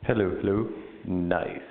Hello, hello. Nice.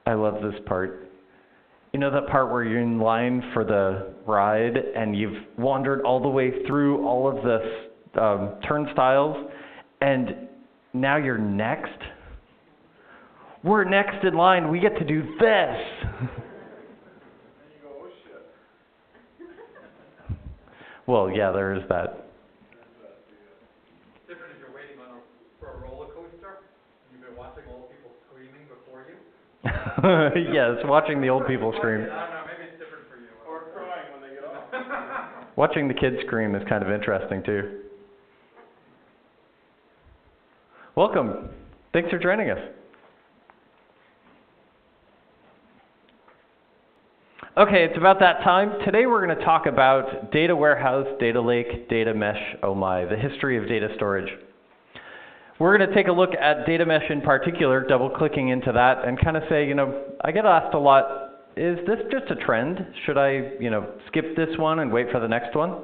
I love this part. You know that part where you're in line for the ride and you've wandered all the way through all of the turnstiles and now you're next? We're next in line. We get to do this. Well, yeah, there is that. Different if you're waiting for a roller coaster and you've been watching old people screaming before you. Yes, watching the old people scream. I don't know, maybe it's different for you. Or crying when they get off. Watching the kids scream is kind of interesting too. Welcome. Thanks for joining us. Okay, it's about that time. Today we're going to talk about data warehouse, data lake, data mesh, oh my, the history of data storage. We're going to take a look at data mesh in particular, double-clicking into that, and kind of say, I get asked a lot, is this just a trend? Should I, skip this one and wait for the next one?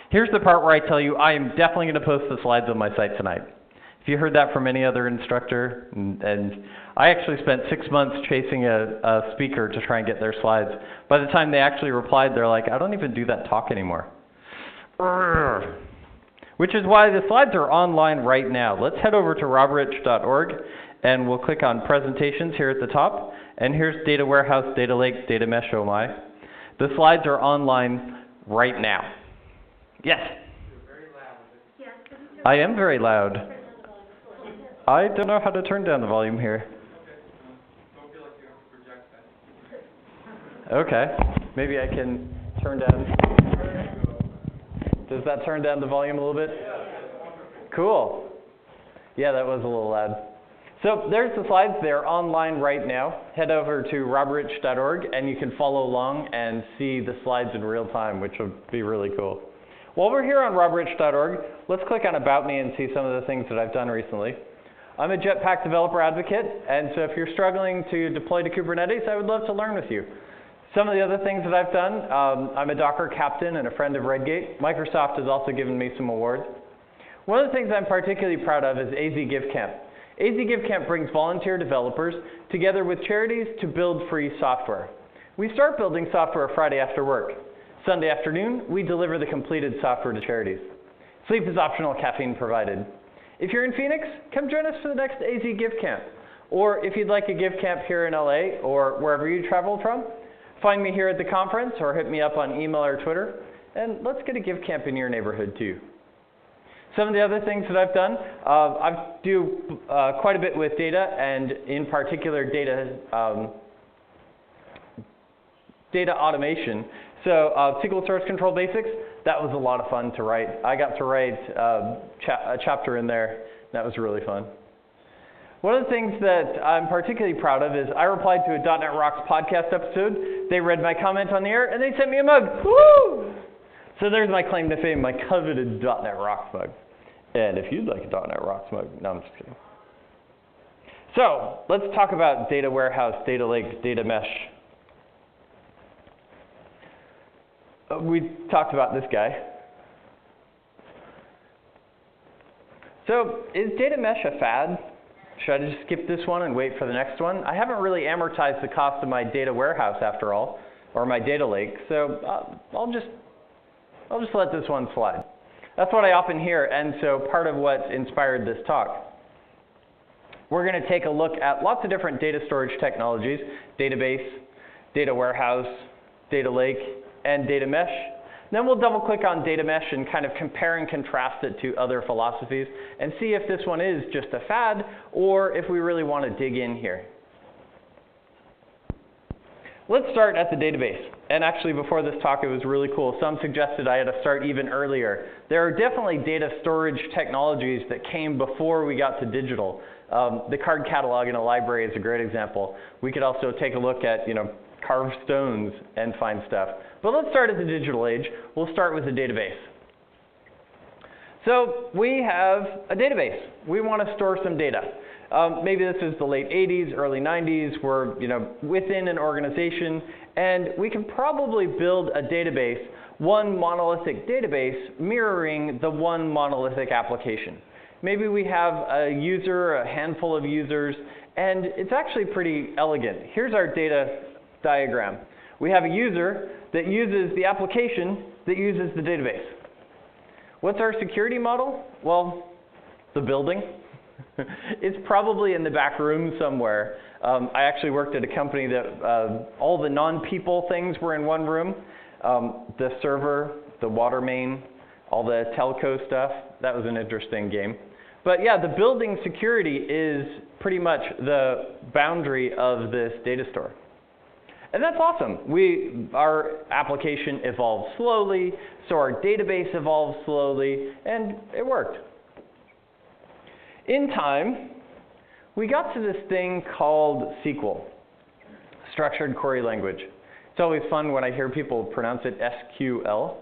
Here's the part where I tell you I am definitely going to post the slides on my site tonight. If you heard that from any other instructor, and I actually spent 6 months chasing a speaker to try and get their slides. By the time they actually replied, they're like, I don't even do that talk anymore. Which is why the slides are online right now. Let's head over to robrich.org, and we'll click on presentations here at the top. And here's data warehouse, data lake, data mesh, oh my. The slides are online right now. Yes? You're very loud. I am very loud. I don't know how to turn down the volume here. Don't feel like you have to project that. Okay, maybe I can turn down. Does that turn down the volume a little bit? Cool. Yeah, that was a little loud. So there's the slides. They're online right now. Head over to robrich.org and you can follow along and see the slides in real time, which would be really cool. While we're here on robrich.org, let's click on About Me and see some of the things that I've done recently. I'm a Jetpack developer advocate, and so if you're struggling to deploy to Kubernetes, I would love to learn with you. Some of the other things that I've done, I'm a Docker captain and a friend of Redgate. Microsoft has also given me some awards. One of the things I'm particularly proud of is AZ GiveCamp. AZ GiveCamp brings volunteer developers together with charities to build free software. We start building software Friday after work. Sunday afternoon, we deliver the completed software to charities. Sleep is optional, caffeine provided. If you're in Phoenix, come join us for the next AZ GiveCamp. Or if you'd like a GiveCamp here in LA or wherever you travel from, find me here at the conference or hit me up on email or Twitter, and let's get a GiveCamp in your neighborhood too. Some of the other things that I've done, I do quite a bit with data, and in particular data automation. So SQL Source Control Basics, that was a lot of fun to write. I got to write a chapter in there. That was really fun. One of the things that I'm particularly proud of is I replied to a .NET Rocks podcast episode. They read my comment on the air, and they sent me a mug. Woo! So there's my claim to fame, my coveted .NET Rocks mug. And if you'd like a .NET Rocks mug, no, I'm just kidding. So let's talk about data warehouse, data lake, data mesh. We talked about this guy. So is data mesh a fad? Should I just skip this one and wait for the next one? I haven't really amortized the cost of my data warehouse after all, or my data lake, so I'll just let this one slide. That's what I often hear, and so part of what inspired this talk. We're going to take a look at lots of different data storage technologies: database, data warehouse, data lake, and data mesh. Then we'll double click on data mesh and kind of compare and contrast it to other philosophies and see if this one is just a fad or if we really want to dig in here. Let's start at the database. And actually before this talk it was really cool. Some suggested I had to start even earlier. There are definitely data storage technologies that came before we got to digital. The card catalog in a library is a great example. We could also take a look at, carved stones and find stuff. But let's start at the digital age. We'll start with the database. So we have a database. We want to store some data. Maybe this is the late 80s, early 90s. We're within an organization, and we can probably build a database, one monolithic database, mirroring the one monolithic application. Maybe we have a user, a handful of users, And it's actually pretty elegant. Here's our data diagram. We have a user that uses the application that uses the database. What's our security model? Well, the building. It's probably in the back room somewhere. I actually worked at a company that all the non-people things were in one room. The server, the water main, all the telco stuff. That was an interesting game. But yeah, the building security is pretty much the boundary of this data store. And that's awesome. Our application evolved slowly, so our database evolved slowly, and it worked. In time, we got to this thing called SQL, Structured Query Language. It's always fun when I hear people pronounce it SQL.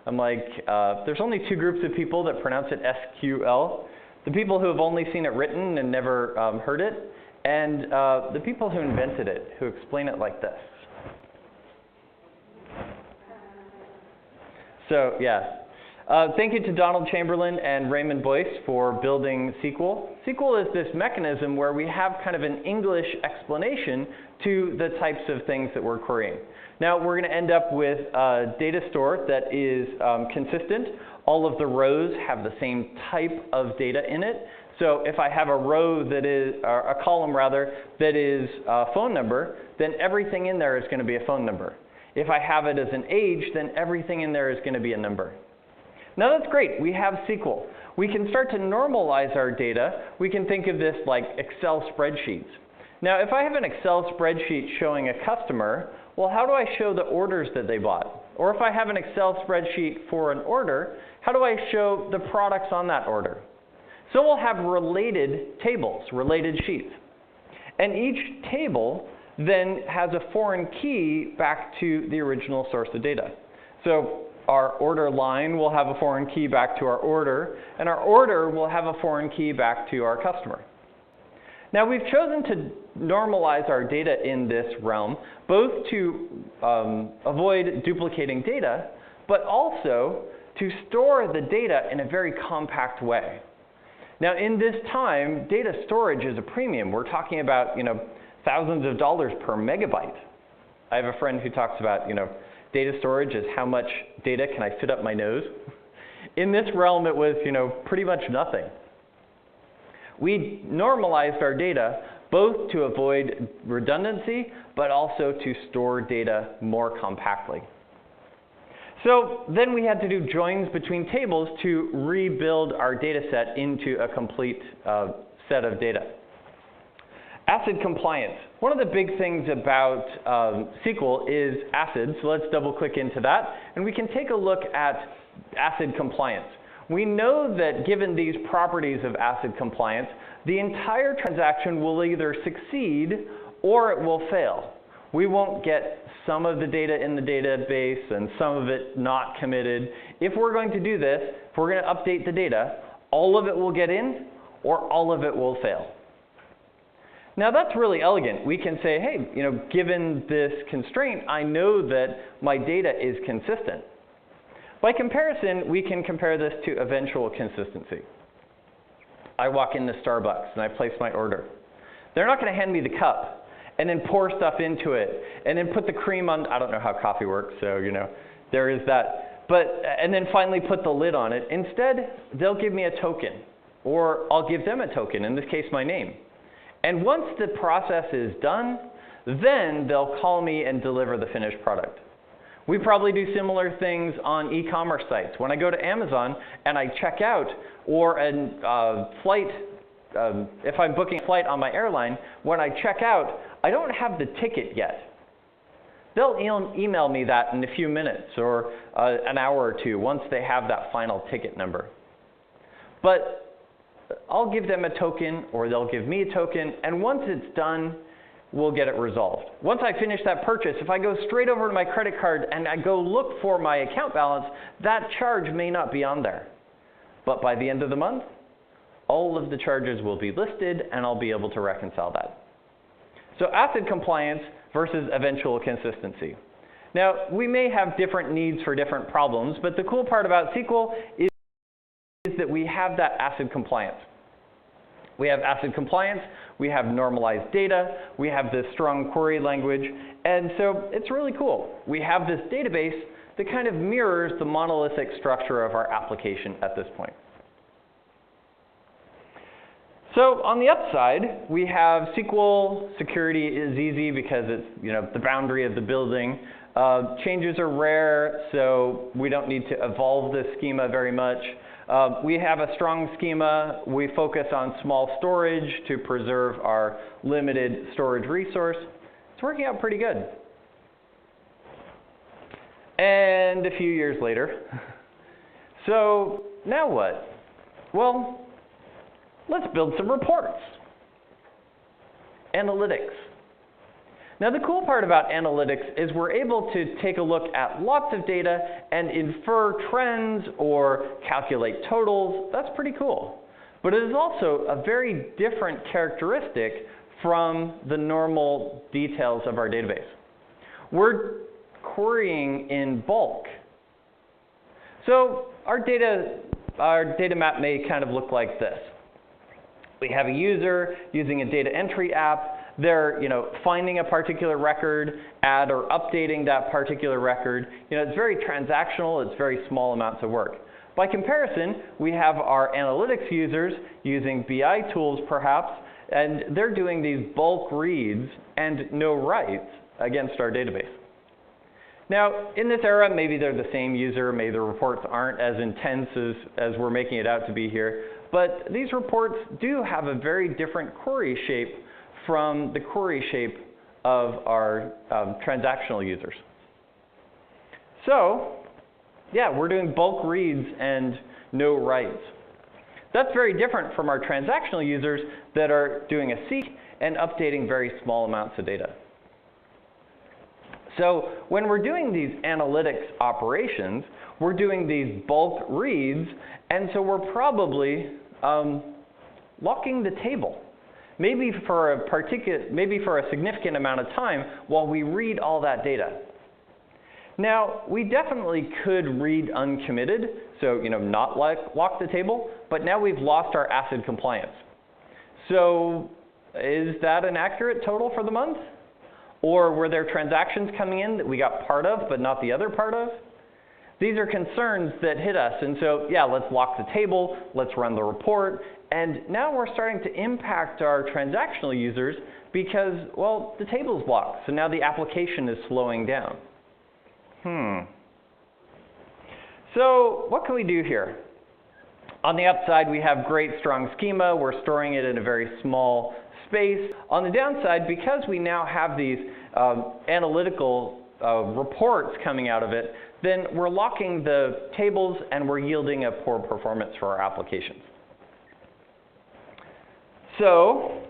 I'm like, there's only two groups of people that pronounce it SQL. The people who have only seen it written and never heard it, and the people who invented it, who explain it like this. So yeah, thank you to Donald Chamberlain and Raymond Boyce for building SQL. SQL is this mechanism where we have kind of an English explanation to the types of things that we're querying. Now we're going to end up with a data store that is consistent. All of the rows have the same type of data in it. So if I have a row that is, or a column rather, that is a phone number, then everything in there is going to be a phone number. If I have it as an age, then everything in there is going to be a number. Now that's great. We have SQL. We can start to normalize our data. We can think of this like Excel spreadsheets. Now if I have an Excel spreadsheet showing a customer, well, how do I show the orders that they bought? Or if I have an Excel spreadsheet for an order, how do I show the products on that order? So we'll have related tables, related sheets. And each table then has a foreign key back to the original source of data. So our order line will have a foreign key back to our order, and our order will have a foreign key back to our customer. Now we've chosen to normalize our data in this realm, both to avoid duplicating data, but also to store the data in a very compact way. Now in this time, data storage is a premium. We're talking about, thousands of dollars per megabyte. I have a friend who talks about, data storage is how much data can I fit up my nose. In this realm, it was, pretty much nothing. We normalized our data both to avoid redundancy, but also to store data more compactly. So then we had to do joins between tables to rebuild our data set into a complete set of data. ACID compliance. One of the big things about SQL is ACID, so let's double click into that, and we can take a look at ACID compliance. We know that given these properties of ACID compliance, the entire transaction will either succeed or it will fail. We won't get some of the data in the database and some of it not committed. If we're going to do this, if we're going to update the data, all of it will get in or all of it will fail. Now that's really elegant. We can say, hey, given this constraint, I know that my data is consistent. By comparison, we can compare this to eventual consistency. I walk into Starbucks and I place my order. They're not going to hand me the cup and then pour stuff into it and then put the cream on. I don't know how coffee works, so there is that. And then finally put the lid on it. Instead, they'll give me a token, or I'll give them a token, in this case my name. And once the process is done, then they'll call me and deliver the finished product. We probably do similar things on e-commerce sites. When I go to Amazon and I check out, or a flight, if I'm booking a flight on my airline, when I check out, I don't have the ticket yet. They'll email me that in a few minutes or an hour or two once they have that final ticket number. But I'll give them a token, or they'll give me a token, and once it's done, we'll get it resolved. Once I finish that purchase, if I go straight over to my credit card and I go look for my account balance, that charge may not be on there. But by the end of the month, all of the charges will be listed, and I'll be able to reconcile that. So ACID compliance versus eventual consistency. Now, we may have different needs for different problems, but the cool part about SQL is that we have that ACID compliance. We have ACID compliance, we have normalized data, we have this strong query language, and so it's really cool. We have this database that kind of mirrors the monolithic structure of our application at this point. So on the upside, we have SQL. Security is easy because it's the boundary of the building. Changes are rare, so we don't need to evolve this schema very much. We have a strong schema. We focus on small storage to preserve our limited storage resource. It's working out pretty good. And a few years later. So now what? Well, let's build some reports. Analytics. Now the cool part about analytics is we're able to take a look at lots of data and infer trends or calculate totals. That's pretty cool. But it is also a very different characteristic from the normal details of our database. We're querying in bulk. So our data map may kind of look like this. We have a user using a data entry app. They're finding a particular record, add or updating that particular record. It's very transactional. It's very small amounts of work. By comparison, we have our analytics users using BI tools perhaps, and they're doing these bulk reads and no writes against our database. Now, in this era, maybe they're the same user. Maybe the reports aren't as intense as we're making it out to be here. But these reports do have a very different query shape from the query shape of our transactional users. So, yeah, we're doing bulk reads and no writes. That's very different from our transactional users that are doing a seek and updating very small amounts of data. So when we're doing these analytics operations, we're doing these bulk reads, and so we're probably locking the table. Maybe for a significant amount of time while we read all that data. Now, we definitely could read uncommitted, so not lock the table, but now we've lost our ACID compliance. So is that an accurate total for the month? Or were there transactions coming in that we got part of but not the other part of? These are concerns that hit us, and so yeah, let's lock the table, let's run the report, and now we're starting to impact our transactional users because, well, the table's blocked, so now the application is slowing down. So what can we do here? On the upside, we have great strong schema. We're storing it in a very small space. On the downside, because we now have these analytical reports coming out of it, then we're locking the tables and we're yielding a poor performance for our applications. So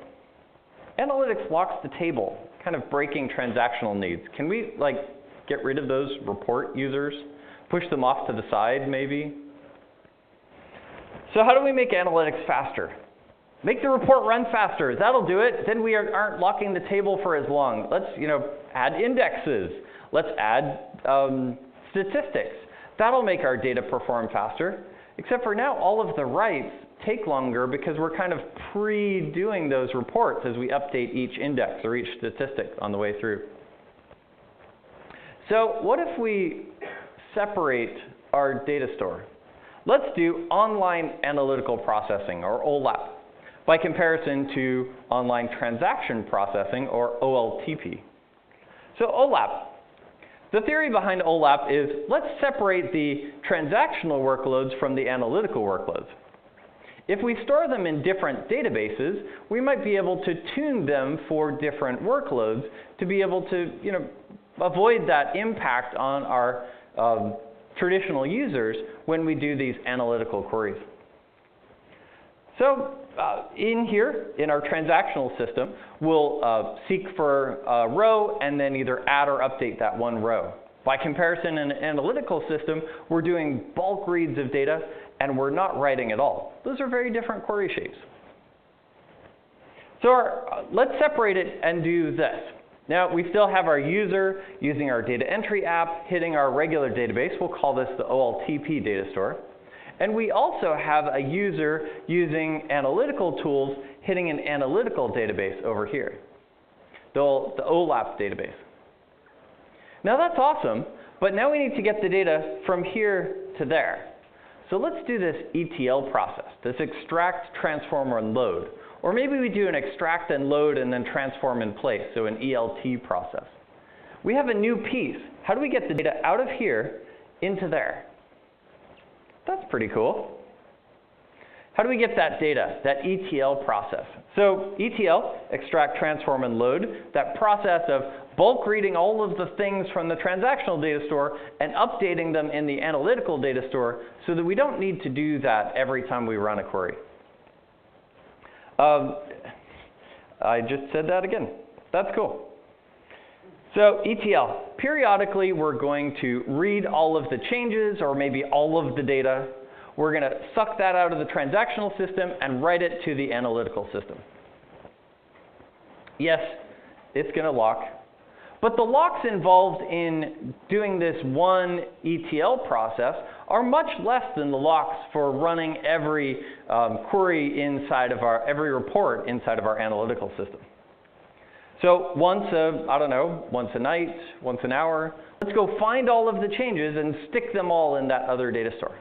analytics locks the table, kind of breaking transactional needs. Can we get rid of those report users? Push them off to the side, maybe? So how do we make analytics faster? Make the report run faster. That'll do it. Then we aren't locking the table for as long. Let's add indexes. Let's add statistics. That'll make our data perform faster. Except for now, all of the writes take longer because we're kind of pre-doing those reports as we update each index or each statistic on the way through. So what if we separate our data store? Let's do online analytical processing, or OLAP, by comparison to online transaction processing, or OLTP. So OLAP. The theory behind OLAP is let's separate the transactional workloads from the analytical workloads. If we store them in different databases, we might be able to tune them for different workloads to be able to avoid that impact on our traditional users when we do these analytical queries. So in here, in our transactional system, we'll seek for a row and then either add or update that one row. By comparison, in an analytical system, we're doing bulk reads of data and we're not writing at all. Those are very different query shapes. So let's separate it and do this. Now, we still have our user using our data entry app, hitting our regular database. We'll call this the OLTP data store. And we also have a user using analytical tools hitting an analytical database over here, the Olap database. Now that's awesome, but now we need to get the data from here to there. So let's do this ETL process, this extract, transform, and load. Or maybe we do an extract and load and then transform in place, so an ELT process. We have a new piece. How do we get the data out of here into there? That's pretty cool. How do we get that data, that ETL process? So ETL, extract, transform, and load, that process of bulk reading all of the things from the transactional data store and updating them in the analytical data store so that we don't need to do that every time we run a query. I just said that again. That's cool. So ETL, periodically we're going to read all of the changes or maybe all of the data. We're going to suck that out of the transactional system and write it to the analytical system. Yes, it's going to lock. But the locks involved in doing this one ETL process are much less than the locks for running every query inside of every report inside of our analytical system. So once a night, once an hour, let's go find all of the changes and stick them all in that other data store.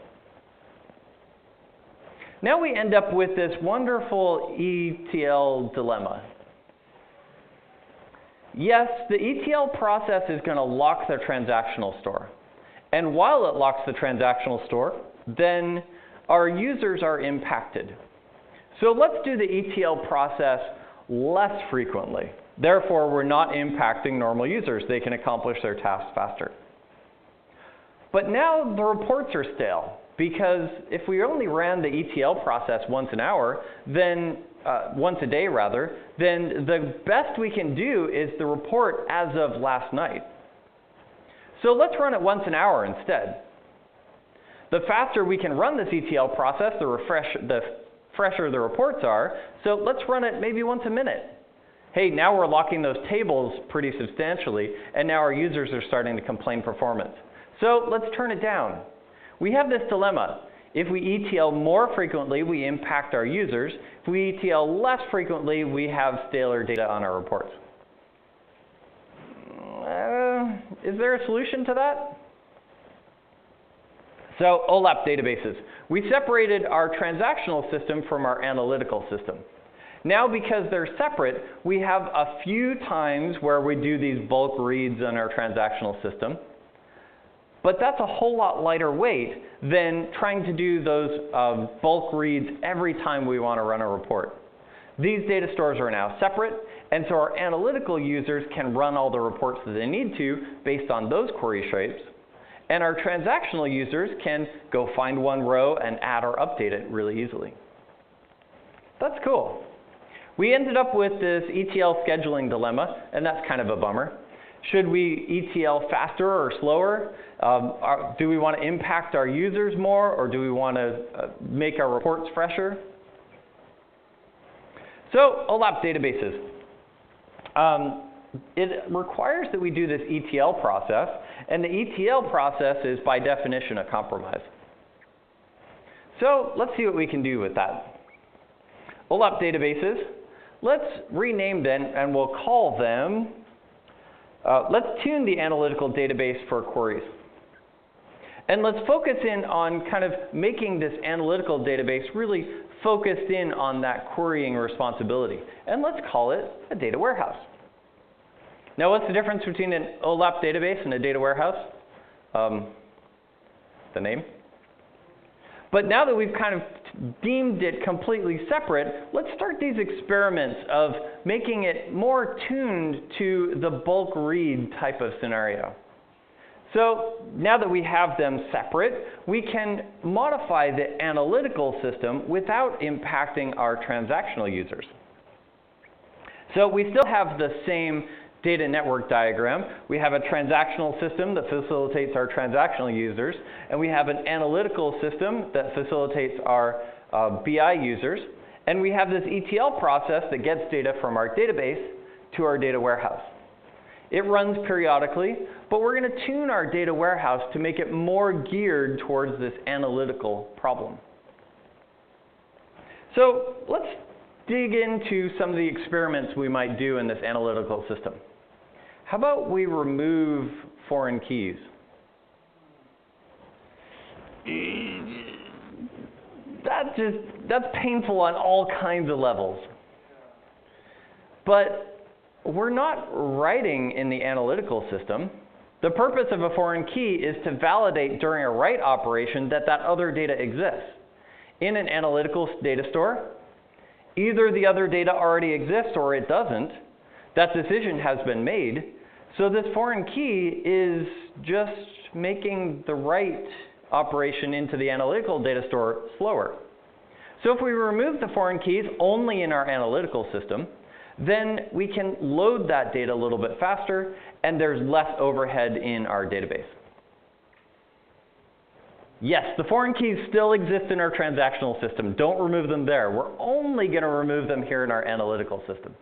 Now we end up with this wonderful ETL dilemma. Yes, the ETL process is going to lock the transactional store. And while it locks the transactional store, then our users are impacted. So let's do the ETL process less frequently. Therefore, we're not impacting normal users. They can accomplish their tasks faster. But now the reports are stale, because if we only ran the ETL process once an hour, then once a day rather, then the best we can do is the report as of last night. So let's run it once an hour instead. The faster we can run this ETL process, the fresher the reports are. So let's run it maybe once a minute. Hey, now we're locking those tables pretty substantially, and now our users are starting to complain performance. So let's turn it down. We have this dilemma. If we ETL more frequently, we impact our users. If we ETL less frequently, we have staler data on our reports. Is there a solution to that? So Olap databases. We separated our transactional system from our analytical system. Now, because they're separate, we have a few times where we do these bulk reads on our transactional system. But that's a whole lot lighter weight than trying to do those bulk reads every time we want to run a report. These data stores are now separate, and so our analytical users can run all the reports that they need to based on those query shapes. And our transactional users can go find one row and add or update it really easily. That's cool. We ended up with this ETL scheduling dilemma, and that's kind of a bummer. Should we ETL faster or slower? Do we want to impact our users more, or do we want to make our reports fresher? So Olap databases. It requires that we do this ETL process, and the ETL process is by definition a compromise. So let's see what we can do with that. Olap databases, let's rename them, and we'll call them, let's tune the analytical database for queries. And let's focus in on kind of making this analytical database really focused in on that querying responsibility. And let's call it a data warehouse. Now, what's the difference between an Olap database and a data warehouse? The name. But now that we've kind of deemed it completely separate, let's start these experiments of making it more tuned to the bulk read type of scenario. So now that we have them separate, we can modify the analytical system without impacting our transactional users. So we still have the same data network diagram. We have a transactional system that facilitates our transactional users, and we have an analytical system that facilitates our BI users, and we have this ETL process that gets data from our database to our data warehouse. It runs periodically, but we're going to tune our data warehouse to make it more geared towards this analytical problem. So let's dig into some of the experiments we might do in this analytical system. How about we remove foreign keys? That's painful on all kinds of levels. But we're not writing in the analytical system. The purpose of a foreign key is to validate during a write operation that that other data exists. In an analytical data store, either the other data already exists or it doesn't. That decision has been made. So this foreign key is just making the write operation into the analytical data store slower. So if we remove the foreign keys only in our analytical system, then we can load that data a little bit faster, and there's less overhead in our database. Yes, the foreign keys still exist in our transactional system. Don't remove them there. We're only going to remove them here in our analytical system.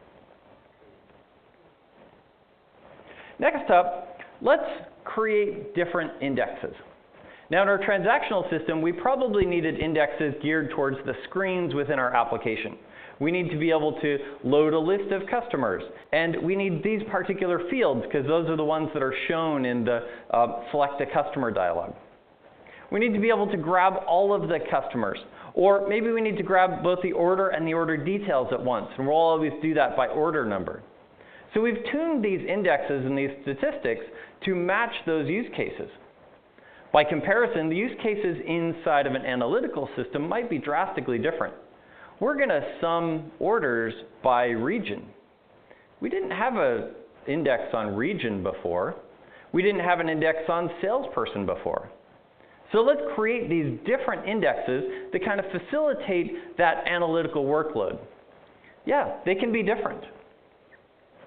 Next up, let's create different indexes. Now, in our transactional system, we probably needed indexes geared towards the screens within our application. We need to be able to load a list of customers. And we need these particular fields, because those are the ones that are shown in the Select a Customer dialog. We need to be able to grab all of the customers. Or maybe we need to grab both the order and the order details at once. And we'll always do that by order number. So we've tuned these indexes and these statistics to match those use cases. By comparison, the use cases inside of an analytical system might be drastically different. We're going to sum orders by region. We didn't have an index on region before. We didn't have an index on salesperson before. So let's create these different indexes that kind of facilitate that analytical workload. Yeah, they can be different.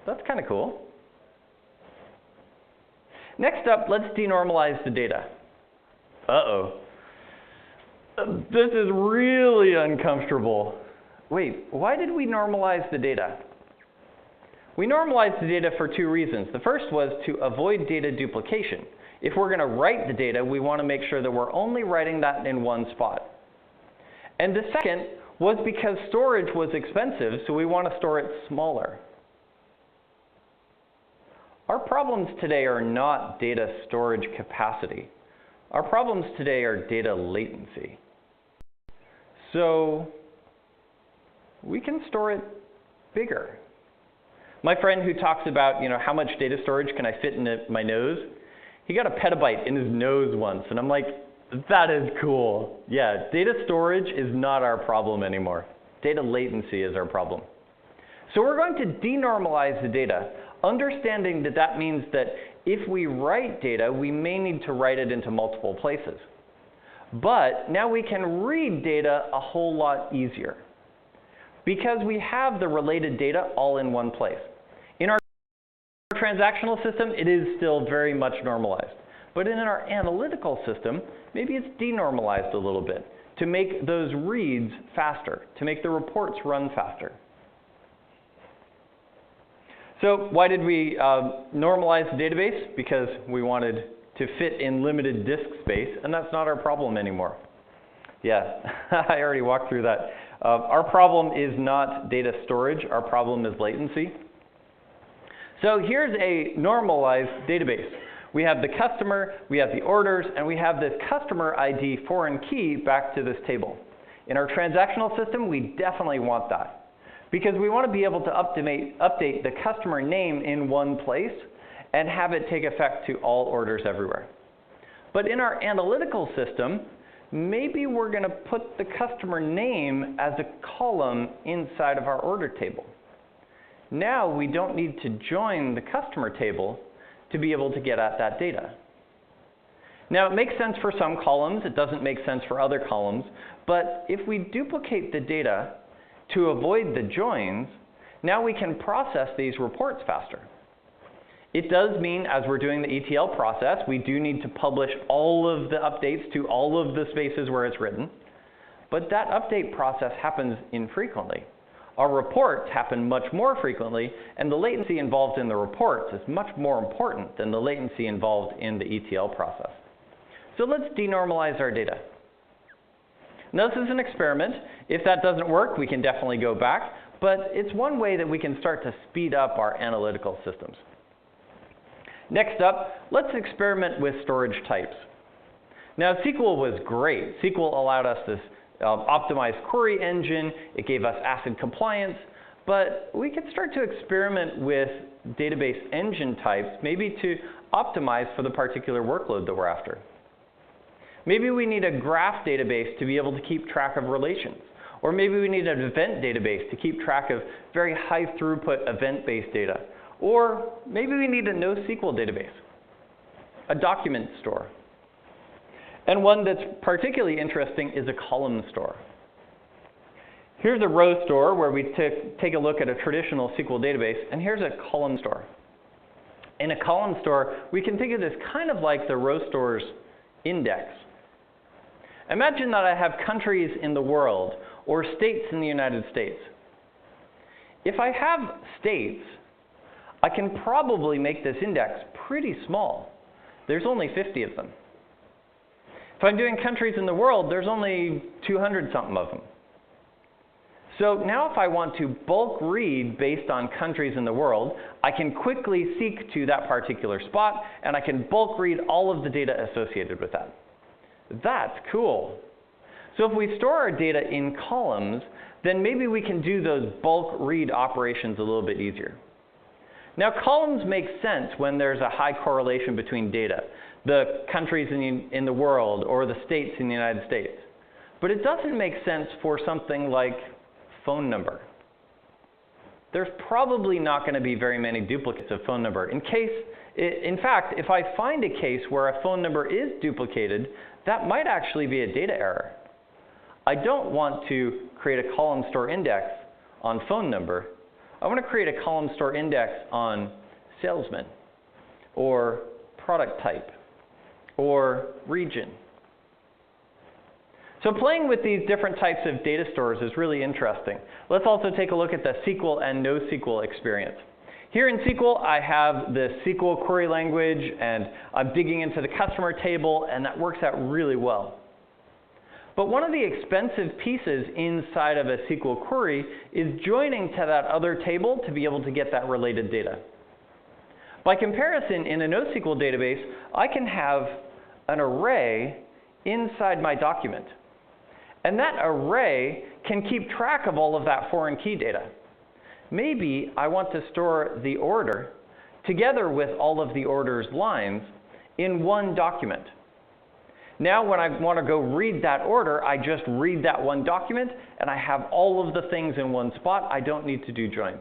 That's kind of cool. Next up, let's denormalize the data. Uh-oh. This is really uncomfortable. Wait, why did we normalize the data? We normalized the data for two reasons. The first was to avoid data duplication. If we're going to write the data, we want to make sure that we're only writing that in one spot. And the second was because storage was expensive, so we want to store it smaller. Our problems today are not data storage capacity. Our problems today are data latency. So we can store it bigger. My friend who talks about, how much data storage can I fit in my nose, he got a petabyte in his nose once, and I'm like, that is cool. Yeah, data storage is not our problem anymore. Data latency is our problem. So we're going to denormalize the data, understanding that that means that if we write data, we may need to write it into multiple places. But now we can read data a whole lot easier, because we have the related data all in one place. In our transactional system, it is still very much normalized. But in our analytical system, maybe it's denormalized a little bit to make those reads faster, to make the reports run faster. So why did we normalize the database? Because we wanted to fit in limited disk space, and that's not our problem anymore. Yeah, I already walked through that. Our problem is not data storage. Our problem is latency. So here's a normalized database. We have the customer, we have the orders, and we have this customer ID foreign key back to this table. In our transactional system, we definitely want that, because we want to be able to update the customer name in one place and have it take effect to all orders everywhere. But in our analytical system, maybe we're going to put the customer name as a column inside of our order table. Now we don't need to join the customer table to be able to get at that data. Now it makes sense for some columns, it doesn't make sense for other columns, but if we duplicate the data to avoid the joins, now we can process these reports faster. It does mean, as we're doing the ETL process, we do need to publish all of the updates to all of the spaces where it's written. But that update process happens infrequently. Our reports happen much more frequently, and the latency involved in the reports is much more important than the latency involved in the ETL process. So let's denormalize our data. Now, this is an experiment. If that doesn't work, we can definitely go back, but it's one way that we can start to speed up our analytical systems. Next up, let's experiment with storage types. Now, SQL was great. SQL allowed us this optimized query engine. It gave us ACID compliance, but we could start to experiment with database engine types, maybe to optimize for the particular workload that we're after. Maybe we need a graph database to be able to keep track of relations. Or maybe we need an event database to keep track of very high throughput event-based data. Or maybe we need a NoSQL database, a document store. And one that's particularly interesting is a column store. Here's a row store where we take a look at a traditional SQL database, and here's a column store. In a column store, we can think of this kind of like the row store's index. Imagine that I have countries in the world or states in the United States. If I have states, I can probably make this index pretty small. There's only 50 of them. If I'm doing countries in the world, there's only 200-something of them. So now if I want to bulk read based on countries in the world, I can quickly seek to that particular spot, and I can bulk read all of the data associated with that. That's cool. So if we store our data in columns, then maybe we can do those bulk read operations a little bit easier. Now, columns make sense when there's a high correlation between data, the countries in the world or the states in the United States. But it doesn't make sense for something like phone number. There's probably not going to be very many duplicates of phone number. In fact, if I find a case where a phone number is duplicated, that might actually be a data error. I don't want to create a column store index on phone number. I want to create a column store index on salesman, or product type, or region. So playing with these different types of data stores is really interesting. Let's also take a look at the SQL and NoSQL experience. Here in SQL, I have the SQL query language, and I'm digging into the customer table, and that works out really well. But one of the expensive pieces inside of a SQL query is joining to that other table to be able to get that related data. By comparison, in a NoSQL database, I can have an array inside my document. And that array can keep track of all of that foreign key data. Maybe I want to store the order together with all of the order's lines in one document. Now when I want to go read that order, I just read that one document, and I have all of the things in one spot. I don't need to do joins.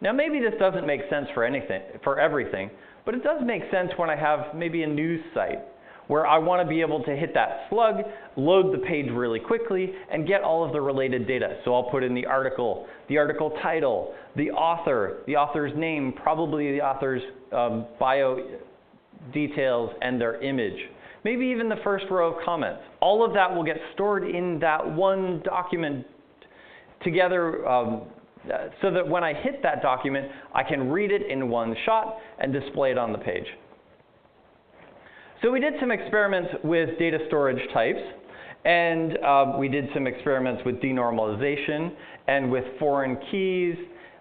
Now maybe this doesn't make sense for everything, but it does make sense when I have maybe a news site where I want to be able to hit that slug, load the page really quickly, and get all of the related data. So I'll put in the article title, the author's name, probably the author's bio details, and their image. Maybe even the first row of comments. All of that will get stored in that one document together so that when I hit that document, I can read it in one shot and display it on the page. So we did some experiments with data storage types, and we did some experiments with denormalization and with foreign keys.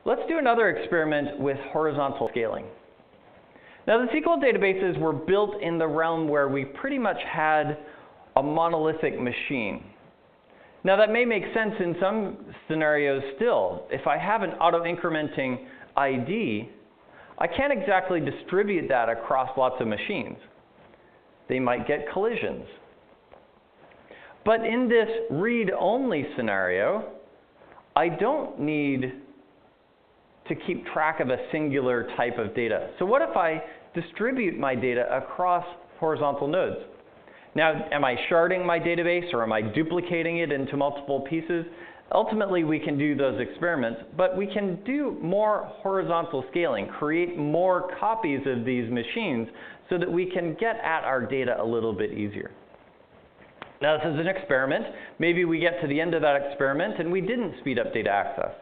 Let's do another experiment with horizontal scaling. Now, the SQL databases were built in the realm where we pretty much had a monolithic machine. Now, that may make sense in some scenarios still. If I have an auto-incrementing ID, I can't exactly distribute that across lots of machines. They might get collisions. But in this read-only scenario, I don't need to keep track of a singular type of data. So what if I distribute my data across horizontal nodes? Now, am I sharding my database, or am I duplicating it into multiple pieces? Ultimately, we can do those experiments, but we can do more horizontal scaling, create more copies of these machines so that we can get at our data a little bit easier. Now, this is an experiment. Maybe we get to the end of that experiment and we didn't speed up data access.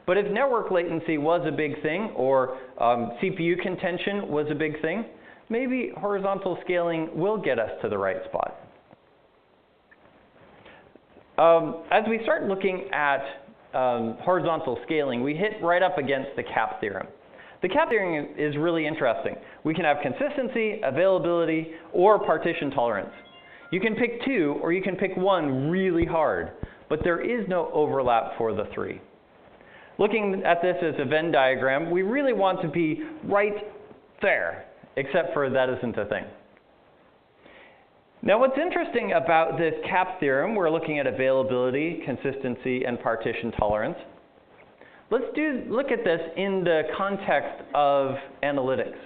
But if network latency was a big thing, or CPU contention was a big thing, maybe horizontal scaling will get us to the right spot. As we start looking at horizontal scaling, we hit right up against the CAP theorem. The CAP theorem is really interesting. We can have consistency, availability, or partition tolerance. You can pick two, or you can pick one really hard, but there is no overlap for the three. Looking at this as a Venn diagram, we really want to be right there, except for that isn't a thing. Now, what's interesting about this CAP theorem, we're looking at availability, consistency, and partition tolerance. Let's look at this in the context of analytics.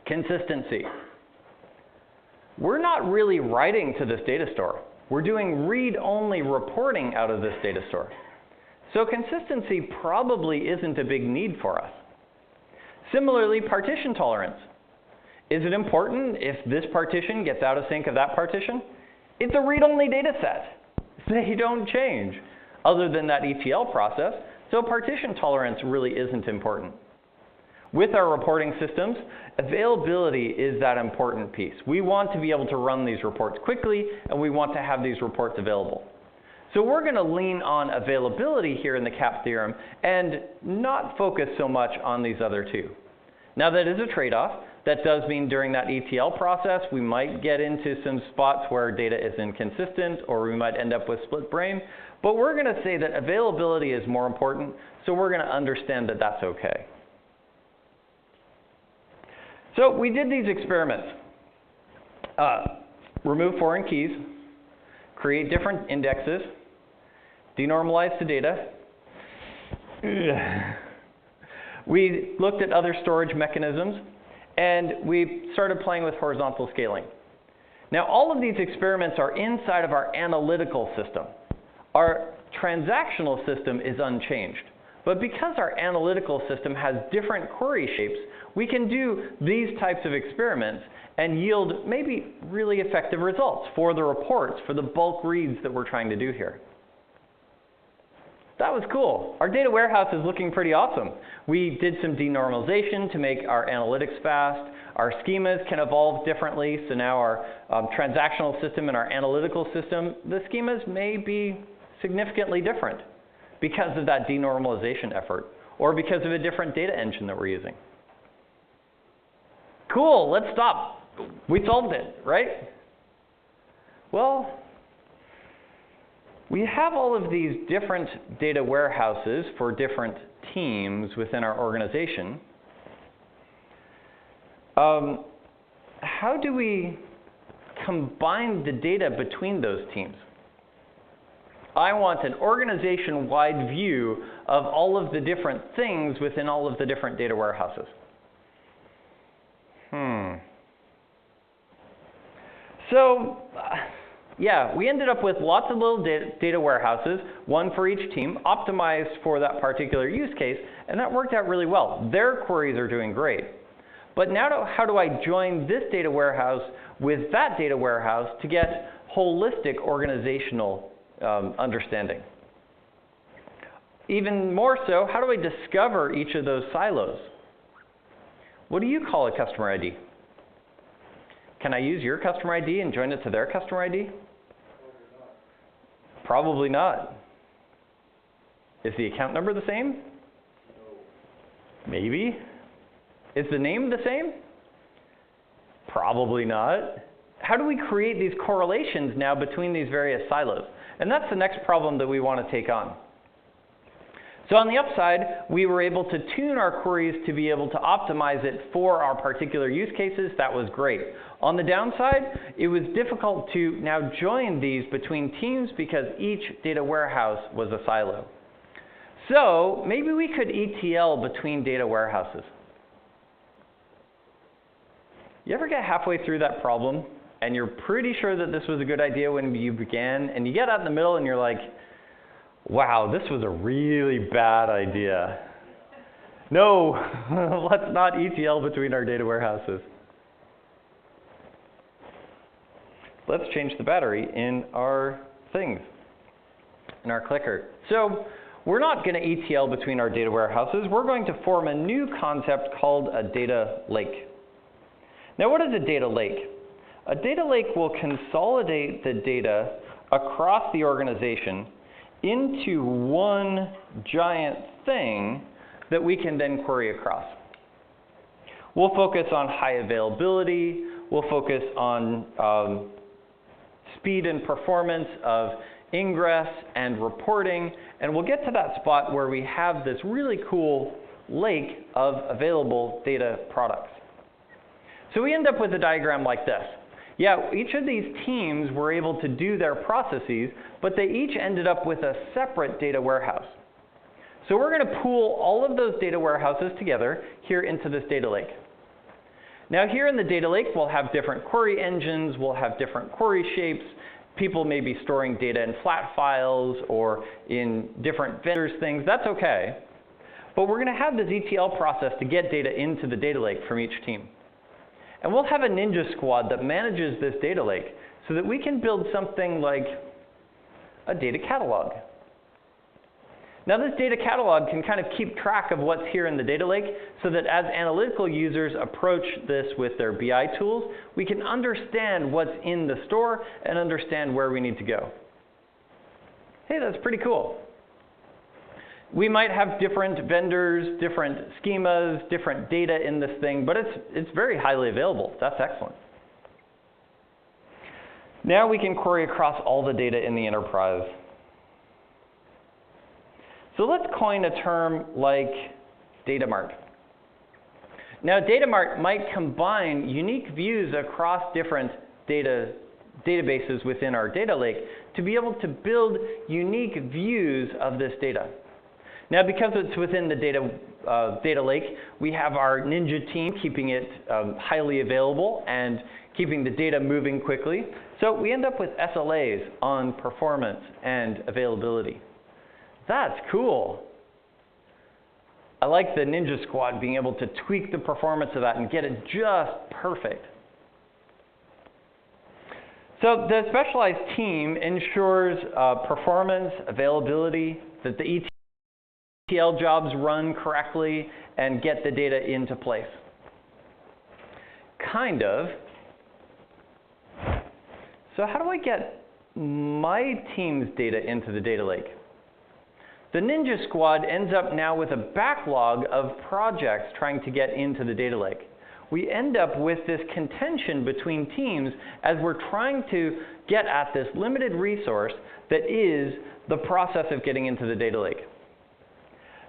Consistency. We're not really writing to this data store. We're doing read-only reporting out of this data store. So consistency probably isn't a big need for us. Similarly, partition tolerance. Is it important if this partition gets out of sync of that partition? It's a read-only data set. They don't change, other than that ETL process. So partition tolerance really isn't important. With our reporting systems, availability is that important piece. We want to be able to run these reports quickly, and we want to have these reports available. So we're going to lean on availability here in the CAP theorem and not focus so much on these other two. Now, that is a trade-off. That does mean during that ETL process, we might get into some spots where data is inconsistent, or we might end up with split brain. But we're going to say that availability is more important, so we're going to understand that that's OK. So we did these experiments. Remove foreign keys, create different indexes, denormalize the data. We looked at other storage mechanisms, and we started playing with horizontal scaling. Now, all of these experiments are inside of our analytical system. Our transactional system is unchanged. But because our analytical system has different query shapes, we can do these types of experiments and yield maybe really effective results for the reports, for the bulk reads that we're trying to do here. That was cool. Our data warehouse is looking pretty awesome. We did some denormalization to make our analytics fast. Our schemas can evolve differently. So now our transactional system and our analytical system, the schemas may be significantly different because of that denormalization effort, or because of a different data engine that we're using. Cool, let's stop. We solved it, right? Well, we have all of these different data warehouses for different teams within our organization. How do we combine the data between those teams? I want an organization-wide view of all of the different things within all of the different data warehouses. So, yeah, we ended up with lots of little data warehouses, one for each team, optimized for that particular use case, and that worked out really well. Their queries are doing great. But now how do I join this data warehouse with that data warehouse to get holistic organizational understanding? Even more so, how do I discover each of those silos? What do you call a customer ID? Can I use your customer ID and join it to their customer ID? Probably not. Is the account number the same? No. Maybe. Is the name the same? Probably not. How do we create these correlations now between these various silos? And that's the next problem that we want to take on. So on the upside, we were able to tune our queries to be able to optimize it for our particular use cases. That was great. On the downside, it was difficult to now join these between teams because each data warehouse was a silo. So maybe we could ETL between data warehouses. You ever get halfway through that problem and you're pretty sure that this was a good idea when you began, and you get out in the middle and you're like, wow, this was a really bad idea. No, let's not ETL between our data warehouses. Let's change the battery in our things, in our clicker. So we're not going to ETL between our data warehouses. We're going to form a new concept called a data lake. Now, what is a data lake? A data lake will consolidate the data across the organization into one giant thing that we can then query across. We'll focus on high availability. We'll focus on speed and performance of ingress and reporting. And we'll get to that spot where we have this really cool lake of available data products. So we end up with a diagram like this. Yeah, each of these teams were able to do their processes, but they each ended up with a separate data warehouse. So we're going to pool all of those data warehouses together here into this data lake. Now here in the data lake, we'll have different query engines, we'll have different query shapes. People may be storing data in flat files or in different vendors' things. That's okay. But we're going to have this ETL process to get data into the data lake from each team. And we'll have a ninja squad that manages this data lake so that we can build something like a data catalog. Now this data catalog can kind of keep track of what's here in the data lake so that as analytical users approach this with their BI tools, we can understand what's in the store and understand where we need to go. Hey, that's pretty cool. We might have different vendors, different schemas, different data in this thing, but it's very highly available. That's excellent. Now we can query across all the data in the enterprise. So let's coin a term like Data Mart. Now Data Mart might combine unique views across different databases within our data lake to be able to build unique views of this data. Now because it's within the data lake, we have our Ninja team keeping it highly available and keeping the data moving quickly. So we end up with SLAs on performance and availability. That's cool. I like the Ninja Squad being able to tweak the performance of that and get it just perfect. So the specialized team ensures performance, availability, that the ETL jobs run correctly and get the data into place. Kind of. So how do I get my team's data into the data lake? The Ninja Squad ends up now with a backlog of projects trying to get into the data lake. We end up with this contention between teams as we're trying to get at this limited resource that is the process of getting into the data lake.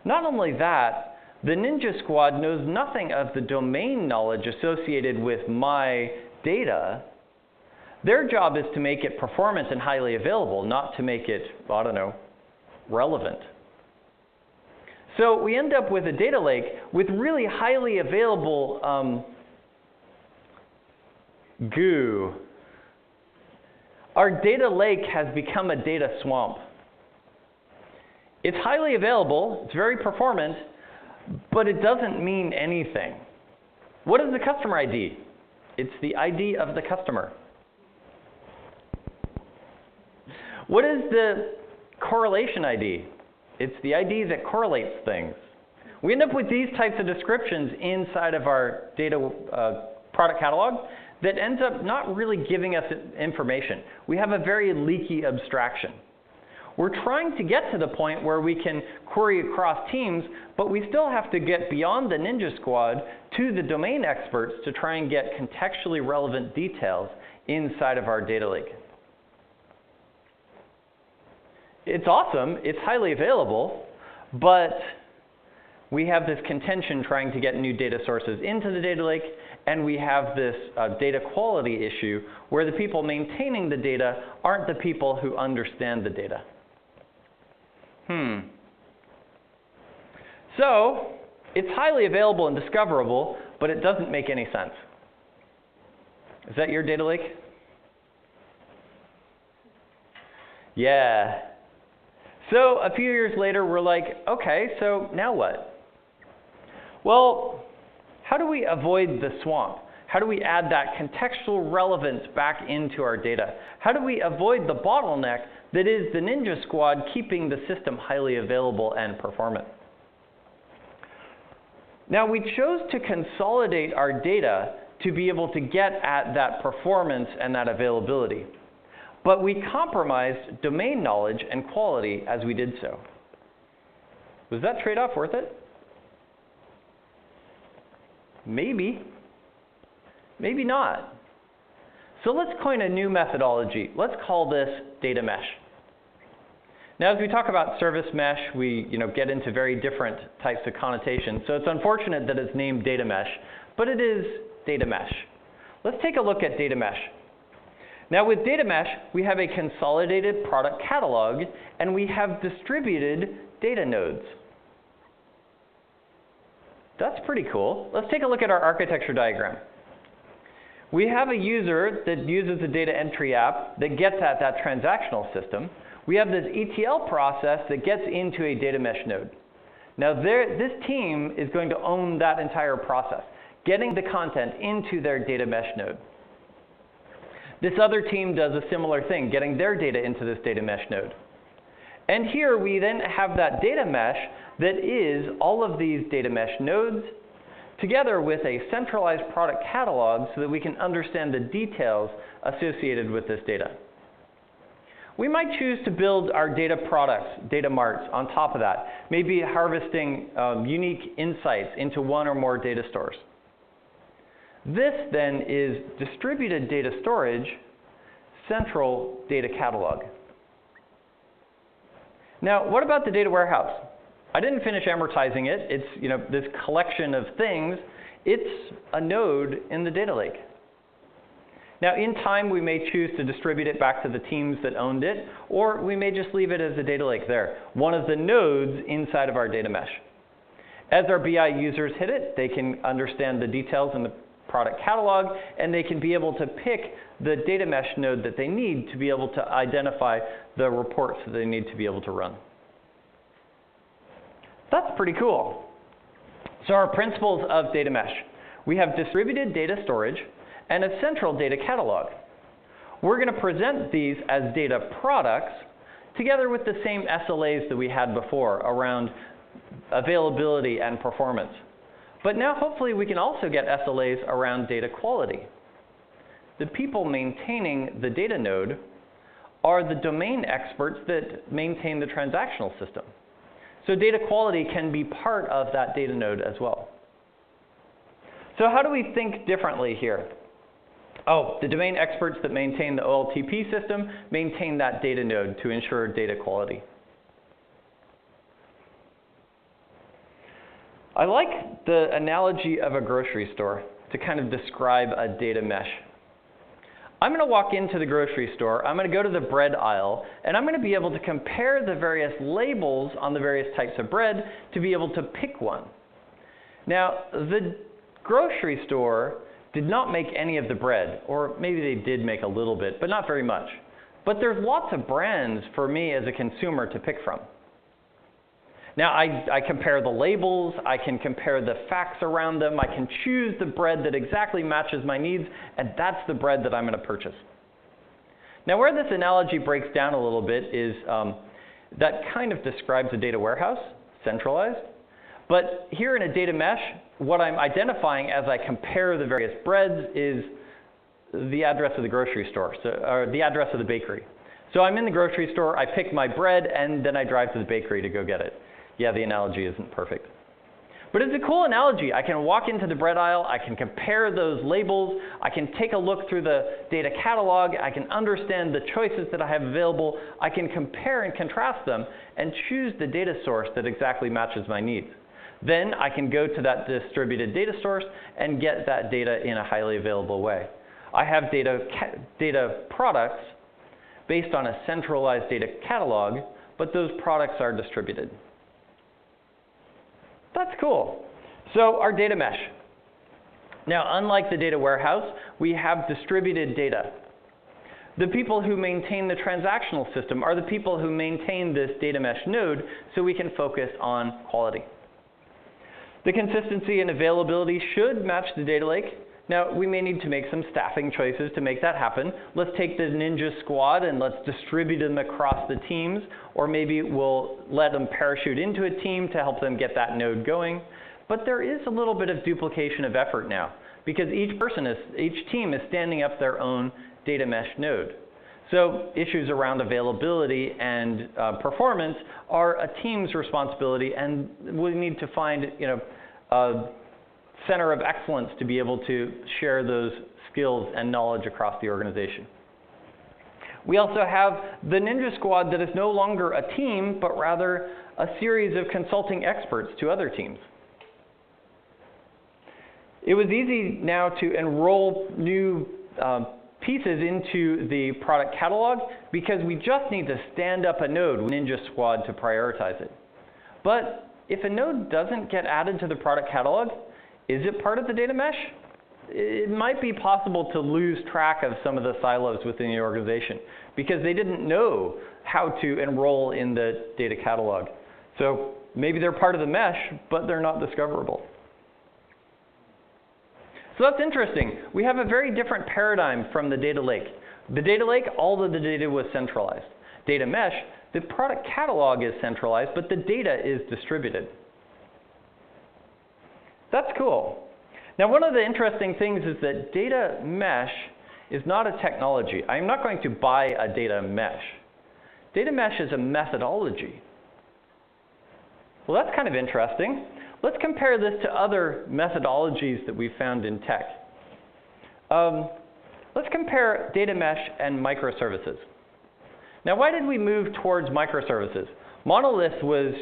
Not only that, the Ninja Squad knows nothing of the domain knowledge associated with my data. Their job is to make it performant and highly available, not to make it, I don't know, relevant. So we end up with a data lake with really highly available goo. Our data lake has become a data swamp. It's highly available, it's very performant, but it doesn't mean anything. What is the customer ID? It's the ID of the customer. What is the correlation ID? It's the ID that correlates things. We end up with these types of descriptions inside of our data product catalog that ends up not really giving us information. We have a very leaky abstraction. We're trying to get to the point where we can query across teams, but we still have to get beyond the Ninja Squad to the domain experts to try and get contextually relevant details inside of our data lake. It's awesome, it's highly available, but we have this contention trying to get new data sources into the data lake, and we have this data quality issue where the people maintaining the data aren't the people who understand the data. So it's highly available and discoverable, but it doesn't make any sense. Is that your data lake? Yeah. So a few years later, we're like, okay, so now what? Well, how do we avoid the swamp? How do we add that contextual relevance back into our data? How do we avoid the bottleneck that is the Ninja Squad keeping the system highly available and performant? Now, we chose to consolidate our data to be able to get at that performance and that availability. But we compromised domain knowledge and quality as we did so. Was that trade-off worth it? Maybe. Maybe not. So let's coin a new methodology. Let's call this data mesh. Now, as we talk about service mesh, we get into very different types of connotations. So it's unfortunate that it's named data mesh, but it is data mesh. Let's take a look at data mesh. Now, with data mesh, we have a consolidated product catalog, and we have distributed data nodes. That's pretty cool. Let's take a look at our architecture diagram. We have a user that uses a data entry app that gets at that transactional system. We have this ETL process that gets into a data mesh node. Now, this team is going to own that entire process, getting the content into their data mesh node. This other team does a similar thing, getting their data into this data mesh node. And here we then have that data mesh that is all of these data mesh nodes together with a centralized product catalog so that we can understand the details associated with this data. We might choose to build our data products, data marts, on top of that, maybe harvesting unique insights into one or more data stores. This then is distributed data storage, central data catalog. Now, what about the data warehouse? I didn't finish amortizing it. It's this collection of things. It's a node in the data lake. Now, in time, we may choose to distribute it back to the teams that owned it, or we may just leave it as a data lake there, one of the nodes inside of our data mesh. As our BI users hit it, they can understand the details in the product catalog, and they can be able to pick the data mesh node that they need to be able to identify the reports that they need to be able to run. That's pretty cool. So our principles of data mesh. We have distributed data storage and a central data catalog. We're going to present these as data products together with the same SLAs that we had before around availability and performance. But now hopefully we can also get SLAs around data quality. The people maintaining the data node are the domain experts that maintain the transactional system. So data quality can be part of that data node as well. So how do we think differently here? Oh, the domain experts that maintain the OLTP system maintain that data node to ensure data quality. I like the analogy of a grocery store to kind of describe a data mesh. I'm going to walk into the grocery store, I'm going to go to the bread aisle, and I'm going to be able to compare the various labels on the various types of bread to be able to pick one. Now, the grocery store did not make any of the bread, or maybe they did make a little bit, but not very much. But there's lots of brands for me as a consumer to pick from. Now, I compare the labels, I can compare the facts around them, I can choose the bread that exactly matches my needs, and that's the bread that I'm going to purchase. Now, where this analogy breaks down a little bit is that kind of describes a data warehouse, centralized. But here in a data mesh, what I'm identifying as I compare the various breads is the address of the grocery store, or the address of the bakery. So I'm in the grocery store, I pick my bread, and then I drive to the bakery to go get it. Yeah, the analogy isn't perfect. But it's a cool analogy. I can walk into the bread aisle, I can compare those labels, I can take a look through the data catalog, I can understand the choices that I have available, I can compare and contrast them, and choose the data source that exactly matches my needs. Then I can go to that distributed data source and get that data in a highly available way. I have data products based on a centralized data catalog, but those products are distributed. That's cool. So our data mesh. Now, unlike the data warehouse, we have distributed data. The people who maintain the transactional system are the people who maintain this data mesh node so we can focus on quality. The consistency and availability should match the data lake. Now, we may need to make some staffing choices to make that happen. Let's take the Ninja squad and let's distribute them across the teams, or maybe we'll let them parachute into a team to help them get that node going. But there is a little bit of duplication of effort now, because each team is standing up their own data mesh node. So issues around availability and performance are a team's responsibility, and we need to find, a center of excellence to be able to share those skills and knowledge across the organization. We also have the Ninja squad that is no longer a team, but rather a series of consulting experts to other teams. It was easy now to enroll new pieces into the product catalog because we just need to stand up a node with Ninja squad to prioritize it. But if a node doesn't get added to the product catalog, is it part of the data mesh? It might be possible to lose track of some of the silos within the organization because they didn't know how to enroll in the data catalog. So maybe they're part of the mesh, but they're not discoverable. So that's interesting. We have a very different paradigm from the data lake. The data lake, all of the data was centralized. Data mesh, the product catalog is centralized, but the data is distributed. That's cool. Now, one of the interesting things is that data mesh is not a technology. I'm not going to buy a data mesh. Data mesh is a methodology. Well, that's kind of interesting. Let's compare this to other methodologies that we've found in tech. Let's compare data mesh and microservices. Now, why did we move towards microservices? Monolith was,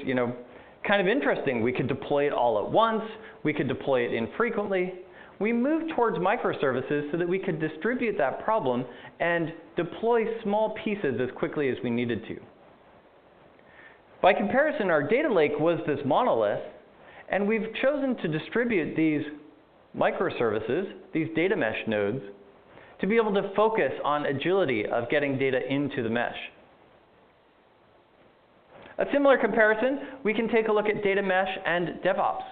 kind of interesting. We could deploy it all at once. We could deploy it infrequently. We moved towards microservices so that we could distribute that problem and deploy small pieces as quickly as we needed to. By comparison, our data lake was this monolith, and we've chosen to distribute these microservices, these data mesh nodes, to be able to focus on agility of getting data into the mesh. A similar comparison, we can take a look at data mesh and DevOps.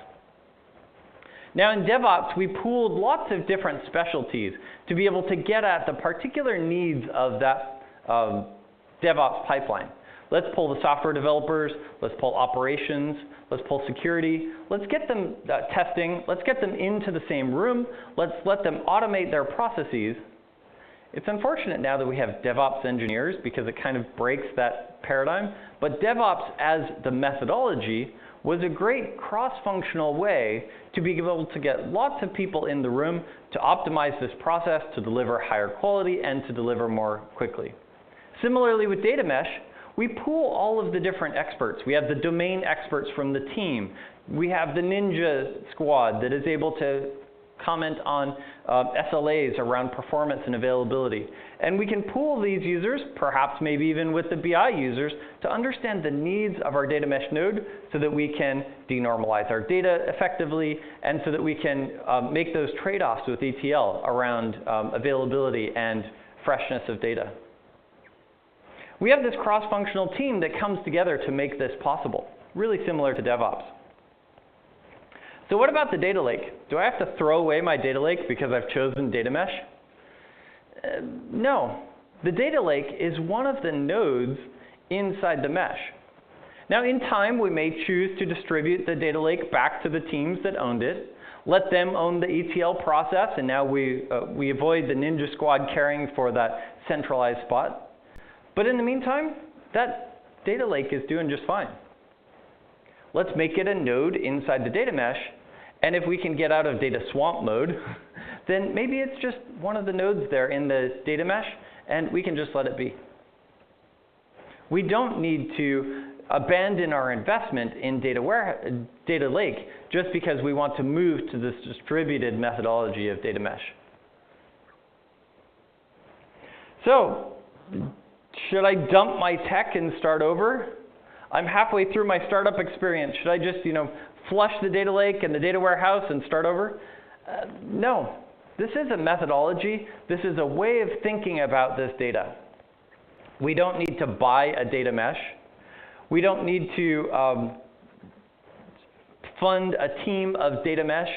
Now in DevOps, we pooled lots of different specialties to be able to get at the particular needs of that DevOps pipeline. Let's pull the software developers, let's pull operations, let's pull security, let's get them testing, let's get them into the same room, let's let them automate their processes. It's unfortunate now that we have DevOps engineers because it kind of breaks that paradigm, but DevOps as the methodology was a great cross-functional way to be able to get lots of people in the room to optimize this process, to deliver higher quality, and to deliver more quickly. Similarly with data mesh, we pool all of the different experts. We have the domain experts from the team. We have the Ninja squad that is able to comment on SLAs around performance and availability. And we can pool these users, perhaps maybe even with the BI users, to understand the needs of our data mesh node so that we can denormalize our data effectively and so that we can make those trade-offs with ETL around availability and freshness of data. We have this cross-functional team that comes together to make this possible, really similar to DevOps. So what about the data lake? Do I have to throw away my data lake because I've chosen data mesh? No. The data lake is one of the nodes inside the mesh. Now in time, we may choose to distribute the data lake back to the teams that owned it, let them own the ETL process, and now we avoid the Ninja squad caring for that centralized spot. But in the meantime, that data lake is doing just fine. Let's make it a node inside the data mesh, and if we can get out of data swamp mode, then maybe it's just one of the nodes there in the data mesh, and we can just let it be. We don't need to abandon our investment in data lake just because we want to move to this distributed methodology of data mesh. So, should I dump my tech and start over? I'm halfway through my startup experience. Should I just, flush the data lake and the data warehouse and start over? No. This is a methodology. This is a way of thinking about this data. We don't need to buy a data mesh. We don't need to fund a team of data mesh.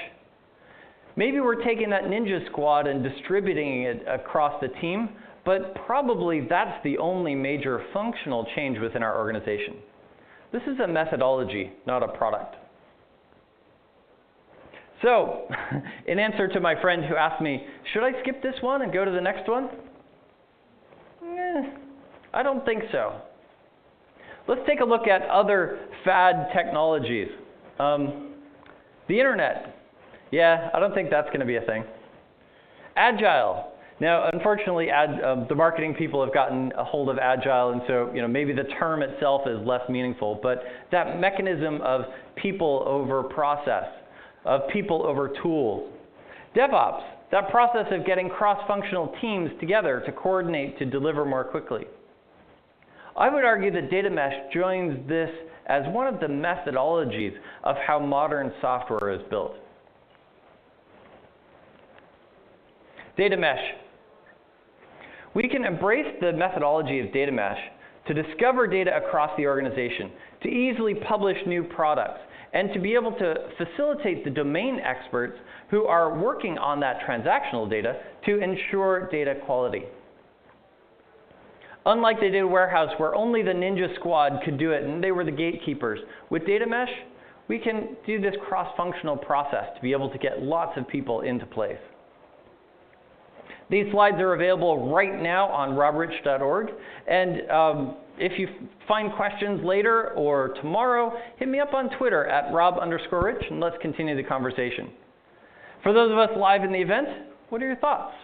Maybe we're taking that ninja squad and distributing it across the team, but probably that's the only major functional change within our organization. This is a methodology, not a product. So, in answer to my friend who asked me, should I skip this one and go to the next one? I don't think so. Let's take a look at other fad technologies. The internet. Yeah, I don't think that's going to be a thing. Agile. Now, unfortunately, the marketing people have gotten a hold of Agile, and so maybe the term itself is less meaningful, but that mechanism of people over process, of people over tools. DevOps, that process of getting cross-functional teams together to coordinate to deliver more quickly. I would argue that data mesh joins this as one of the methodologies of how modern software is built. Data mesh. We can embrace the methodology of data mesh to discover data across the organization, to easily publish new products, and to be able to facilitate the domain experts who are working on that transactional data to ensure data quality. Unlike the data warehouse where only the ninja squad could do it and they were the gatekeepers, with data mesh, we can do this cross-functional process to be able to get lots of people into place. These slides are available right now on robrich.org, and if you find questions later or tomorrow, hit me up on Twitter at @rob_rich, and let's continue the conversation. For those of us live in the event, what are your thoughts?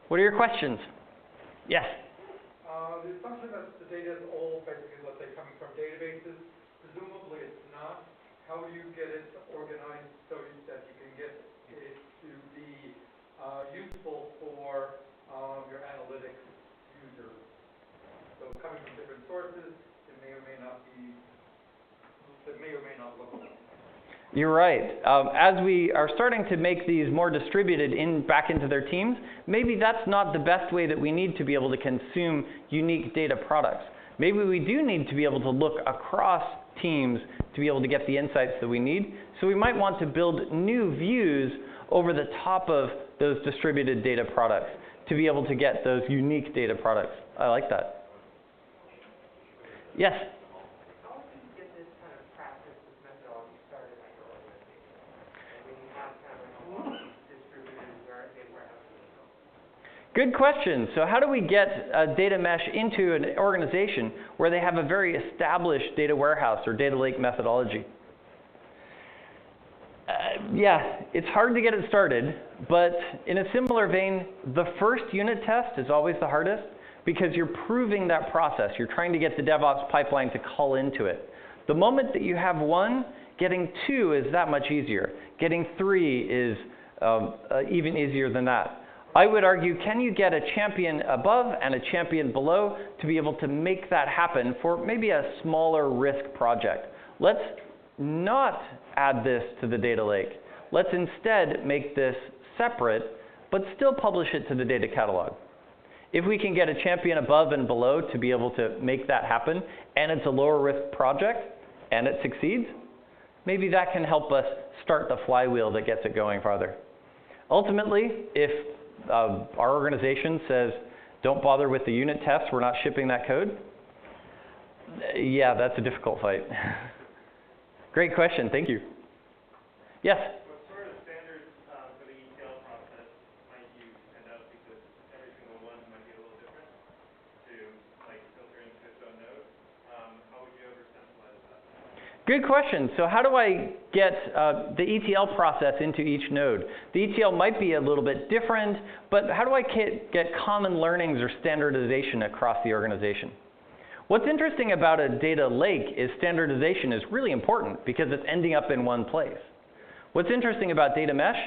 What are your questions? Yes? The assumption that the data is all basically, let's say, coming from databases, presumably it's not. How do you get it organized so that you can get it to be useful for your analytics users? So coming from different sources, it may or may not look alike. You're right. As we are starting to make these more distributed back into their teams, maybe that's not the best way that we need to be able to consume unique data products. Maybe we do need to be able to look across teams to be able to get the insights that we need. So we might want to build new views over the top of those distributed data products to be able to get those unique data products. I like that. Yes? How do you get this kind of practice, this methodology started at your organization? And when you have kind of a lot of distributed warehouses? Good question. So how do we get a data mesh into an organization where they have a very established data warehouse or data lake methodology? Yeah, it's hard to get it started, but in a similar vein, the first unit test is always the hardest because you're proving that process. You're trying to get the DevOps pipeline to call into it. The moment that you have one, getting two is that much easier. Getting three is even easier than that. I would argue, can you get a champion above and a champion below to be able to make that happen for maybe a smaller risk project? Let's not add this to the data lake. Let's instead make this separate, but still publish it to the data catalog. If we can get a champion above and below to be able to make that happen, and it's a lower risk project, and it succeeds, maybe that can help us start the flywheel that gets it going farther. Ultimately, if our organization says, don't bother with the unit tests, we're not shipping that code, yeah, that's a difficult fight. Great question, thank you. Yes? What sort of standards for the ETL process might you send out, because every single one might be a little different to filter into its own node? How would you ever centralize that? Good question. So how do I get the ETL process into each node? The ETL might be a little bit different, but how do I get common learnings or standardization across the organization? What's interesting about a data lake is standardization is really important because it's ending up in one place. What's interesting about data mesh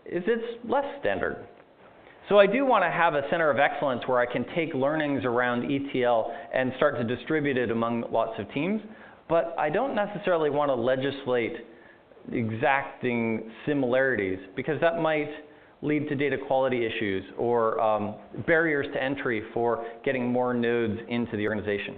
is it's less standard. So I do want to have a center of excellence where I can take learnings around ETL and start to distribute it among lots of teams, but I don't necessarily want to legislate exacting similarities because that might lead to data quality issues or barriers to entry for getting more nodes into the organization.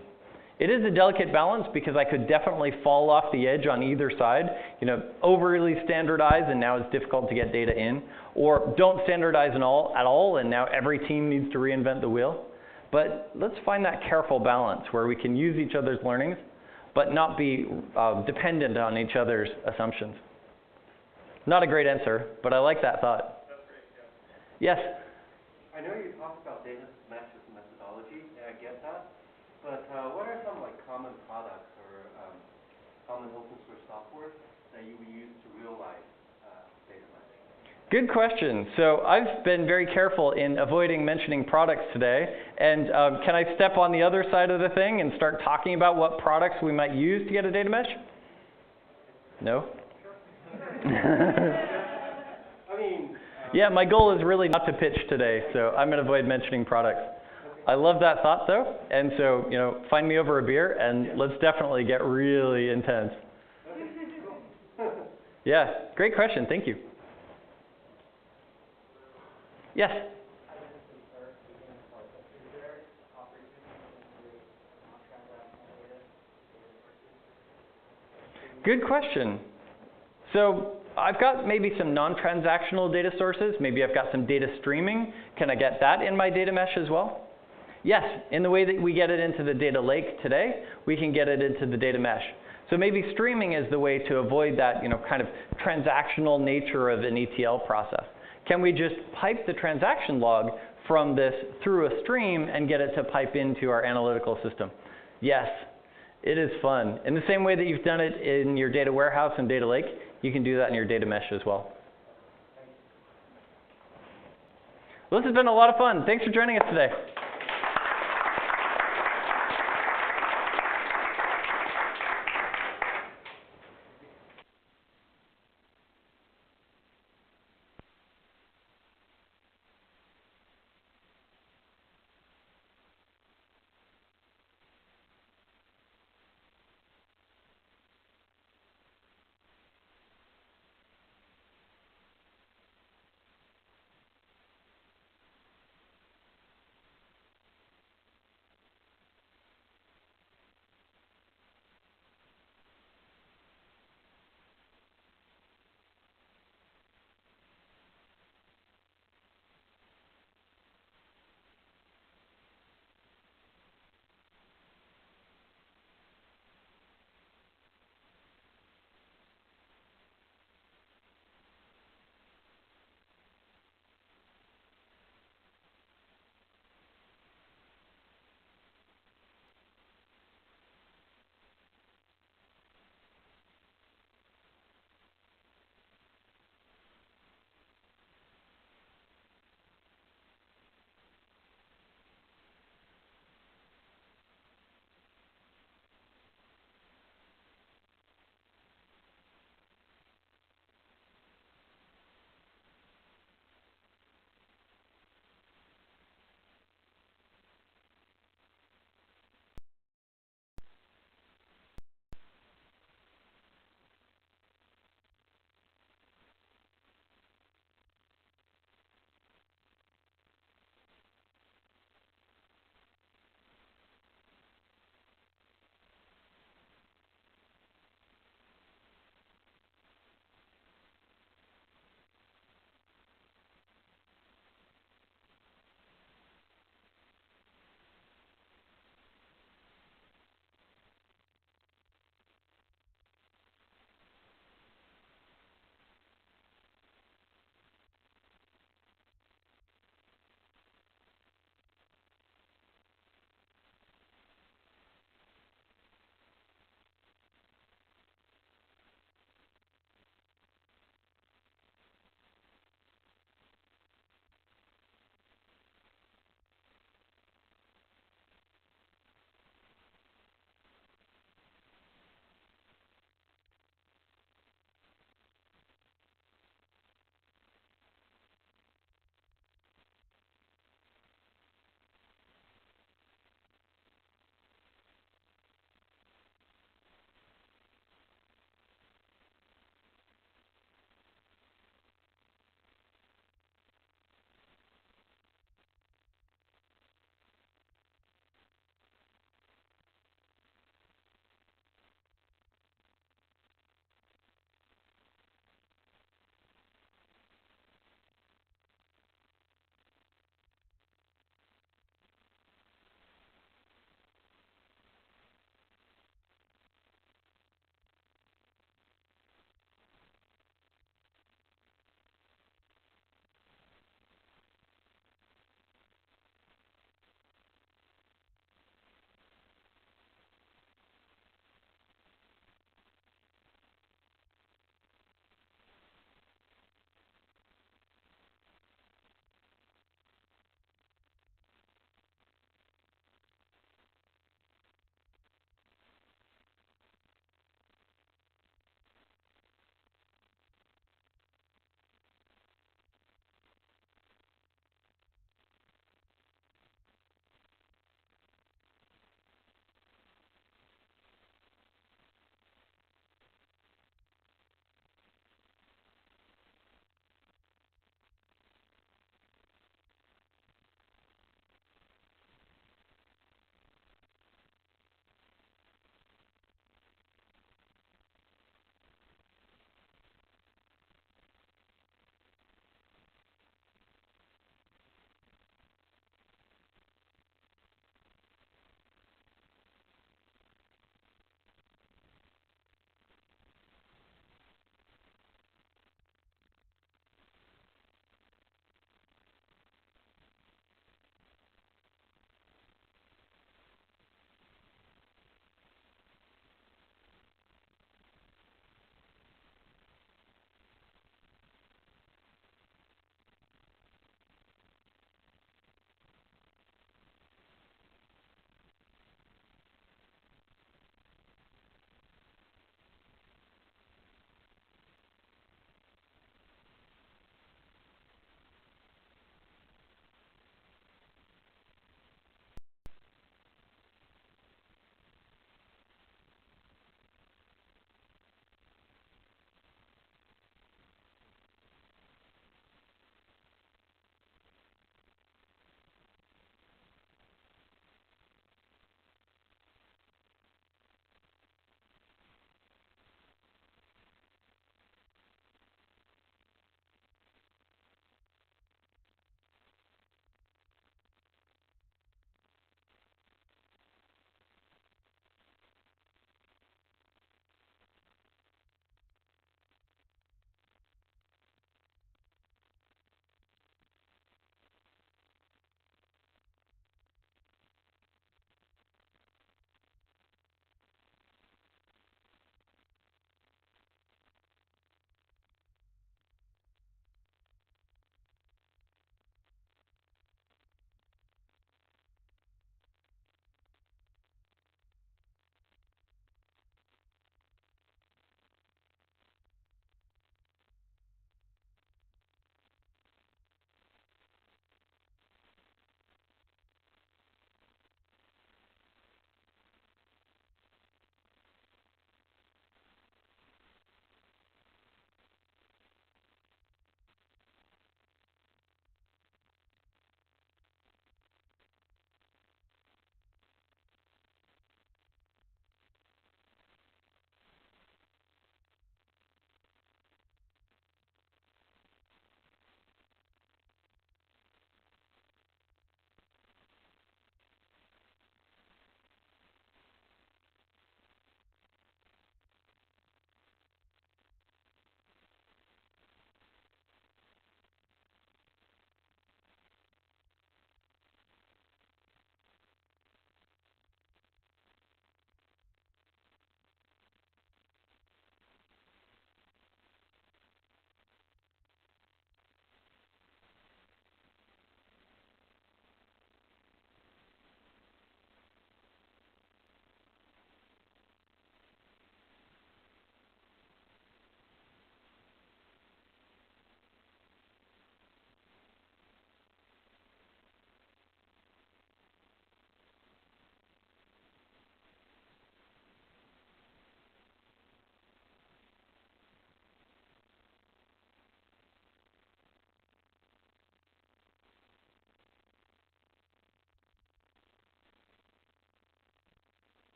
It is a delicate balance because I could definitely fall off the edge on either side. You know, overly standardize and now it's difficult to get data in, or don't standardize at all and now every team needs to reinvent the wheel. But let's find that careful balance where we can use each other's learnings but not be dependent on each other's assumptions. Not a great answer, but I like that thought. That's great, yeah. Yes? I know you talked about data mesh as a methodology, and I get that, but what are some like common products or common open source software that you would use to realize data mesh? Good question. So I've been very careful in avoiding mentioning products today. And can I step on the other side of the thing and start talking about what products we might use to get a data mesh? No? I mean, yeah, my goal is really not to pitch today, so I'm going to avoid mentioning products. I love that thought, though. And so, you know, find me over a beer, and let's definitely get really intense. Yeah, great question. Thank you. Yes? Good question. So I've got maybe some non-transactional data sources. Maybe I've got some data streaming. Can I get that in my data mesh as well? Yes, in the way that we get it into the data lake today, we can get it into the data mesh. So maybe streaming is the way to avoid that, you know, kind of transactional nature of an ETL process. Can we just pipe the transaction log from this through a stream and get it to pipe into our analytical system? Yes, it is fun. In the same way that you've done it in your data warehouse and data lake, you can do that in your data mesh as well. Well, this has been a lot of fun. Thanks for joining us today.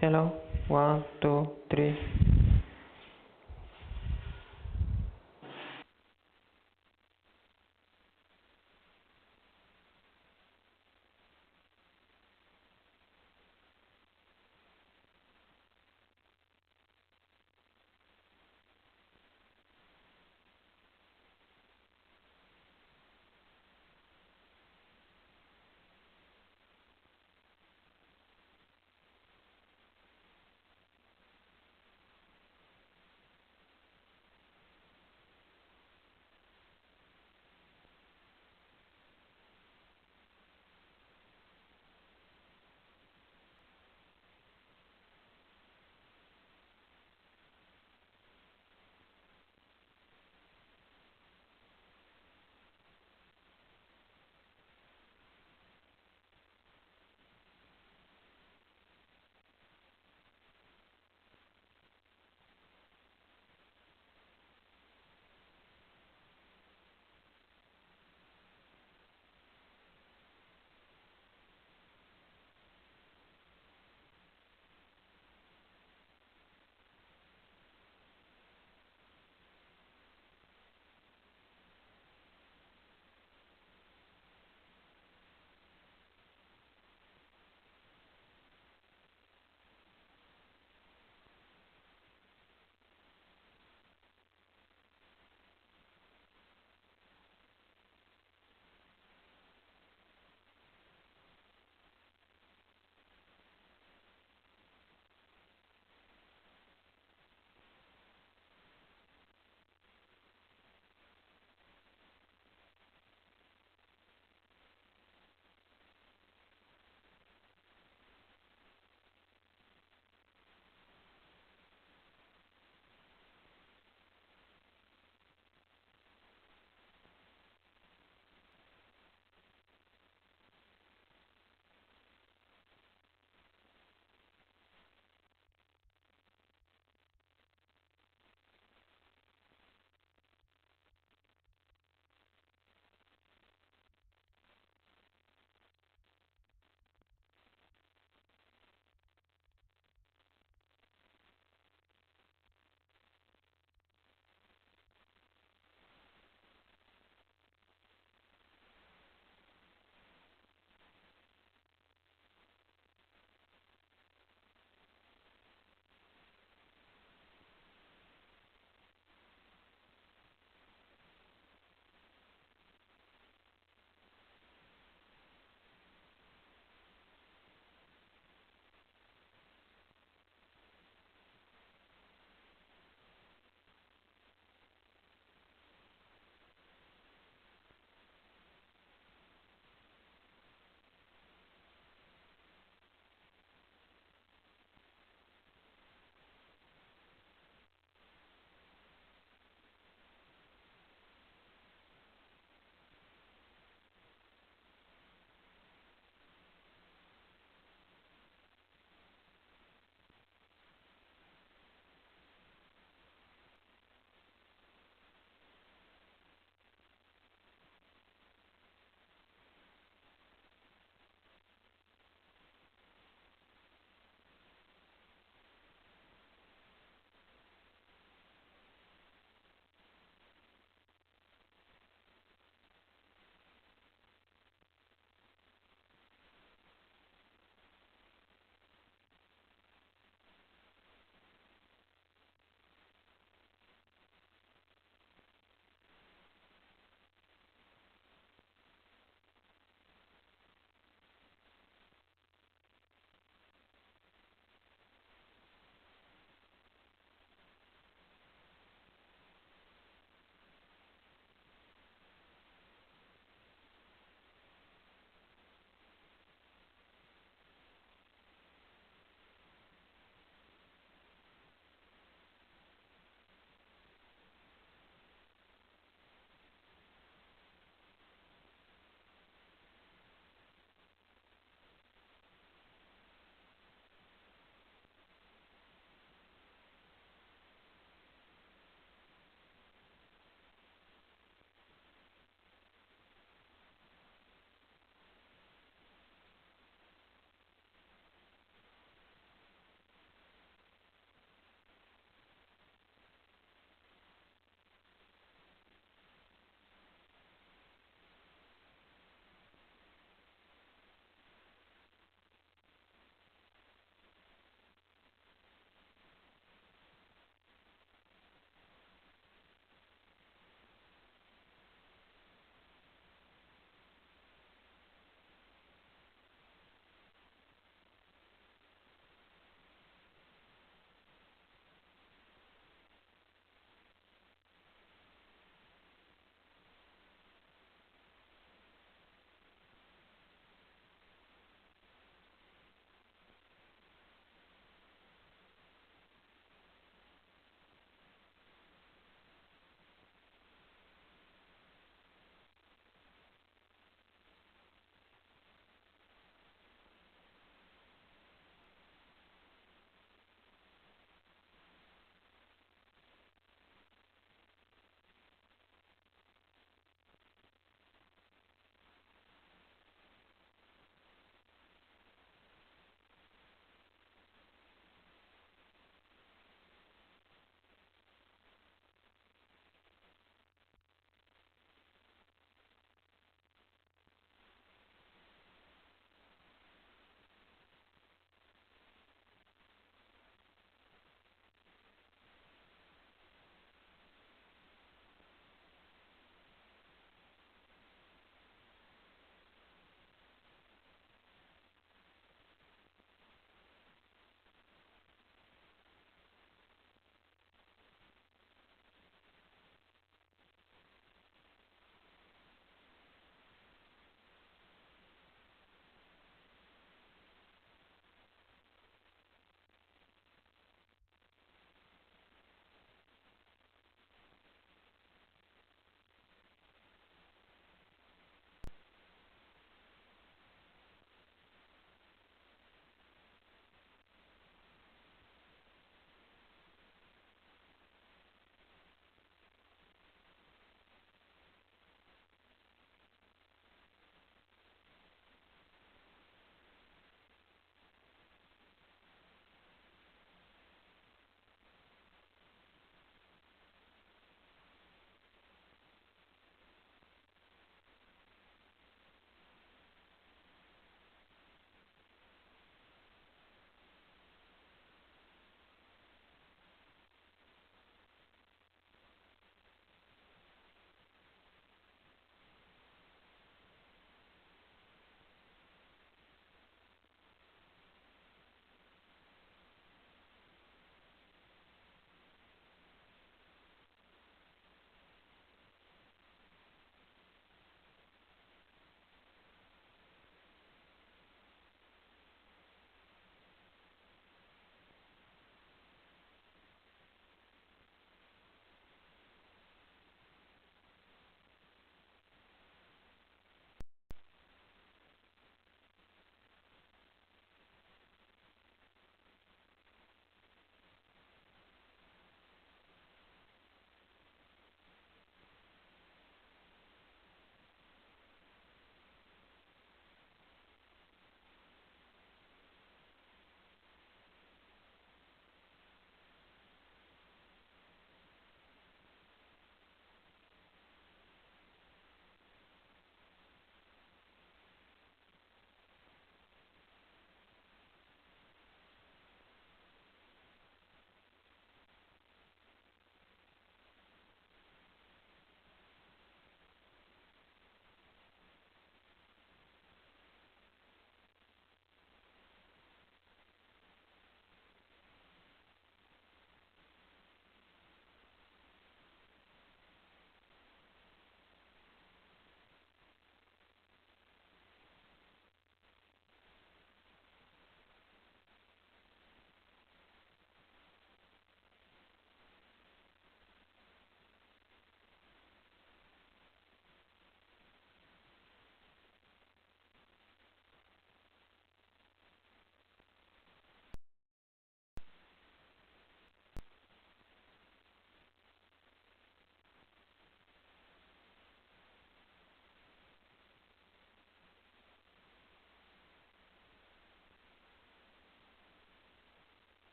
Hello. 1, 2, 3.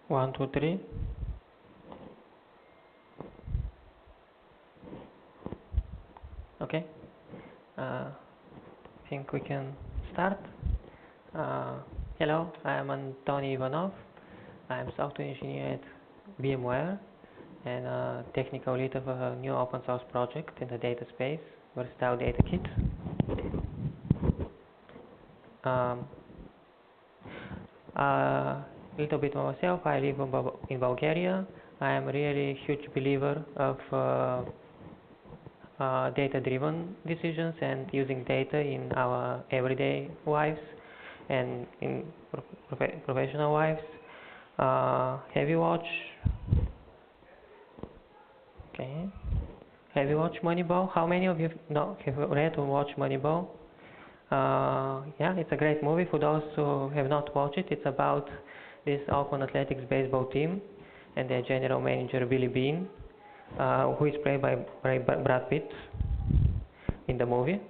1, 2, 3. Okay. I think we can start. Hello, I am Antony Ivanov. I am software engineer at VMware and technical lead of a new open source project in the data space, Verstal Data Kit. A little bit about myself. I live in Bulgaria. I am really a huge believer of data-driven decisions and using data in our everyday lives and in professional lives. Have you watched Moneyball? How many of you have read or watched Moneyball? Yeah, it's a great movie. For those who have not watched it, it's about this Oakland Athletics baseball team and their general manager Billy Bean, who is played by Brad Pitt in the movie.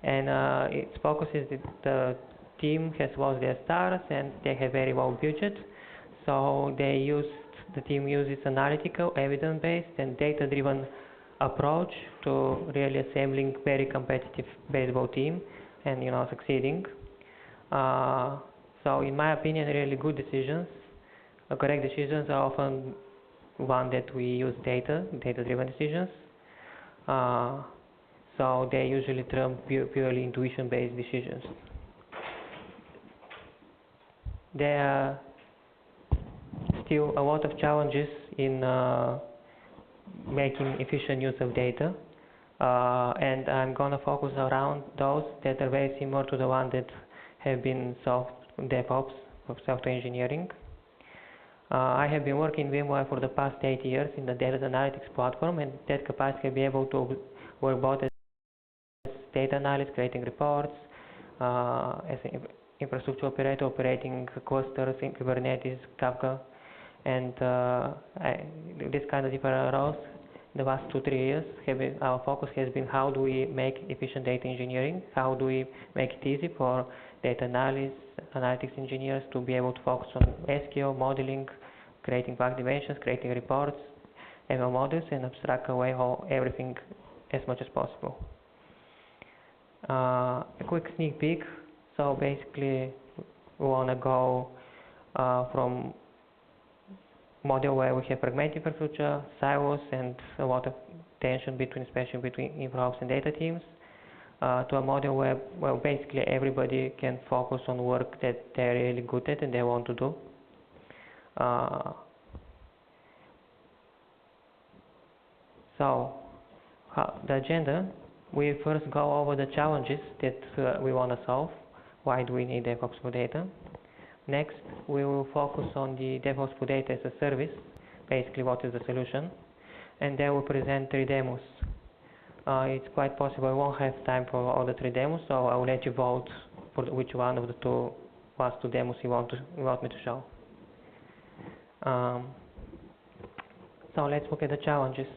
Its focus is that the team has lost their stars and they have very low budget, so the team uses analytical, evidence-based and data-driven approach to really assembling very competitive baseball team and succeeding. So in my opinion, really good decisions, correct decisions are often one that we use data-driven decisions. So they usually trump purely intuition-based decisions. There are still a lot of challenges in making efficient use of data, and I'm going to focus around those that are very similar to the ones that have been solved in DevOps of software engineering. I have been working in VMware for the past 8 years in the data analytics platform, and that capacity will be able to work both as data analyst, creating reports, as an infrastructure operator, operating clusters in Kubernetes, Kafka, and this kind of different roles. The last 2-3 years, our focus has been how do we make efficient data engineering, how do we make it easy for data analytics engineers to be able to focus on SCaLE, modeling, creating bug dimensions, creating reports, ML models, and abstract away everything as much as possible. A quick sneak peek. So basically, we want to go from model where we have fragmented infrastructure, silos, and a lot of tension especially between infra and data teams, to a model where basically everybody can focus on work that they're really good at and they want to do. So the agenda, we first go over the challenges that we want to solve. Why do we need DevOps for data? Next, we will focus on the DevOps for data as a service, basically what is the solution, and then we'll present 3 demos. It's quite possible I won't have time for all the 3 demos, so I will let you vote for which one of the last 2 demos you want me to show. So let's look at the challenges.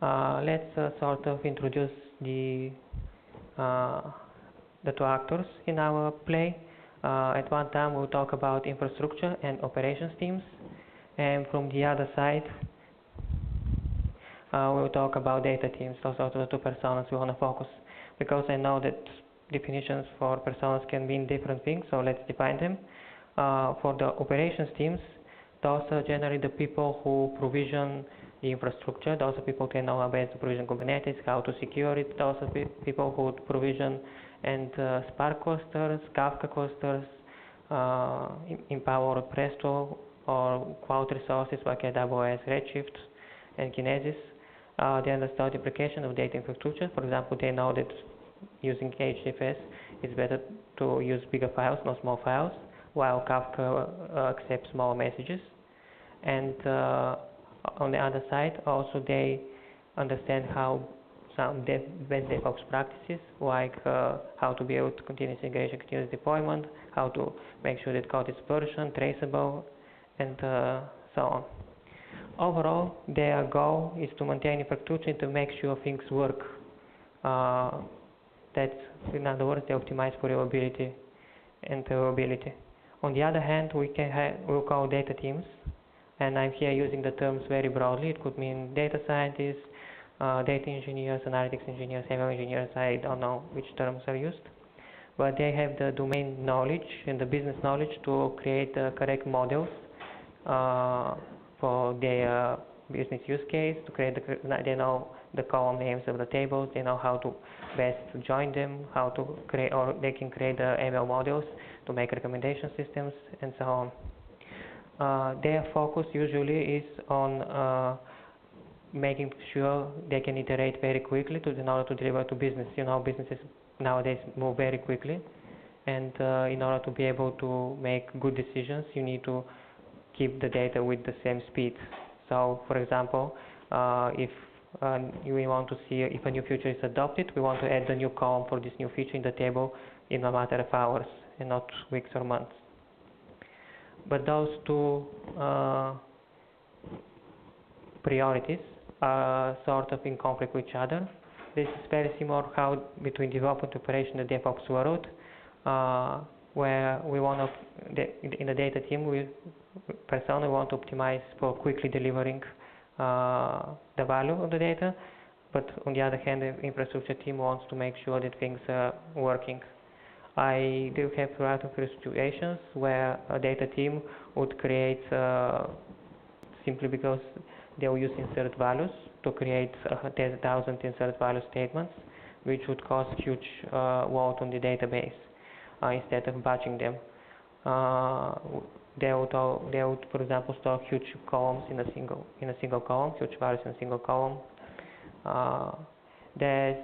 Let's sort of introduce the 2 actors in our play. At one time we'll talk about infrastructure and operations teams, and from the other side we'll talk about data teams. Those are the 2 personas we want to focus, because I know that definitions for personas can mean different things, so let's define them. For the operations teams, those are generally the people who provision the infrastructure. Those are people who know how best to provision Kubernetes, how to secure it. Those are people who provision and Spark clusters, Kafka clusters, empower Presto or cloud resources like AWS, Redshift, and Kinesis. They understand the application of data infrastructure. For example, they know that using HDFS it's better to use bigger files, not small files, while Kafka accepts small messages. And on the other side, also they understand how some best DevOps practices, like how to be able to continuous integration, continuous deployment, how to make sure that code is versioned, traceable, and so on. Overall, their goal is to maintain infrastructure and to make sure things work. That, in other words, they optimize for reliability and availability. On the other hand, we'll call data teams, and I'm here using the terms very broadly. It could mean data scientists, data engineers, analytics engineers, ML engineers. I don't know which terms are used, but they have the domain knowledge and the business knowledge to create the correct models for their business use case. They know the column names of the tables. They know how to best to join them, how to create, or they can create the ML models to make recommendation systems, and so on. Their focus usually is on making sure they can iterate very quickly in order to deliver to business. You know, businesses nowadays move very quickly, and in order to be able to make good decisions, you need to keep the data with the same speed. So, for example, if we want to see if a new feature is adopted, we want to add the new column for this new feature in the table in a matter of hours and not weeks or months. But those two priorities are sort of in conflict with each other. This is very similar how between development operation and the DevOps world, where we want to, in the data team, we personally want to optimize for quickly delivering the value of the data, but on the other hand, the infrastructure team wants to make sure that things are working. I do have a lot of situations where a data team would create, simply because they will use insert values to create 10,000 insert value statements, which would cause huge load on the database instead of batching them. They would, for example, store huge columns in a single column, huge values in a single column. There's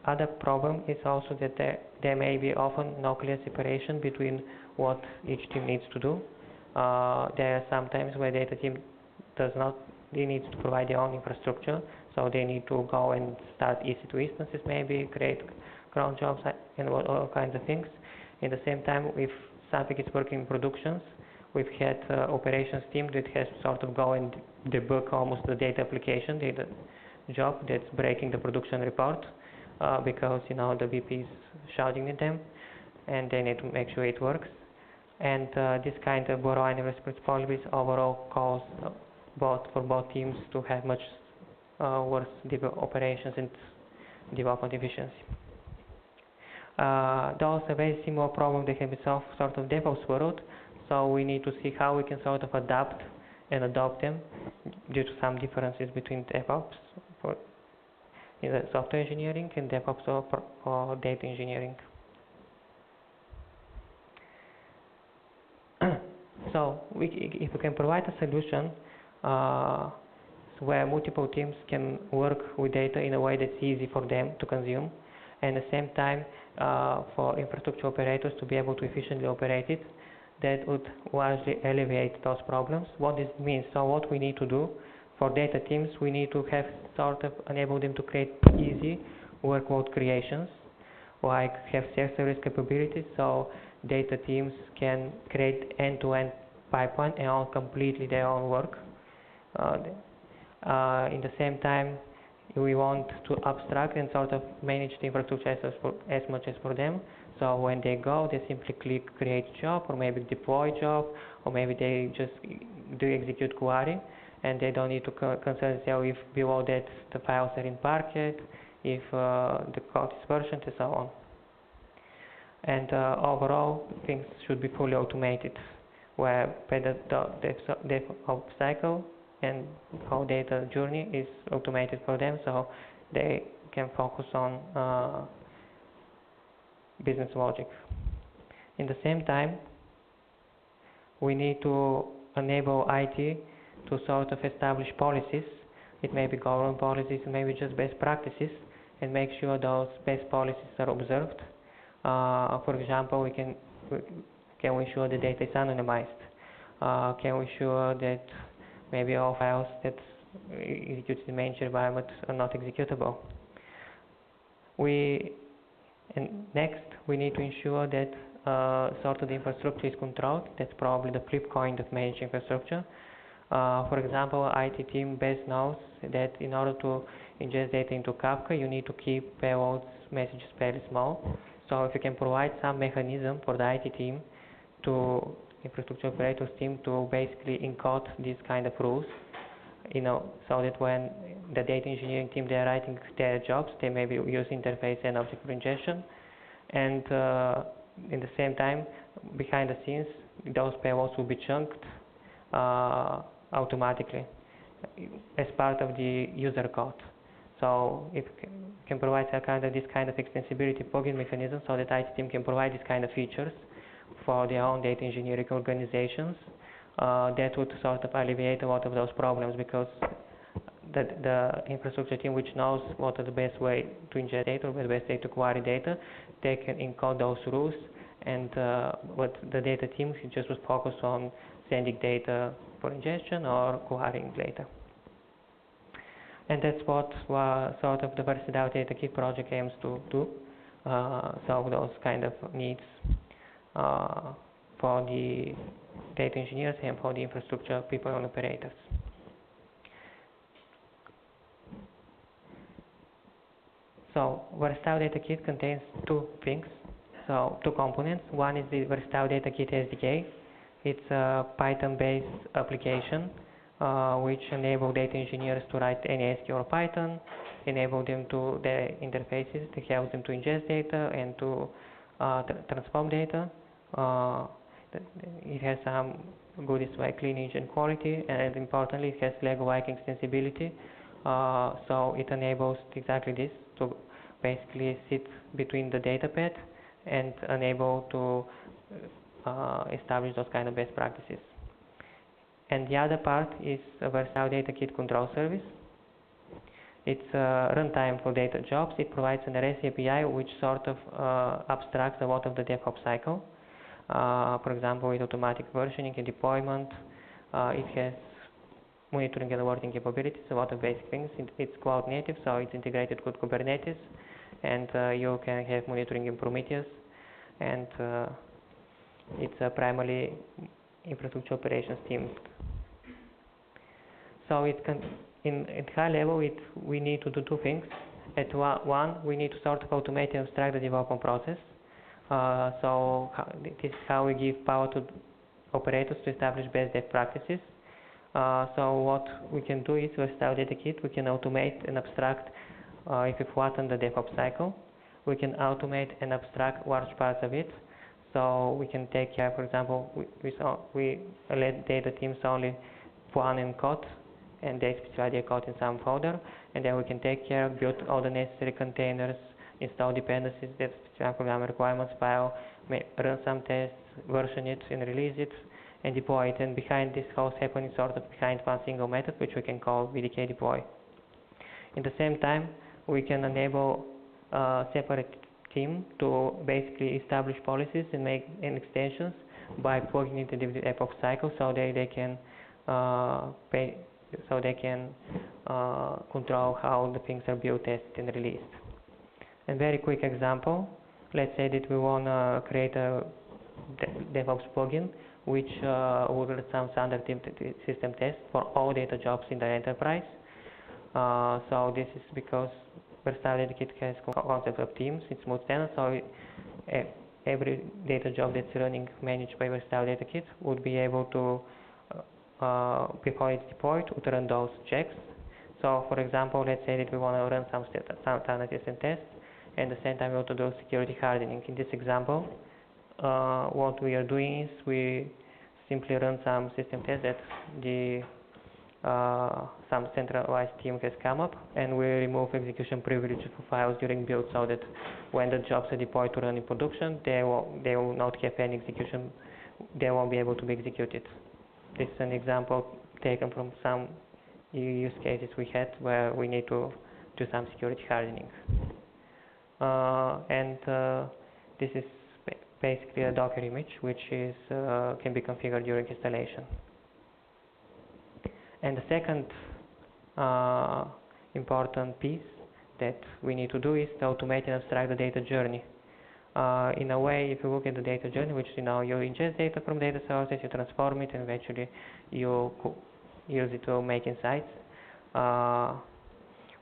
other problem is also that there may be often no clear separation between what each team needs to do. There are some times where data team they need to provide their own infrastructure, so they need to go and start EC2 instances, maybe create cron jobs and all kinds of things. At the same time, if something is working in productions, we've had operations team that has to sort of go and debug almost the data application, data job that's breaking the production report because the VP is shouting at them, and they need to make sure it works. And this kind of borrowing responsibilities overall cause for both teams to have much worse operations and development efficiency. Those are very similar problems that can be solved sort of DevOps world, so we need to see how we can sort of adapt and adopt them due to some differences between DevOps in the software engineering and DevOps for data engineering. So if we can provide a solution where multiple teams can work with data in a way that's easy for them to consume, and at the same time for infrastructure operators to be able to efficiently operate it, that would largely alleviate those problems. What this means, so what we need to do for data teams, we need to have sort of enable them to create easy workload creations, like have self-service capabilities, so data teams can create end-to-end pipeline and all completely their own work. In the same time, we want to abstract and sort of manage the infrastructure as much as for them. So when they go, they simply click create job, or maybe deploy job, or maybe they just do execute query, and they don't need to concern themselves if below that the files are in Parquet, if the code is versioned, and so on. And overall, things should be fully automated, where the DevOps cycle and whole data journey is automated for them, so they can focus on business logic. In the same time, we need to enable IT to sort of establish policies. It may be government policies, it may be just best practices, and make sure those best policies are observed. For example, can we ensure the data is anonymized? Can we ensure that maybe all files that execute in the main environment are not executable? And next, we need to ensure that sort of the infrastructure is controlled. That's probably the flip coin of managed infrastructure. For example, IT team best knows that in order to ingest data into Kafka, you need to keep payloads messages fairly small. So if you can provide some mechanism for the IT team to infrastructure operators team to basically encode these kind of rules, so that when the data engineering team, they're writing their jobs, they maybe use interface and object for ingestion, and in the same time, behind the scenes, those payloads will be chunked automatically as part of the user code. So it can provide this kind of extensibility plugin mechanism so that IT team can provide these kind of features for their own data engineering organizations. That would sort of alleviate a lot of those problems, because the infrastructure team, which knows what is the best way to ingest data or the best way to query data, they can encode those rules, and what the data team just would focus on sending data for ingestion or querying data. And that's what sort of the Verstal Data Kit project aims to do, solve those kind of needs for the data engineers and for the infrastructure people and operators. So Verstal Data Kit contains two things, two components. One is the Verstal Data Kit Sdk. It's a Python-based application which enable data engineers to write any SQL or Python, enable them to their interfaces to help them to ingest data and to transform data. It has some goodies like clean engine quality, and importantly, it has Lego-like extensibility. So it enables exactly this, to basically sit between the data path and enable to establish those kind of best practices. And the other part is a Verstal Data Kit control service. It's a runtime for data jobs. It provides an REST API which sort of abstracts a lot of the DevOps cycle. For example, with automatic versioning and deployment. It has monitoring and alerting capabilities, a lot of basic things. It's cloud native, so it's integrated with Kubernetes, and you can have monitoring in Prometheus, and it's a primarily infrastructure operations team. So it can, at high level, we need to do two things. At one, we need to sort of automate and abstract the development process. So this is how we give power to operators to establish best dev practices. So what we can do is, with Verstal Data Kit, we can automate and abstract if we flatten the DevOps cycle. We can automate and abstract large parts of it. So we can take care, for example, we let data teams only plan and code, and they specify their code in some folder, and then we can take care, build all the necessary containers, install dependencies that specify program requirements file, run some tests, version it and release it, and deploy it. And behind this whole happening sort of behind one single method, which we can call VDK deploy. In the same time, we can enable a separate team to basically establish policies and make extensions by plugging into the DevOps cycle, so they can control how the things are built, tested, and released. A very quick example: let's say that we want to create a DevOps plugin which will run some standard system tests for all data jobs in the enterprise. So this is because Verstal Data Kit has concept of teams, it's multi-tenant, so every data job that's running managed by Verstal Data Kit would be able to, before it's deployed, would run those checks. So for example, let's say that we want to run some standard system tests, and at the same time we want to do security hardening. In this example, what we are doing is we simply run some system tests that some centralized team has come up, and we remove execution privilege for files during build, so that when the jobs are deployed to run in production, they will not have any execution, they won't be able to be executed. This is an example taken from some use cases we had where we need to do some security hardening. This is basically a Docker image which is can be configured during installation. And the second important piece that we need to do is to automate and abstract the data journey. In a way, if you look at the data journey, which you ingest data from data sources, you transform it, and eventually you use it to make insights.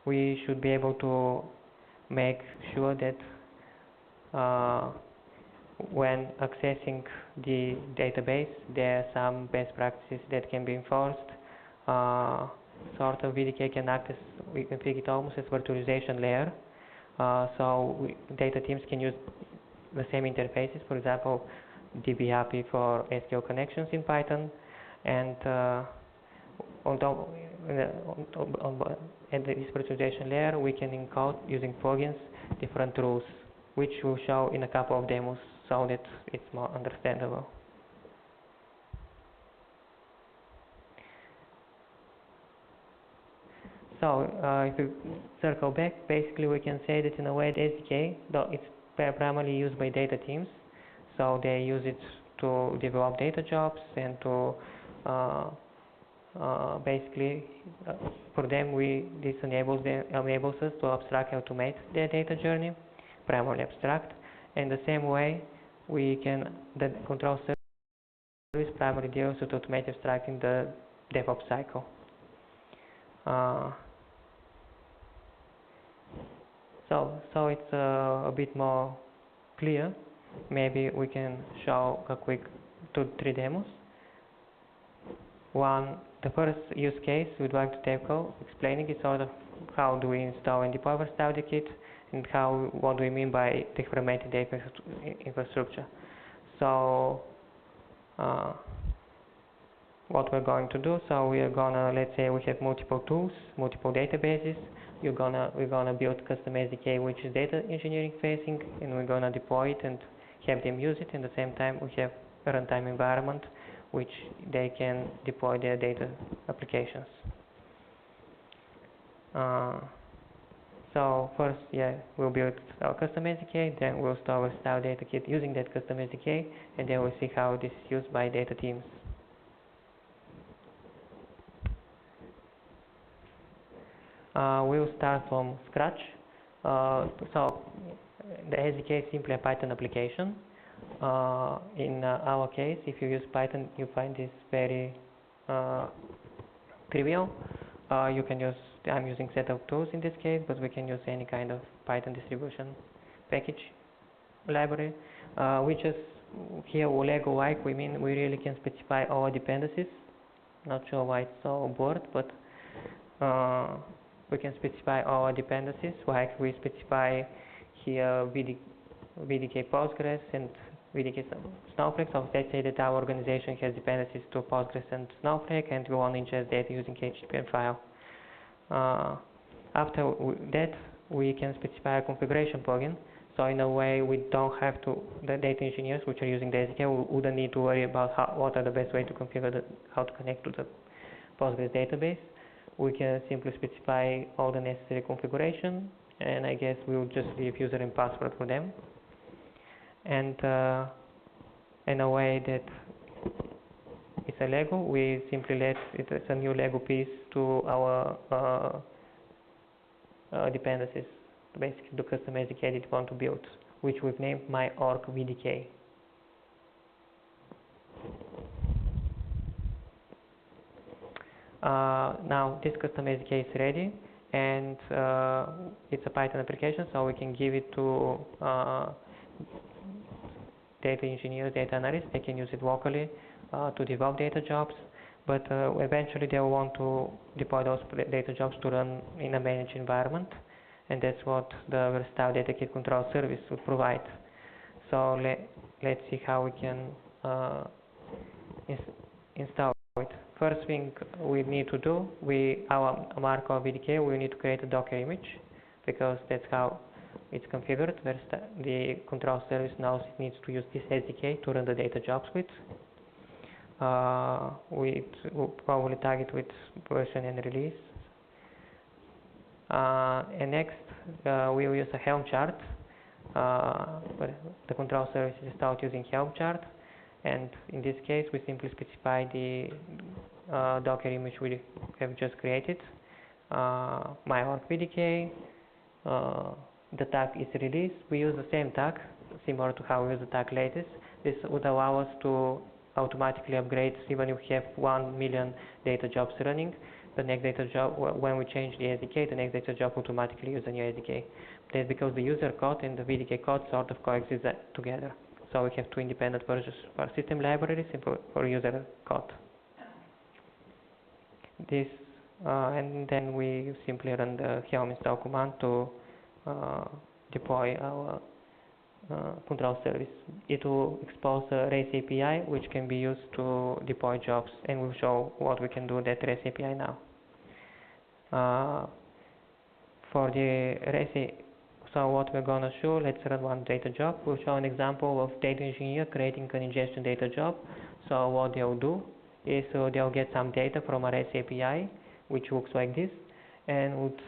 We should be able to make sure that when accessing the database, there are some best practices that can be enforced. Sort of VDK can act as, we can think it almost as virtualization layer. Data teams can use the same interfaces, for example, dbapi for SCaLE connections in Python, and at this virtualization layer, we can encode using plugins different rules, which we'll show in a couple of demos so that it's more understandable. So if we circle back, basically we can say that in a way the SDK, though it's primarily used by data teams, so they use it to develop data jobs and to basically for them this enables us to abstract and automate their data journey, primarily abstract. In the same way, the control service primarily deals with automate abstracting the DevOps cycle. So it's a bit more clear. Maybe we can show a quick 2-3 demos. The first use case we'd like to tackle, explaining is sort of how do we install and deploy Verstal Data Kit, and what do we mean by defragmented data infrastructure. So what we're going to do, so we are gonna, let's say we have multiple tools, multiple databases. We're gonna build custom SDK which is data engineering facing, and we're gonna deploy it and have them use it. And at the same time, we have a runtime environment which they can deploy their data applications. So first, we'll build our custom SDK, then we'll store Verstal Data Kit using that custom SDK, and then we'll see how this is used by data teams. We'll start from scratch. So the SDK is simply a Python application. In our case, if you use Python, you find this very trivial. You can use, I'm using set of tools in this case, but we can use any kind of Python distribution package library. Which is here Lego-like, we mean we really can specify our dependencies. Not sure why it's so bored, but we can specify our dependencies, like we specify here VDK Postgres and VDK Snowflake. So let's say that our organization has dependencies to Postgres and Snowflake, and we want to ingest data using HTTP file. After that, we can specify a configuration plugin. So in a way, we don't have to, the data engineers which are using the SDK wouldn't need to worry about what are the best way to configure how to connect to the Postgres database. We can simply specify all the necessary configuration, and I guess we'll just leave user and password for them. And in a way that it's a Lego, we simply let it's a new Lego piece to our dependencies, basically the custom SDK that you want to build, which we've named my.org VDK. Now this custom SDK is ready, and it's a Python application, so we can give it to data engineers, data analysts. They can use it locally to develop data jobs, but eventually they'll want to deploy those data jobs to run in a managed environment, and that's what the Verstal Data Kit Control Service would provide. So let's see how we can install it. First thing we need to do, our Markov VDK, we need to create a Docker image, because that's how it's configured. The control service knows it needs to use this SDK to run the data jobs with. We'll probably tag it with version and release. And next, we will use a Helm chart. The control service is installed using Helm chart. And in this case, we simply specify the Docker image we have just created. My.org VDK. The tag is release. We use the same tag, similar to how we use the tag latest. This would allow us to automatically upgrade even if we have 1 million data jobs running. The next data job, when we change the SDK, the next data job automatically use a new SDK. That's because the user code and the VDK code sort of coexist together. So we have two independent versions for system libraries and for user code. This and then we simply run the helm install command to deploy our control service. It will expose a REST API which can be used to deploy jobs, and we'll show what we can do with that REST API now. For the REST, so what we're gonna show, let's run one data job. We'll show an example of data engineer creating an ingestion data job. So what they'll do is they'll get some data from a REST API, which looks like this, and would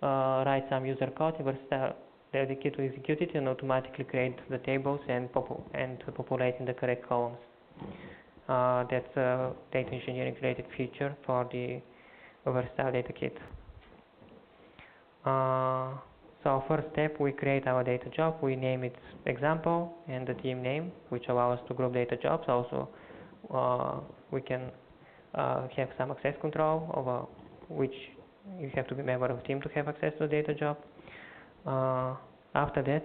write some user code in Verstal Data Kit to execute it and automatically create the tables and populate in the correct columns. That's a data engineering related feature for the Verstal Data Kit. So first step, we create our data job. We name it example and the team name, which allows us to group data jobs. Also, we can have some access control over which you have to be a member of the team to have access to the data job. After that,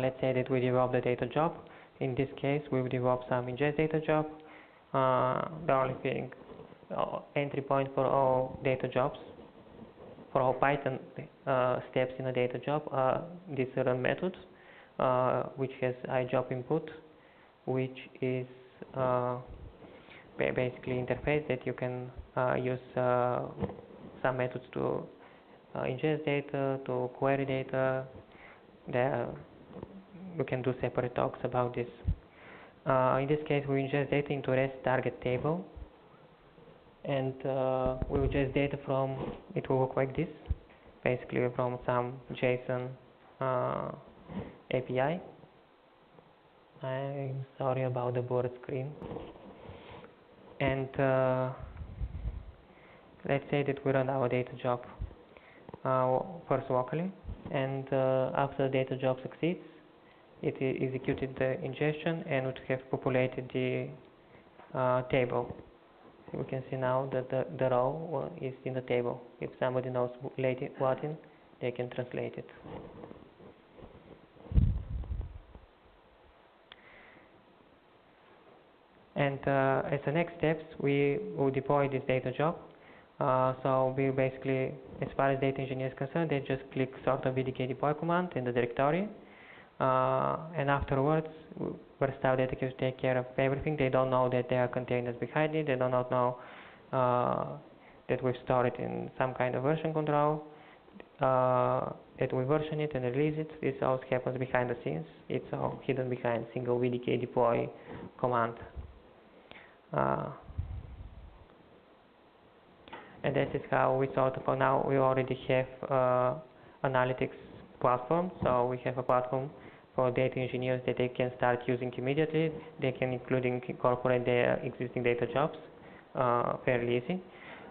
let's say that we develop the data job. In this case, we will develop some ingest data job. The only thing, entry point for all data jobs, for all Python steps in a data job are this run method, which has iJob input, which is basically interface that you can use some methods to ingest data, to query data. We can do separate talks about this. In this case, we ingest data into REST target table, and we will ingest data from, it will look like this, basically from some JSON API. I'm sorry about the blurred screen. And let's say that we run our data job first locally, and after the data job succeeds, it executed the ingestion and would have populated the table. So we can see now that the row is in the table. If somebody knows Latin, they can translate it. And as the next steps, we will deploy this data job. So we basically, as far as data engineer is concerned, they just click sort of VDK deploy command in the directory. And afterwards, Verstal Data Kit take care of everything. They don't know that there are containers behind it. They do not know that we've stored it in some kind of version control, that we version it and release it. This all happens behind the scenes. It's all hidden behind single VDK deploy command. And that is how we sort of, for now, we already have analytics platform. So we have a platform for data engineers that they can start using immediately. They can incorporate their existing data jobs fairly easy,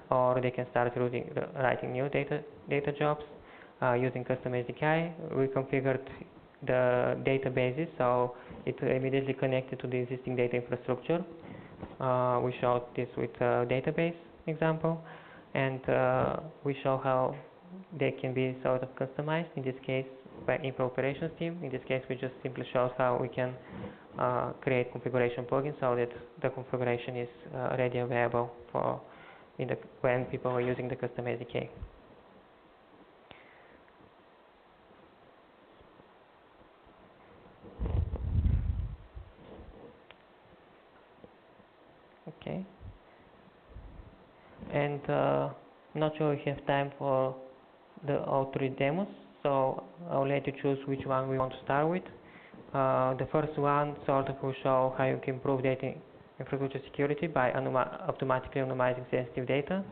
or they can start writing new data jobs using custom SDK. We configured the databases, so it immediately connected to the existing data infrastructure. We showed this with a database example, and we show how they can be sort of customized, in this case by infra operations team. In this case, we just simply showed how we can create configuration plugins so that the configuration is ready available for when people are using the custom SDK. Okay. And not sure we have time for all three demos, so I'll let you choose which one we want to start with. The first one sort of will show how you can improve data infrastructure security by automatically anonymizing sensitive data.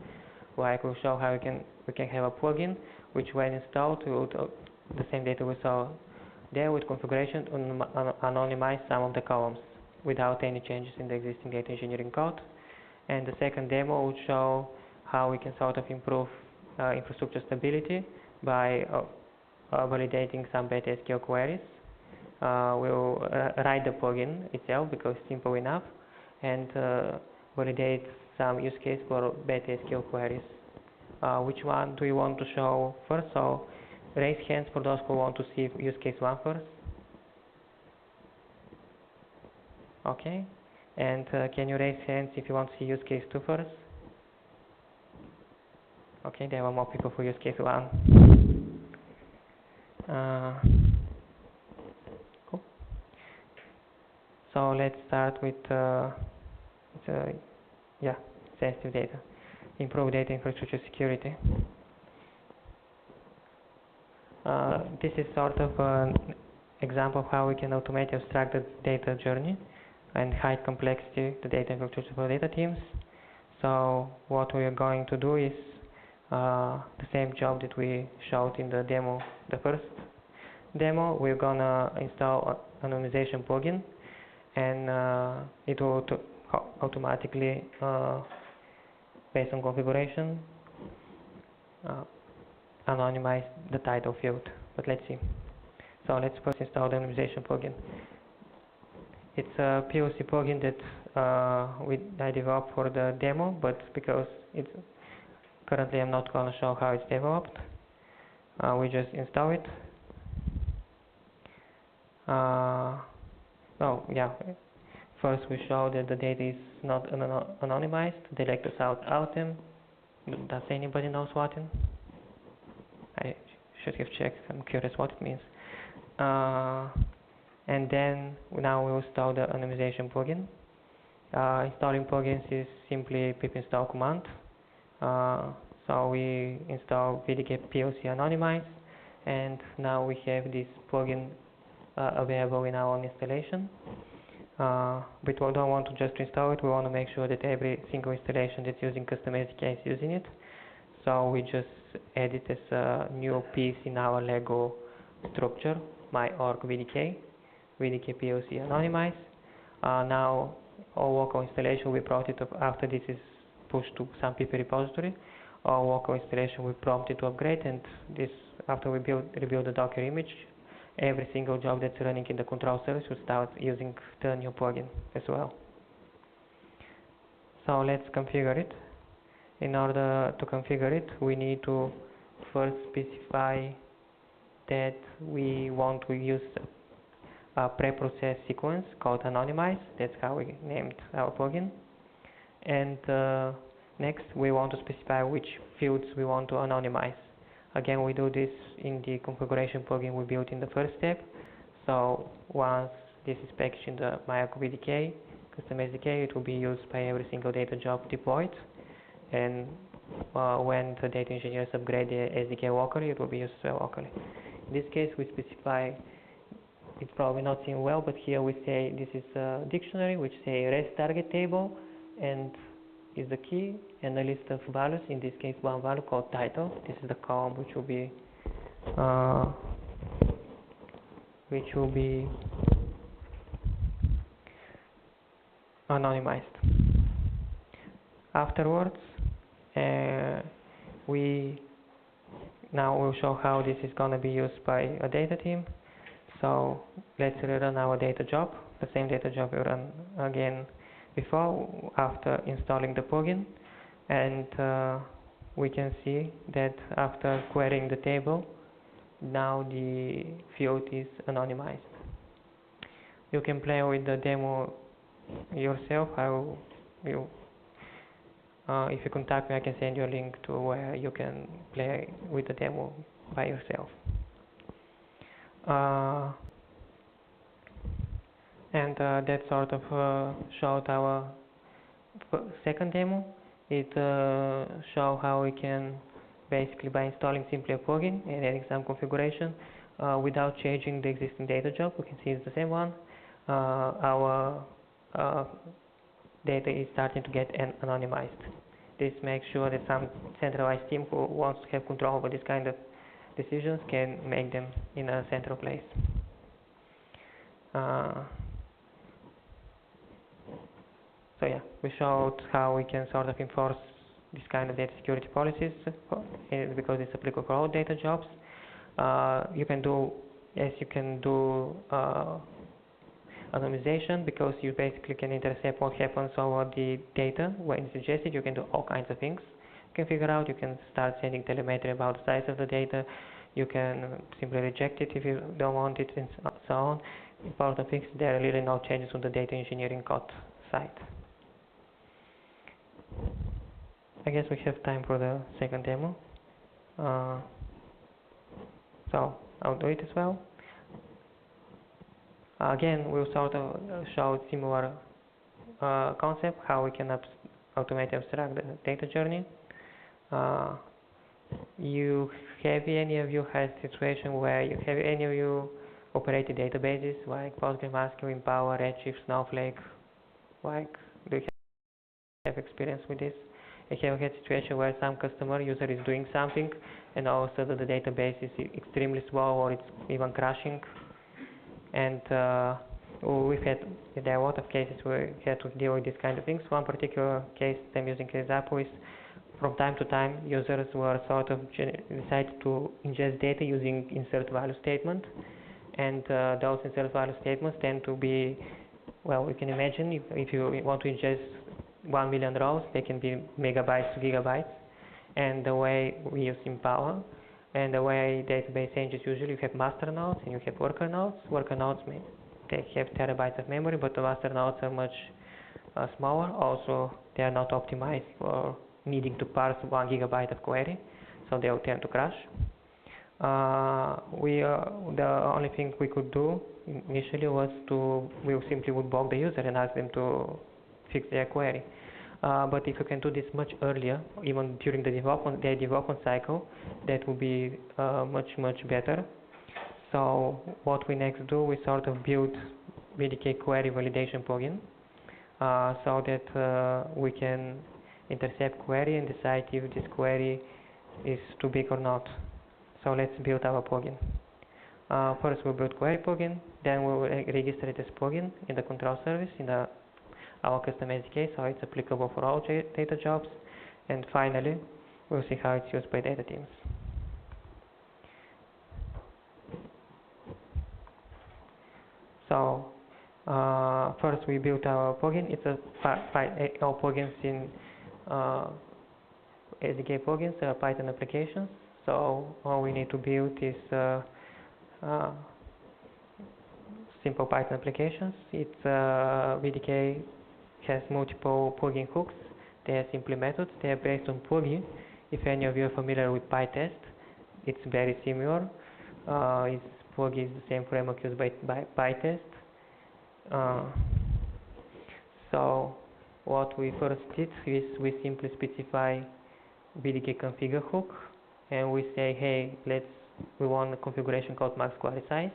Like we'll show how we can have a plugin which, when installed, will the same data we saw there with configuration anonymize some of the columns without any changes in the existing data engineering code. And the second demo will show how we can sort of improve infrastructure stability by validating some beta SQL queries. We'll write the plugin itself because it's simple enough, and validate some use case for beta SQL queries. Which one do you want to show first? So raise hands for those who want to see use case one first. Okay. And can you raise hands if you want to see use case 2 first? Okay, there were more people for use case 1. Cool. So let's start with sensitive data. Improve data infrastructure security. This is sort of an example of how we can automate and abstract the data journey and hide complexity to data infrastructure for data teams. So what we are going to do is the same job that we showed in the demo, the first demo. We're gonna install an anonymization plugin, and it will automatically, based on configuration, anonymize the title field. But let's see. So let's first install the anonymization plugin. It's a POC plugin that I developed for the demo, but because it's currently I'm not going to show how it's developed. We just install it. First we show that the data is not anonymized. Delete without item. Does anybody knows what in? I should have checked. I'm curious what it means. And then now we'll install the anonymization plugin. Installing plugins is simply pip install command. So we install VDK POC anonymize, and now we have this plugin available in our own installation. But we don't want to just install it. We want to make sure that every single installation that's using custom SDK is using it. So we just add it as a new piece in our Lego structure, my org VDK POC anonymize. Now all local installation we prompt it after this is pushed to some PP repository. All local installation we prompt it to upgrade, and this after we rebuild the Docker image, every single job that's running in the control service will start using the new plugin as well. So let's configure it. In order to configure it, we need to first specify that we want to use a preprocessed sequence called anonymize. That's how we named our plugin. And next, we want to specify which fields we want to anonymize. Again, we do this in the configuration plugin we built in the first step. So once this is packaged in the MyArc custom SDK, it will be used by every single data job deployed. And when the data engineers upgrade the SDK locally, it will be used locally. In this case, we specify, it's probably not seen well, but here we say this is a dictionary which say rest target table and is the key, and a list of values, in this case one value called title. This is the column which will be anonymized. Afterwards, we will show how this is going to be used by a data team. So let's rerun our data job, the same data job we run again before, after installing the plugin, and we can see that after querying the table, now the field is anonymized. You can play with the demo yourself. If you contact me, I can send you a link to where you can play with the demo by yourself. And that sort of showed our second demo. It showed how we can basically, by installing simply a plugin and adding some configuration without changing the existing data job, we can see it's the same one. Our data is starting to get anonymized. This makes sure that some centralized team who wants to have control over this kind of decisions can make them in a central place. So yeah, we showed how we can sort of enforce this kind of data security policies because it's applicable for all data jobs. You can do anonymization, because you basically can intercept what happens over the data when it's ingested. You can do all kinds of things. You can figure out, you can start sending telemetry about the size of the data. You can simply reject it if you don't want it, and so on. important things, there are really no changes on the data engineering code side. I guess we have time for the second demo. So I'll do it as well. Again, we'll sort of show similar concept, how we can automate abstract the data journey. Any of you had a situation where any of you operated databases like Postgres, MySQL, Empower, Redshift, Snowflake? Do you have experience with this? I have had a situation where some customer user is doing something and all of a sudden the database is extremely slow or it's even crashing. And there are a lot of cases where we had to deal with these kind of things. One particular case I'm using as example is from time to time users were sort of decided to ingest data using insert value statement. And those insert value statements tend to be, well, you can imagine if you want to ingest 1 million rows, they can be megabytes to gigabytes. And the way we use Empower and the way database changes, usually you have master nodes and you have worker nodes. Worker nodes they have terabytes of memory, but the master nodes are much smaller. Also, they are not optimized for needing to parse 1 gigabyte of query, so they will tend to crash. The only thing we could do initially was we simply would bug the user and ask them to fix their query. But if you can do this much earlier, even during the development cycle, that would be much better. So what we next do, we sort of build VDK query validation plugin so that we can intercept query and decide if this query is too big or not. So let's build our plugin. First we'll build query plugin, then we'll register it as plugin in the control service in our custom SDK, so it's applicable for all data jobs. And finally, we'll see how it's used by data teams. So first we built our plugin. It's all plugins in SDK plugins are Python applications. So all we need to build is simple Python applications. It's VDK has multiple plugin hooks. They are simply methods. They are based on plugin. If any of you are familiar with PyTest, it's very similar. Plugin is the same framework used by PyTest. So what we first did is we simply specify VDK configure hook, and we say, hey, we want a configuration called max query size.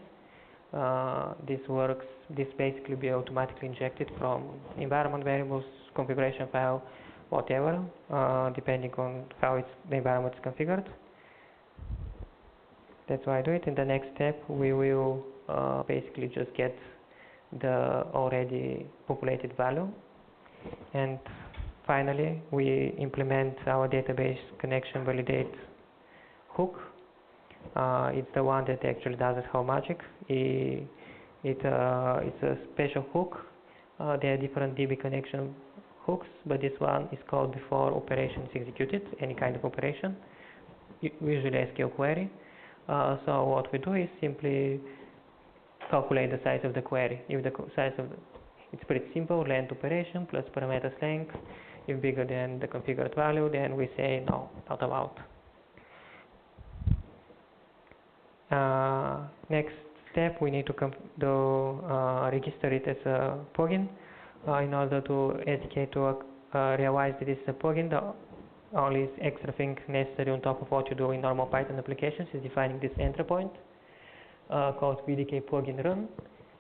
This basically be automatically injected from environment variables, configuration file, whatever, depending on how the environment is configured. That's why I do it. In the next step, we will basically just get the already populated value. And finally, we implement our database connection validate hook. It's the one that actually does the whole magic. It's a special hook. There are different DB connection hooks, but this one is called before operation is executed, any kind of operation, usually a SCaLE query. So what we do is simply calculate the size of the query. If the size of it's pretty simple, length operation plus parameters length. If bigger than the configured value, then we say no, not allowed. Next step, we need to register it as a plugin. In order to SDK to realize that it's a plugin, the only extra thing necessary on top of what you do in normal Python applications is defining this entry point called VDK plugin run,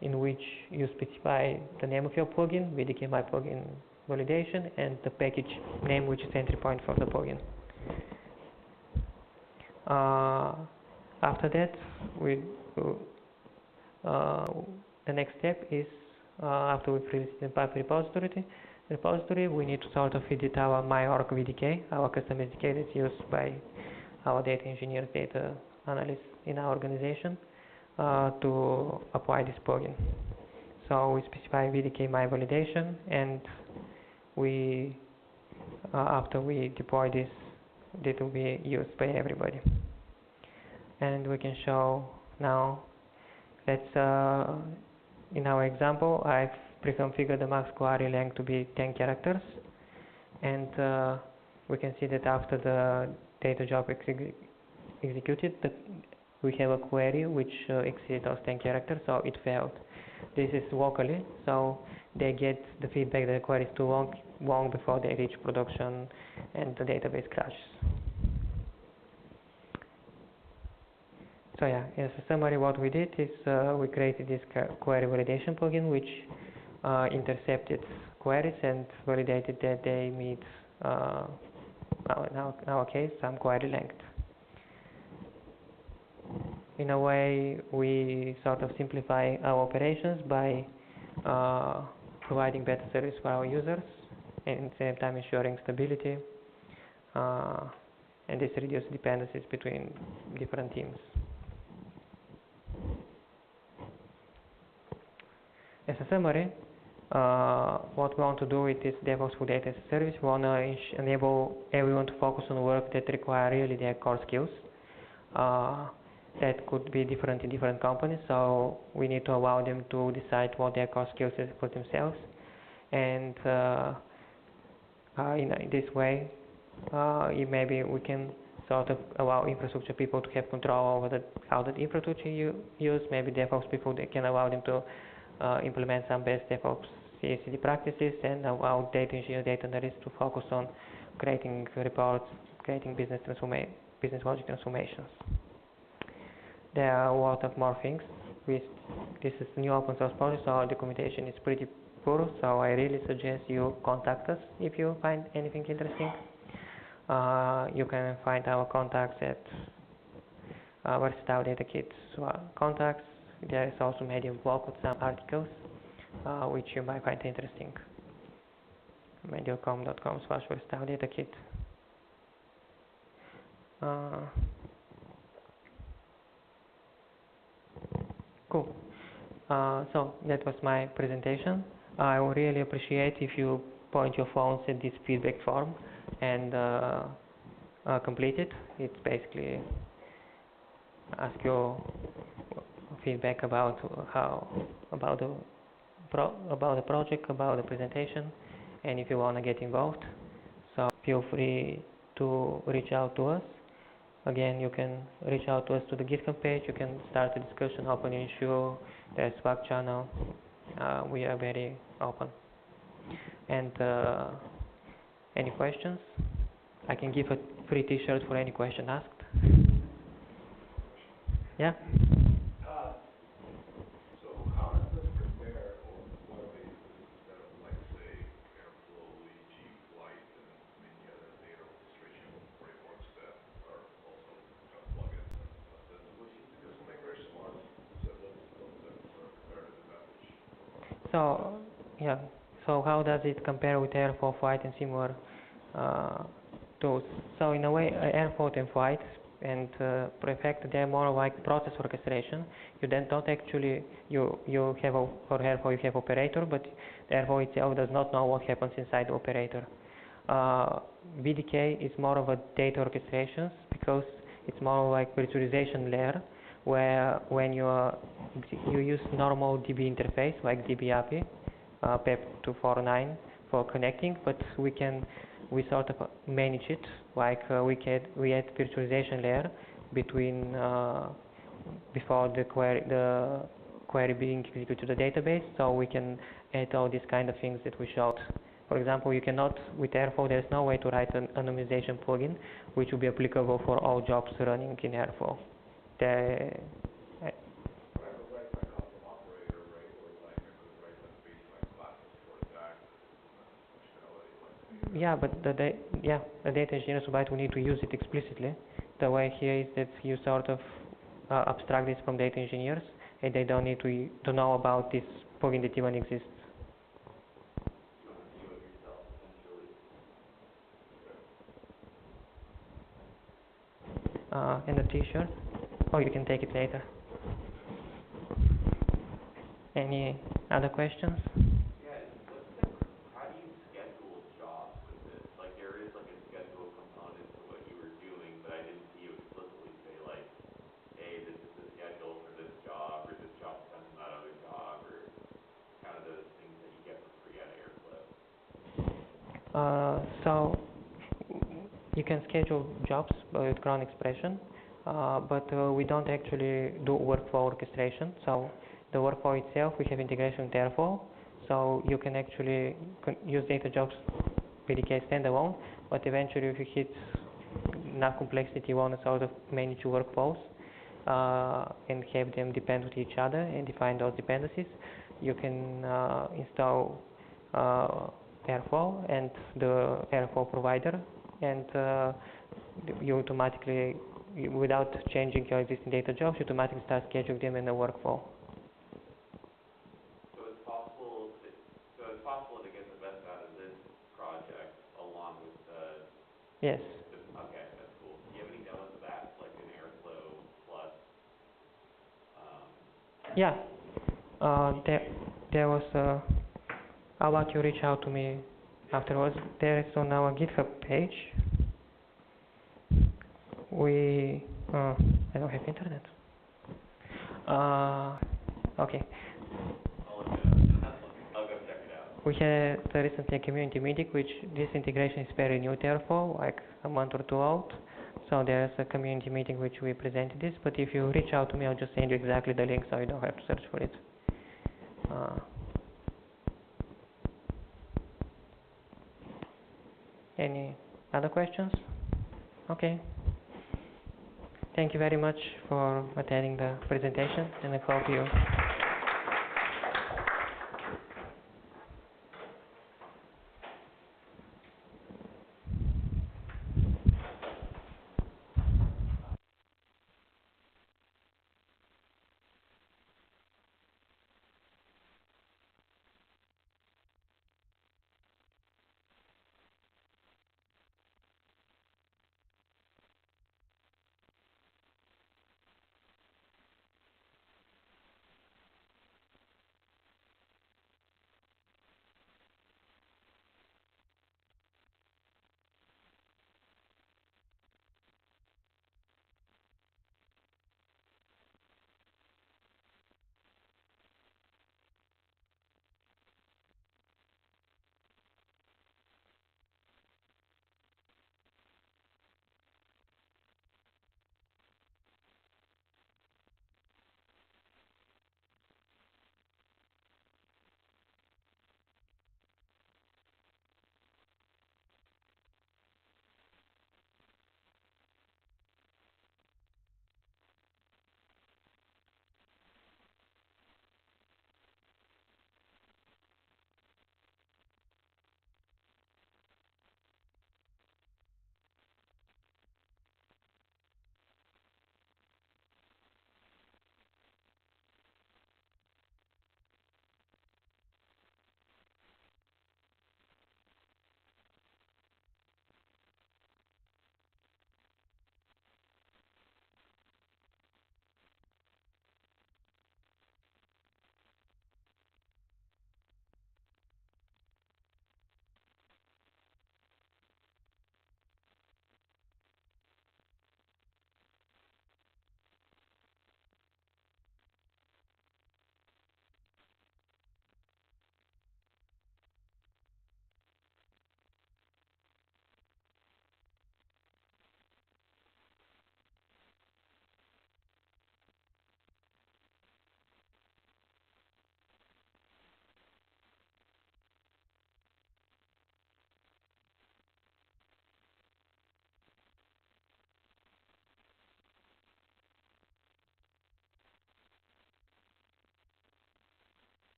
in which you specify the name of your plugin, VDK my plugin validation, and the package name, which is entry point for the plugin. After that, the next step is after we've released the pipe repository, we need to sort of edit our my.org VDK, our custom SDK that's used by our data engineers, data analysts in our organization to apply this plugin. So we specify VDK my validation, and after we deploy this, it will be used by everybody. And we can show now, let's in our example, I've pre-configured the max query length to be 10 characters, and we can see that after the data job executed, we have a query which exceeds those 10 characters, so it failed. This is locally, so they get the feedback that the query is too long before they reach production and the database crashes. So yeah, as a summary, what we did is we created this query validation plugin which intercepted queries and validated that they meet, in our case, some query length. In a way, we sort of simplify our operations by providing better service for our users and at the same time ensuring stability, and this reduces dependencies between different teams. As a summary, what we want to do with this DevOps for Data as a Service, we want to enable everyone to focus on work that require really their core skills. That could be different in different companies, so we need to allow them to decide what their core skills is for themselves. And in this way, maybe we can sort of allow infrastructure people to have control over how the infrastructure you use. Maybe DevOps people, they can allow them to implement some best DevOps CI/CD practices, and allow data engineers, data analysts to focus on creating reports, creating business logic transformations. There are a lot of more things. This is a new open source project, so our documentation is pretty poor, so I really suggest you contact us if you find anything interesting. You can find our contacts at Verstal Data Kit contacts. There is also Medium blog with some articles which you might find interesting. mediacom.com/Verstal Data Kit. Cool. So that was my presentation. I would really appreciate if you point your phones at this feedback form and complete it. It's basically ask your feedback about about the project, about the presentation, and if you want to get involved. So feel free to reach out to us. Again, you can reach out to us to the GitHub page. You can start a discussion, open an issue. There's Slack channel. We are very open. And any questions? I can give a free T-shirt for any question asked. Yeah. So how does this compare, or what are the instead of like say Airflow, G Flight, and many other data orchestration frameworks that are also kind of plugins and ostensibly do something very smart. So what's the sort of comparative advantage? So yeah. So how does it compare with Airflow, Flight, and similar tools? So in a way, Airflow and Flight and Prefect, they're more like process orchestration. You then don't actually, you have for Airflow you have operator, but the Airflow itself does not know what happens inside the operator. VDK is more of a data orchestration because it's more like virtualization layer, where when you use normal DB interface like DB API, PEP 249 for connecting, but we sort of manage it like we add virtualization layer between before the query being executed to the database, so we can add all these kind of things that we showed. For example, you cannot, with Airflow, there's no way to write an anonymization plugin which will be applicable for all jobs running in Airflow. Yeah, but the data engineers will need to use it explicitly. The way here is that you sort of abstract this from data engineers, and they don't need to know about this plugin that even exists. And a T-shirt. Oh, you can take it later. Any other questions? How do you schedule jobs with this? Like there is like a schedule component to what you were doing, but I didn't see you explicitly say like, hey, this is the schedule for this job, or this job depends on that other job, or So you can schedule jobs with cron expression, but we don't actually do workflow orchestration. So the workflow itself, we have integration with Airflow, so you can actually use data jobs PDK standalone, but eventually if you hit enough complexity, you want to sort of manage your workflows and have them depend with each other and define those dependencies. You can install Airflow and the Airflow provider, and you automatically, without changing your existing data jobs, you automatically start scheduling them in the workflow. So it's possible to get the best out of this project along with the. Yes. Okay, that's cool. Do you have any demos of that, like an Airflow plus? Yeah. There was. How about you reach out to me afterwards? There is on our GitHub page. I don't have internet. Okay. I'll go check it out. We had recently a community meeting, which this integration is very new to Airflow, like a month or two old. So there's a community meeting which we presented this, but if you reach out to me, I'll just send you exactly the link so you don't have to search for it. Any other questions? Okay. Thank you very much for attending the presentation, and I hope you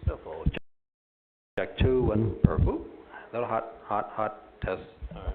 Still full. Check 2, 1, or, ooh, little hot, test. All right.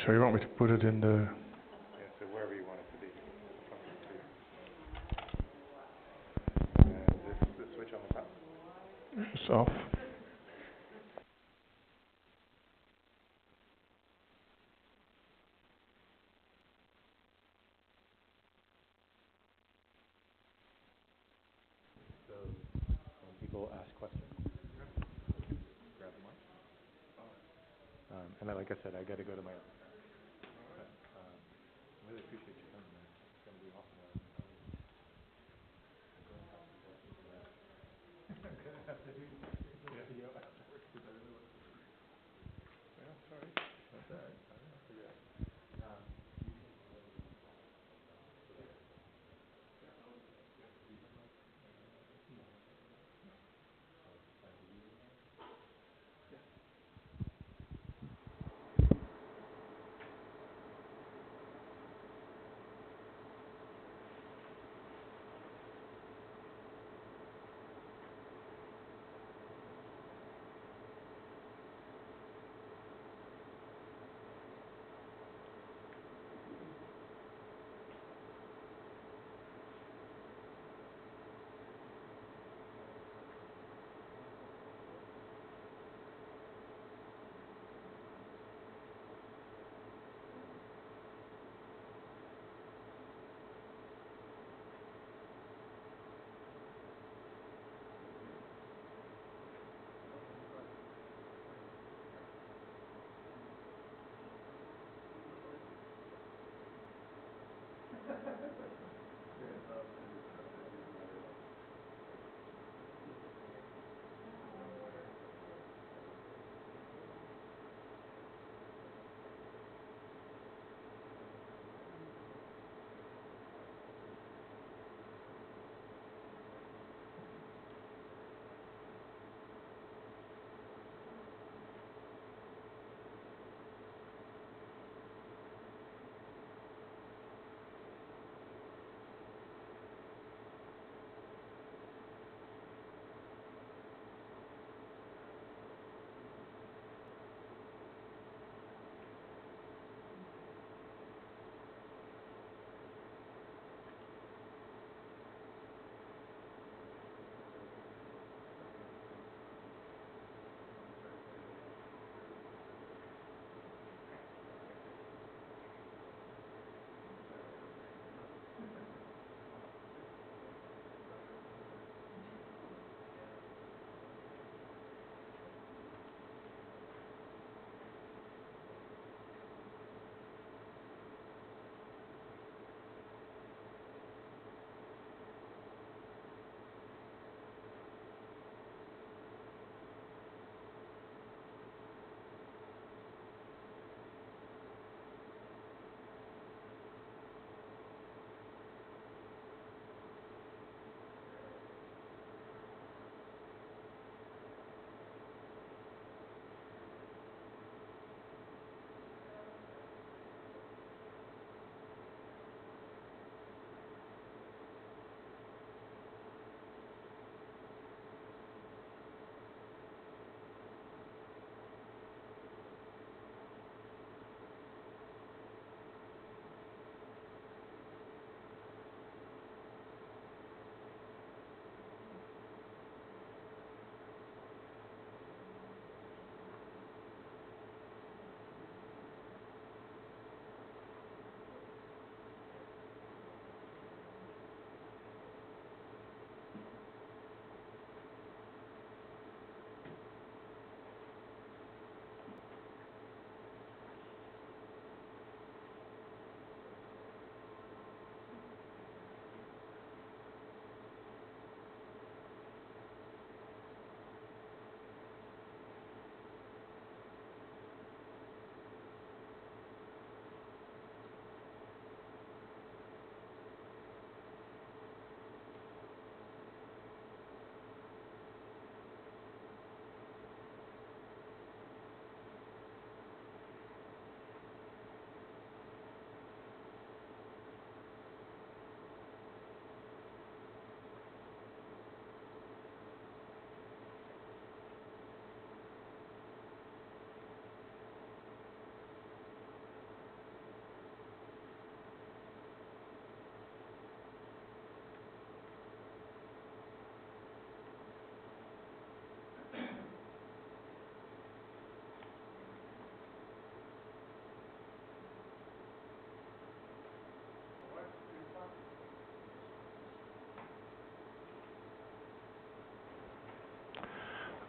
So you want me to put it in the... Yeah, so wherever you want it to be. And this is the switch on the top. It's off. So when people ask questions, grab the mic. And then, like I said, I got to go to my other track. But, really appreciate you coming, man. It's going to be awesome. I'm going to have to do video afterwards because I really want to see. Yeah, sorry. That's all right. I don't know. Figure it out.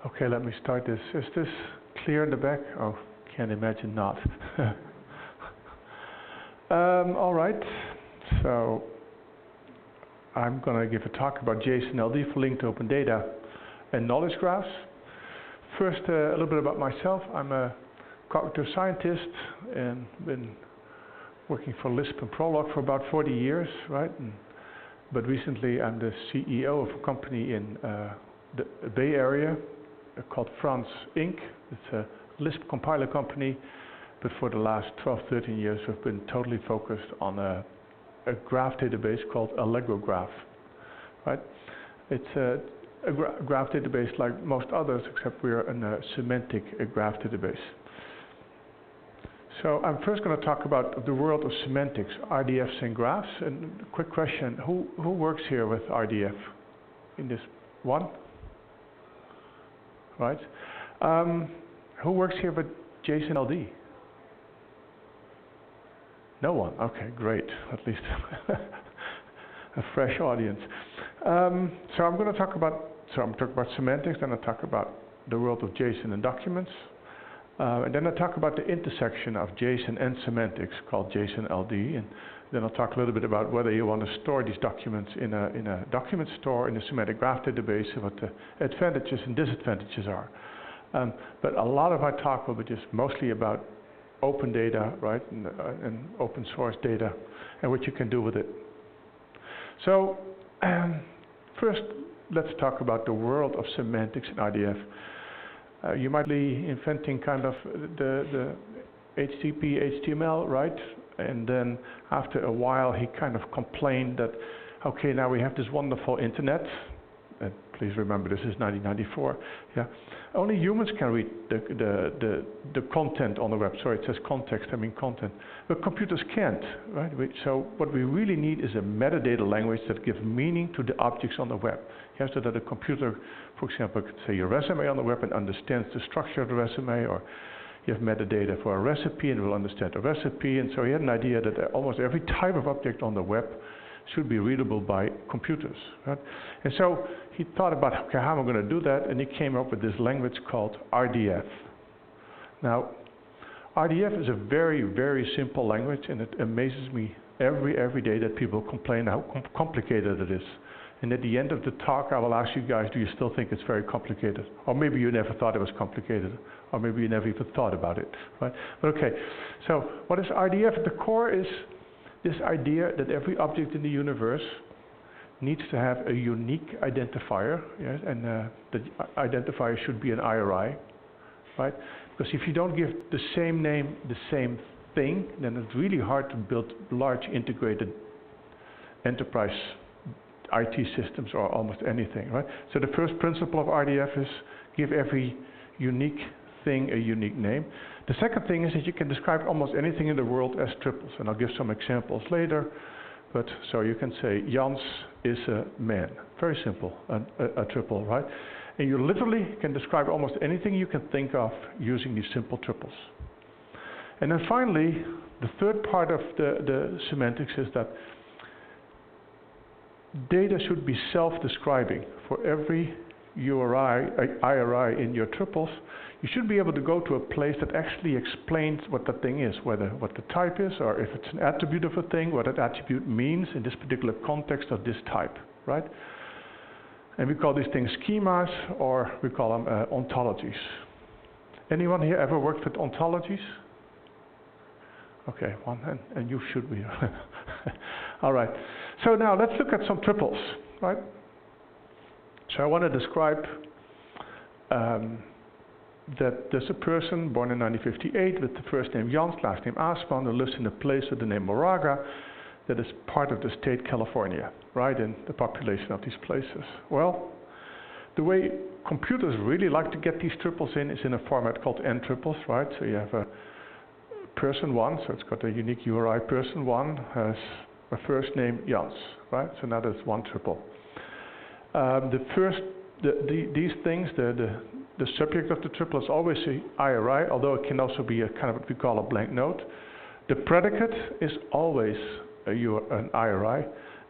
Okay, let me start this. Is this clear in the back? Oh, can't imagine not. All right, so I'm going to give a talk about JSON-LD for linked open data and knowledge graphs. First, a little bit about myself. I'm a cognitive scientist and been working for Lisp and Prolog for about 40 years, right? But recently I'm the CEO of a company in the Bay Area called France Inc. It's a Lisp compiler company, but for the last 12, 13 years we've been totally focused on a graph database called Allegro Graph, right? It's a graph database like most others, except we're a semantic graph database. So I'm first going to talk about the world of semantics, RDFs and graphs. And quick question, who works here with RDF? In this one? Right. Who works here with JSON-LD? No one. Okay, great. At least a fresh audience. So I'm going to talk about semantics, then I'll talk about the world of JSON and documents. And then I'll talk about the intersection of JSON and semantics called JSON-LD. And then I'll talk a little bit about whether you want to store these documents in a document store, in a semantic graph database, and what the advantages and disadvantages are. But a lot of my talk will be just mostly about open data, right, and open source data, and what you can do with it. So first, let's talk about the world of semantics in RDF. You might be inventing kind of the HTTP, HTML, right? And then after a while, he kind of complained that, okay, now we have this wonderful internet. And please remember, this is 1994. Yeah, only humans can read the content on the web. Sorry, it says context. I mean content. But computers can't, right? So what we really need is a metadata language that gives meaning to the objects on the web. Yeah, so that a computer, for example, could say your resume on the web and understands the structure of the resume, or you have metadata for a recipe and will understand the recipe. And so he had an idea that almost every type of object on the web should be readable by computers, right? And so he thought about, okay, how am I going to do that? And he came up with this language called RDF. Now, RDF is a very, very simple language, and it amazes me every day that people complain how complicated it is. And at the end of the talk, I will ask you guys, do you still think it's very complicated? Or maybe you never thought it was complicated, or maybe you never even thought about it, right? But okay, so what is RDF? At the core is this idea that every object in the universe needs to have a unique identifier, yes? And the identifier should be an IRI, right? Because if you don't give the same name, the same thing, then it's really hard to build large integrated enterprise IT systems or almost anything, right? So the first principle of RDF is give every unique thing a unique name. The second thing is that you can describe almost anything in the world as triples, and I'll give some examples later. But so you can say Jans is a man. Very simple, a triple, right? And you literally can describe almost anything you can think of using these simple triples. And then finally, the third part of the semantics is that data should be self-describing. For every IRI in your triples, you should be able to go to a place that actually explains what the thing is, what the type is, or if it's an attribute of a thing, what that attribute means in this particular context of this type, right? And we call these things schemas, or we call them ontologies. Anyone here ever worked with ontologies? Okay, one, and you should be. All right. So now let's look at some triples, right? So I want to describe that there's a person born in 1958 with the first name Jans, last name Aasman, who lives in a place with the name Moraga that is part of the state California, right, in the population of these places. Well, the way computers really like to get these triples in is in a format called n triples, right? So you have a person 1, so it's got a unique URI. Person 1 has a first name Jans, right? So now that's one triple. These things, the subject of the triple is always a IRI, although it can also be a kind of what we call a blank note. The predicate is always an IRI,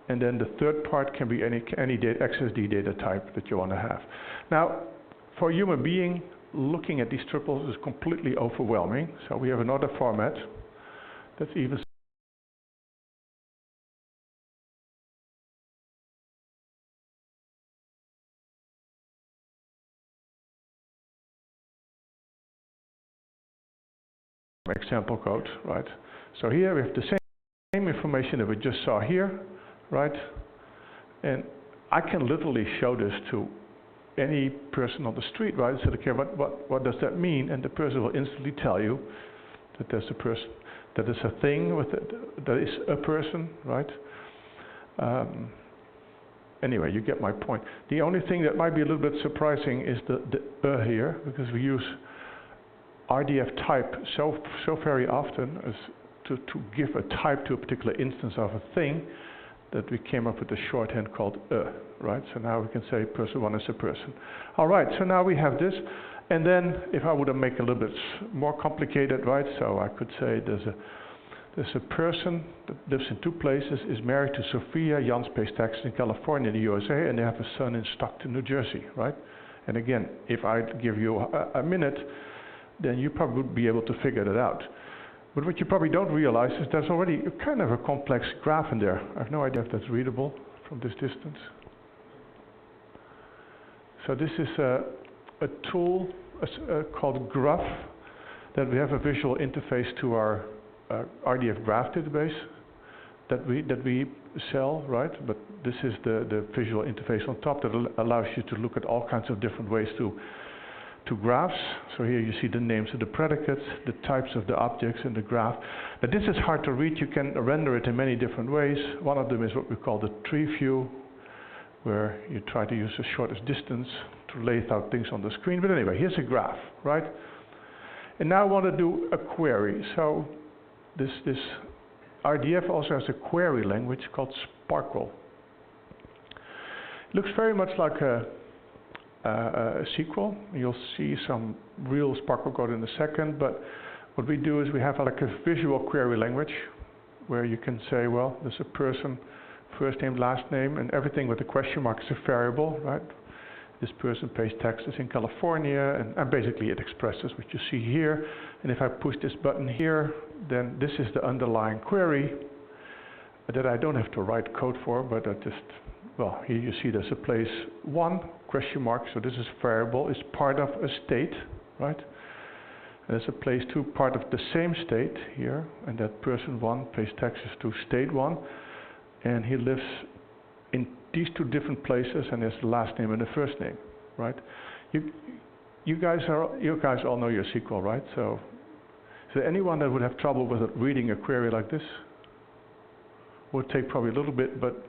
and then the third part can be any XSD data type that you want to have. Now, for a human being, looking at these triples is completely overwhelming. So we have another format that's even example code, right? So here we have the same information that we just saw here, right? And I can literally show this to any person on the street, right? So, okay, what does that mean? And the person will instantly tell you that there's a person, that is a thing with it, that is a person, right? Anyway, you get my point. The only thing that might be a little bit surprising is the here, because we use RDF type so very often as to give a type to a particular instance of a thing, that we came up with a shorthand called right? So now we can say person one is a person. All right, so now we have this. And then if I were to make it a little bit more complicated, right? So I could say there's a person that lives in 2 places, is married to Sophia, Jan pays taxes in California, in the USA, and they have a son in Stockton, New Jersey, right? And again, if I give you a minute, then you probably would be able to figure that out. But what you probably don't realize is there's already kind of a complex graph in there. I have no idea if that's readable from this distance. So this is a tool called Graph, that we have a visual interface to our RDF graph database that we sell, right? But this is the visual interface on top that allows you to look at all kinds of different ways to graphs. So here you see the names of the predicates, the types of the objects in the graph. Now this is hard to read. You can render it in many different ways. One of them is what we call the tree view, where you try to use the shortest distance to lay out things on the screen. But anyway, here's a graph, right? And now I want to do a query. So this RDF also has a query language called Sparkle. It looks very much like a SQL. You'll see some real Sparkle code in a second, but what we do is we have like a visual query language where you can say, well, there's a person, first name, last name, and everything with a question mark is a variable, right? This person pays taxes in California, and basically it expresses what you see here. And if I push this button here, then this is the underlying query that I don't have to write code for, but I just, well, here you see there's a place 1, question mark, so this is variable, is part of a state, right? And there's a place 2, part of the same state here, and that person 1 pays taxes to state 1, and he lives in these 2 different places, and there's the last name and the first name, right? You guys all know your SQL, right? So is there anyone that would have trouble with reading a query like this? Would take probably a little bit, but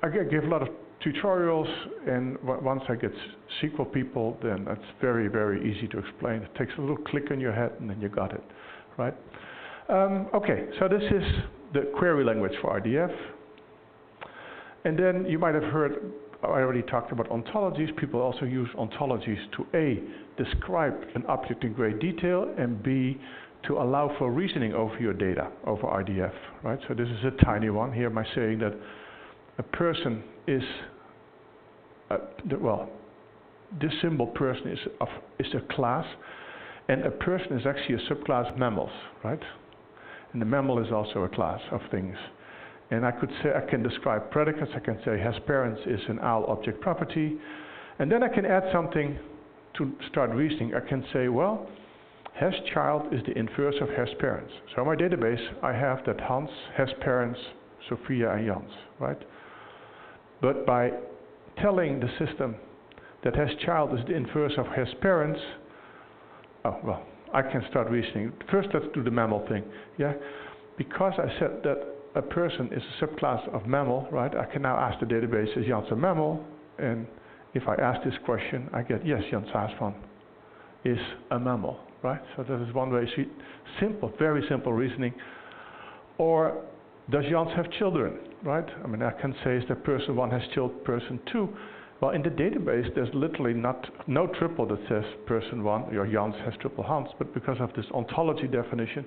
I give a lot of tutorials, and once I get SQL people, then that's very, very easy to explain. It takes a little click in your head, and then you got it, right? Okay, so this is the query language for RDF. And then you might have heard, I already talked about ontologies. People also use ontologies to A, describe an object in great detail, and B, to allow for reasoning over your data, over RDF, right? So this is a tiny one. Here am I saying that a person is, this symbol person is a class, and a person is actually a subclass of mammals, right? And the mammal is also a class of things. And I could say, I can describe predicates. I can say has parents is an owl object property. And then I can add something to start reasoning. I can say, well, has child is the inverse of has parents. So in my database, I have that Hans has parents, Sophia and Jans, right? But by telling the system that has child is the inverse of has parents, I can start reasoning. First, let's do the mammal thing, yeah? Because I said that a person is a subclass of mammal, right? I can now ask the database, is Jans a mammal? And if I ask this question, I get, yes, Jans Haasman is a mammal, right? So that is one way. Simple, very simple reasoning. Or does Jans have children, right? I mean, I can say, is the person 1 has children, person 2? Well, in the database, there's literally no triple that says person 1 or Jans has triple Hans, but because of this ontology definition,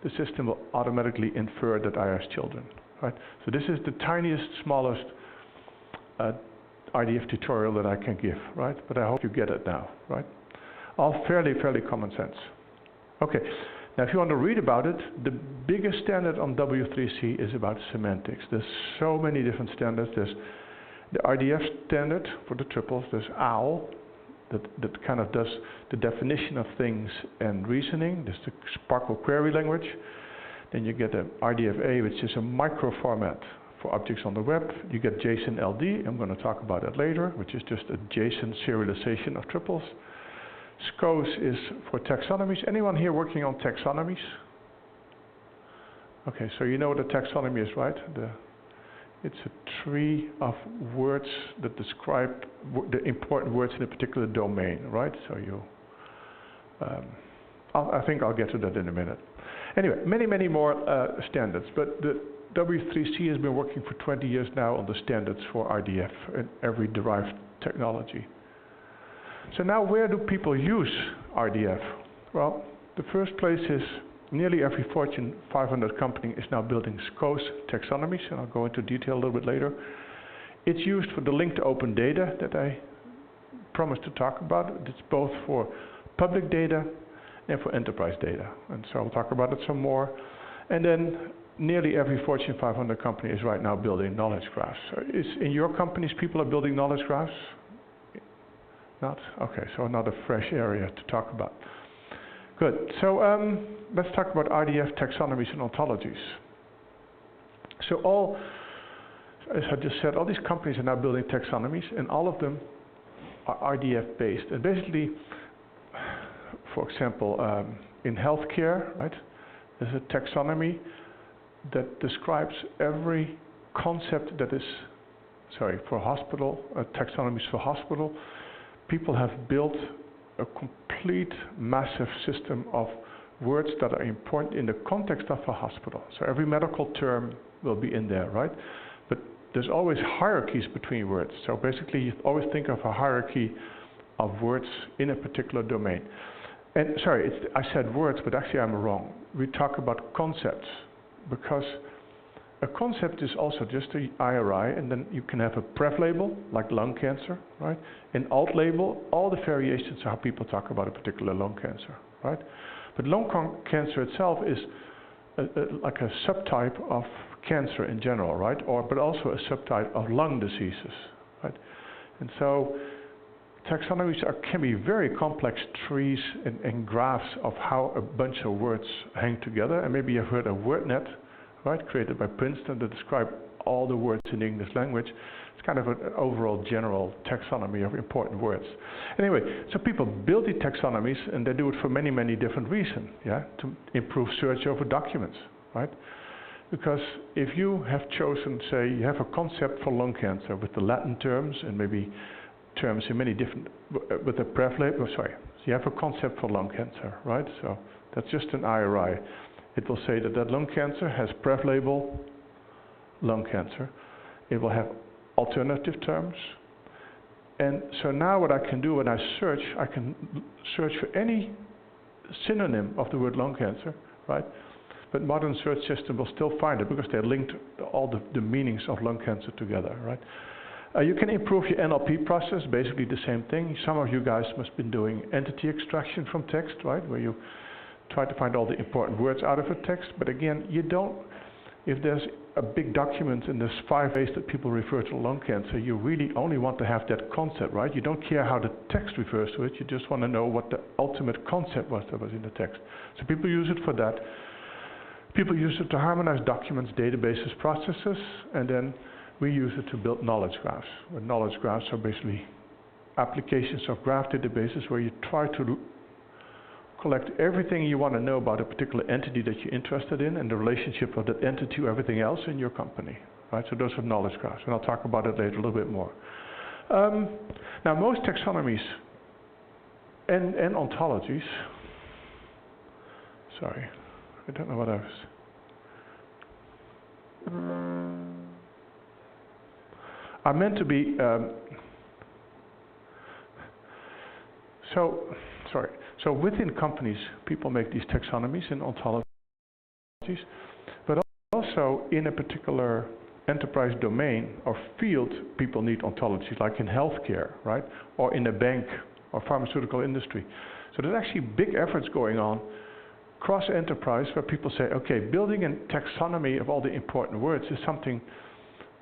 the system will automatically infer that I have children, right? So this is the tiniest, smallest RDF tutorial that I can give, right? But I hope you get it now, right? All fairly common sense. Okay, now if you want to read about it, the biggest standard on W3C is about semantics. There's so many different standards. There's the RDF standard for the triples. There's OWL, that kind of does the definition of things and reasoning. There's the Sparkle query language. Then you get a RDFA, which is a micro format for objects on the web. You get JSON LD, I'm going to talk about that later, which is just a JSON serialization of triples. SCOS is for taxonomies. Anyone here working on taxonomies? Okay, so you know what a taxonomy is, right? It's a tree of words that describe the important words in a particular domain, right? So I think I'll get to that in a minute. Anyway, many more standards, but the W3C has been working for 20 years now on the standards for RDF and every derived technology. So now where do people use RDF? Well, the first place is nearly every Fortune 500 company is now building SCOS taxonomies, and I'll go into detail a little bit later. It's used for the link to open data that I promised to talk about. It's both for public data and for enterprise data, and so I'll talk about it some more. And then nearly every Fortune 500 company is right now building knowledge graphs. In your companies people are building knowledge graphs? Not? Okay, so another fresh area to talk about. Good, so let's talk about RDF taxonomies and ontologies. So as I just said, all these companies are now building taxonomies, and all of them are RDF based. And basically, for example, in healthcare, right, there's a taxonomy that describes every concept that is, for hospital, taxonomies for hospital. People have built a complete massive system of words that are important in the context of a hospital. So every medical term will be in there, right? But there's always hierarchies between words. So basically you always think of a hierarchy of words in a particular domain. And I said words, but actually I'm wrong. We talk about concepts, because a concept is also just a IRI, and then you can have a pref label, like lung cancer, right? An alt label, all the variations of how people talk about a particular lung cancer, right? But lung cancer itself is like a subtype of cancer in general, right? But also a subtype of lung diseases, right? And so taxonomies can be very complex trees and graphs of how a bunch of words hang together. And maybe you've heard of WordNet, right, created by Princeton, to describe all the words in the English language. It's kind of an overall general taxonomy of important words. Anyway, so people build these taxonomies, and they do it for many different reasons, yeah, to improve search over documents, right? Because if you have chosen, say, you have a concept for lung cancer with the Latin terms and maybe terms in many different, with a pref label, so you have a concept for lung cancer, right? So that's just an IRI. It will say that lung cancer has pref label lung cancer. It will have alternative terms. And so now what I can do when I can search for any synonym of the word lung cancer, right? But modern search system will still find it because they linked all the meanings of lung cancer together, right? You can improve your NLP process, basically the same thing. Some of you guys must have been doing entity extraction from text, right? Where you try to find all the important words out of a text. But again, you don't, if there's a big document and there's 5 ways that people refer to lung cancer, you really only want to have that concept, right? You don't care how the text refers to it, you just want to know what the ultimate concept was that was in the text. So people use it for that. People use it to harmonize documents, databases, processes, and then we use it to build knowledge graphs. Where knowledge graphs are basically applications of graph databases where you try to collect everything you want to know about a particular entity that you're interested in and the relationship of that entity to everything else in your company, right? So those are knowledge graphs, and I'll talk about it later a little bit more. Now most taxonomies and ontologies, sorry, I don't know what I was, are meant to be, so within companies, people make these taxonomies and ontologies, but also in a particular enterprise domain or field, people need ontologies, like in healthcare, right? Or in a bank or pharmaceutical industry. So there's actually big efforts going on cross-enterprise where people say, okay, building a taxonomy of all the important words is something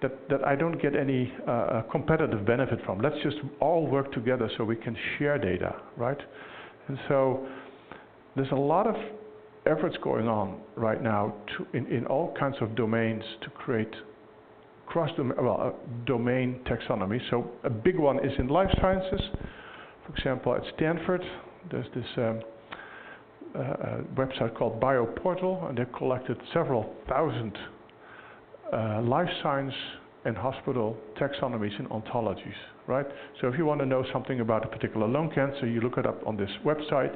that I don't get any competitive benefit from. Let's just all work together so we can share data, right? And so there's a lot of efforts going on right now in all kinds of domains to create domain taxonomy. So a big one is in life sciences. For example, at Stanford, there's this website called BioPortal, and they collected several thousand life science and hospital taxonomies and ontologies, right? So if you want to know something about a particular lung cancer, you look it up on this website,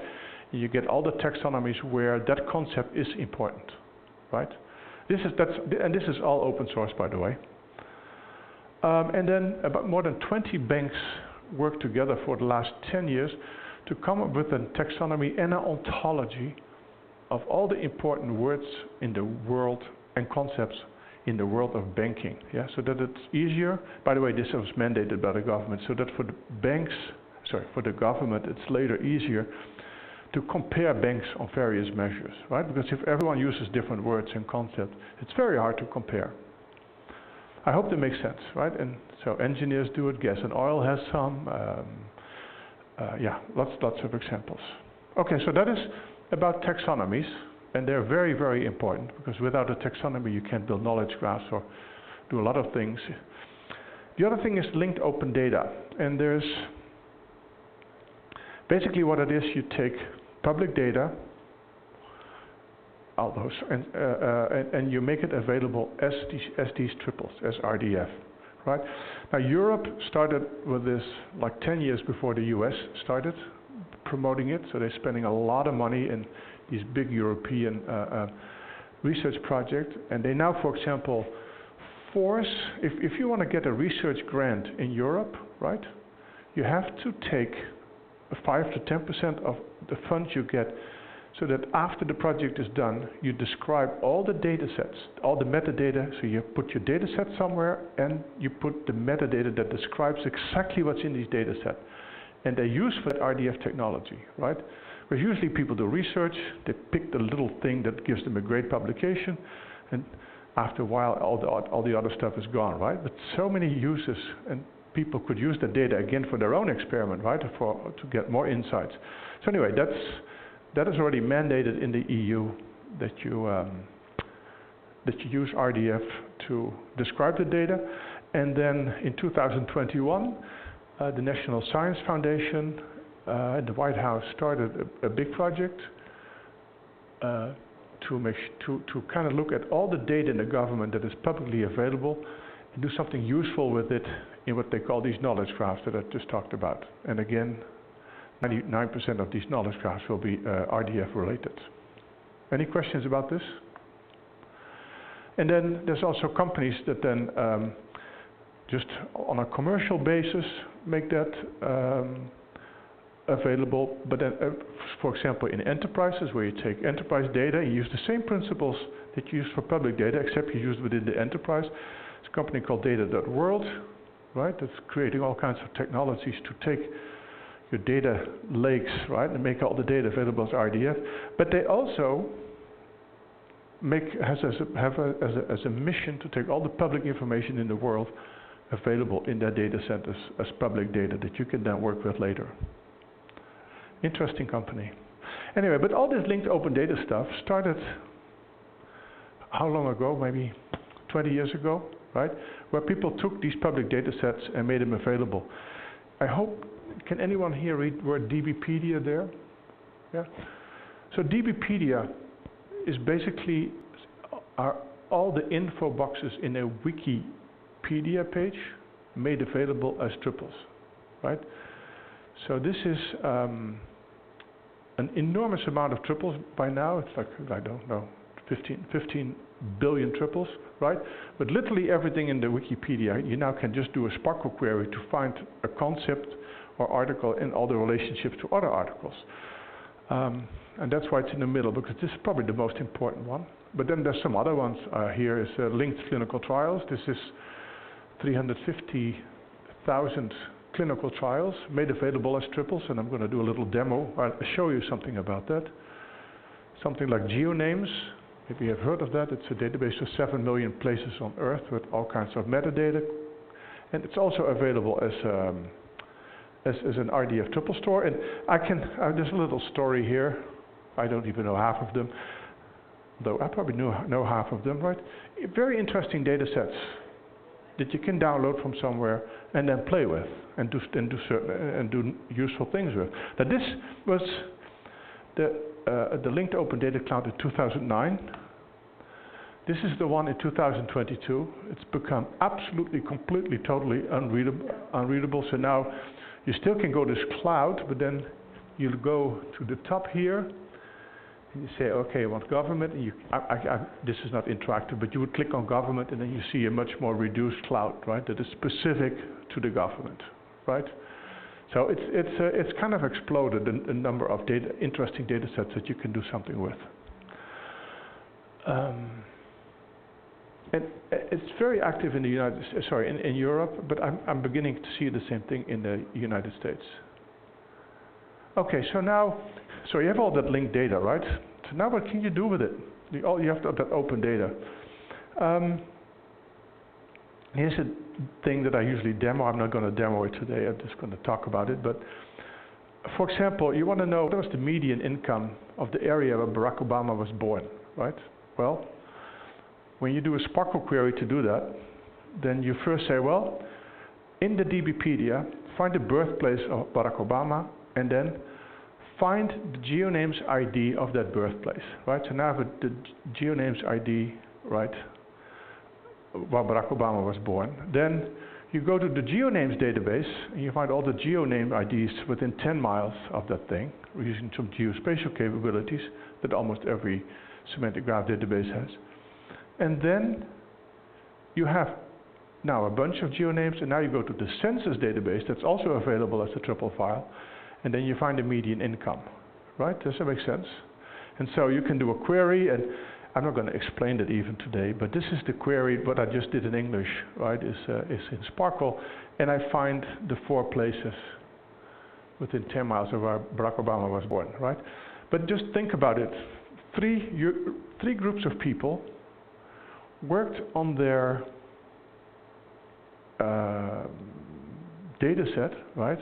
and you get all the taxonomies where that concept is important, right? This is all open source, by the way. And then about more than 20 banks worked together for the last 10 years to come up with a taxonomy and an ontology of all the important words in the world and concepts in the world of banking, yeah, so that it's easier. By the way, this was mandated by the government, so that for the government, it's later easier to compare banks on various measures, right? Because if everyone uses different words and concepts, it's very hard to compare. I hope that makes sense, right? And so engineers do it, gas and oil has some, yeah, lots of examples. Okay, so that is about taxonomies, and they're very, very important, because without a taxonomy you can't build knowledge graphs or do a lot of things. The other thing is linked open data, and there's basically what it is, you take public data, all those, and you make it available as these triples, as RDF, right? Now Europe started with this like 10 years before the US started promoting it, so they're spending a lot of money in these big European research projects, and they now, for example, force, if you want to get a research grant in Europe, right, you have to take 5 to 10% of the funds you get, so that after the project is done, you describe all the data sets, all the metadata, so you put your data set somewhere and you put the metadata that describes exactly what's in these data set. And they use for that RDF technology, right? Because usually people do research, they pick the little thing that gives them a great publication, and after a while all the other stuff is gone, right? But so many uses, and people could use the data again for their own experiment, right? To get more insights. So anyway, that is already mandated in the EU, that you use RDF to describe the data. And then in 2021, the National Science Foundation and the White House started a big project to kind of look at all the data in the government that is publicly available and do something useful with it in what they call these knowledge graphs that I just talked about. And again, 99% of these knowledge graphs will be RDF related. Any questions about this? And then there's also companies that then just on a commercial basis make that available. But then, for example, in enterprises where you take enterprise data, you use the same principles that you use for public data, except you use it within the enterprise. It's a company called Data.World, right? That's creating all kinds of technologies to take your data lakes, right, and make all the data available as RDF. But they also have as a mission to take all the public information in the world available in their data centers as public data that you can then work with later. Interesting company. Anyway, but all this linked open data stuff started how long ago? Maybe 20 years ago, right? Where people took these public data sets and made them available. I hope, can anyone here read the word DBpedia there? Yeah? So DBpedia is basically all the info boxes in a Wikipedia page made available as triples, right? So this is an enormous amount of triples by now. It's like, I don't know, 15 billion triples, right? But literally everything in the Wikipedia, you now can just do a Sparkle query to find a concept or article and all the relationships to other articles. And that's why it's in the middle, because this is probably the most important one. But then there's some other ones. Here is linked clinical trials. This is 350,000 clinical trials made available as triples, and I'm going to do a little demo. I'll show you something about that. Something like GeoNames. Maybe you've heard of that. It's a database of 7 million places on Earth with all kinds of metadata. And it's also available as an RDF triple store. And there's a little story here. I don't even know half of them, though I probably know half of them, right? Very interesting data sets that you can download from somewhere and then play with and do useful things with. Now this was the linked Open Data Cloud in 2009. This is the one in 2022. It's become absolutely, completely, totally unreadable. So now you still can go to this cloud, but then you'll go to the top here, and you say, okay, I want government. And this is not interactive, but you would click on government, and then you see a much more reduced cloud, right? That is specific to the government, right? So it's kind of exploded a number of interesting data sets that you can do something with. And it's very active in the in Europe, but I'm beginning to see the same thing in the United States. Okay, so you have all that linked data, right? So now what can you do with it? You have that open data. Here's a thing that I usually demo. I'm not going to demo it today. I'm just going to talk about it. But for example, you want to know what was the median income of the area where Barack Obama was born, right? Well, when you do a Sparkle query to do that, then you first say, well, in the DBpedia, find the birthplace of Barack Obama, and then find the GeoNames ID of that birthplace, right? So now I have the GeoNames ID, right, where Barack Obama was born. Then you go to the GeoNames database, and you find all the GeoName IDs within 10 miles of that thing, using some geospatial capabilities that almost every semantic graph database has. And then you have now a bunch of GeoNames, and now you go to the census database that's also available as a triple file, and then you find the median income, right? Does that make sense? And so you can do a query, and I'm not going to explain that even today, but this is the query. What I just did in English, right, is in Sparkle, and I find the 4 places within 10 miles of where Barack Obama was born, right? But just think about it. Three groups of people worked on their data set, right,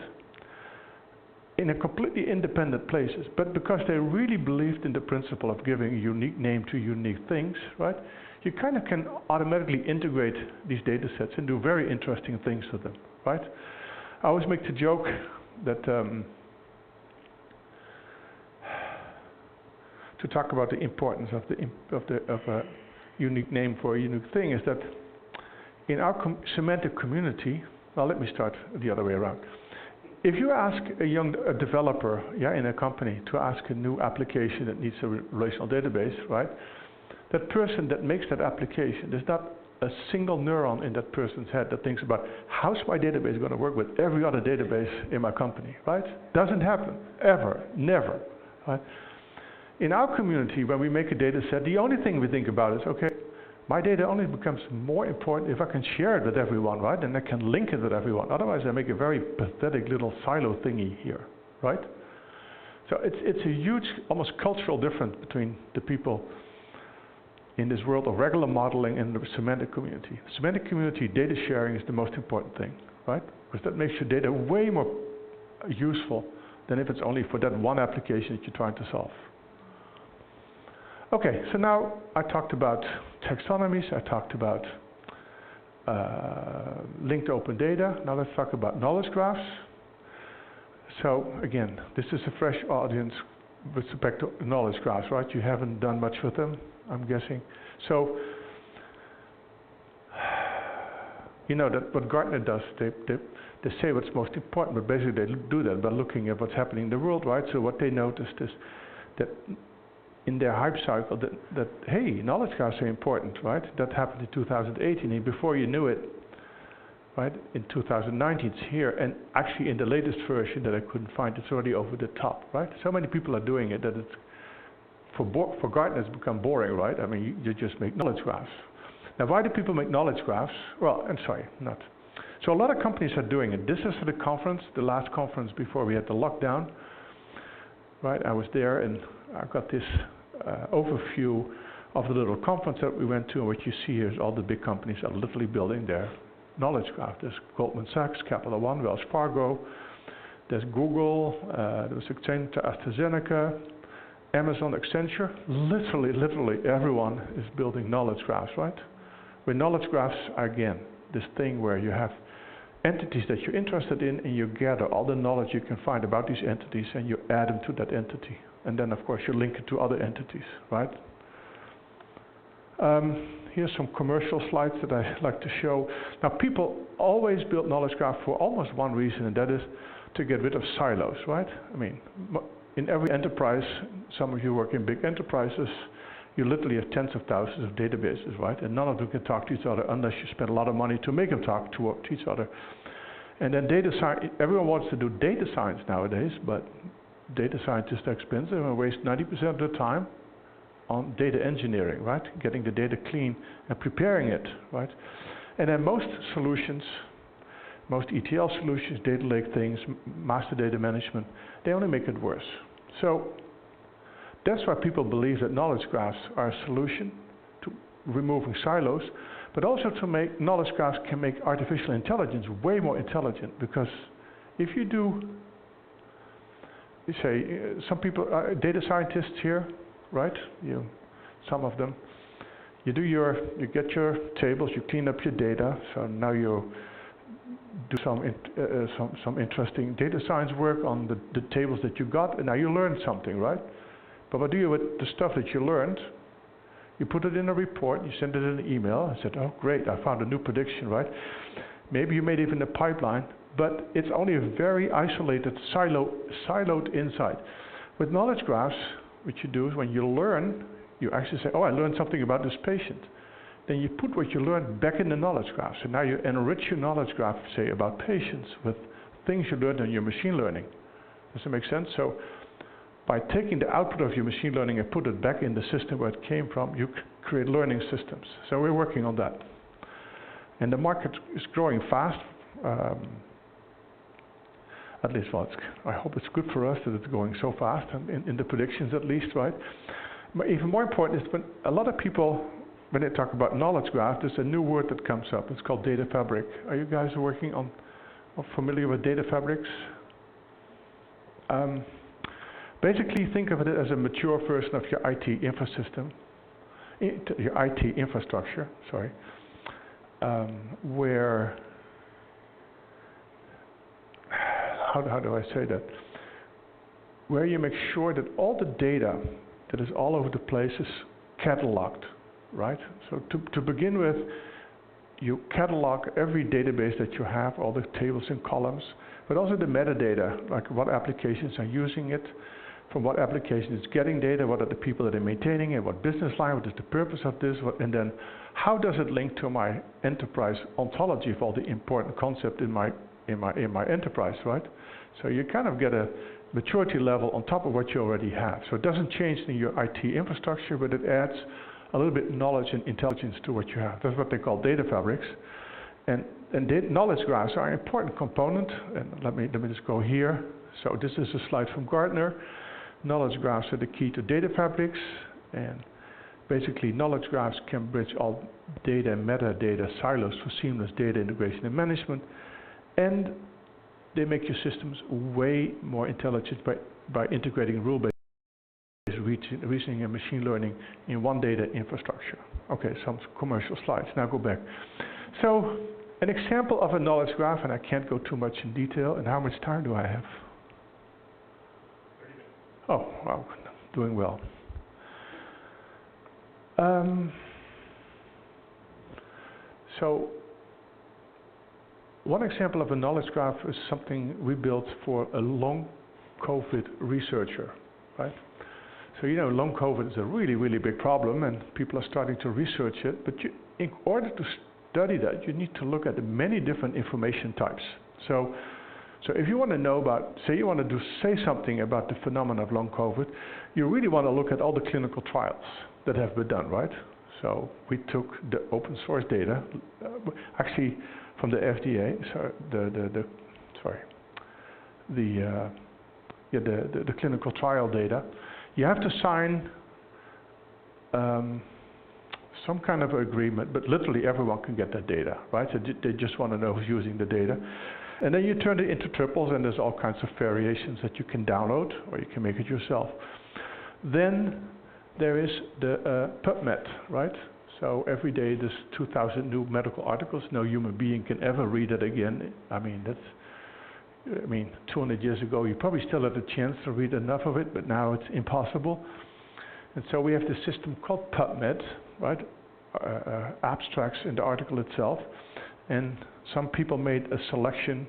in a completely independent places, but because they really believed in the principle of giving a unique name to unique things, right, you kind of can automatically integrate these data sets and do very interesting things with them, right? I always make the joke that to talk about the importance of a unique name for a unique thing is that in our semantic community, well, let me start the other way around. If you ask a developer, in a company to ask a new application that needs a relational database, right? That person that makes that application, there's not a single neuron in that person's head that thinks about how's my database going to work with every other database in my company, right? Doesn't happen, ever, never, right? In our community, when we make a data set, the only thing we think about is, okay, my data only becomes more important if I can share it with everyone, right? And I can link it with everyone. Otherwise, I make a very pathetic little silo thingy here, right? So it's a huge, almost cultural difference between the people in this world of regular modeling and the semantic community. The semantic community, data sharing is the most important thing, right? Because that makes your data way more useful than if it's only for that one application that you're trying to solve. Okay, so now I talked about taxonomies, I talked about linked open data. Now let's talk about knowledge graphs. So again, this is a fresh audience with respect to knowledge graphs, right? You haven't done much with them, I'm guessing. So, you know that what Gartner does, they say what's most important, but basically they do that by looking at what's happening in the world, right? So what they noticed is that in their hype cycle that hey, knowledge graphs are important, right? That happened in 2018, and before you knew it, right, in 2019 it's here, and actually in the latest version that I couldn't find, it's already over the top, right? So many people are doing it that it's for Gartner, it's become boring, right? I mean, you just make knowledge graphs. Now, why do people make knowledge graphs? Well, I'm sorry, not. So a lot of companies are doing it. This is the conference, the last conference before we had the lockdown, right? I was there, and I got this overview of the little conference that we went to, and what you see here is all the big companies are literally building their knowledge graph. There's Goldman Sachs, Capital One, Wells Fargo, there's Google, there's AstraZeneca, Amazon, Accenture. Literally everyone is building knowledge graphs, right? Where knowledge graphs are, again, this thing where you have entities that you're interested in, and you gather all the knowledge you can find about these entities, and you add them to that entity. And then, of course, you link it to other entities, right? Here's some commercial slides that I like to show. Now, people always build knowledge graph for almost one reason, and that is to get rid of silos, right? I mean, in every enterprise, some of you work in big enterprises, you literally have tens of thousands of databases, right? And none of them can talk to each other unless you spend a lot of money to make them talk to each other. And then data science, everyone wants to do data science nowadays, but data scientists are expensive and waste 90% of their time on data engineering, right? Getting the data clean and preparing it, right? And then most solutions, most ETL solutions, data lake things, master data management, they only make it worse. So that's why people believe that knowledge graphs are a solution to removing silos, but also to make knowledge graphs can make artificial intelligence way more intelligent, because if you do, you say, some people, data scientists here, right? Some of them, you get your tables, you clean up your data, so now you do some interesting data science work on the tables that you got, and now you learned something, right? But what do you with the stuff that you learned? You put it in a report, you send it in an email, and said, oh great, I found a new prediction, right? Maybe you made even a pipeline, but it's only a very isolated, siloed insight. With knowledge graphs, what you do is when you learn, you actually say, oh, I learned something about this patient. Then you put what you learned back in the knowledge graph. So now you enrich your knowledge graph, say, about patients with things you learned in your machine learning. Does that make sense? So by taking the output of your machine learning and put it back in the system where it came from, you create learning systems. So we're working on that. And the market is growing fast. At least, well, I hope it's good for us that it's going so fast, in the predictions at least, right? But even more important is when a lot of people, when they talk about knowledge graph, there's a new word that comes up. It's called data fabric. Are you guys working on, or familiar with data fabrics? Basically, think of it as a mature version of your IT infrastructure, sorry, where, how do I say that? Where you make sure that all the data that is all over the place is cataloged, right? So to begin with, you catalog every database that you have, all the tables and columns, but also the metadata, like what applications are using it, from what application it's getting data, what are the people that are maintaining it, what business line, what is the purpose of this, and then how does it link to my enterprise ontology of all the important concept in my enterprise, right? So you kind of get a maturity level on top of what you already have. So it doesn't change in your IT infrastructure, but it adds a little bit knowledge and intelligence to what you have. That's what they call data fabrics. And knowledge graphs are an important component. And let me just go here. So this is a slide from Gartner. Knowledge graphs are the key to data fabrics. And basically, knowledge graphs can bridge all data and metadata silos for seamless data integration and management. And they make your systems way more intelligent by integrating rule-based reasoning and machine learning in one data infrastructure. Okay, some commercial slides. Now go back. So an example of a knowledge graph, and I can't go too much in detail. And how much time do I have? 30 minutes. Oh, wow, doing well. So one example of a knowledge graph is something we built for a long COVID researcher, right? So you know, long COVID is a really, really big problem, and people are starting to research it. But in order to study that, you need to look at the many different information types. So So if you want to know about, say you want to say something about the phenomenon of long COVID, you really want to look at all the clinical trials that have been done, right? So we took the open source data, actually from the FDA, the clinical trial data. You have to sign some kind of agreement, but literally everyone can get that data, right? So they just want to know who's using the data. And then you turn it into triples, and there's all kinds of variations that you can download, or you can make it yourself. Then there is the Pubmed, right? So every day there's 2,000 new medical articles. No human being can ever read it again. I mean, 200 years ago, you probably still had a chance to read enough of it, but now it's impossible. And so we have this system called Pubmed, right? Abstracts in the article itself. And some people made a selection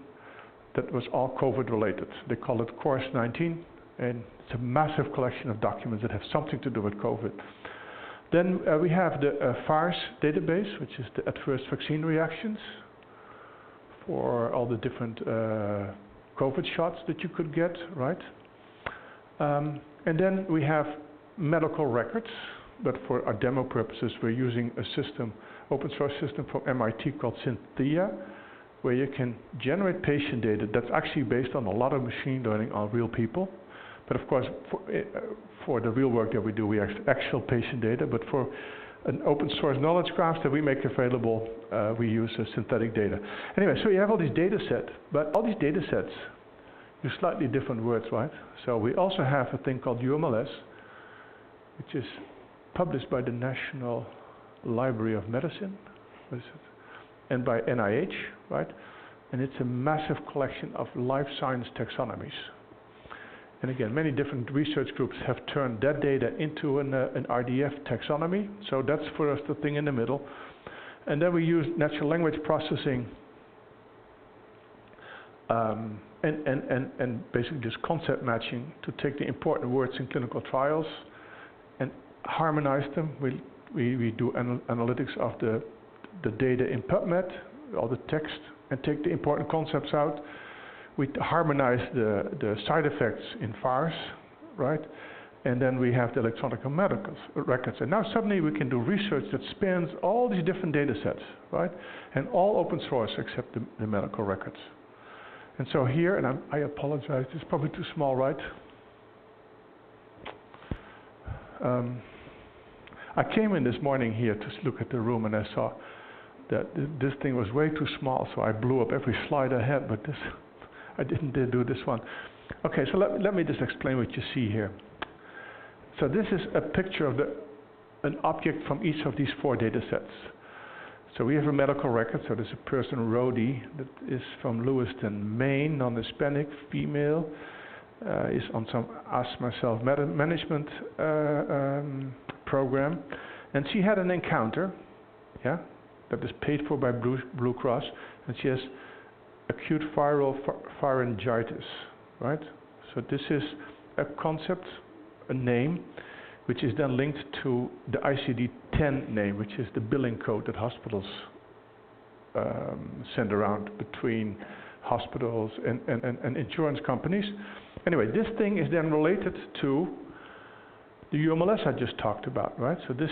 that was all COVID related. They call it Course 19, and it's a massive collection of documents that have something to do with COVID. Then we have the VAERS database, which is the adverse vaccine reactions for all the different COVID shots that you could get, right? And then we have medical records, but for our demo purposes, we're using a system, open source system from MIT called Synthia, where you can generate patient data that's actually based on a lot of machine learning on real people. But of course, for the real work that we do, we have actual patient data. But for an open source knowledge graph that we make available, we use synthetic data. Anyway, so you have all these data sets, but all these data sets use slightly different words, right? So we also have a thing called UMLS, which is published by the National Library of Medicine, and by NIH, right? And it's a massive collection of life science taxonomies. And again, many different research groups have turned that data into an RDF taxonomy. So that's for us the thing in the middle. And then we use natural language processing and basically just concept matching to take the important words in clinical trials and harmonize them. We do analytics of the data in Pubmed, all the text, and take the important concepts out. We harmonize the side effects in VAERS, right? And then we have the electronic medical records. And now suddenly we can do research that spans all these different data sets, right? And all open source except the medical records. And so here, and I apologize, it's probably too small, right? I came in this morning here to look at the room, and I saw that this thing was way too small, so I blew up every slide I had, but this, I didn't do this one. Okay, so let me just explain what you see here. So this is a picture of an object from each of these 4 data sets. So we have a medical record, so there's a person, Rodi, that is from Lewiston, Maine, non-Hispanic, female, is on some asthma self-management program, and she had an encounter, yeah, that is paid for by Blue Cross, and she has acute viral pharyngitis, right? So this is a concept, a name, which is then linked to the ICD-10 name, which is the billing code that hospitals send around between hospitals and insurance companies. Anyway, this thing is then related to the UMLS I just talked about, right? So this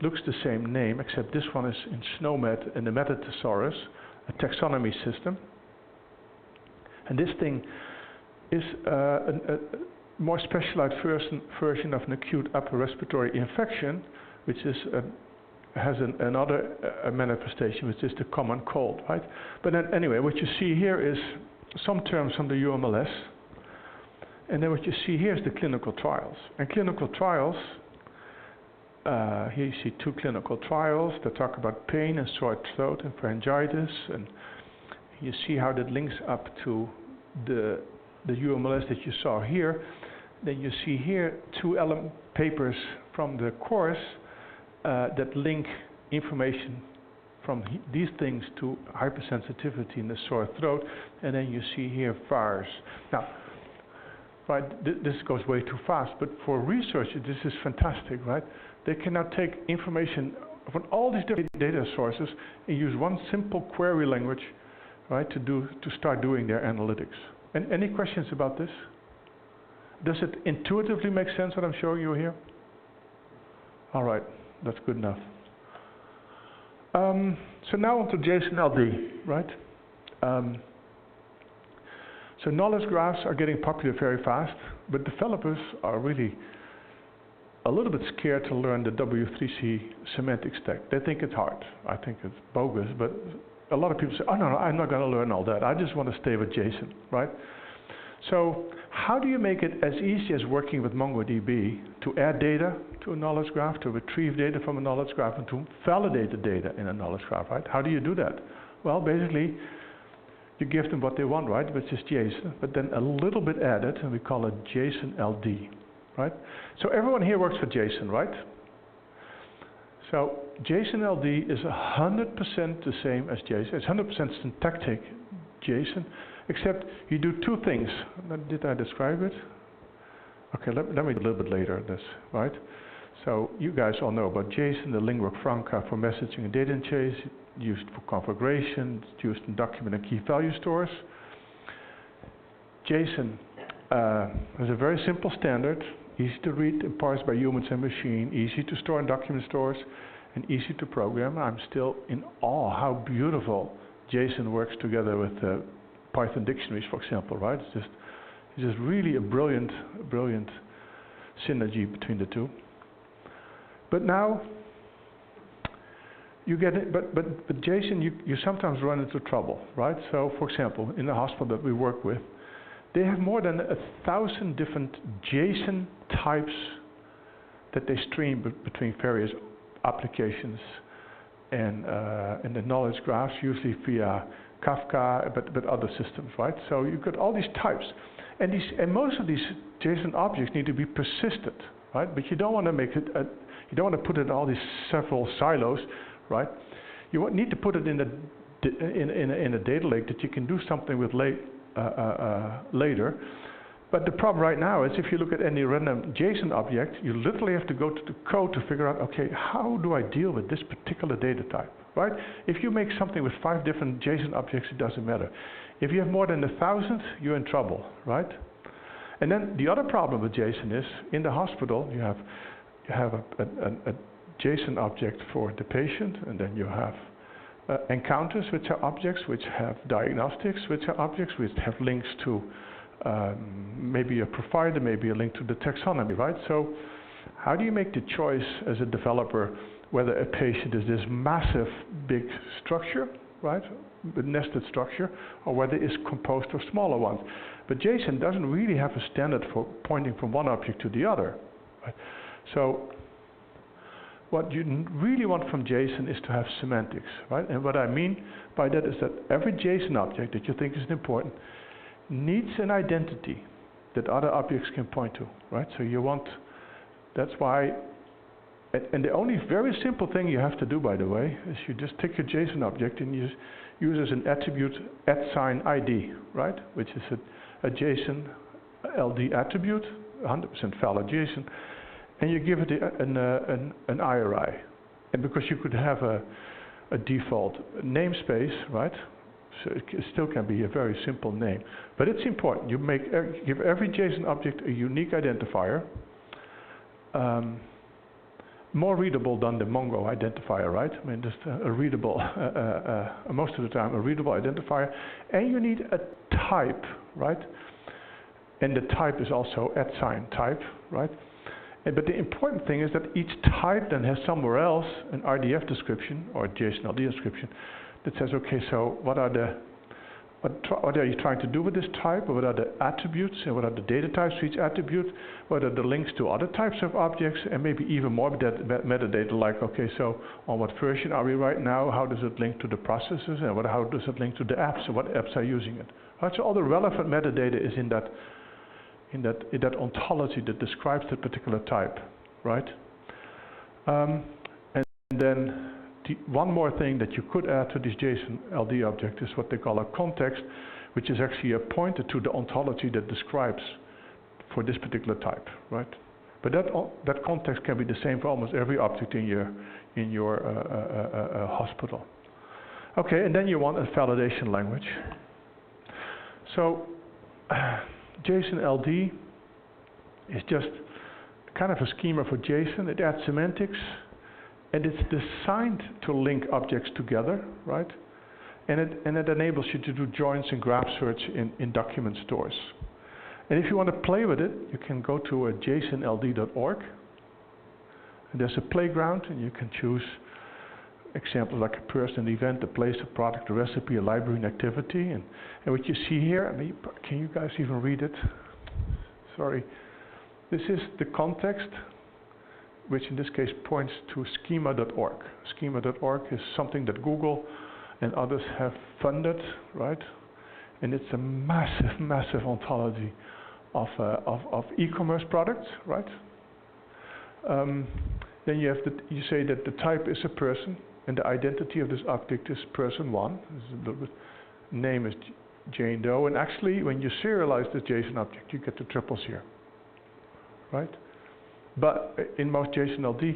looks the same name, except this one is in SNOMED and the Metathesaurus, a taxonomy system. And this thing is a more specialized version of an acute upper respiratory infection, which is has another manifestation, which is the common cold, right? But then anyway, what you see here is some terms from the UMLS, and then what you see here is the clinical trials. And clinical trials, here you see 2 clinical trials that talk about pain and sore throat and pharyngitis, and you see how that links up to the UMLS that you saw here. Then you see here 2 papers from the course that link information from these things to hypersensitivity in the sore throat, and then you see here VAERS. Now, right, this goes way too fast, but for researchers this is fantastic, right? They can now take information from all these different data sources and use one simple query language, right, to start doing their analytics. And any questions about this? Does it intuitively make sense what I'm showing you here? All right, that's good enough. So now onto JSON LD, right? So knowledge graphs are getting popular very fast, but developers are really a little bit scared to learn the W3C semantic stack. They think it's hard. I think it's bogus, but a lot of people say, oh no, I'm not going to learn all that. I just want to stay with JSON, right? So how do you make it as easy as working with MongoDB to add data to a knowledge graph, to retrieve data from a knowledge graph, and to validate the data in a knowledge graph, right? How do you do that? Well, basically, you give them what they want, right, which is JSON, but then a little bit added, and we call it JSON LD, right? So everyone here works for JSON, right? So JSON LD is 100% the same as JSON. It's 100% syntactic JSON, except you do two things. Did I describe it? Okay, let me do a little bit later this, right? So you guys all know about JSON, the lingua franca for messaging and data in chase, used for configuration, it's used in document and key value stores. JSON is a very simple standard, easy to read and parse by humans and machine, easy to store in document stores, and easy to program. I'm still in awe how beautiful JSON works together with Python dictionaries, for example, right? It's just really a brilliant synergy between the two. But now, you get it, but JSON, you sometimes run into trouble, right? So, for example, in the hospital that we work with, they have more than 1,000 different JSON types that they stream between various applications and the knowledge graphs, usually via Kafka, but other systems, right? So you've got all these types, and most of these JSON objects need to be persistent, right? But you don't want to make it, you don't want to put it in all these several silos, right? You need to put it in a data lake that you can do something with later. But the problem right now is if you look at any random JSON object, you literally have to go to the code to figure out, okay, how do I deal with this particular data type, right? If you make something with 5 different JSON objects, it doesn't matter. If you have more than 1,000, you're in trouble, right? And then the other problem with JSON is, in the hospital, you have a JSON object for the patient, and then you have encounters, which are objects, which have diagnostics, which are objects, which have links to maybe a provider, maybe a link to the taxonomy, right? So how do you make the choice as a developer whether a patient is this massive, big structure, right, the nested structure, or whether it's composed of smaller ones? But JSON doesn't really have a standard for pointing from one object to the other, right? So what you really want from JSON is to have semantics, right? And what I mean by that is that every JSON object that you think is important needs an identity that other objects can point to, right? So you want, that's why, and the only very simple thing you have to do, by the way, is you just take your JSON object and you use as an attribute @ID, right? Which is a JSON LD attribute, 100% valid JSON, and you give it an IRI. And because you could have a default namespace, right? So it still can be a very simple name. But it's important. You give every JSON object a unique identifier, more readable than the Mongo identifier, right? I mean, just a readable, most of the time, a readable identifier. And you need a type, right? And the type is also @type, right? But the important thing is that each type then has somewhere else an RDF description or a JSON LD description that says, okay, so what are you trying to do with this type, or what are the attributes, and what are the data types for each attribute, what are the links to other types of objects, and maybe even more metadata like, okay, so on what version are we right now, how does it link to the processes, and how does it link to the apps, and what apps are using it. Right, so all the relevant metadata is in that ontology that describes that particular type, right? And then one more thing that you could add to this JSON LD object is what they call a context, which is actually a pointer to the ontology that describes for this particular type, right? But that context can be the same for almost every object in your hospital. Okay, and then you want a validation language. So JSON LD is just kind of a schema for JSON. It adds semantics, and it's designed to link objects together, right? And it enables you to do joins and graph search in document stores. And if you want to play with it, you can go to jasonld.org. And there's a playground, and you can choose examples like a person, an event, a place, a product, a recipe, a library, an activity. And what you see here, I mean, can you guys even read it? Sorry. This is the context, which in this case points to schema.org. Schema.org is something that Google and others have funded, right? And it's a massive, massive ontology of e-commerce products, right? Then you say that the type is a person, and the identity of this object is person 1. This is a little bit, name is Jane Doe, and actually, when you serialize this JSON object, you get the triples here, right? But in most JSON LD,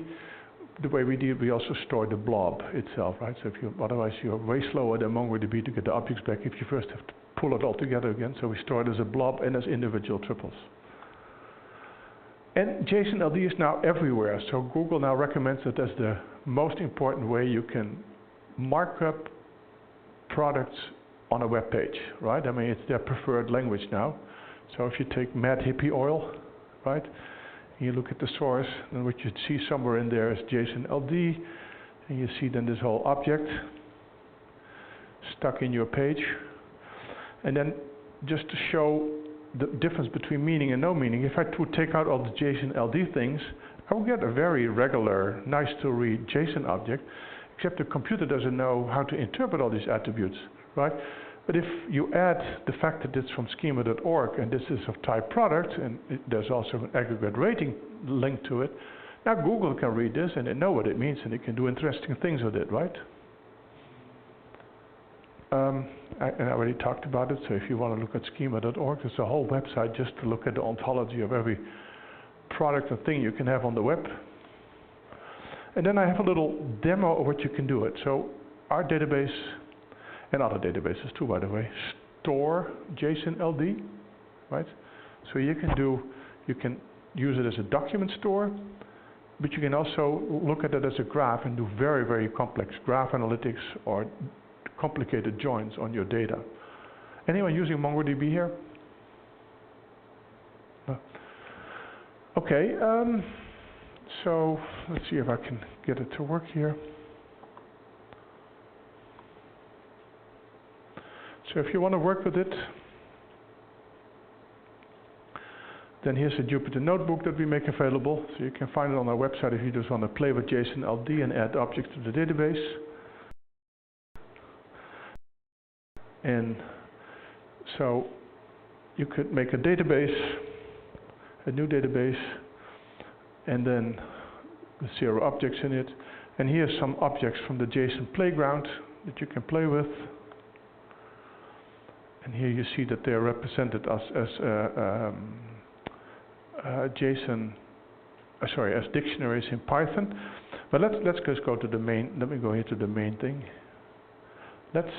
the way we do it, we also store the blob itself, right? So otherwise you're way slower than MongoDB to get the objects back if you first have to pull it all together again. So we store it as a blob and as individual triples. And JSON LD is now everywhere. So Google now recommends it as the most important way you can mark up products on a web page, right? I mean, it's their preferred language now. So if you take Mad Hippie Oil, right? You look at the source, and what you see somewhere in there is JSON LD, and you see then this whole object stuck in your page. And then just to show the difference between meaning and no meaning, if I would take out all the JSON LD things, I would get a very regular, nice to read JSON object, except the computer doesn't know how to interpret all these attributes, right? But if you add the fact that it's from schema.org and this is of type product, and there's also an aggregate rating linked to it, now Google can read this and they know what it means and they can do interesting things with it, right? And I already talked about it, so if you want to look at schema.org, there's a whole website just to look at the ontology of every product and thing you can have on the web. And then I have a little demo of what you can do it. So our database, and other databases too, by the way, store JSON LD, right? So you can use it as a document store, but you can also look at it as a graph and do very, very complex graph analytics or complicated joins on your data. Anyone using MongoDB here? No. Okay, so let's see if I can get it to work here. So if you want to work with it, then here's a Jupyter notebook that we make available. So you can find it on our website if you just want to play with JSON LD and add objects to the database. And so you could make a database, a new database, and then with 0 objects in it. And here's some objects from the JSON playground that you can play with. And here you see that they are represented as JSON, as dictionaries in Python. But let's just go to the main. Let me go here to the main thing. Let's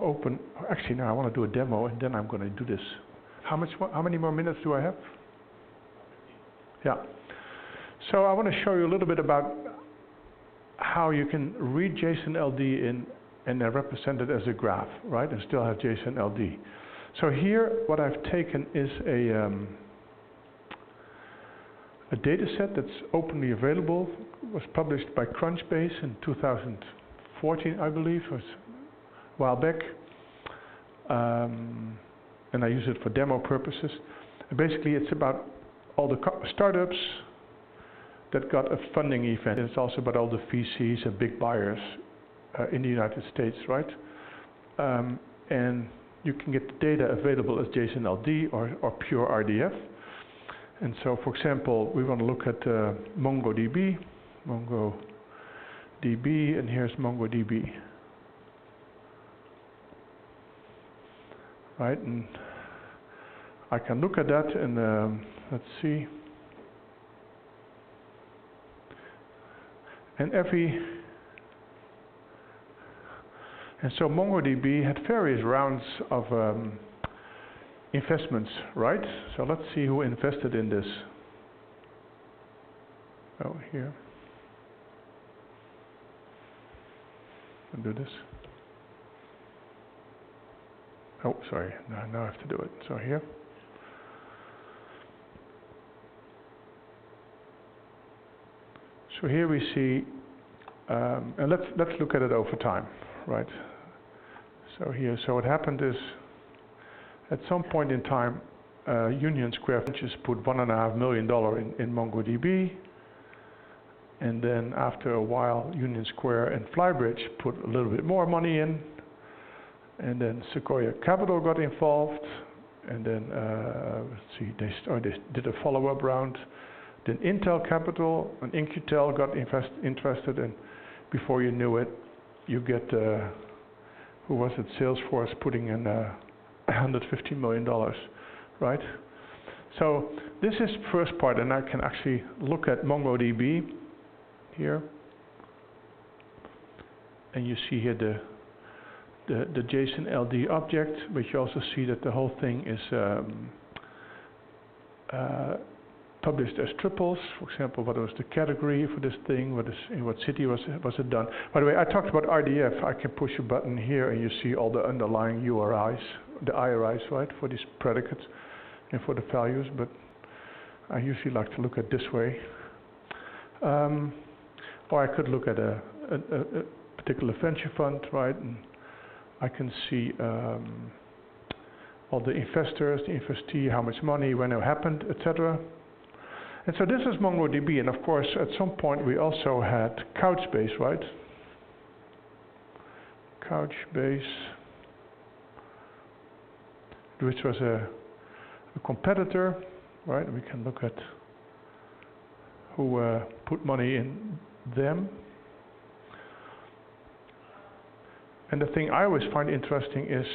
open. Actually, now I want to do a demo, and then I'm going to do this. How many more minutes do I have? Yeah. So I want to show you a little bit about how you can read JSON LD and represent it as a graph, right? And still have JSON LD. So here, what I've taken is a data set that's openly available. It was published by Crunchbase in 2014, I believe. It was a while back. And I use it for demo purposes. And basically, it's about all the startups that got a funding event. And it's also about all the VCs and big buyers in the United States, right? And you can get the data available as JSON LD or pure RDF. And so, for example, we want to look at MongoDB, and here's MongoDB. Right, and I can look at that and let's see. And so MongoDB had various rounds of investments, right? So let's see who invested in this. Oh, here. I'll do this. Oh, sorry, now I have to do it. So here. So here we see, and let's look at it over time, right? So here, so what happened is, at some point in time, Union Square Ventures put $1.5 million in MongoDB, and then after a while, Union Square and Flybridge put a little bit more money in, and then Sequoia Capital got involved, and then let's see, they did a follow-up round. Then Intel Capital and Incutel got interested, and before you knew it, you get who was it? Salesforce putting in $150 million, right? So this is the first part, and I can actually look at MongoDB here, and you see here the JSON LD object, but you also see that the whole thing is published as triples. For example, what was the category for this thing? In what city was it done? By the way, I talked about RDF. I can push a button here, and you see all the underlying URIs, the IRIs, right, for these predicates and for the values. But I usually like to look at this way. Or I could look at a particular venture fund, right? And I can see all the investors, the investee, how much money, when it happened, etc. And so this is MongoDB, and of course, at some point we also had Couchbase, right? Couchbase, which was a competitor, right? We can look at who put money in them. And the thing I always find interesting is,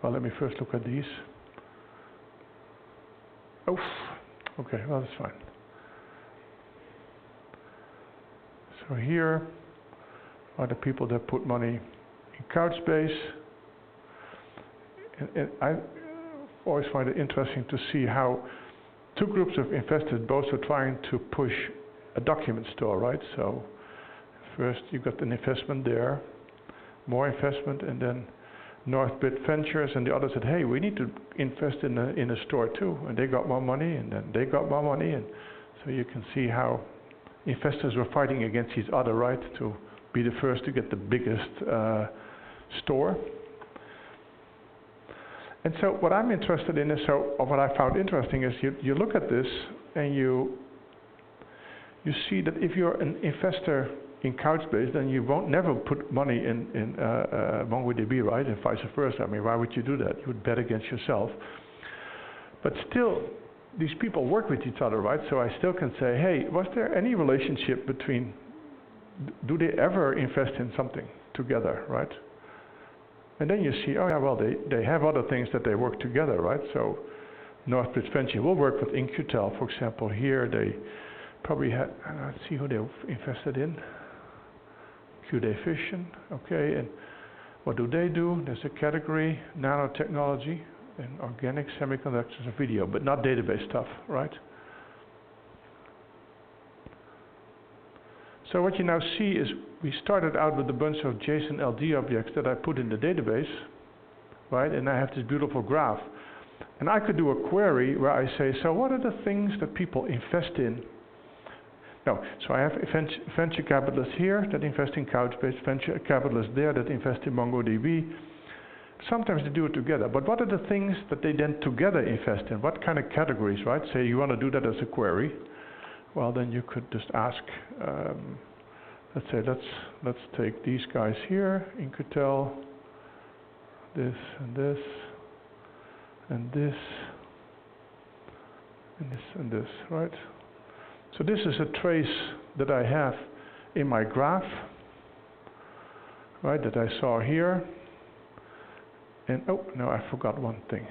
well, let me first look at these. Oh. Okay, well, that's fine. So here are the people that put money in Couchbase. And I always find it interesting to see how two groups of investors both are trying to push a document store, right? So first you got an investment there, more investment, and then Northbit Ventures and the others said, hey, we need to invest in a store too. And they got more money, and then they got more money. And so you can see how investors were fighting against each other, right, to be the first to get the biggest store. And so what I'm interested in is, or what I found interesting is you look at this and you see that if you're an investor in Couchbase, then you won't never put money in MongoDB, right? And vice versa. I mean, why would you do that? You would bet against yourself. But still, these people work with each other, right? So I still can say, hey, was there any relationship between, do they ever invest in something together, right? And then you see, oh yeah, well, they have other things that they work together, right? So Northbridge Venture will work with Incutel, for example. Here they probably had, let's see who they invested in. QD Fission, okay, and what do? There's a category, nanotechnology, and organic semiconductors and video, but not database stuff, right? So what you now see is we started out with a bunch of JSON LD objects that I put in the database, right? And I have this beautiful graph. And I could do a query where I say, so what are the things that people invest in? No, so I have venture capitalists here that invest in Couchbase, venture capitalists there that invest in MongoDB. Sometimes they do it together, but what are the things that they then together invest in? What kind of categories, right? Say you want to do that as a query. Well, then you could just ask, let's say, let's take these guys here, Incutel, this, and this, and this, and this, and this, right? So this is a trace that I have in my graph, right, that I saw here. And, oh, no, I forgot one thing.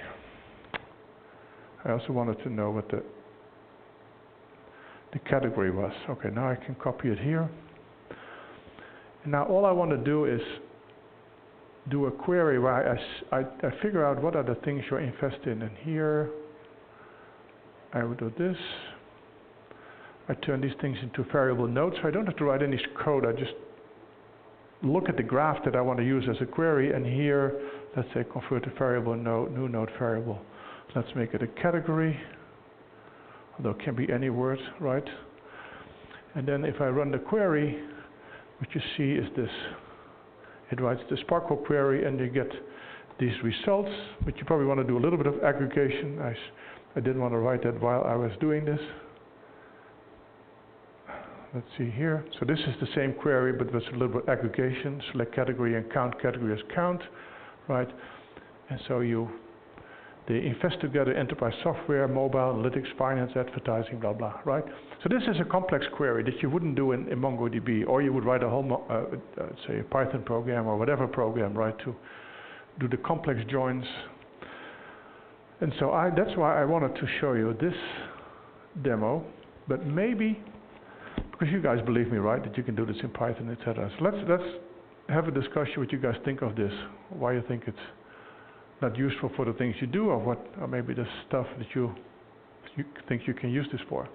I also wanted to know what the category was. Okay, now I can copy it here. Now all I want to do is do a query where I figure out what are the things you're invested in. And here I would do this. I turn these things into variable nodes, so I don't have to write any code. I just look at the graph that I want to use as a query, and here, let's say, convert a variable node, new node variable. Let's make it a category, although it can be any word, right? And then if I run the query, what you see is this. It writes the Sparkle query, and you get these results, but you probably want to do a little bit of aggregation. I didn't want to write that while I was doing this. Let's see here. So this is the same query, but with a little bit of aggregation. Select category and count category as count, right? And so they invest together enterprise software, mobile, analytics, finance, advertising, blah, blah, right? So this is a complex query that you wouldn't do in MongoDB, or you would write a whole, say a Python program or whatever program, right, to do the complex joins. And so that's why I wanted to show you this demo, but maybe, because you guys believe me, right, that you can do this in Python, etc. So let's have a discussion what you guys think of this, why you think it's not useful for the things you do, or maybe the stuff that you think you can use this for.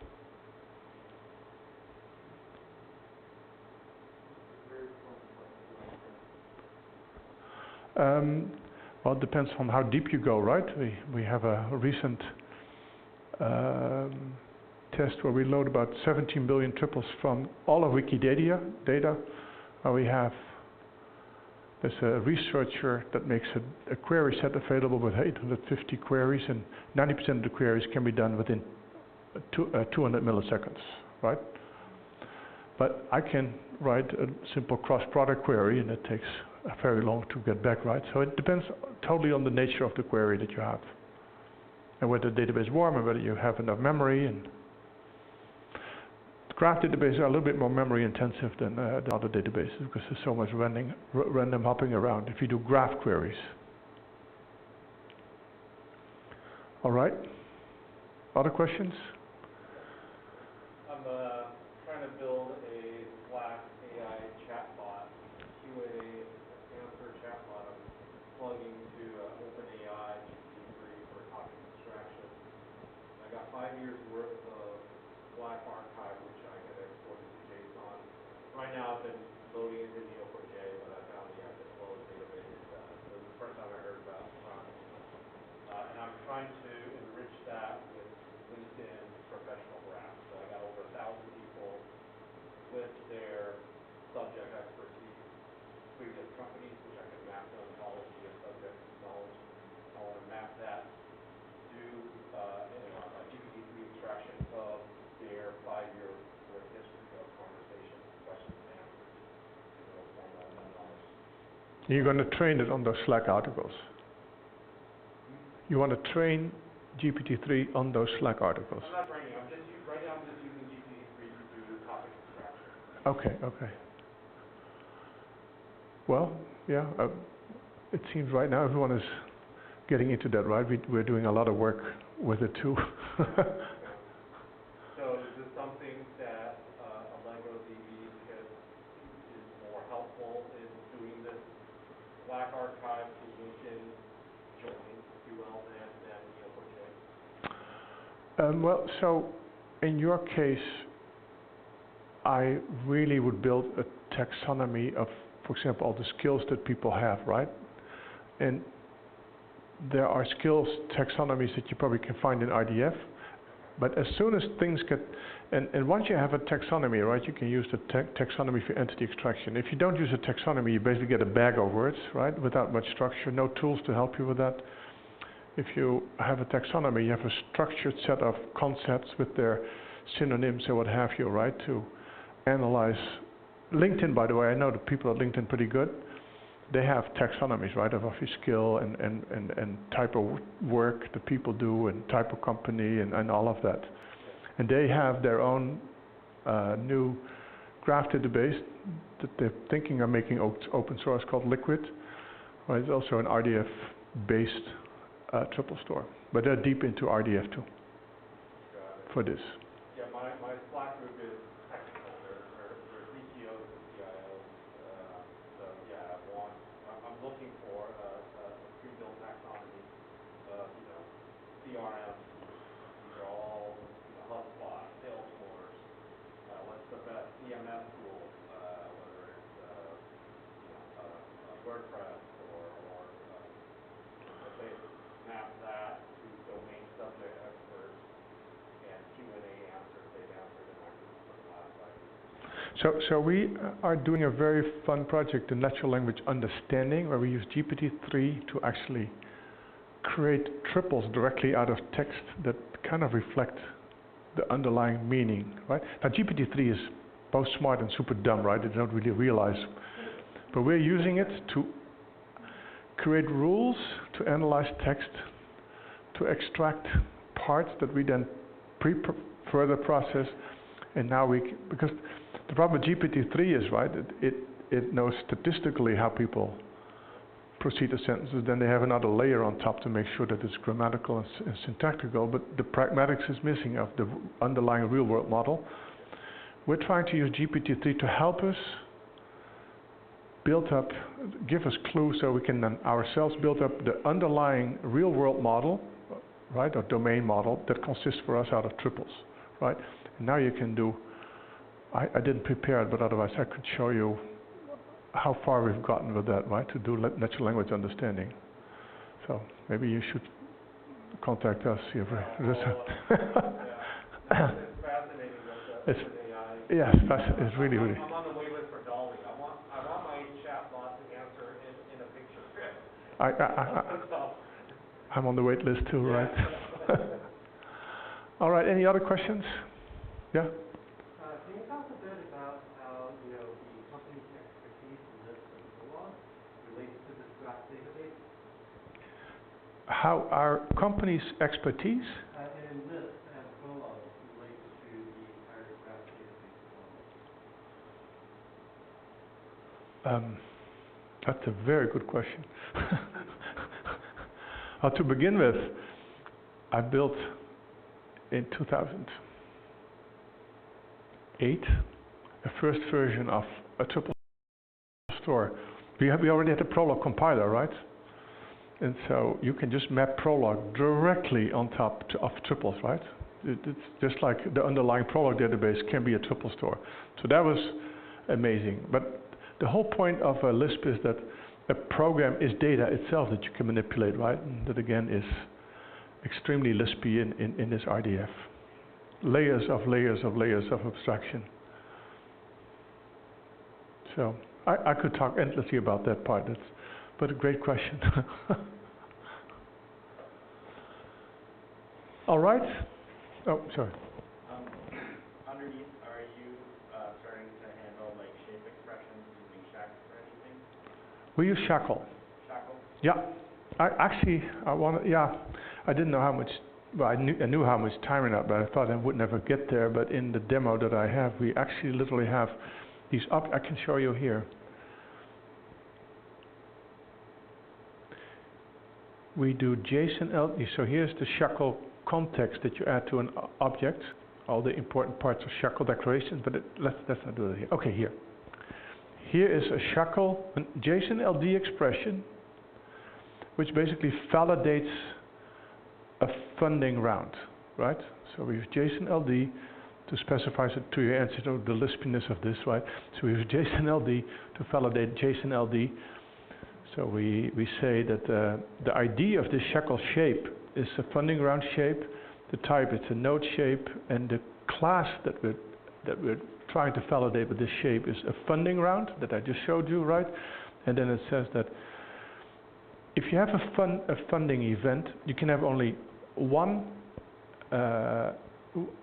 Well, it depends on how deep you go, right? We have a recent test where we load about 17 billion triples from all of Wikidata data. There's a researcher that makes a query set available with 850 queries, and 90% of the queries can be done within 200 milliseconds, right? But I can write a simple cross-product query, and it takes very long to get back, right? So it depends totally on the nature of the query that you have, and whether the database is warm, and whether you have enough memory. And graph databases are a little bit more memory intensive than other databases, because there's so much random hopping around if you do graph queries. All right. Other questions? I'm trying to build a Slack AI chatbot, QA answer chatbot. I'm plugging to OpenAI GPT-3 for topic extraction. I got 5 years worth of Slack archive, which I can export to JSON. Right now I've been loading into Newport, but I found the undisclosed database. This is the first time I heard about and I'm trying to enrich that with LinkedIn professional graphs. So I got over 1,000 people with their subject expertise, previous companies, which I can map to ontology and subject knowledge. I want to map that, do a GPT-3 extraction of their 5-year worth history of conversations, questions and answers, formal knowledge. You're going to train it on those Slack articles. You want to train GPT-3 on those Slack articles. I'm not training. Right now I'm just using GPT-3 to do topic extraction. Okay. Well, yeah. It seems right now everyone is getting into that, right? We're doing a lot of work with it too. So is this something that Allegro DB is more helpful in doing this Slack archive to LinkedIn join, if you will, than Newport? Well, so in your case, I really would build a taxonomy of, for example, all the skills that people have, right? And there are skills taxonomies that you probably can find in RDF, but as soon as things get, and once you have a taxonomy, right, you can use the taxonomy for entity extraction. If you don't use a taxonomy, you basically get a bag of words, right, without much structure, no tools to help you with that. If you have a taxonomy, you have a structured set of concepts with their synonyms or what have you, right, to analyze. LinkedIn, by the way, I know the people at LinkedIn pretty good. They have taxonomies, right, of your skill and type of work that people do and type of company and all of that. And they have their own new graph database that they're thinking of making open source called Liquid. Right, it's also an RDF-based triple store, but they're deep into RDF too for this. Yeah, my Slack group is technical. They're CTOs and CIOs. looking for a pre-built taxonomy of, CRM. These are all, HubSpot, Salesforce. What's the best CMS tool, whether it's, WordPress or let's say map that to domain subject experts and Q&A answers they've answered in our group for the last 5 years. So we are doing a very fun project in natural language understanding, where we use GPT-3 to actually create triples directly out of text that kind of reflect the underlying meaning, right? Now GPT-3 is both smart and super dumb, right? They don't really realize. But we're using it to create rules, to analyze text, to extract parts that we then further process, and now because the problem with GPT-3 is, right, it knows statistically how people proceed to sentences, then they have another layer on top to make sure that it's grammatical and syntactical, but the pragmatics is missing of the underlying real-world model. We're trying to use GPT-3 to help us give us clues so we can then ourselves build up the underlying real-world model, right, or domain model that consists for us out of triples, right? And now you can do, I didn't prepare it, but otherwise I could show you how far we've gotten with that, right, to do natural language understanding. So maybe you should contact us here. It's fascinating with AI. Yes, it's really. I'm on the wait list for Dolly. I want my chatbot to answer in a picture. I'm on the wait list too, right? All right, any other questions? Yeah? Can you talk a bit about how, the company's expertise in this and Olap relates to this graph database? How our company's expertise? In this and Olap relates to the entire graph database. That's a very good question. To begin with, I built in 2008 a first version of a triple store. We already had a Prolog compiler, right? And so you can just map Prolog directly on top of triples, right? It's just like the underlying Prolog database can be a triple store. So that was amazing. But the whole point of a Lisp is that a program is data itself that you can manipulate, right? And that again is extremely Lispy in this RDF. Layers of layers of layers of abstraction. So I could talk endlessly about that part, but a great question. All right. Oh, sorry. Underneath, are you starting to handle like shape expressions using Shack or anything? We use SCaLE. SCaLE? Yeah. I didn't know how much. Well, I knew how much time in it, but I thought I would never get there. But in the demo that I have, we actually literally have these up. I can show you here. We do JSON-LD. So here's the SCaLE context that you add to an object. All the important parts of SCaLE declarations. But let's not do it here. Okay, here. Here is a SCaLE, a JSON-LD expression, which basically validates a funding round, right? So we use JSON-LD to specify to your answer to the lispiness of this, right? So we use JSON-LD to validate JSON-LD. So we say that the ID of this SCaLE shape is a funding round shape, the type it's a node shape, and the class that we're trying to validate with this shape is a funding round that I just showed you, right? And then it says that if you have a funding event, you can have only one.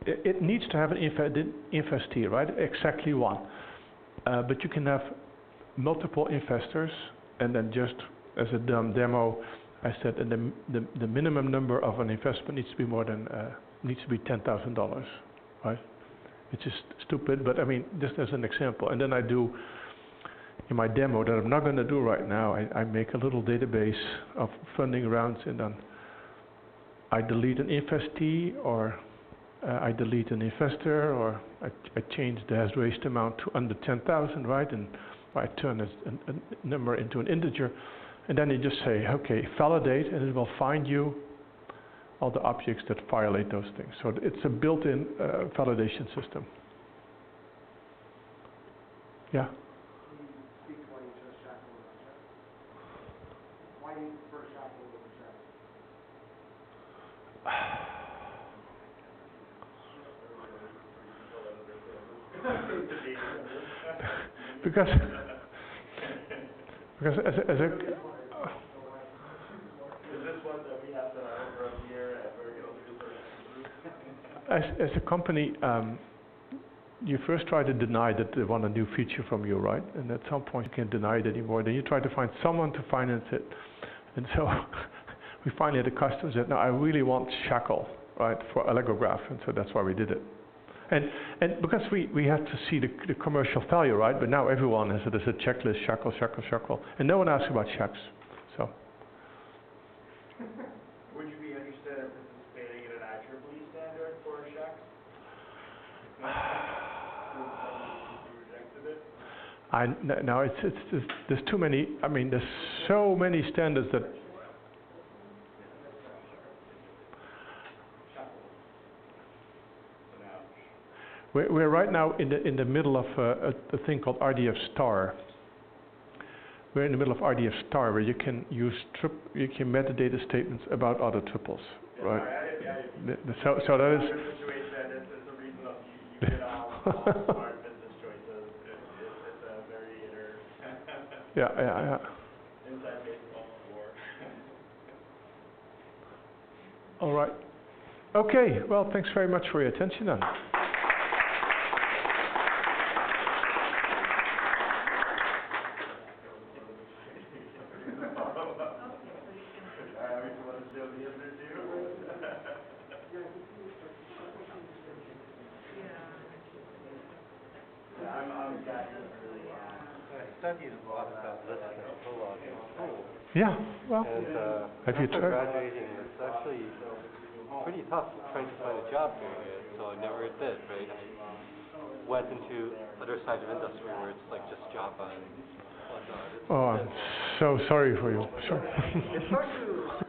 It needs to have an investee, right? Exactly one. But you can have multiple investors, and then just as a dumb demo, I said the minimum number of an investment needs to be $10,000, right? It's just stupid, but I mean, just as an example. And then I do, in my demo that I'm not going to do right now, I make a little database of funding rounds, and then I delete an investee, or I delete an investor, or I change the hash raised amount to under 10,000, right? And I turn a number into an integer. And then you just say, okay, validate, and it will find you all the objects that violate those things. So it's a built-in validation system. Yeah? Why do you prefer SCaLE over SCaLE? because as a Is this one that we have to over up here and we're going to do as a company, you first try to deny that they want a new feature from you, right? And at some point you can't deny it anymore. Then you try to find someone to finance it. And so we finally had a customer said, no, I really want SCaLE, right, for Allegograph. And so that's why we did it. And because we had to see the commercial value, right? But now everyone has it as a checklist, SCaLE. And no one asks about checks. So. Would you be interested in participating in an IEEE standard for checks? No, it's there's too many. I mean, there's so many standards that. We're right now in the middle of a thing called Rdf star. We're in the middle of Rdf star, where you can use metadata statements about other triples, right? So that is. This is a reason of you did all smart business choices. It's a very Yeah. inside baseball war. All right. Okay. Well, thanks very much for your attention, then. Yeah, well, and have you after tried? graduating, it's actually pretty tough trying to find a job doing it, so I never did, right? I went into other side of industry where it's like just Java and whatnot. Oh, I'm so sorry for you. Sure. It's hard to...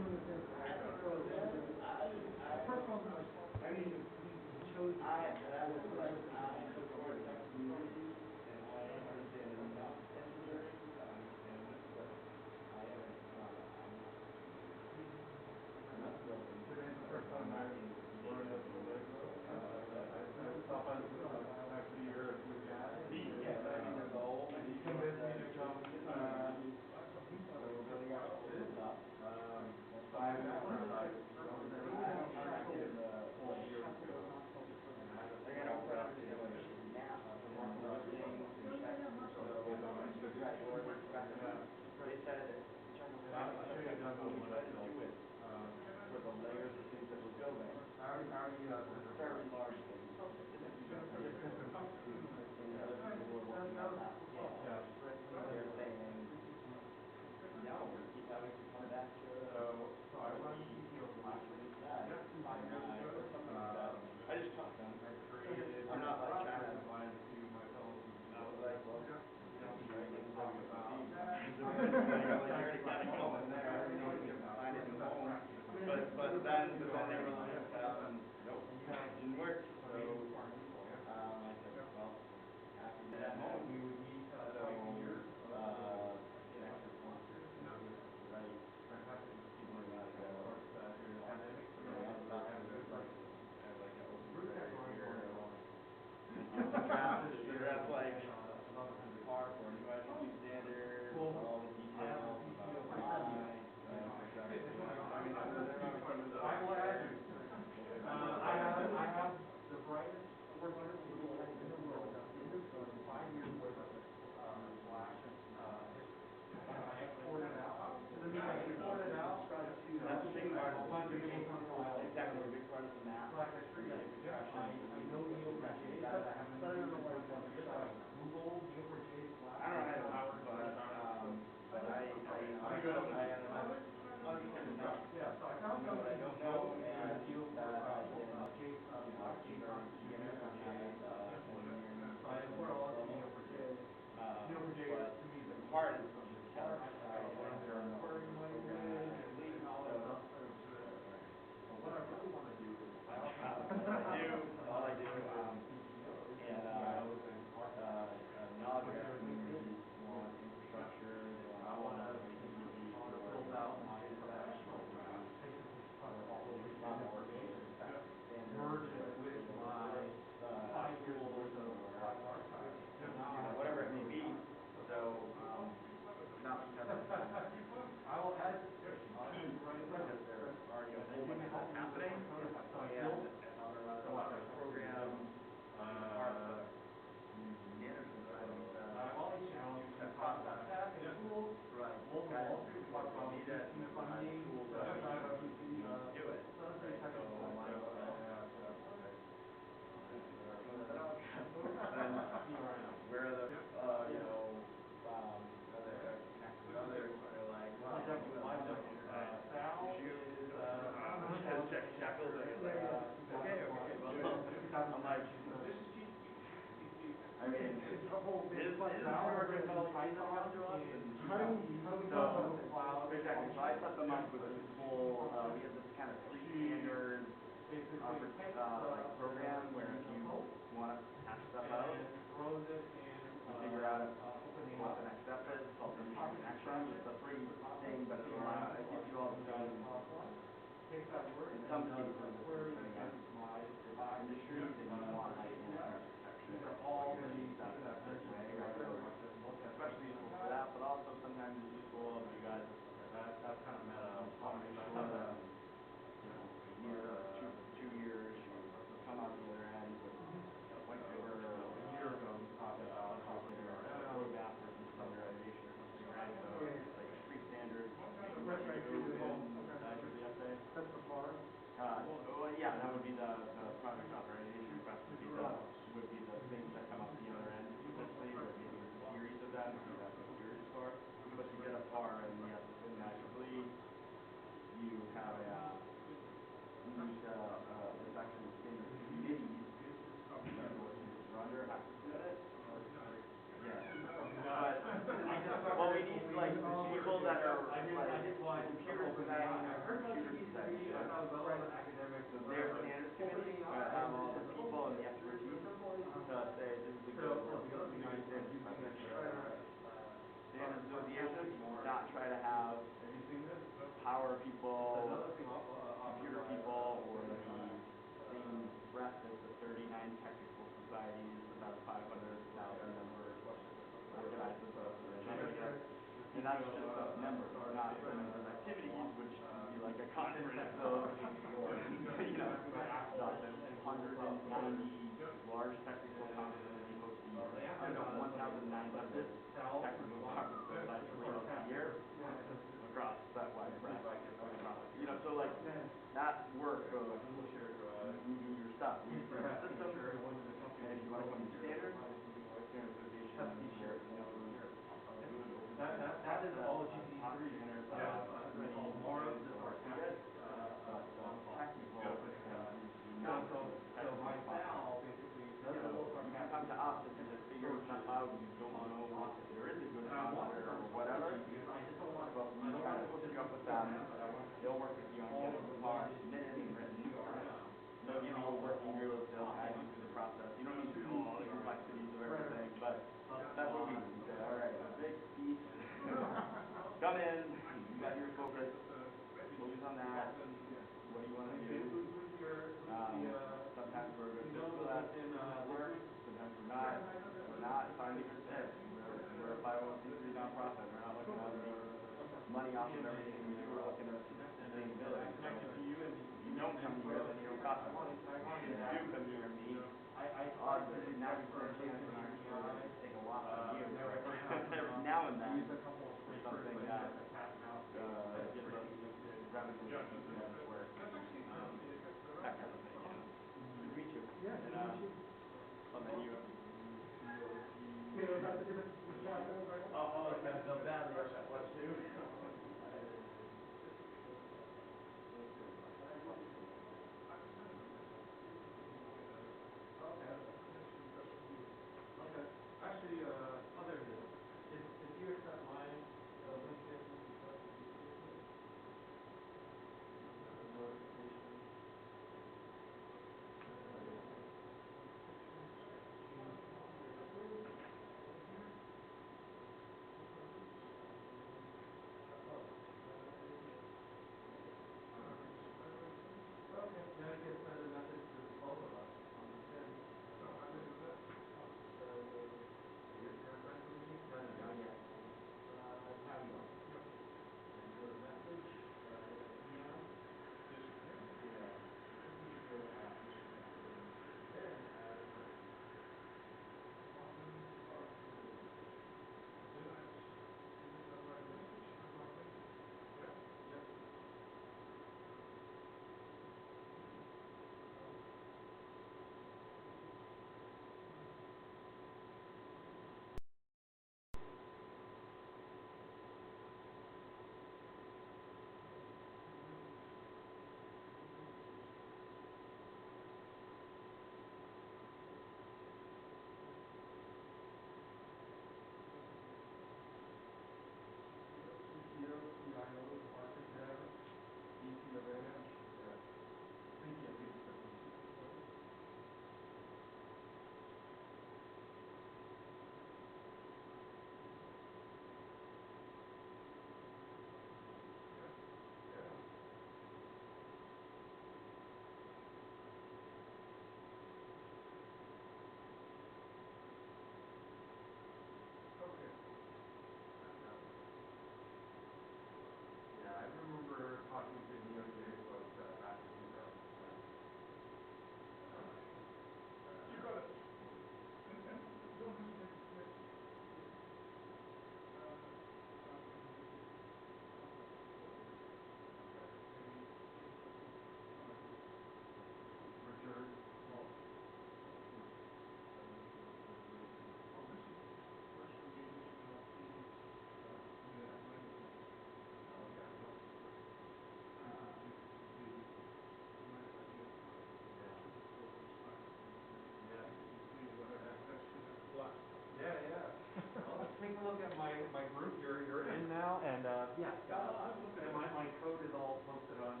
Take a look at my group. You're in now, and yeah, and my code is all posted on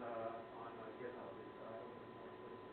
GitHub. It's open source.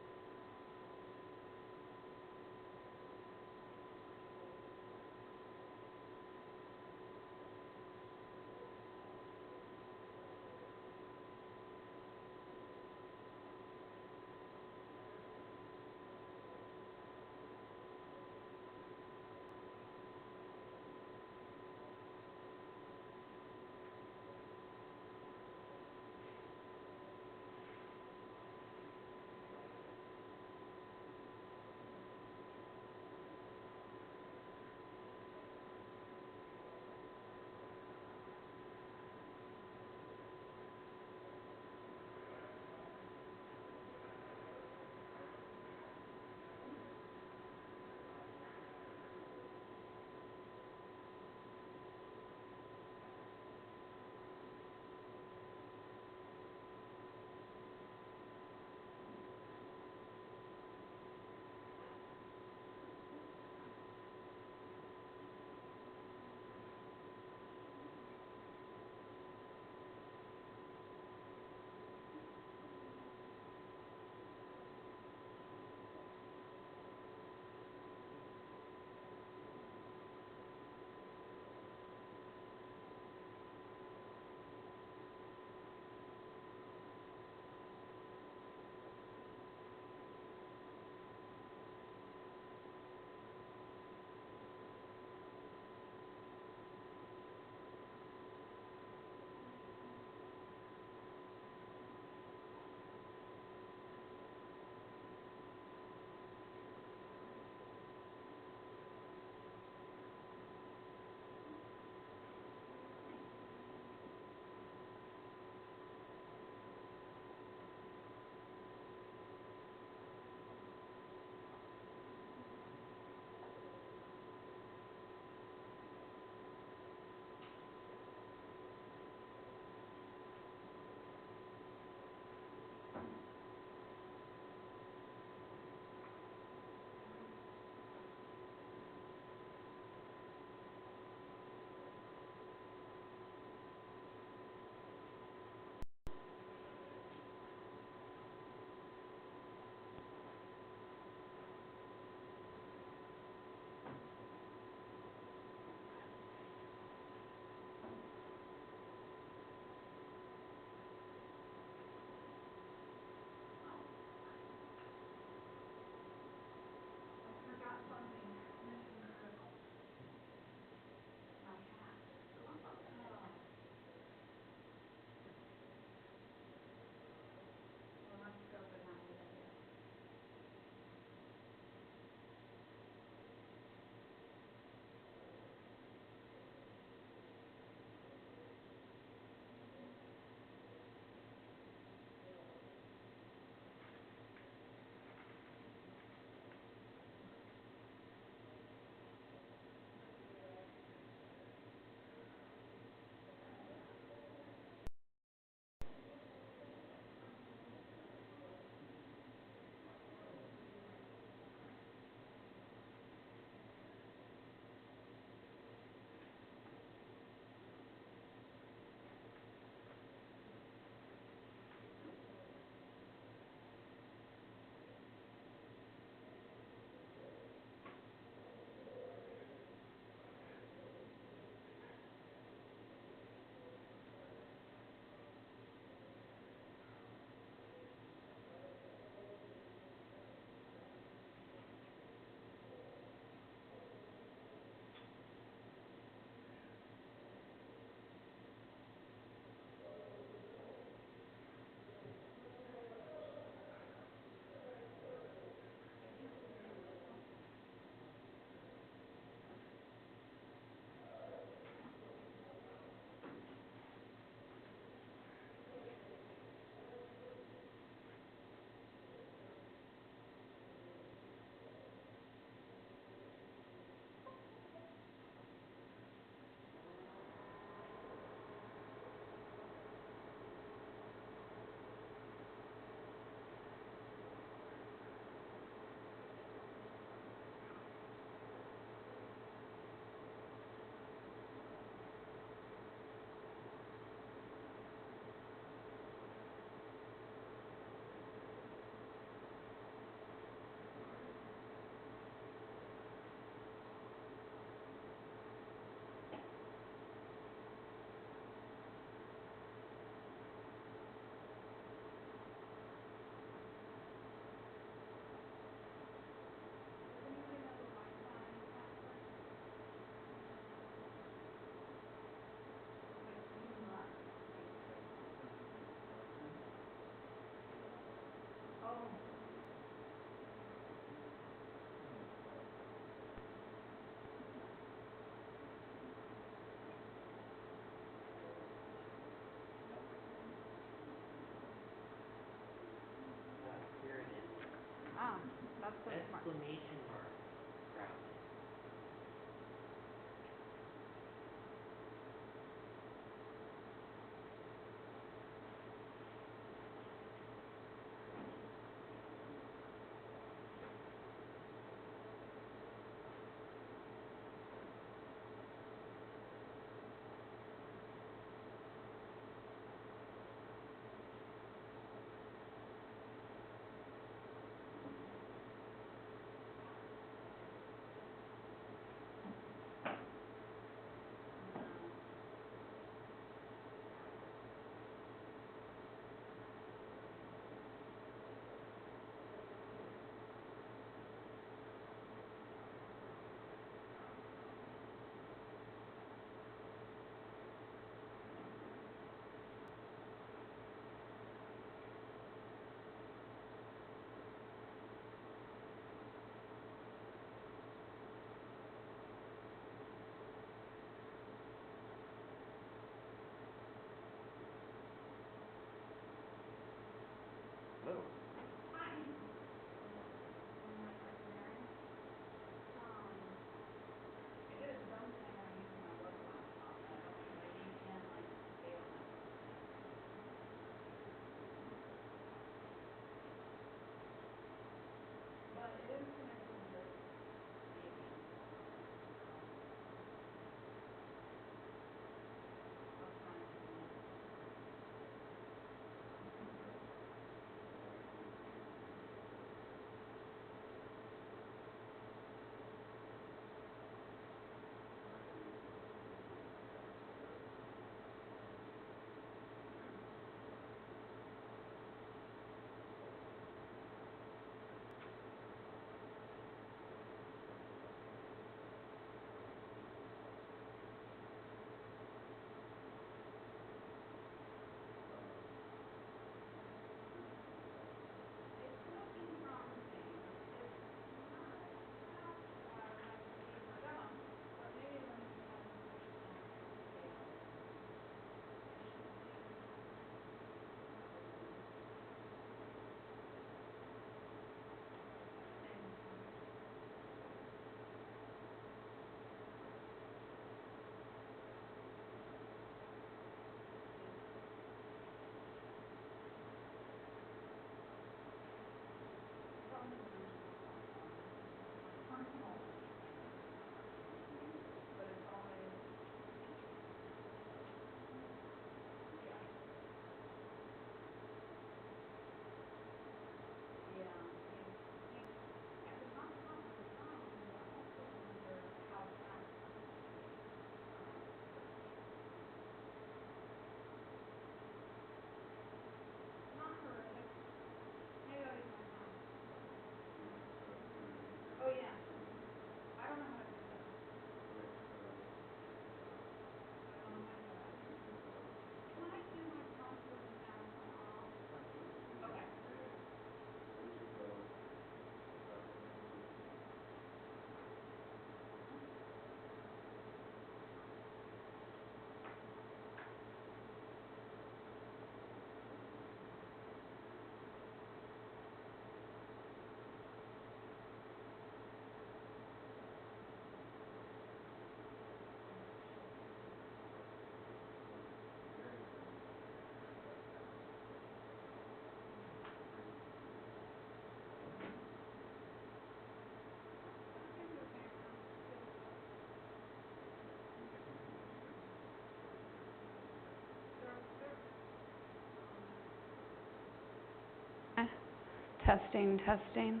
Testing, testing.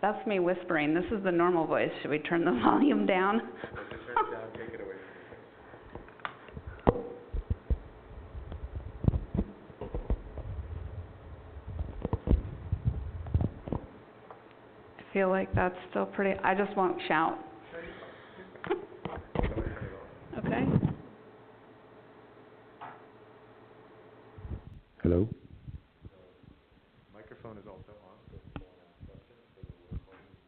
That's me whispering. This is the normal voice. Should we turn the volume down? Turn it down, take it away. I feel like that's still pretty, I just won't shout. Okay. Hello? Microphone is also on, so if you want to ask questions, so we'll record it.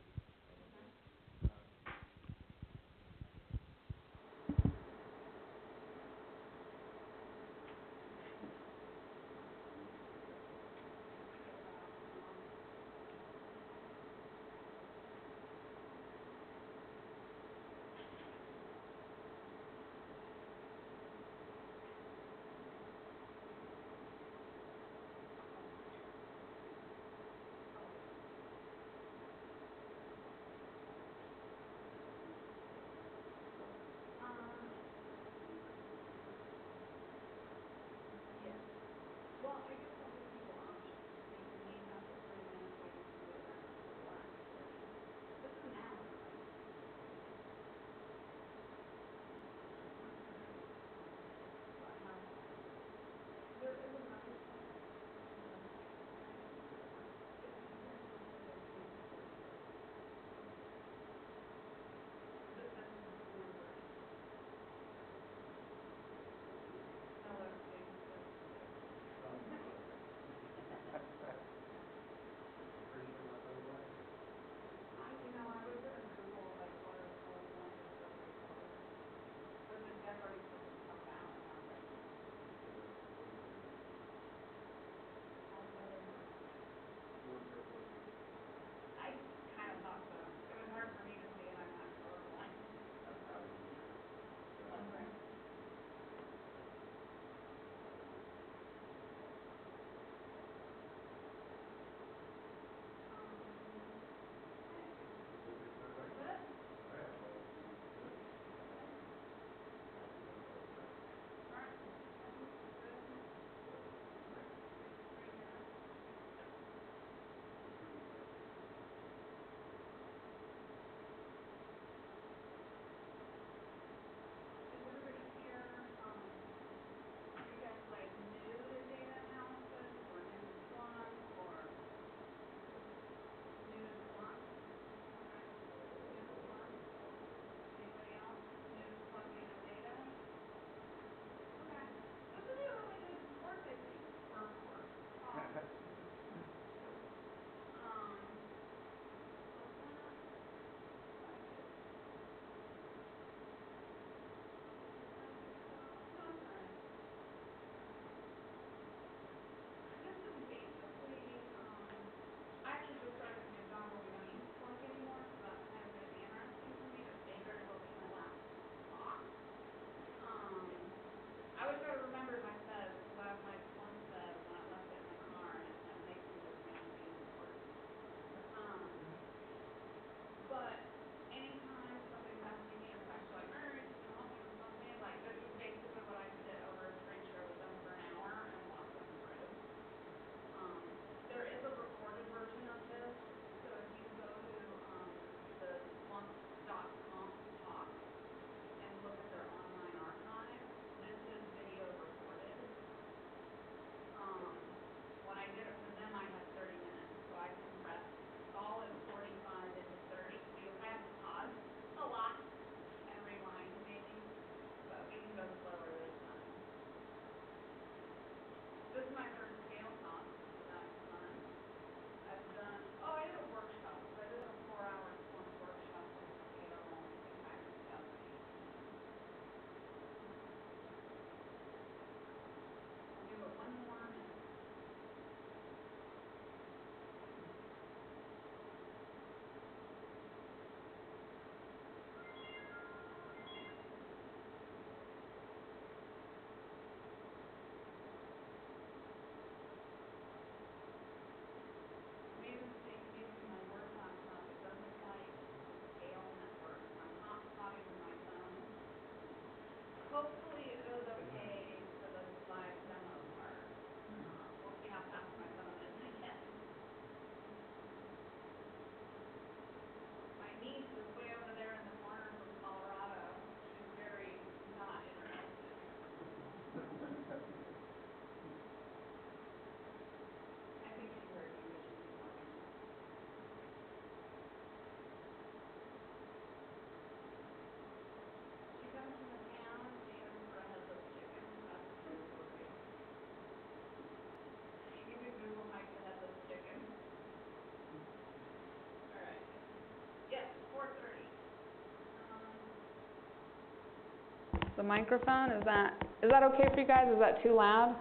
The microphone, is that okay for you guys? Is that too loud?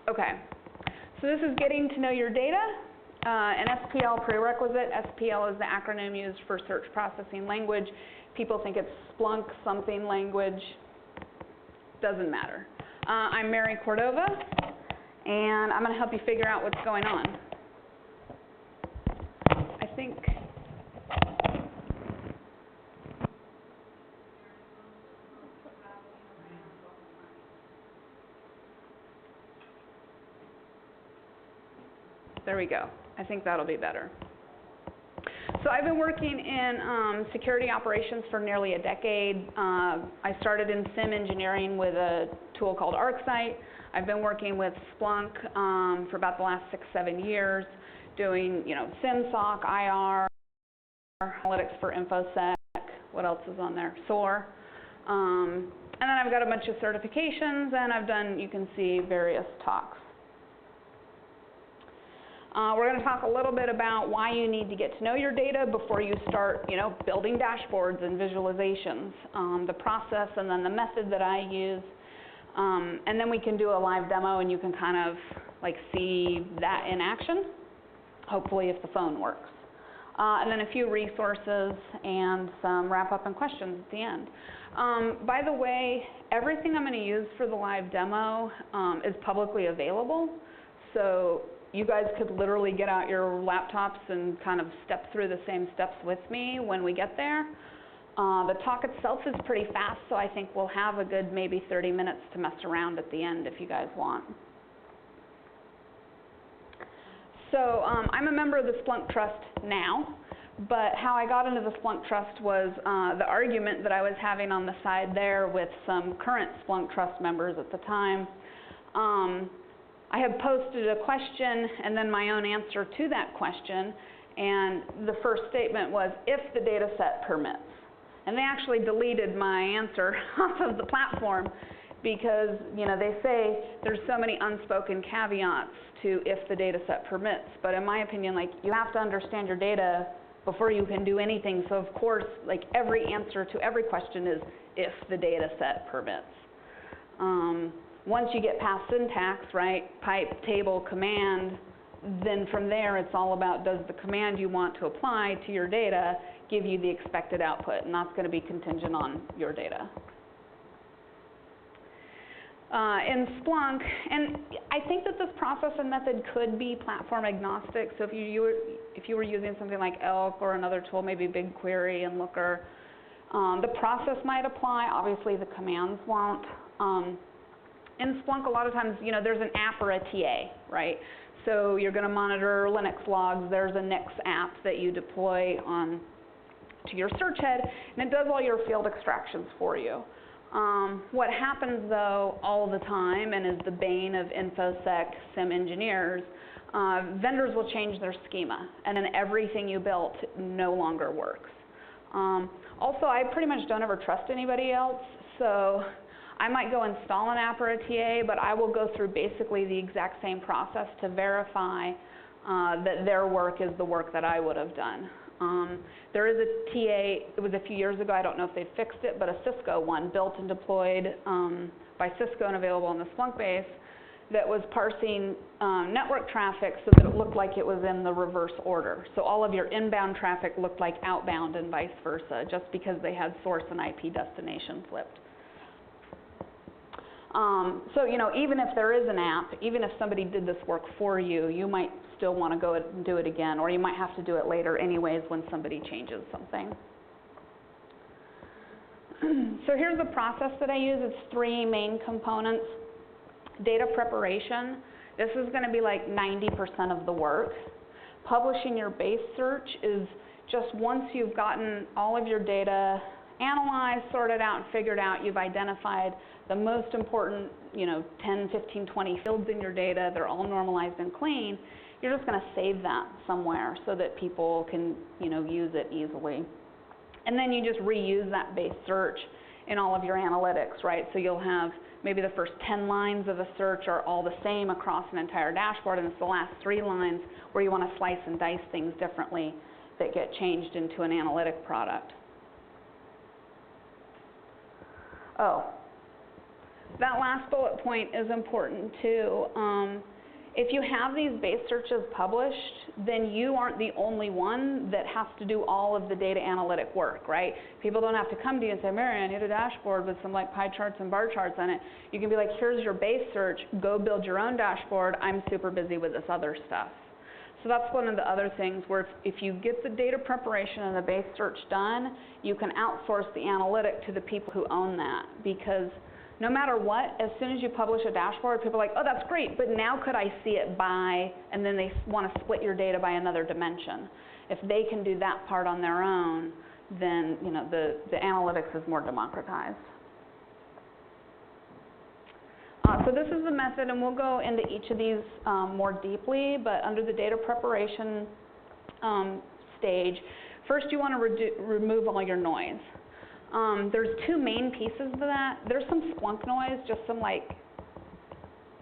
Okay. So this is getting to know your data. An SCaLE prerequisite. SCaLE is the acronym used for search processing language. People think it's Splunk something language. Doesn't matter. I'm Mary Cordova, and I'm going to help you figure out what's going on. I think. There we go. I think that'll be better. So I've been working in security operations for nearly a decade. I started in SIM engineering with a tool called ArcSight. I've been working with Splunk for about the last 6-7 years, doing SIMSOC, IR, analytics for InfoSec. What else is on there? SOAR. And then I've got a bunch of certifications, and I've done, you can see, various talks. We're going to talk a little bit about why you need to get to know your data before you start, building dashboards and visualizations, the process and then the method that I use. And then we can do a live demo and you can kind of see that in action, hopefully if the phone works. And then a few resources and some wrap up and questions at the end. By the way, everything I'm going to use for the live demo is publicly available. So you guys could literally get out your laptops and kind of step through the same steps with me when we get there. The talk itself is pretty fast, so I think we'll have a good maybe 30 minutes to mess around at the end if you guys want. So I'm a member of the Splunk Trust now, but how I got into the Splunk Trust was the argument that I was having on the side there with some current Splunk Trust members at the time. I had posted a question and then my own answer to that question, and the first statement was, if the data set permits. And they actually deleted my answer off of the platform because, they say there's so many unspoken caveats to if the data set permits. But in my opinion, you have to understand your data before you can do anything. So of course, every answer to every question is if the data set permits. Once you get past syntax, right, pipe, table, command, then from there it's all about, does the command you want to apply to your data give you the expected output, and that's going to be contingent on your data. In Splunk, and I think that this process and method could be platform agnostic, so if you were using something like Elk or another tool, maybe BigQuery and Looker, the process might apply, obviously the commands won't. In Splunk, a lot of times, there's an app or a TA, right? So you're going to monitor Linux logs. There's a Nix app that you deploy to your search head, and it does all your field extractions for you. What happens, though, all the time, and is the bane of InfoSec SIM engineers, vendors will change their schema, and then everything you built no longer works. Also, I pretty much don't ever trust anybody else, so I might go install an app or a TA, but I will go through basically the exact same process to verify that their work is the work that I would have done. There is a TA, it was a few years ago, I don't know if they fixed it, but a Cisco one built and deployed by Cisco and available on the Splunk base that was parsing network traffic so that it looked like it was in the reverse order. So all of your inbound traffic looked like outbound and vice versa, just because they had source and IP destination flipped. So, even if there is an app, even if somebody did this work for you, you might still want to go and do it again, or you might have to do it later anyways when somebody changes something. So here's the process that I use. It's 3 main components. Data preparation. This is going to be like 90% of the work. Publishing your base search is just once you've gotten all of your data analyzed, sorted out, and figured out, you've identified the most important, 10, 15, 20 fields in your data, they're all normalized and clean, you're just going to save that somewhere so that people can, use it easily. And then you just reuse that base search in all of your analytics, right? So you'll have maybe the first 10 lines of a search are all the same across an entire dashboard, and it's the last 3 lines where you want to slice and dice things differently that get changed into an analytic product. Oh, that last bullet point is important too. If you have these base searches published, then you aren't the only one that has to do all of the data analytic work, right? People don't have to come to you and say, Mary, I need a dashboard with some like pie charts and bar charts on it. You can be like, here's your base search, go build your own dashboard. I'm super busy with this other stuff. So that's one of the other things where if you get the data preparation and the base search done, you can outsource the analytic to the people who own that, because no matter what, as soon as you publish a dashboard, people are like, oh, that's great, but now could I see it by, and then they want to split your data by another dimension. If they can do that part on their own, then you know the analytics is more democratized. So this is the method, and we'll go into each of these more deeply, but under the data preparation stage, first you want to remove all your noise. There's two main pieces to that. There's some Splunk noise, just some like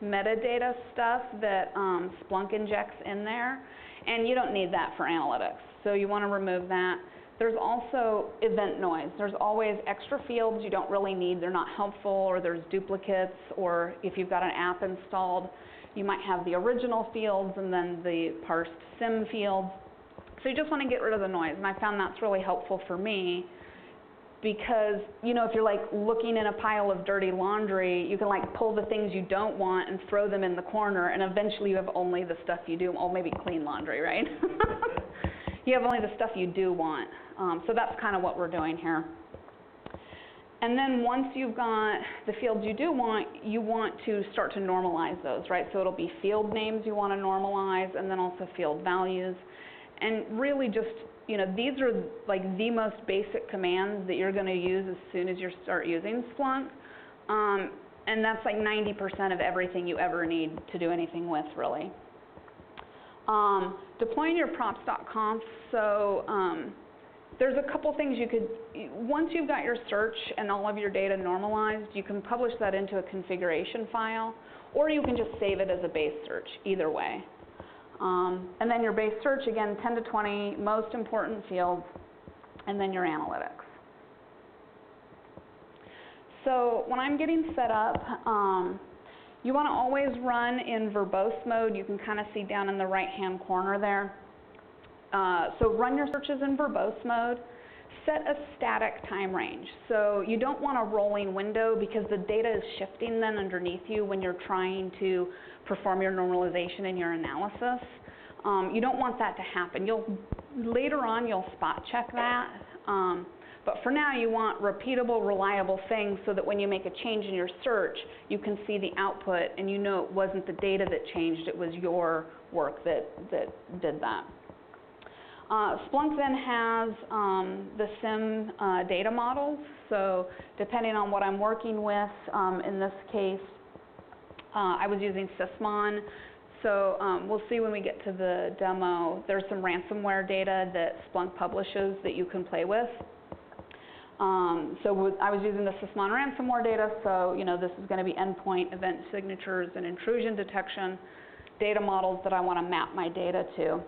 metadata stuff that Splunk injects in there, and you don't need that for analytics, so you want to remove that. There's also event noise. There's always extra fields you don't really need, they're not helpful, or there's duplicates, or if you've got an app installed, you might have the original fields and then the parsed sim fields. So you just want to get rid of the noise, and I found that's really helpful for me, because you know, if you're like looking in a pile of dirty laundry, you can like pull the things you don't want and throw them in the corner, and eventually you have only the stuff you do, or maybe clean laundry, right? You have only the stuff you do want. So that's kind of what we're doing here. And then once you've got the fields you do want, you want to start to normalize those, right? So it'll be field names you want to normalize, and then also field values. And really just, you know, these are like the most basic commands that you're going to use as soon as you start using Splunk. And that's like 90% of everything you ever need to do anything with, really. Deploying your props.conf, so there's a couple things you could, once you've got your search and all of your data normalized, you can publish that into a configuration file, or you can just save it as a base search, either way. And then your base search, again, 10 to 20 most important fields, and then your analytics. So when I'm getting set up, you want to always run in verbose mode. You can kind of see down in the right-hand corner there. So run your searches in verbose mode. Set a static time range. So you don't want a rolling window, because the data is shifting then underneath you when you're trying to perform your normalization and your analysis. You don't want that to happen. Later on, you'll spot check that. But for now, you want repeatable, reliable things so that when you make a change in your search, you can see the output and you know it wasn't the data that changed, it was your work that did that. Splunk then has the SIM data models. So depending on what I'm working with, in this case, I was using Sysmon. So we'll see when we get to the demo, there's some ransomware data that Splunk publishes that you can play with. I was using the Sysmon ransomware data, so you know this is going to be endpoint, event signatures, and intrusion detection data models that I want to map my data to.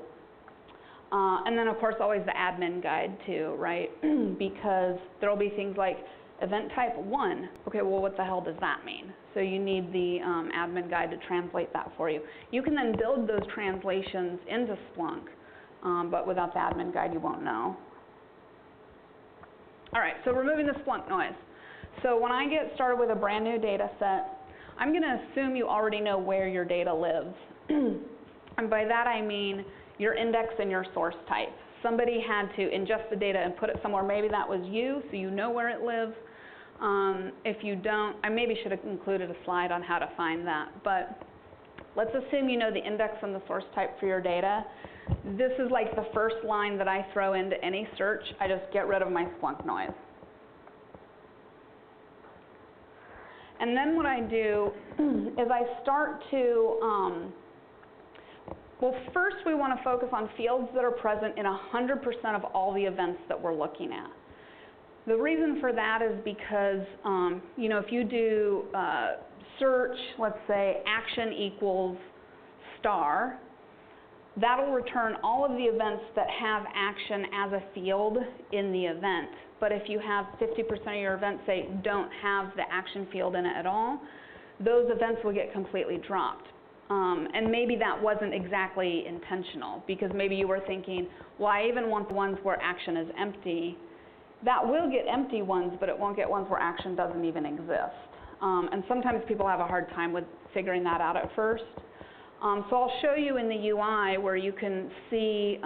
And then of course always the admin guide too, right? Because there will be things like event type 1. Okay, well what the hell does that mean? So you need the admin guide to translate that for you. You can then build those translations into Splunk, but without the admin guide you won't know. All right, so removing the Splunk noise. So when I get started with a brand new data set, I'm going to assume you already know where your data lives. And by that I mean your index and your source type. Somebody had to ingest the data and put it somewhere. Maybe that was you, so you know where it lives. If you don't, I maybe should have included a slide on how to find that. But let's assume you know the index and the source type for your data. This is like the first line that I throw into any search. I just get rid of my Splunk noise. And then what I do is I start to, well, first we want to focus on fields that are present in 100% of all the events that we're looking at. The reason for that is because, you know, if you do search, let's say action equals star, that'll return all of the events that have action as a field in the event but if you have 50% of your events, say, don't have the action field in it at all, those events will get completely dropped. And maybe that wasn't exactly intentional, because maybe you were thinking, well, I even want the ones where action is empty. That will get empty ones, but it won't get ones where action doesn't even exist. And sometimes people have a hard time with figuring that out at first. So I'll show you in the UI where you can see,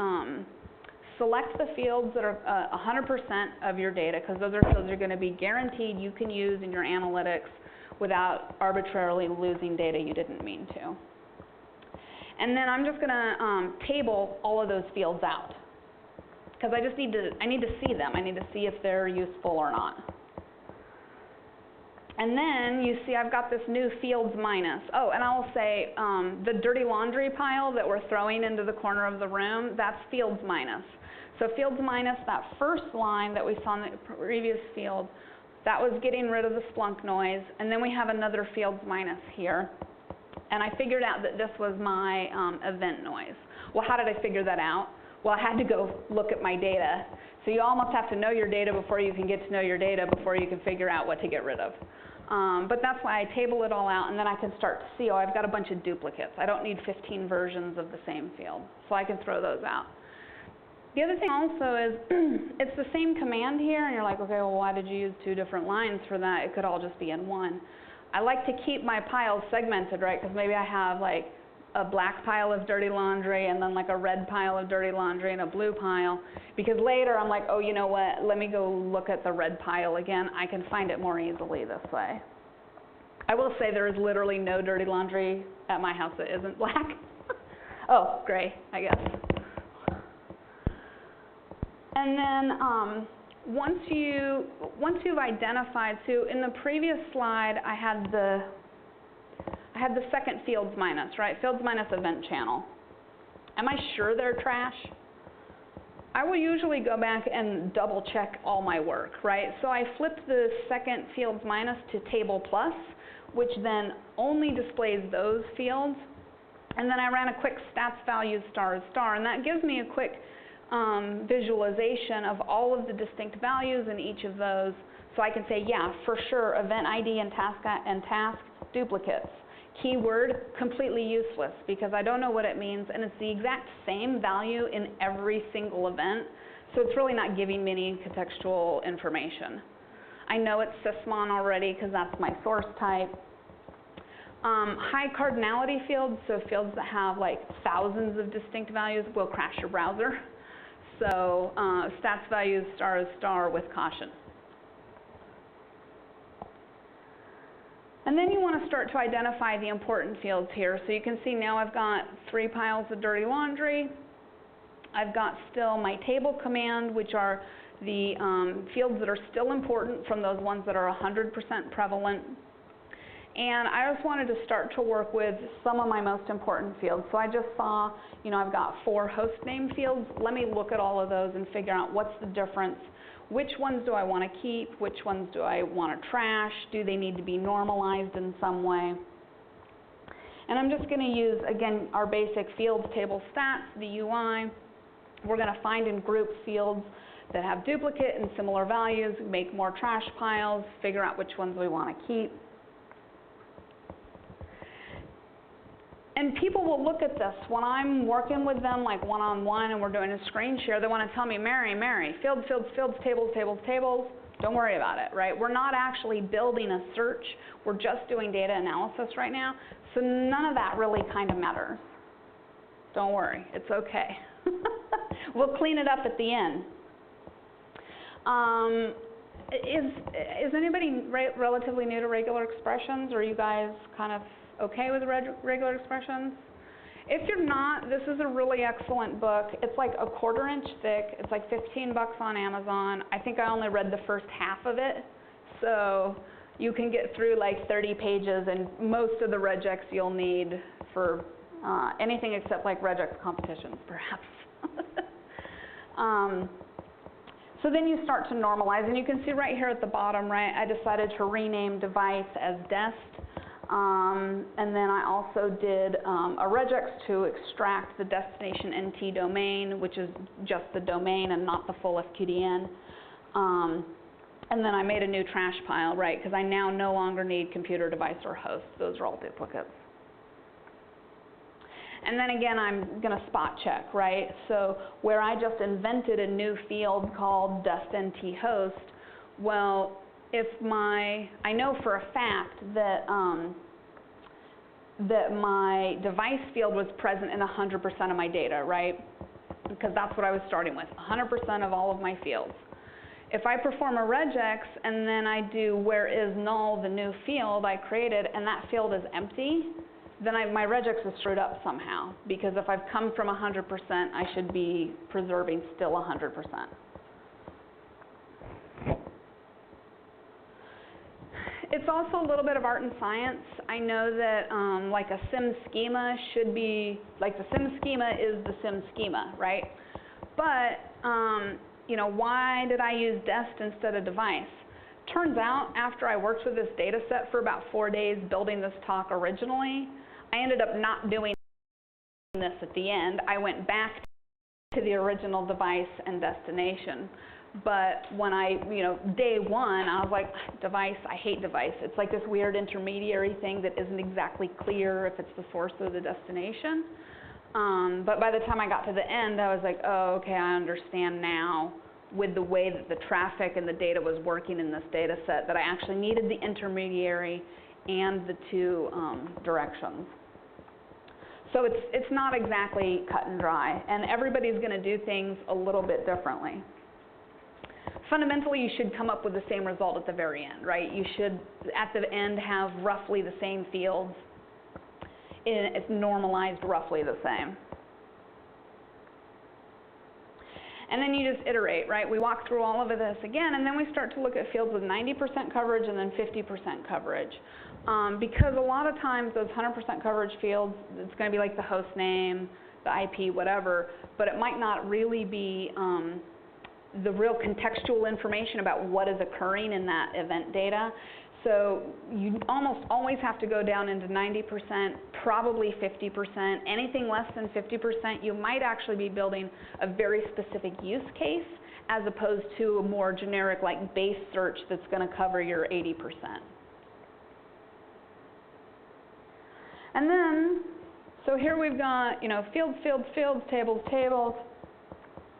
select the fields that are 100% of your data, because those are fields you're going to be guaranteed you can use in your analytics without arbitrarily losing data you didn't mean to. And then I'm just going to table all of those fields out, because I need to see them. I need to see if they're useful or not. And then you see I've got this new fields minus. Oh, and I'll say the dirty laundry pile that we're throwing into the corner of the room, that's fields minus. So fields minus, that first line that we saw in the previous field, that was getting rid of the Splunk noise. And then we have another fields minus here. And I figured out that this was my event noise. Well, how did I figure that out? Well, I had to go look at my data. So you almost have to know your data before you can get to know your data, before you can figure out what to get rid of. But that's why I table it all out, and then I can start to see, oh, I've got a bunch of duplicates. I don't need 15 versions of the same field. So I can throw those out. The other thing also is, it's the same command here, and you're like, okay, well, why did you use 2 different lines for that? It could all just be in one. I like to keep my piles segmented, right? Because maybe I have like a black pile of dirty laundry and then like a red pile of dirty laundry and a blue pile. Because later I'm like, oh, you know what? Let me go look at the red pile again. I can find it more easily this way. I will say there is literally no dirty laundry at my house that isn't black. Oh, gray, I guess. And then once you've identified, so in the previous slide I had the second fields minus, right? Fields minus event channel. Am I sure they're trash? I will usually go back and double check all my work, right? So I flipped the second fields minus to table plus, which then only displays those fields. And then I ran a quick stats values star, and that gives me a quick visualization of all of the distinct values in each of those. So I can say, yeah, for sure, event ID and task duplicates. Keyword, completely useless, because I don't know what it means, and it's the exact same value in every single event, so it's really not giving me any contextual information. I know it's sysmon already, because that's my source type. High cardinality fields, so fields that have like thousands of distinct values, will crash your browser. So stats values star with caution. And then you want to start to identify the important fields here. So you can see now I've got 3 piles of dirty laundry. I've got still my table command, which are the fields that are still important from those ones that are 100% prevalent. And I just wanted to start to work with some of my most important fields. So I just saw, you know, I've got 4 host name fields. Let me look at all of those and figure out what's the difference. Which ones do I want to keep? Which ones do I want to trash? Do they need to be normalized in some way? And I'm just going to use, again, our basic fields table stats, the UI. We're going to find and group fields that have duplicate and similar values, make more trash piles, figure out which ones we want to keep. And people will look at this when I'm working with them, like one-on-one, and we're doing a screen share. They want to tell me, Mary, fields, tables. Don't worry about it, right? We're not actually building a search. We're just doing data analysis right now. So none of that really kind of matters. Don't worry, it's okay. We'll clean it up at the end. Is anybody relatively new to regular expressions, or are you guys kind of okay with regular expressions? If you're not, this is a really excellent book. It's like a 1/4 inch thick. It's like $15 on Amazon. I think I only read the first half of it. So you can get through like 30 pages and most of the regex you'll need for anything except like regex competitions, perhaps. So then you start to normalize, and you can see right here at the bottom, right, I decided to rename device as dest. And then I also did a regex to extract the destination NT domain, which is just the domain and not the full FQDN. And then I made a new trash pile, right, because I now no longer need computer, device, or host. Those are all duplicates. And then again, I'm going to spot check, right? So where I just invented a new field called destNtHost, well, if I know for a fact that that my device field was present in 100% of my data, right? Because that's what I was starting with, 100% of all of my fields. If I perform a regex and then I do where is null, the new field I created, and that field is empty, then my regex is screwed up somehow. Because if I've come from 100%, I should be preserving still 100%. It's also a little bit of art and science. I know that like a sim schema should be, like the sim schema is the sim schema, right? But you know, why did I use dest instead of device? Turns out, after I worked with this data set for about 4 days building this talk originally, I ended up not doing this at the end. I went back to the original device and destination. But when you know, day one, I was like, device, I hate device. It's like this weird intermediary thing that isn't exactly clear if it's the source or the destination. But by the time I got to the end, I was like, oh, okay, I understand now with the way that the traffic and the data was working in this data set that I actually needed the intermediary and the two directions. So it's not exactly cut and dry, and everybody's going to do things a little bit differently. Fundamentally, you should come up with the same result at the very end, right? You should, at the end, have roughly the same fields. It's normalized roughly the same. And then you just iterate, right? We walk through all of this again, and then we start to look at fields with 90% coverage and then 50% coverage. Because a lot of times those 100% coverage fields, it's going to be like the host name, the IP, whatever, but it might not really be the real contextual information about what is occurring in that event data. So you almost always have to go down into 90%, probably 50%. Anything less than 50%, you might actually be building a very specific use case as opposed to a more generic like base search that's going to cover your 80%. And then, so here we've got, you know, fields, fields, fields, tables, tables.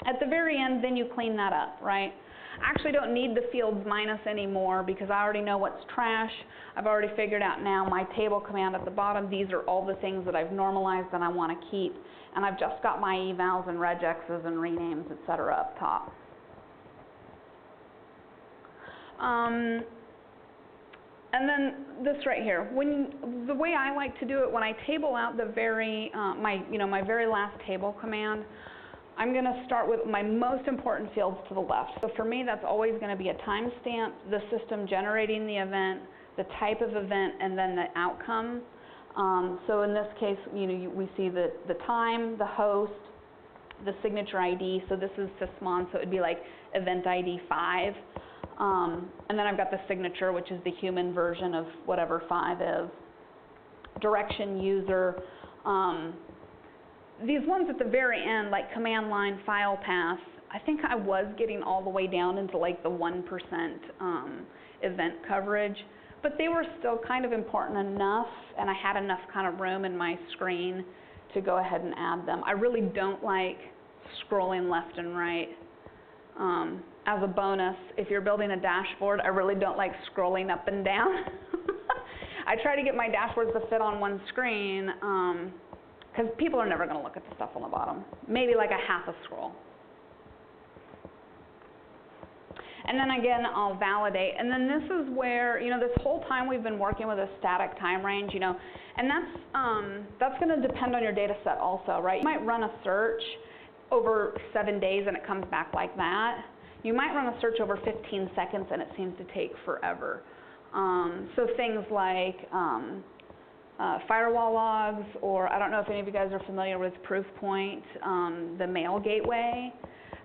At the very end, then you clean that up, right? I actually don't need the fields minus anymore because I already know what's trash. I've already figured out now my table command at the bottom. These are all the things that I've normalized and I want to keep. And I've just got my evals and regexes and renames, et cetera, up top. And then this right here. The way I like to do it, when I table out the my very last table command, I'm going to start with my most important fields to the left. So for me, that's always going to be a timestamp, the system generating the event, the type of event, and then the outcome. So in this case, we see the time, the host, the signature ID. So this is sysmon, so it would be like event ID 5. And then I've got the signature, which is the human version of whatever 5 is. Direction, user. These ones at the very end, like command line, file path, I think I was getting all the way down into like the 1% event coverage, but they were still kind of important enough, and I had enough kind of room in my screen to go ahead and add them. I really don't like scrolling left and right. As a bonus, if you're building a dashboard, I really don't like scrolling up and down. I try to get my dashboards to fit on one screen, because people are never going to look at the stuff on the bottom. Maybe like a half a scroll. And then again, I'll validate. And then this is where, this whole time we've been working with a static time range, and that's going to depend on your data set also, right? You might run a search over 7 days and it comes back like that. You might run a search over 15 seconds and it seems to take forever. So things like firewall logs, or I don't know if any of you guys are familiar with Proofpoint, the mail gateway.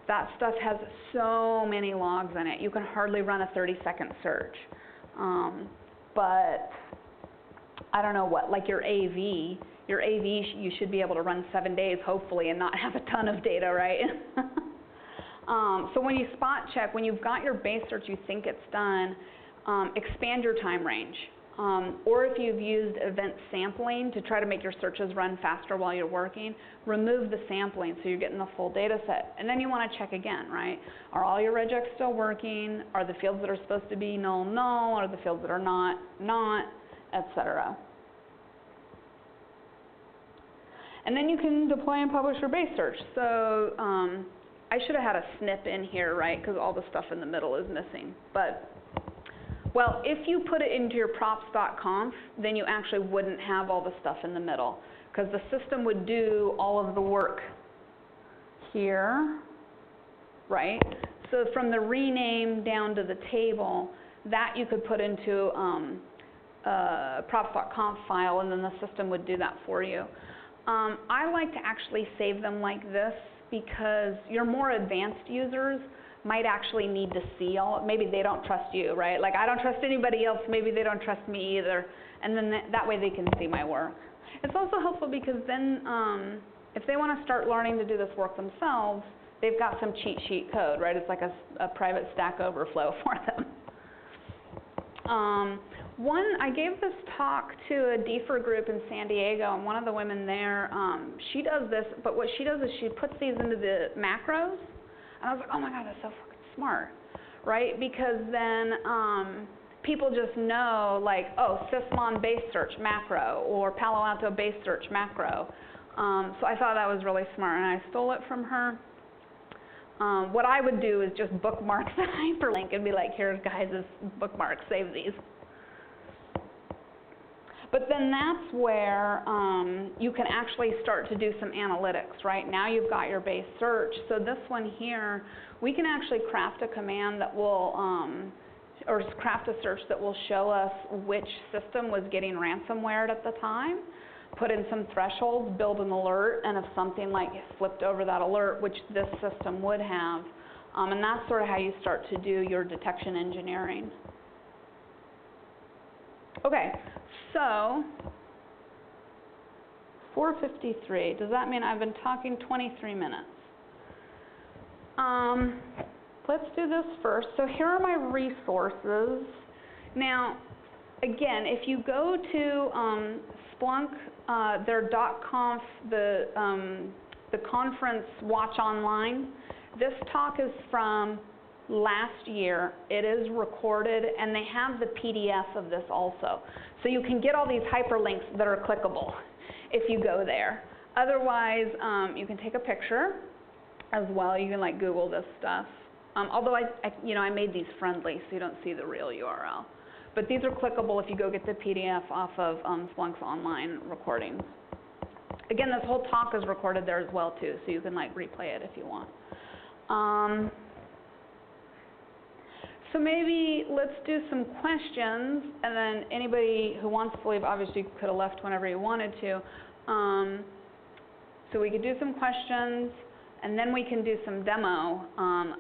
That stuff has so many logs in it. You can hardly run a 30-second search. But I don't know what, like your AV, you should be able to run 7 days, hopefully, and not have a ton of data, right? So when you spot check, when you've got your base search, you think it's done, expand your time range. Or if you've used event sampling to try to make your searches run faster while you're working, remove the sampling so you're getting the full data set. And then you want to check again, right? Are all your regex still working? Are the fields that are supposed to be null, null? Are the fields that are not, etc. And then you can deploy and publish your base search. So I should have had a snip in here, right? Because all the stuff in the middle is missing. But well, if you put it into your props.conf, then you actually wouldn't have all the stuff in the middle, because the system would do all of the work here, right? So from the rename down to the table, that you could put into a props.conf file, and then the system would do that for you. I like to actually save them like this, because your more advanced users might actually need to see all, maybe they don't trust you, right? Like I don't trust anybody else, maybe they don't trust me either, and then that way they can see my work. It's also helpful because then if they want to start learning to do this work themselves, they've got some cheat sheet code, right? It's like a private Stack Overflow for them. I gave this talk to a DFIR group in San Diego, and one of the women there, she does this, but what she does is she puts these into the macros. And I was like, oh my God, that's so fucking smart, right? Because then people just know, like, oh, Sysmon base search macro, or Palo Alto base search macro. So I thought that was really smart, and I stole it from her. What I would do is just bookmark the hyperlink and be like, here's guys, this bookmark, save these. But then that's where you can actually start to do some analytics, right? Now you've got your base search. So this one here, we can actually craft a command that will, or craft a search that will show us which system was getting ransomware at the time, put in some thresholds, build an alert, and if something like flipped over that alert, which this system would have, and that's sort of how you start to do your detection engineering. Okay. So, 4:53, does that mean I've been talking 23 minutes? Let's do this first. So here are my resources. Now, again, if you go to Splunk, their .conf, the conference Watch Online, this talk is from last year. It is recorded, and they have the PDF of this also. So you can get all these hyperlinks that are clickable if you go there. Otherwise, you can take a picture as well. You can like Google this stuff. Although I made these friendly so you don't see the real URL. But these are clickable if you go get the PDF off of Splunk's online recordings. Again, this whole talk is recorded there as well too, so you can like replay it if you want. So maybe let's do some questions, and then anybody who wants to leave, obviously could have left whenever you wanted to. So we could do some questions, and then we can do some demo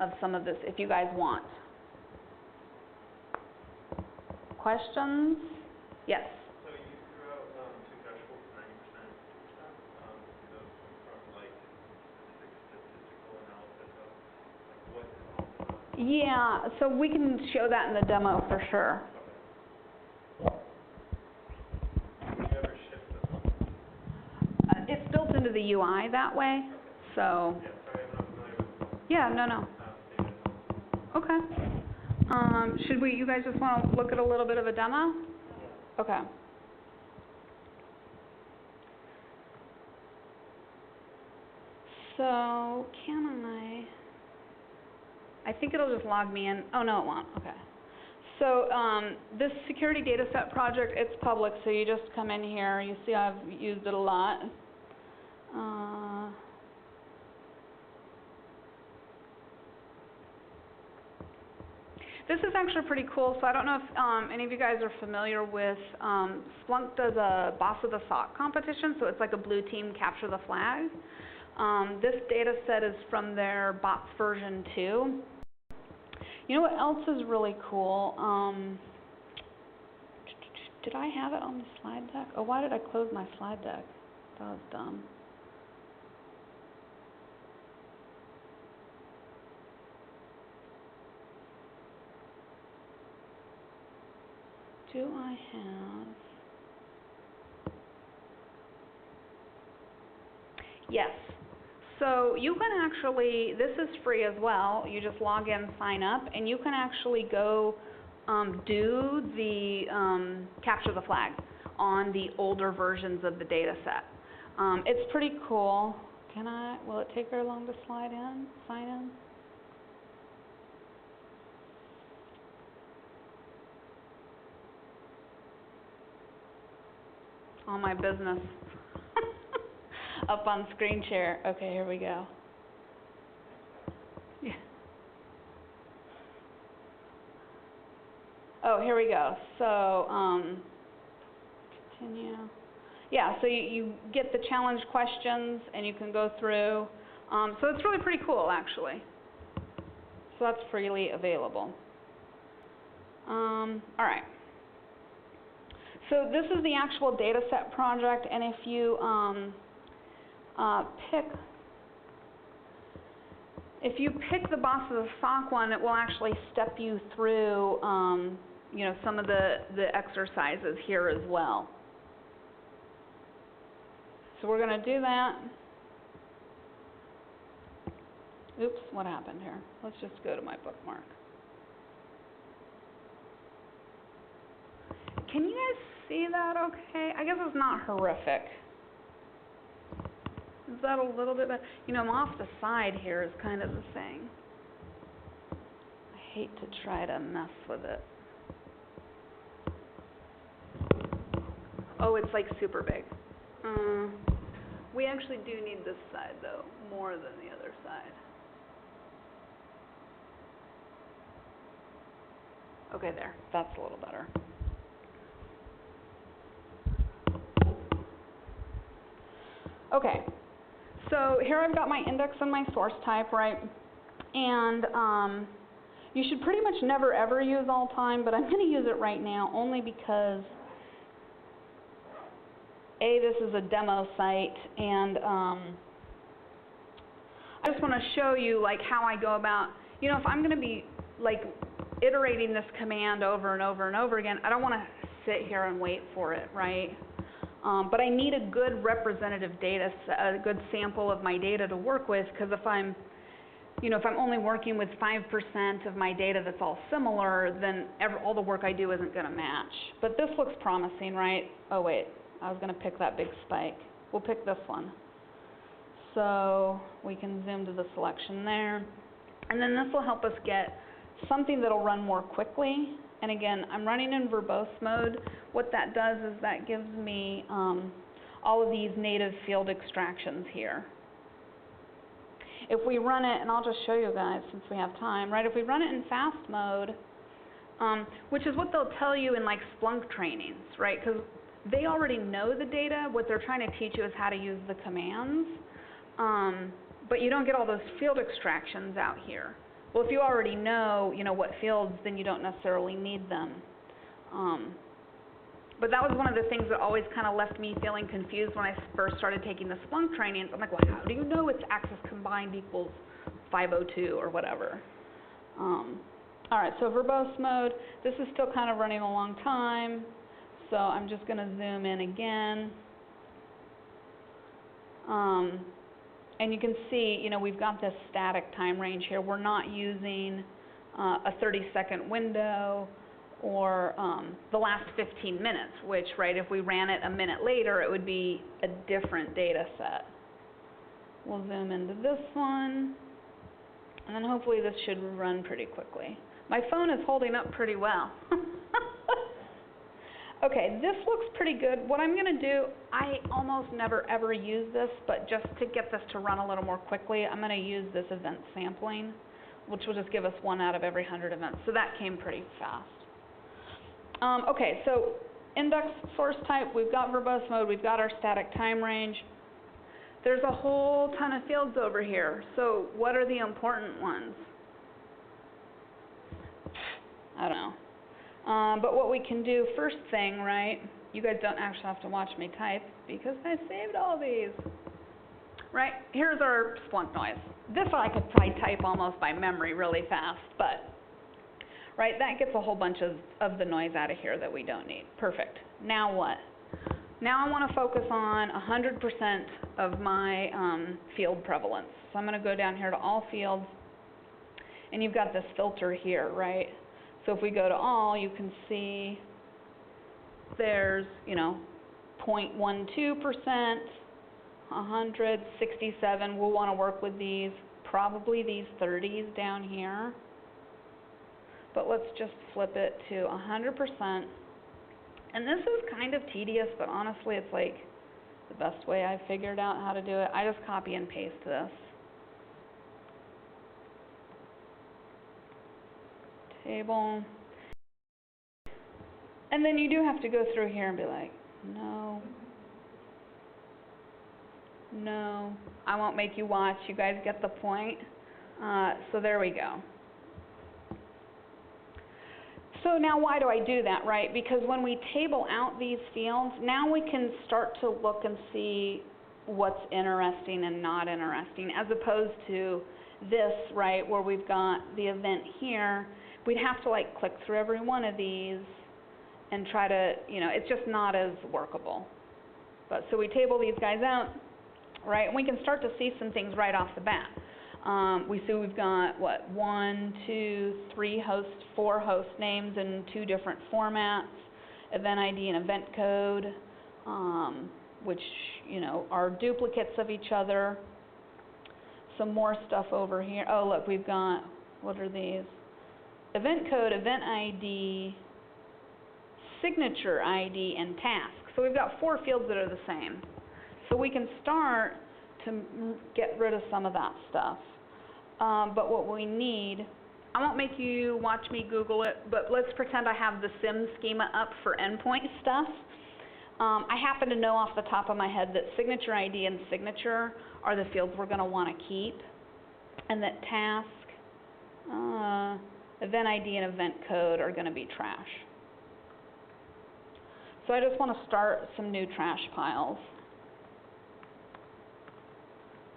of some of this if you guys want. Questions? Yes? So you threw out two thresholds, 90%, 2%, from like statistical analysis of like what is also. Yeah, so we can show that in the demo for sure. Would you ever shift this? It's built into the UI that way, so. Yeah, sorry, I'm not familiar with Yeah, no. Okay. You guys just want to look at a little bit of a demo? Okay. So, I think it'll just log me in. Oh, no, it won't. Okay. So, this security data set project, it's public, so you just come in here. You see I've used it a lot. This is actually pretty cool. So I don't know if any of you guys are familiar with, Splunk does a Boss of the SOC competition, so it's like a blue team capture the flag. This data set is from their bots version 2. You know what else is really cool? Did I have it on the slide deck? Oh, why did I close my slide deck? That was dumb. Do I have? Yes. So you can actually, this is free as well. You just log in, sign up, and you can actually go do the capture the flag on the older versions of the data set. It's pretty cool. Will it take very long to sign in? All my business up on screen share. Okay, here we go. Yeah. Oh, here we go. So, continue. Yeah, so you get the challenge questions and you can go through. So it's really pretty cool, actually. So that's freely available. All right. So this is the actual data set project, and if you pick the boss of the SOC one, it will actually step you through, you know, some of the exercises here as well. So we're going to do that. Oops, what happened here? Let's just go to my bookmark. Can you guys see that okay? I guess it's not horrific. Is that a little bit better? You know, I'm off the side here is kind of the thing. I hate to try to mess with it. Oh, it's like super big. We actually do need this side though, more than the other side. Okay, there. That's a little better. Okay, so here I've got my index and my source type, right? And you should pretty much never ever use all time, but I'm going to use it right now only because this is a demo site, and I just want to show you like how I go about, you know, if I'm going to be like iterating this command over and over and over again, I don't want to sit here and wait for it, right? But I need a good representative data set, a good sample of my data to work with, because if I'm, you know, if I'm only working with 5% of my data that's all similar, then all the work I do isn't going to match. But this looks promising, right? Oh wait, I was going to pick that big spike. We'll pick this one. So we can zoom to the selection there. And then this will help us get something that'll run more quickly. And again, I'm running in verbose mode. What that does is that gives me all of these native field extractions here. If we run it, and I'll just show you guys since we have time, right? If we run it in fast mode, which is what they'll tell you in like Splunk trainings, right? Because they already know the data. What they're trying to teach you is how to use the commands. But you don't get all those field extractions out here. Well, if you already know, you know, what fields, then you don't necessarily need them. But that was one of the things that always kind of left me feeling confused when I first started taking the Splunk trainings. I'm like, well, how do you know it's access combined equals 502 or whatever? All right, so verbose mode. This is still kind of running a long time, so I'm just going to zoom in again. And you can see, you know, we've got this static time range here. We're not using a 30-second window or the last 15 minutes, which, right, if we ran it a minute later, it would be a different data set. We'll zoom into this one, and then hopefully this should run pretty quickly. My phone is holding up pretty well. Okay, this looks pretty good. What I'm going to do, I almost never ever use this, but just to get this to run a little more quickly, I'm going to use this event sampling, which will just give us 1 out of every 100 events. So that came pretty fast. Okay, so index source type, we've got verbose mode, we've got our static time range. There's a whole ton of fields over here. So what are the important ones? I don't know. But what we can do, first thing, right, you guys don't actually have to watch me type because I saved all these. Right, here's our Splunk noise. This I could probably type almost by memory really fast, but, right? That gets a whole bunch of the noise out of here that we don't need. Perfect. Now what? Now I want to focus on 100% of my field prevalence. So I'm going to go down here to all fields, and you've got this filter here, right? So if we go to all, you can see there's, 0.12%, 100, 67. We'll want to work with these, probably these 30s down here. But let's just flip it to 100%. And this is kind of tedious, but honestly, it's like the best way I've figured out how to do it. I just copy and paste this. Table. And then you do have to go through here and be like, no. No. I won't make you watch. You guys get the point. So there we go. So now why do I do that, right? Because when we table out these fields, now we can start to look and see what's interesting and not interesting, as opposed to this, right, where we've got the event here. We'd have to like click through every one of these and try to, it's just not as workable. But so we table these guys out, right, and we can start to see some things right off the bat. We see we've got, 1, 2, 3 hosts, 4 host names in 2 different formats, event ID and event code, which, are duplicates of each other. Some more stuff over here. Oh, look, we've got, what are these? Event code, event ID, signature ID, and task. So we've got 4 fields that are the same. So we can start to get rid of some of that stuff. But what we need, I won't make you watch me Google it, but let's pretend I have the SIM schema up for endpoint stuff. I happen to know off the top of my head that signature ID and signature are the fields we're going to want to keep, and that task, event ID, and event code are going to be trash. So I just want to start some new trash piles.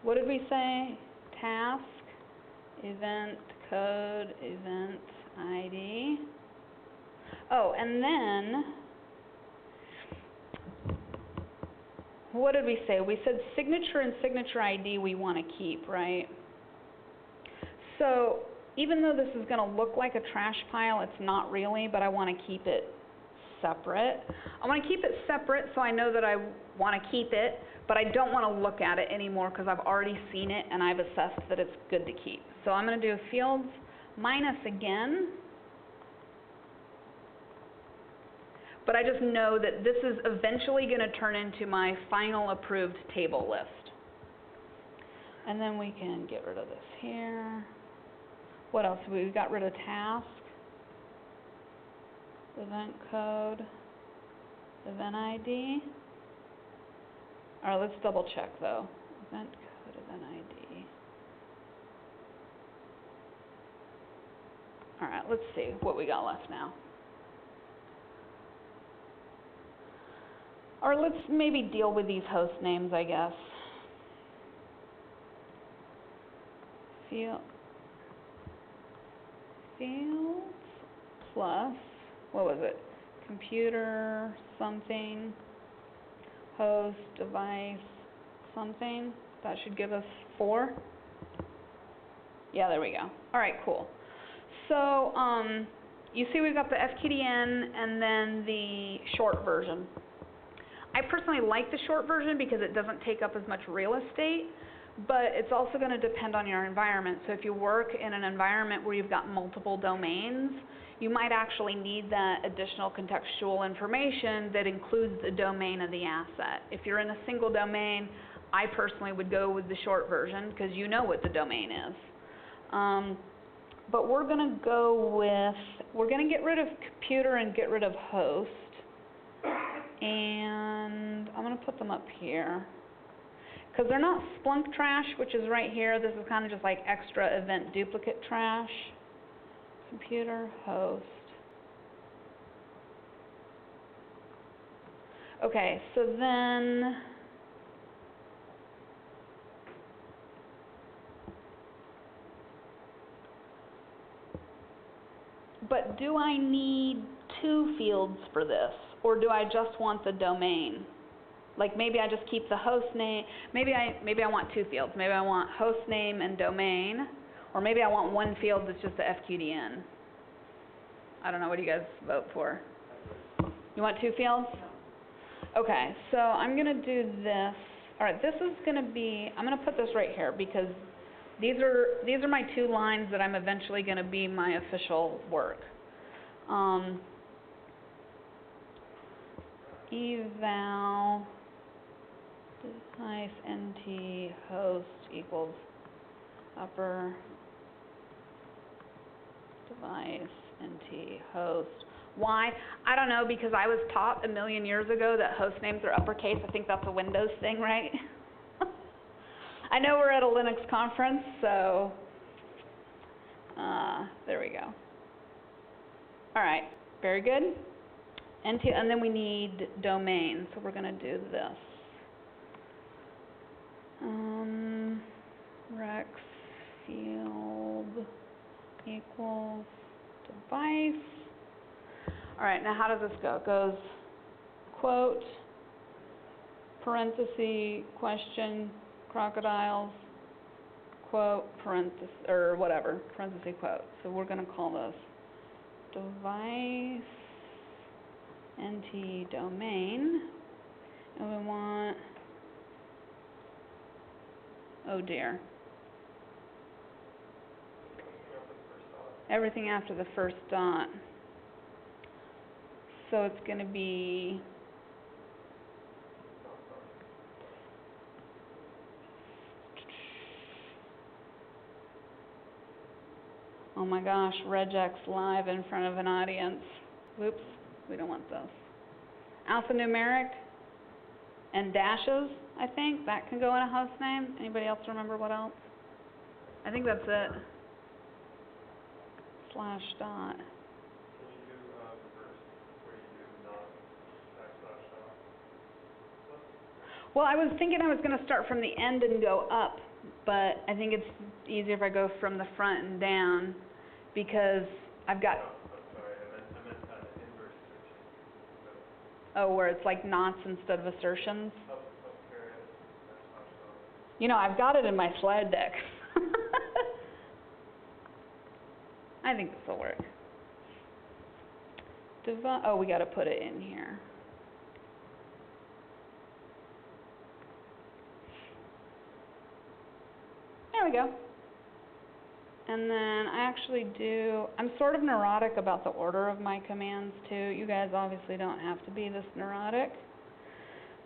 What did we say? Task, event code, event ID. Oh, and then, what did we say? We said signature and signature ID we want to keep, right? So even though this is going to look like a trash pile, it's not really, but I want to keep it separate. I want to keep it separate so I know that I want to keep it, but I don't want to look at it anymore because I've already seen it and I've assessed that it's good to keep. So I'm going to do fields minus again, but I just know that this is eventually going to turn into my final approved table list. And then we can get rid of this here. What else? We've got rid of task, event code, event ID. All right, let's double check though. Event code, event ID. All right, let's see what we got left now. Or let's maybe deal with these host names, I guess. Fields plus, what was it? Computer something, host, device, something. That should give us 4. Yeah, there we go. All right, cool. So you see we've got the FQDN and then the short version. I personally like the short version because it doesn't take up as much real estate, but it's also going to depend on your environment. So if you work in an environment where you've got multiple domains, you might actually need that additional contextual information that includes the domain of the asset. If you're in a single domain, I personally would go with the short version because you know what the domain is. But we're going to go with, we're going to get rid of computer and get rid of host. And I'm going to put them up here. Because they're not Splunk trash, which is right here. This is kind of just like extra event duplicate trash. Computer, host. Okay, so then but do I need 2 fields for this, or do I just want the domain? Like maybe I just keep the host name, maybe I want 2 fields. Maybe I want host name and domain, or maybe I want 1 field that's just the FQDN. I don't know, what do you guys vote for? You want 2 fields? Okay, so I'm gonna do this. All right, this is gonna be, I'm gonna put this right here because these are my 2 lines that I'm eventually gonna be my official work. Eval device nt host equals upper device nt host. Why? I don't know, because I was taught a million years ago that host names are uppercase. I think that's a Windows thing, right? I know we're at a Linux conference, so there we go. All right, very good. And then we need domain, so we're going to do this. Rex field equals device. All right, now how does this go? It goes quote, parenthesis, question, crocodiles, quote, parenthesis, or whatever, parenthesis, quote. So we're going to call this device nt domain, and we want, oh dear, everything after the first dot. So it's going to be oh my gosh, regex live in front of an audience. Whoops, we don't want this. Alphanumeric and dashes, I think. That can go in a host name. Anybody else remember what else? I think that's it. Slash dot. Can you do reverse, where you do not backslash dot? Well, I was thinking I was going to start from the end and go up, but I think it's easier if I go from the front and down, because I've got... I'm sorry, I meant inverse searching. Oh, where it's like knots instead of assertions? Up period, backslash dot. You know, I've got it in my slide deck. I think this will work. Oh, we got to put it in here. There we go. And then I actually I'm sort of neurotic about the order of my commands too. You guys obviously don't have to be this neurotic.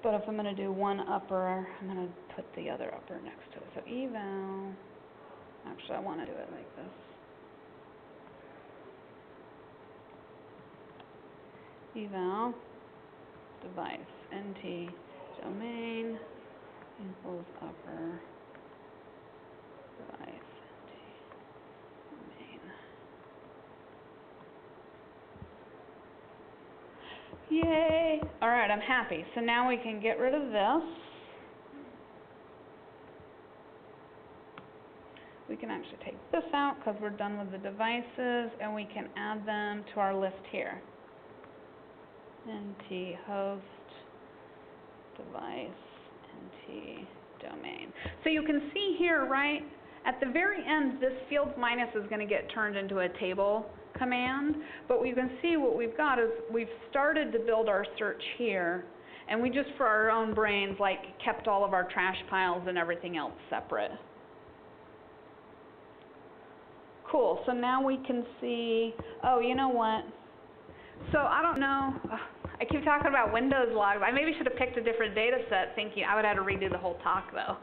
But if I'm going to do one upper, I'm going to put the other upper next to it. So eval, actually I want to do it like this. Eval device nt domain equals upper device nt domain. Yay! All right, I'm happy. So now we can get rid of this. We can actually take this out because we're done with the devices, and we can add them to our list here. nt host device nt domain. So you can see here, right, at the very end, this field minus is going to get turned into a table command, but you can see what we've got is we've started to build our search here, and we just, for our own brains, like kept all of our trash piles and everything else separate. Cool, so now we can see, oh, you know what? So I don't know, I keep talking about Windows logs. I maybe should have picked a different data set thinking I would have to redo the whole talk though.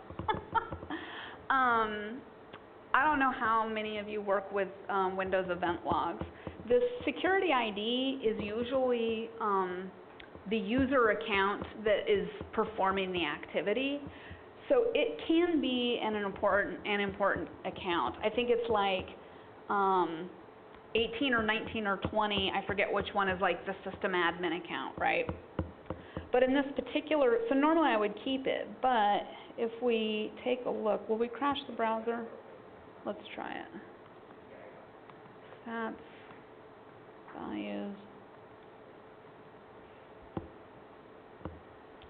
I don't know how many of you work with Windows event logs. The security ID is usually the user account that is performing the activity. So it can be an important account. I think it's like 18 or 19 or 20, I forget which one is like the system admin account, right? But in this particular, so normally I would keep it, but if we take a look, will we crash the browser? Let's try it. Stats, values.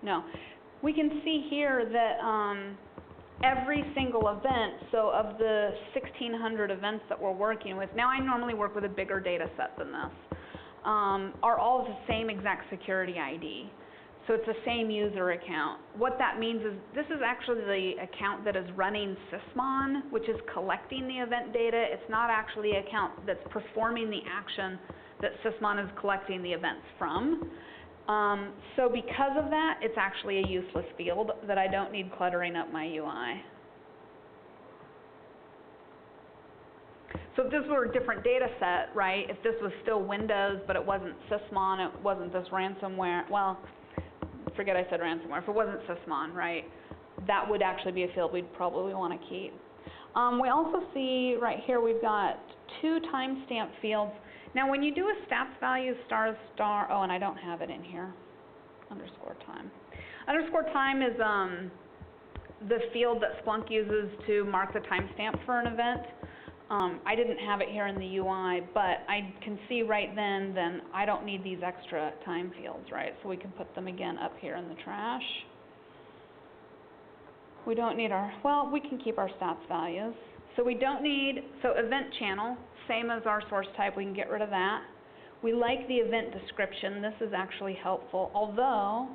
No. We can see here that every single event, so of the 1,600 events that we're working with, now I normally work with a bigger data set than this, are all the same exact security ID. So it's the same user account. What that means is this is actually the account that is running Sysmon, which is collecting the event data. It's not actually the account that's performing the action that Sysmon is collecting the events from. So because of that, it's actually a useless field that I don't need cluttering up my UI. So if this were a different data set, right, if this was still Windows, but it wasn't Sysmon, it wasn't this ransomware, well, forget I said ransomware. If it wasn't Sysmon, right, that would actually be a field we'd probably want to keep. We also see right here we've got 2 timestamp fields. Now when you do a stats value star, oh, and I don't have it in here, underscore time. Underscore time is the field that Splunk uses to mark the timestamp for an event. I didn't have it here in the UI, but I can see right then I don't need these extra time fields, right? So we can put them again up here in the trash. We don't need our, well, we can keep our stats values. So we don't need, so event channel, same as our source type, we can get rid of that. We like the event description. This is actually helpful, although,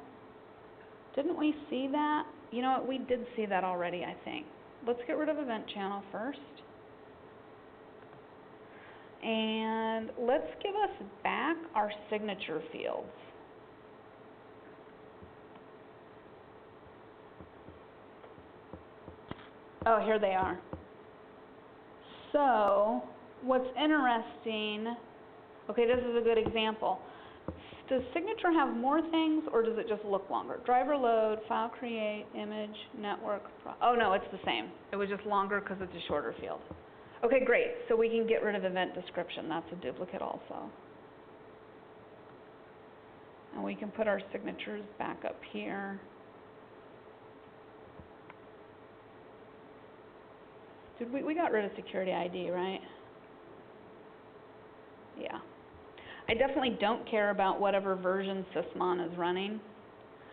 didn't we see that? You know what, we did see that already, I think. Let's get rid of event channel first. And let's give us back our signature fields. Oh, here they are. So, what's interesting, okay, this is a good example. Does signature have more things, or does it just look longer? Driver load, file create, image, network, oh no, it's the same. It was just longer because it's a shorter field. Okay, great. So we can get rid of event description. That's a duplicate also. And we can put our signatures back up here. We got rid of security ID, right? Yeah. I definitely don't care about whatever version Sysmon is running.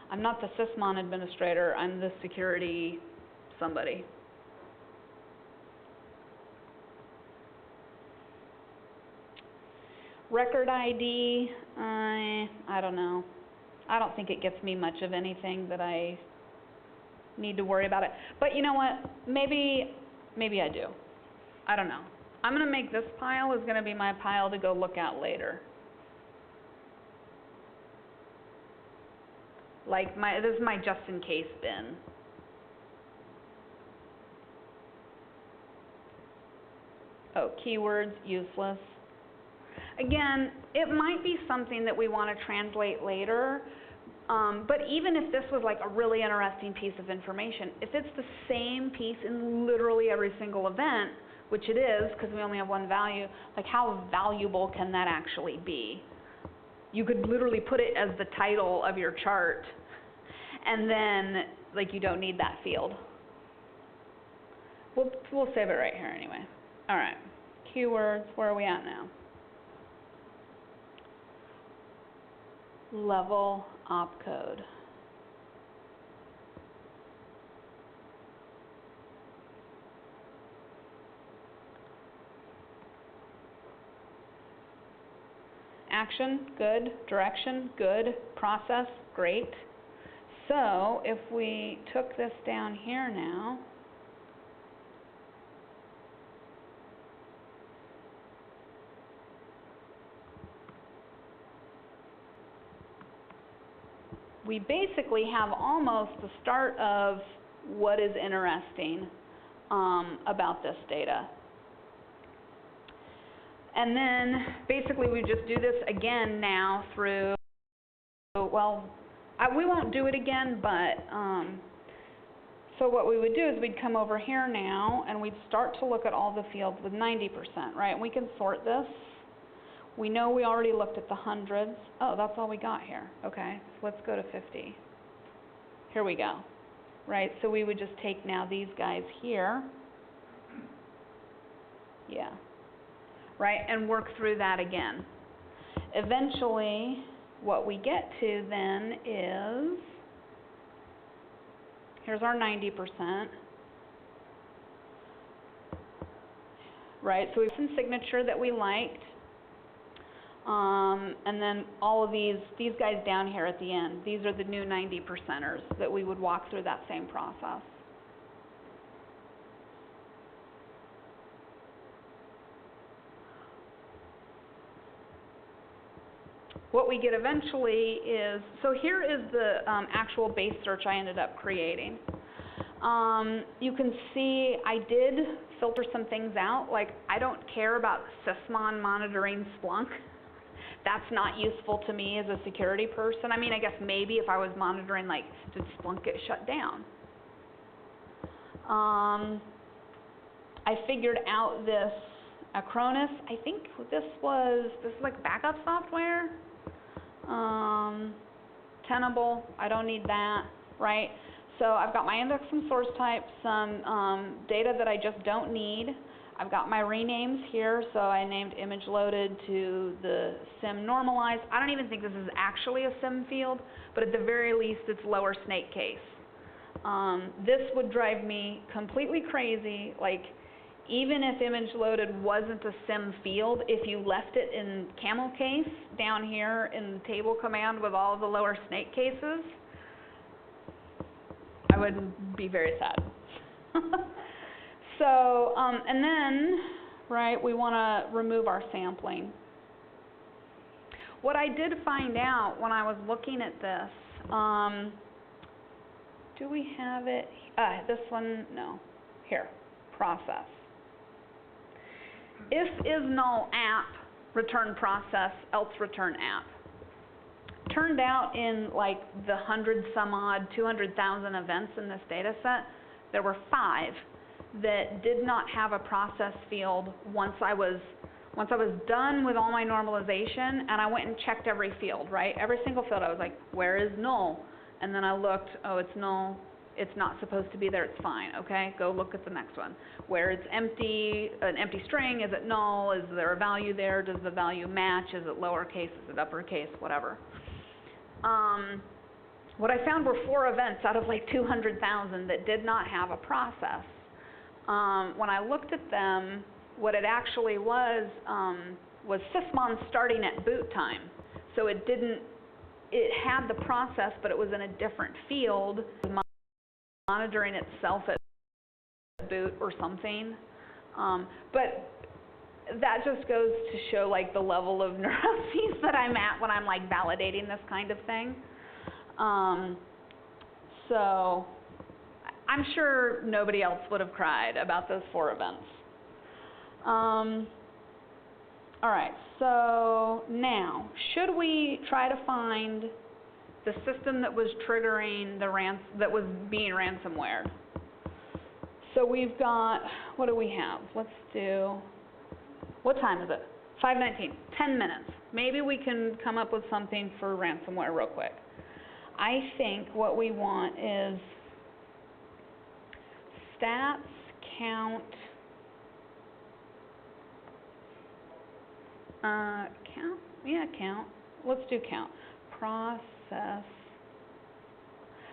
I'm not the Sysmon administrator. I'm the security somebody. Record ID, I don't know. I don't think it gets me much of anything that I need to worry about it. But you know what? Maybe I do. I don't know. I'm going to make this pile is going to be my pile to go look at later. Like this is my just in case bin. Oh, keywords, useless. Again, it might be something that we want to translate later, but even if this was like a really interesting piece of information, if it's the same piece in literally every single event, which it is because we only have one value, like how valuable can that actually be? You could literally put it as the title of your chart, and then like you don't need that field. We'll save it right here anyway. All right, keywords, where are we at now? Level opcode. Action, good. Direction, good. Process, great. So if we took this down here now, we basically have almost the start of what is interesting about this data. And then basically we just do this again now through, well, we won't do it again, but so what we would do is we'd come over here now and we'd start to look at all the fields with 90%, right? And we can sort this. We know we already looked at the hundreds. Oh, that's all we got here. Okay, so let's go to 50. Here we go. Right, so we would just take now these guys here. Yeah. Right, and work through that again. Eventually, what we get to then is, here's our 90%. Right, so we have some signature that we liked. And then all of these guys down here at the end, these are the new 90%ers that we would walk through that same process. What we get eventually is, so here is the actual base search I ended up creating. You can see I did filter some things out, like I don't care about sysmon monitoring Splunk. That's not useful to me as a security person. I mean, I guess maybe if I was monitoring, like, did Splunk get shut down? I figured out this Acronis. I think this is like backup software. Tenable, I don't need that, right? So I've got my index and source type, some data that I just don't need. I've got my renames here, so I named image loaded to the sim normalized. I don't even think this is actually a sim field, but at the very least it's lower snake case. This would drive me completely crazy, like even if image loaded wasn't a sim field, if you left it in camel case down here in the table command with all of the lower snake cases, I would be very sad. So, and then, right, we want to remove our sampling. What I did find out when I was looking at this, do we have it? This one, no. Here, process. If is null app, return process, else return app. Turned out in like the 100 some odd, 200,000 events in this data set, there were 5 that did not have a process field once I was done with all my normalization, and I went and checked every field, right? Every single field, I was like, where is null? And then I looked, oh, it's null. It's not supposed to be there, it's fine, okay? Go look at the next one. Where it's empty, an empty string, is it null? Is there a value there? Does the value match? Is it lowercase? Is it uppercase? Whatever. What I found were 4 events out of like 200,000 that did not have a process. When I looked at them, what it actually was sysmon starting at boot time. So it had the process, but it was in a different field, monitoring itself at boot or something. But that just goes to show like the level of neuroses that I'm at when I'm like validating this kind of thing. So I'm sure nobody else would have cried about those 4 events. All right, so now, should we try to find the system that was triggering that was being ransomware? So we've got, what do we have? Let's do, what time is it? 5:19, 10 minutes. Maybe we can come up with something for ransomware real quick. I think what we want is stats, count, count. Let's do count. Process.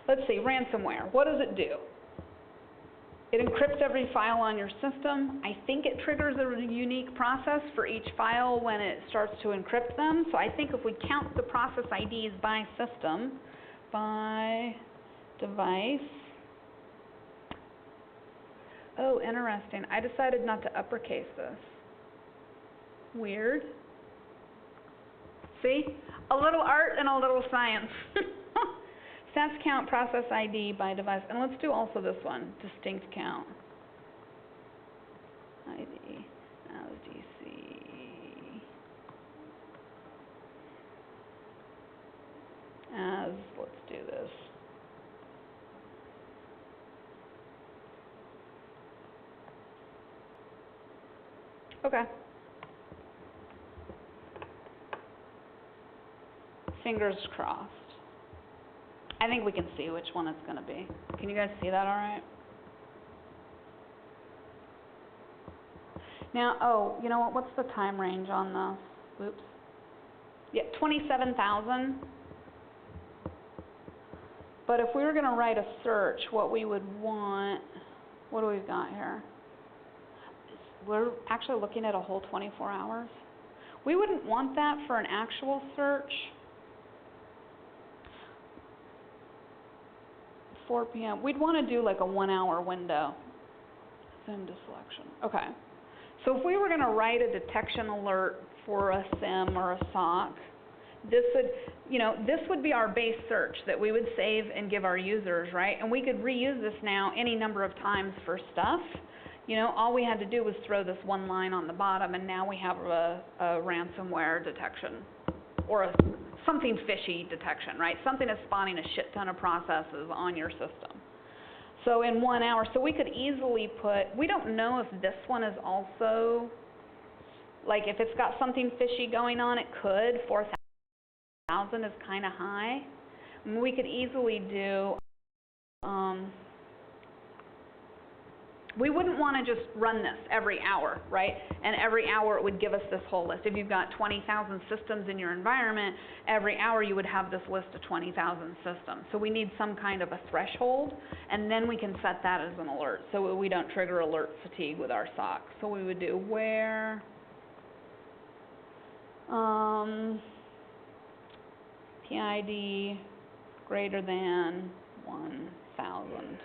Let's see, ransomware. What does it do? It encrypts every file on your system. I think it triggers a unique process for each file when it starts to encrypt them. So I think if we count the process IDs by system, by device. Oh, interesting. I decided not to uppercase this. Weird. See? A little art and a little science. Stats count process ID by device. And let's do also this one, distinct count. ID as DC. As, let's do this. Okay. Fingers crossed. I think we can see which one it's going to be. Can you guys see that all right? Now, oh, you know what? What's the time range on this? Oops. Yeah, 27,000. But if we were going to write a search, what we would want, what do we got here? We're actually looking at a whole 24 hours. We wouldn't want that for an actual search. 4 p.m. We'd want to do like a 1 hour window. Sim to selection. Okay. So if we were going to write a detection alert for a SIM or a SOC, this would, this would be our base search that we would save and give our users, right? And we could reuse this now any number of times for stuff. All we had to do was throw this one line on the bottom, and now we have a ransomware detection, or something fishy detection, right? Something that's spawning a shit ton of processes on your system. So in 1 hour, so we could easily put, we don't know if this one is also, like if it's got something fishy going on, it could. 4,000 is kind of high. We could easily do, we wouldn't want to just run this every hour, right? And every hour it would give us this whole list. If you've got 20,000 systems in your environment, every hour you would have this list of 20,000 systems. So we need some kind of a threshold, and then we can set that as an alert so we don't trigger alert fatigue with our SOC. So we would do where PID greater than 1,000.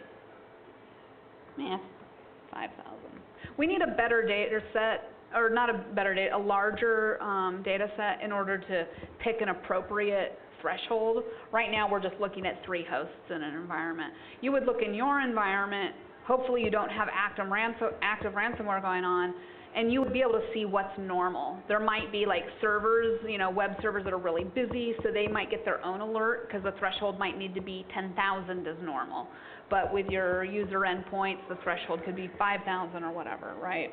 5,000. We need a better data set, or not a better data, a larger data set in order to pick an appropriate threshold. Right now we're just looking at 3 hosts in an environment. You would look in your environment, hopefully you don't have active ransomware going on, and you would be able to see what's normal. There might be like servers, web servers that are really busy, so they might get their own alert because the threshold might need to be 10,000 as normal. But with your user endpoints, the threshold could be 5,000 or whatever, right?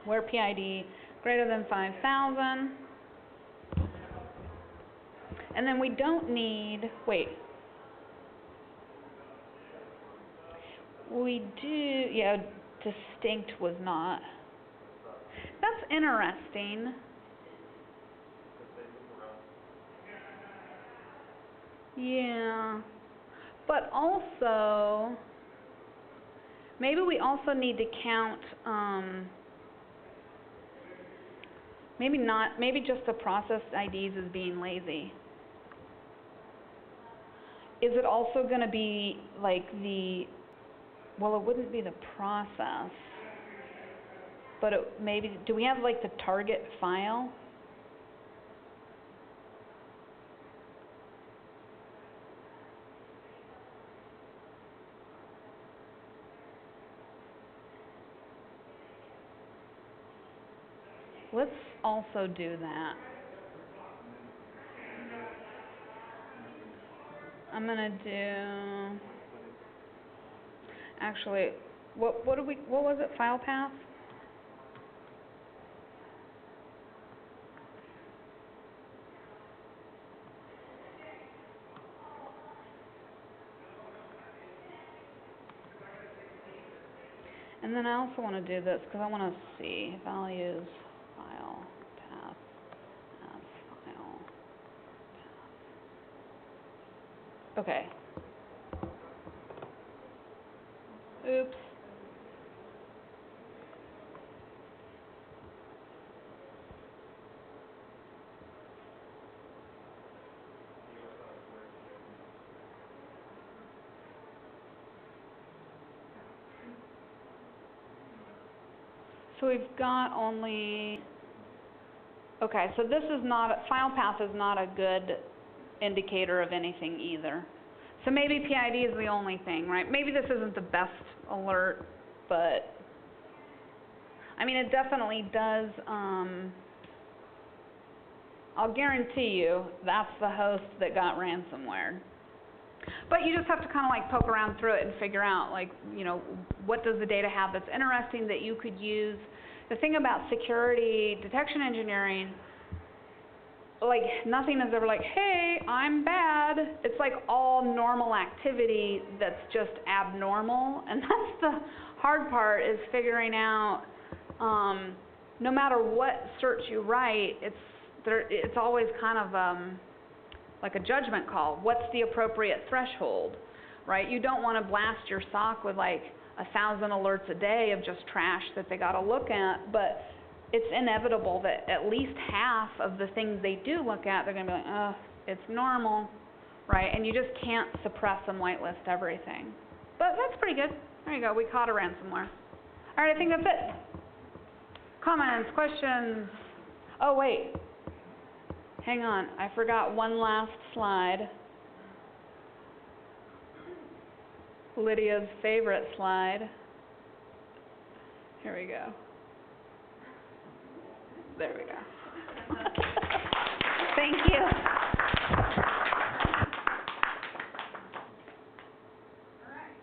Where PID greater than 5,000. And then we don't need, we do, yeah, distinct was not. That's interesting. Yeah. But also, maybe we also need to count, maybe just the process IDs as being lazy. Is it also going to be like well, it wouldn't be the process, but do we have like the target file? Let's also do that. I'm gonna do, actually, what was it, file path? And then I also want to do this because I want to see values, file, path, file, path. Okay. Oops. So we've got only, okay, so this is not, file path is not a good indicator of anything either. So maybe PID is the only thing, right? Maybe this isn't the best alert, but I mean, it definitely does, I'll guarantee you that's the host that got ransomware. But you just have to kind of like poke around through it and figure out, like, what does the data have that's interesting that you could use. The thing about security detection engineering, like, nothing is ever like, hey, I'm bad. It's like all normal activity that's just abnormal. And that's the hard part, is figuring out, no matter what search you write, it's always kind of like a judgment call. What's the appropriate threshold, right? You don't want to blast your SOC with like 1,000 alerts a day of just trash that they got to look at, but it's inevitable that at least half of the things they do look at, they're going to be like, oh, it's normal, right? And you just can't suppress and whitelist everything. But that's pretty good. There you go. We caught a ransomware. All right, I think that's it. Comments, questions? Oh, wait. Hang on. I forgot one last slide. Lydia's favorite slide. Here we go. There we go. Thank you. All right.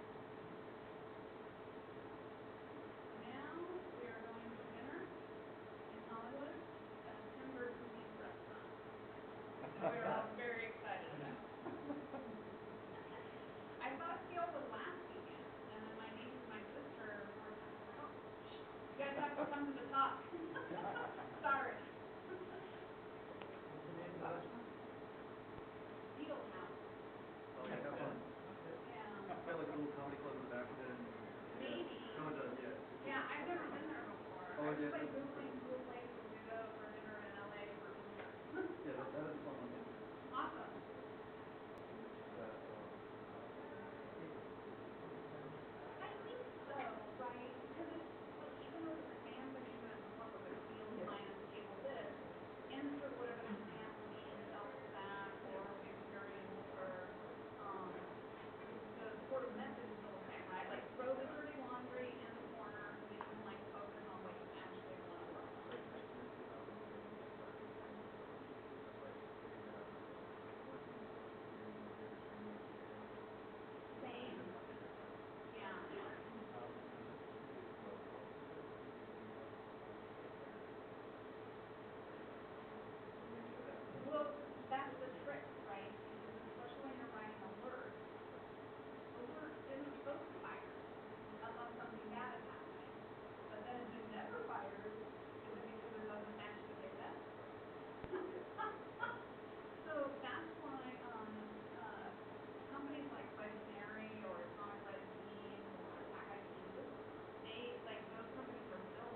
Now we are going to dinner in Hollywood at the Timber Cuisine restaurant. We are all very excited about. I thought SCaLE was last weekend, and then my niece and my sister were like, oh, you guys have to come to the talk. Sorry. Etl House. Okay, have fun. Yeah. Got like a little comedy club in the back of it. Maybe. No, it does, yeah. Yeah, I've never been there before. Oh, I was yeah. just like Googling cool places to go for dinner in LA for Easter. Yeah, that is fun. Awesome. I think so, right? Because it's like even though the commands are even gonna come up with a field minus table this, enter whatever the command will be in stack or experience or the sort of method is still the same, right? Like throw the dirty laundry in the corner so you can like focus on what you actually want to work on. Same. Yeah. Well, that's the trick, right? Because especially when you're writing alerts, alert isn't supposed to fire unless something bad is happening. But then if it never fires, is it because it doesn't actually get better? So that's why companies like Visionary or Atomic Red Team or Attack IQ, they like those companies are built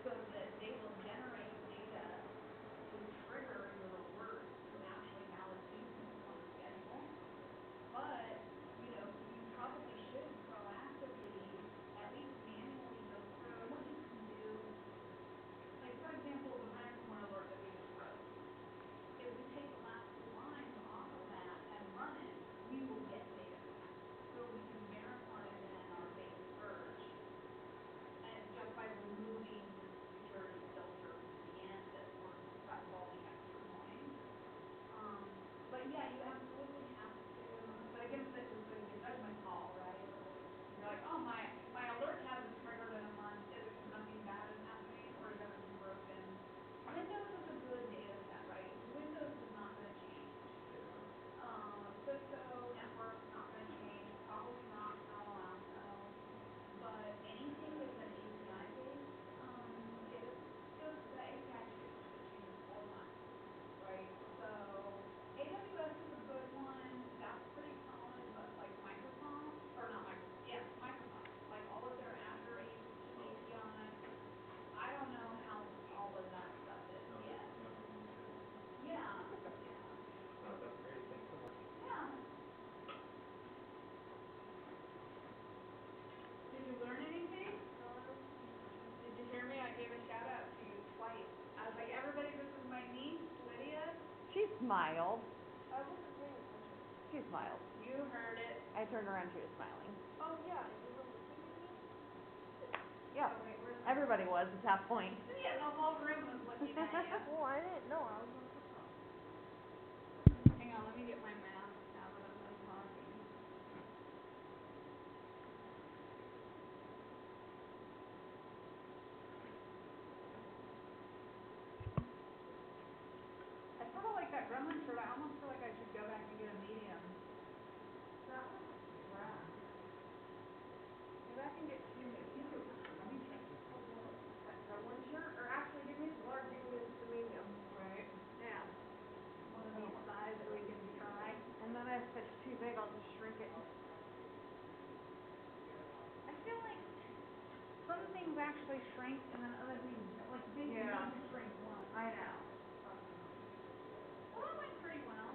so that they will generate data to trigger your alerts to actually valid usage on the schedule. But, you know, you probably should proactively at least manually go through. And what you can do, like for example, the ransomware alert that we just wrote, if we take the last 2 lines off of that and run it, we will get data back. So we can verify then our base purge, and just by removing the security filter at the end that sort of suppresses all the extra noise. But yeah, you absolutely have to, but again, this is the judgment call, right? You're like, oh, my alert hasn't triggered in a month. Is it because nothing bad is happening or is everything broken? Windows is a good data set, right? Windows is not going to change. Cisco network's not going to change. Probably not Palo Alto. But anything that's an API based data, just the API changes all the time, right? So AWS is a good one. That's pretty common, but like Microsoft, or not Microsoft, yeah, Microsoft, like all of their Azure APIs, I don't know how all of that stuff is yet. Yeah, yeah. Oh, that's great. Thanks so much. Yeah. Did you learn anything? Did you hear me? I gave a shout out to you twice. I was like, everybody, this is my niece, Lydia. She smiled. I wasn't paying attention. She smiled. You heard it. I turned around, she was smiling. Oh, yeah, you were listening to me? Yeah, Oh, wait, where's everybody was at that point. Yeah, the whole room was looking at you. Well, I didn't know. I was on the phone. Hang on, let me get my mask now that I'm done talking. I sort of like that gremlin shirt. I almost feel like I should go back and get a medium. That one was rad. Maybe I can get 2 mediums. Let me check. That one shirt? Or actually, give me the large, give me the medium. some things actually shrink and then other things, like big things Yeah. just shrink once. I know. Well, that went pretty well.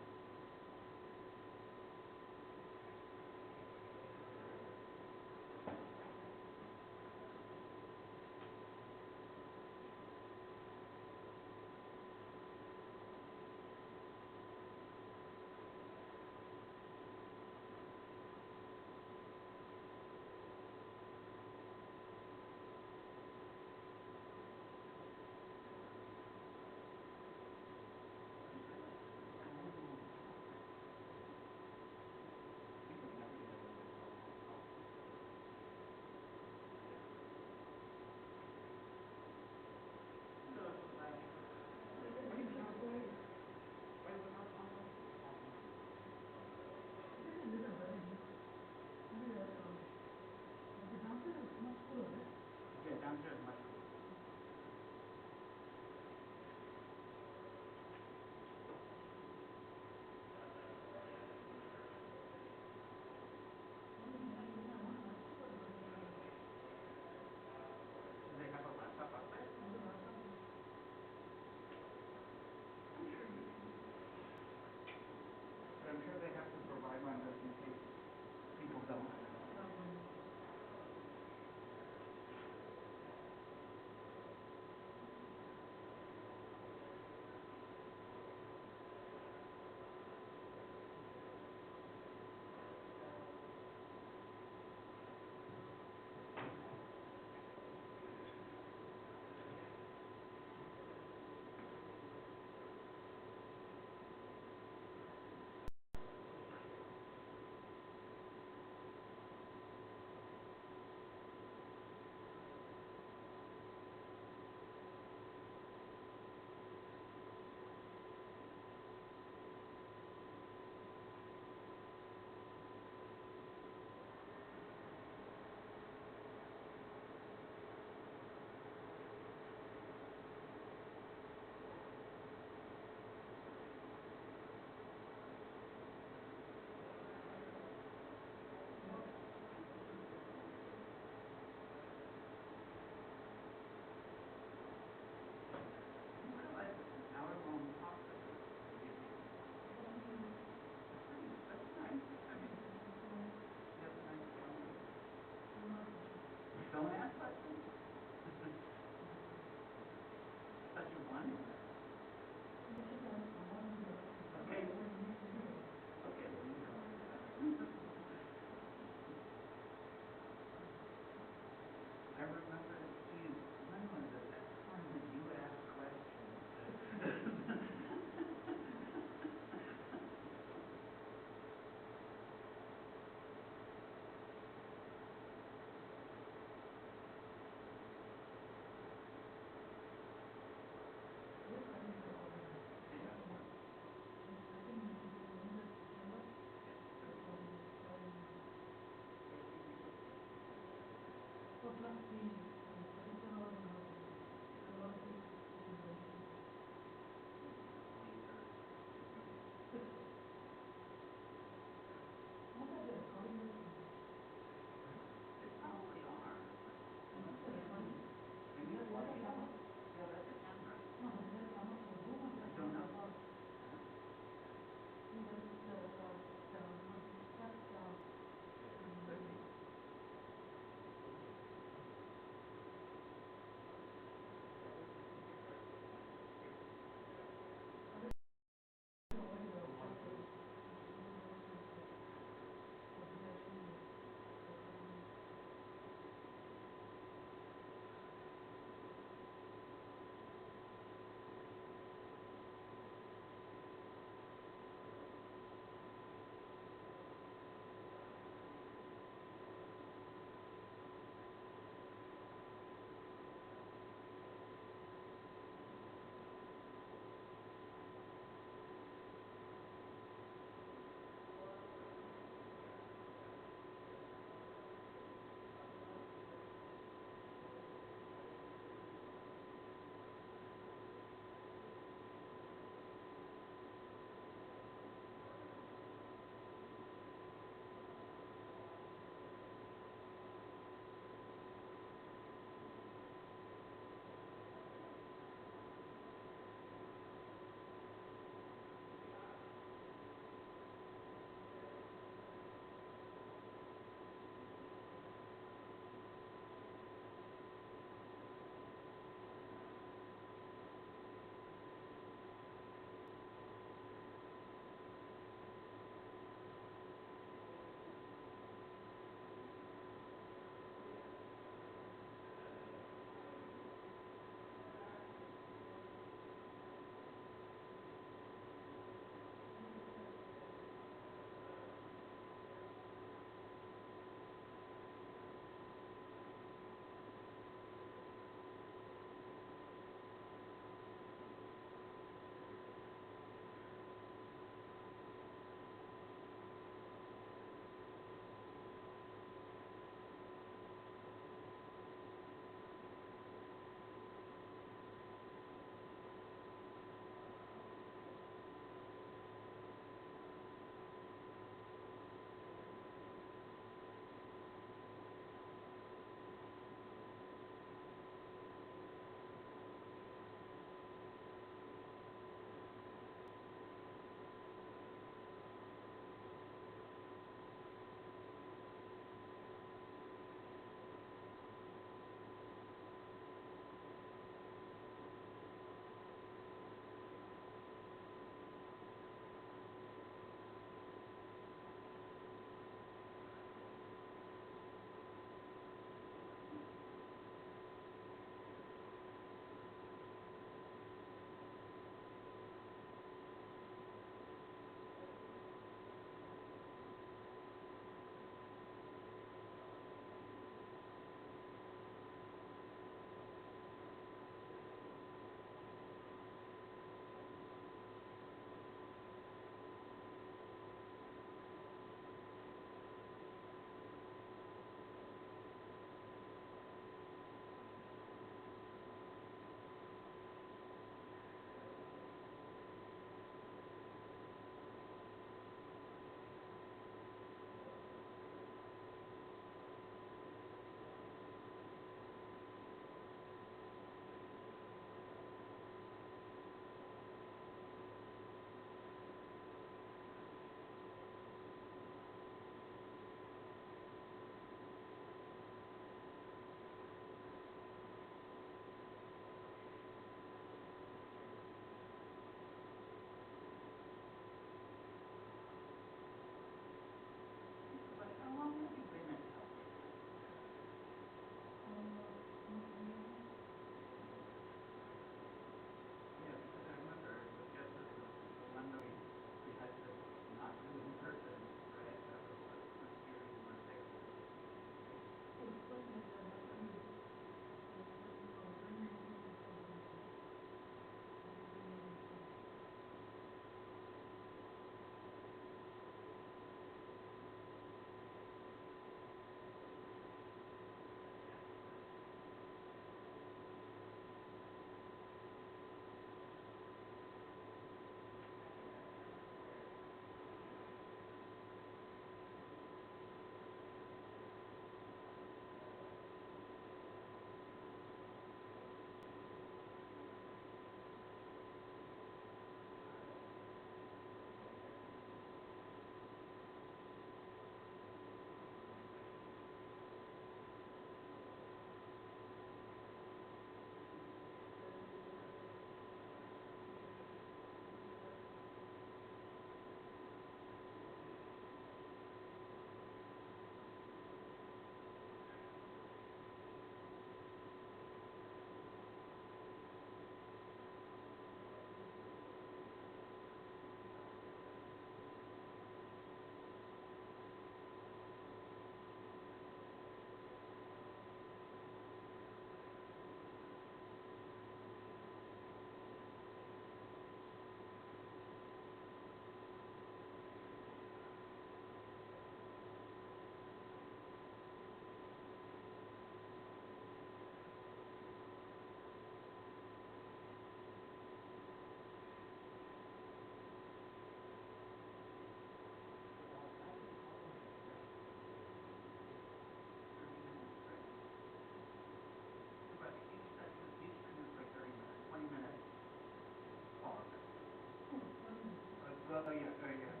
yeah, very good.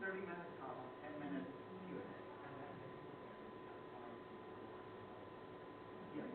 30 minutes, 10 minutes Q&A. Yeah.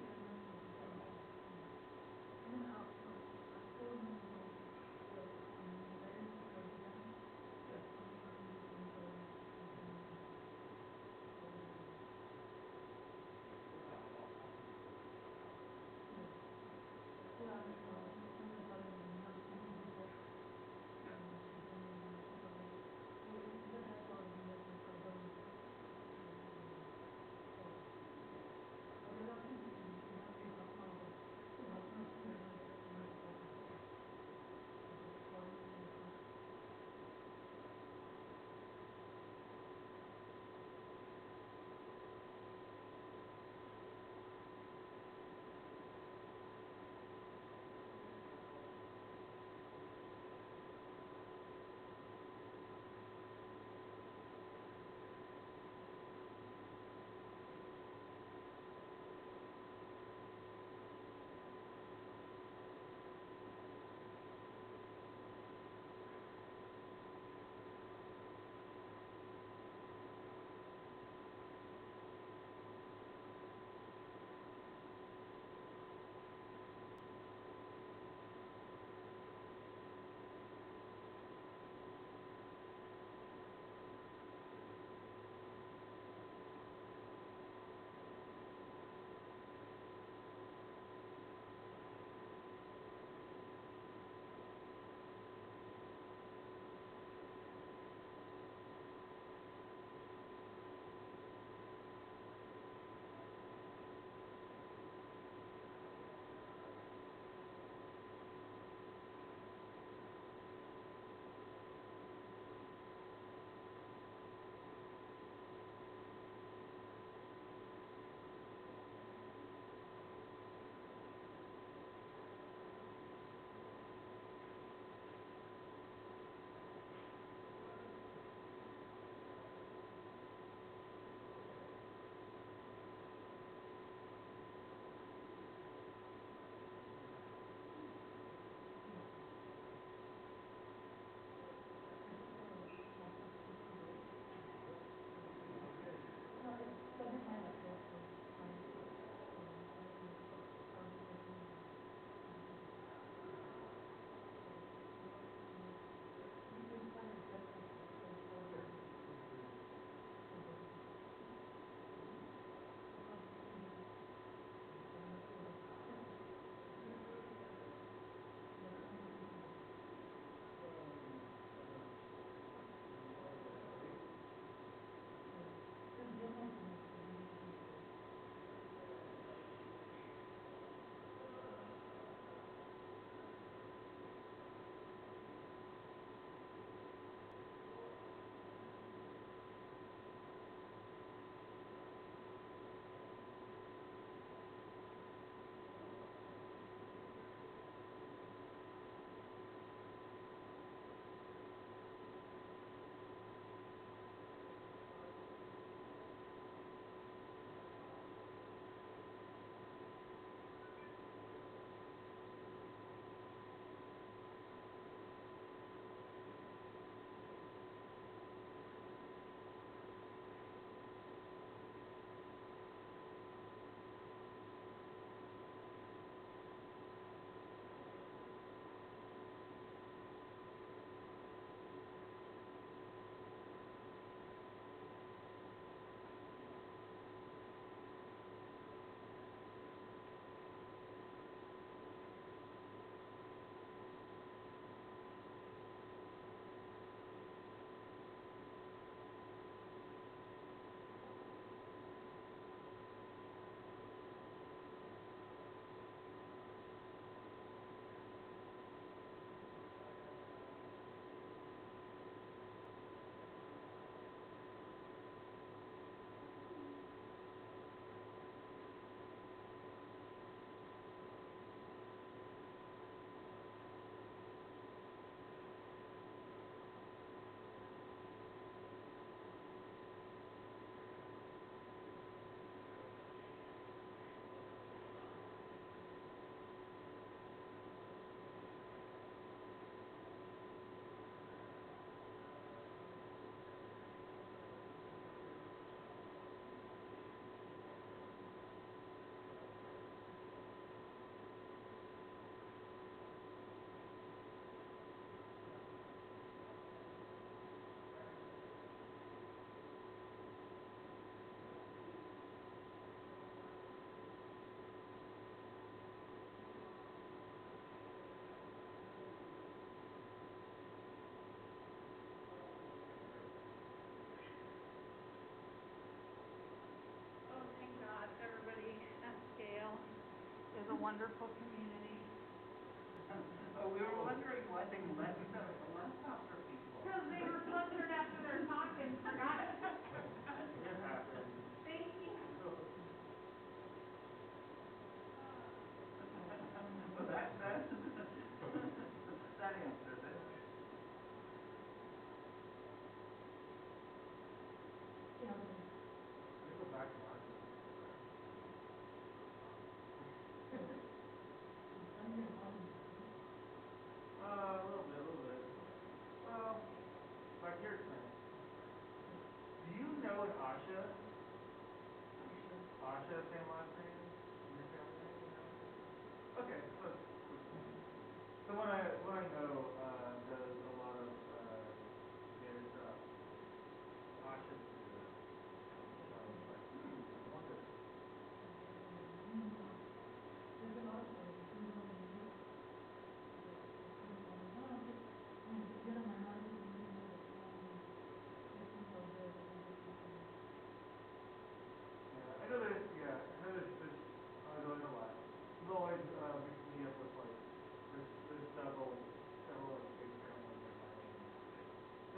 wonderful community. We were wondering why they left the laptop for people. Because they were flustered after their talk and forgot it. It happens. Thank you. So that answers it. Yeah. Let me go back to Mart. A little bit. Well, like here's the thing. Do you know an Asha? Asha, same last name? Your family name? You know? Okay, so someone I know does a lot of data stuff. Asha do that. So I was like, I wonder. There's a lot of I know there's ongoing a lot. It's always mixed me up with like, there's several like big families in my name.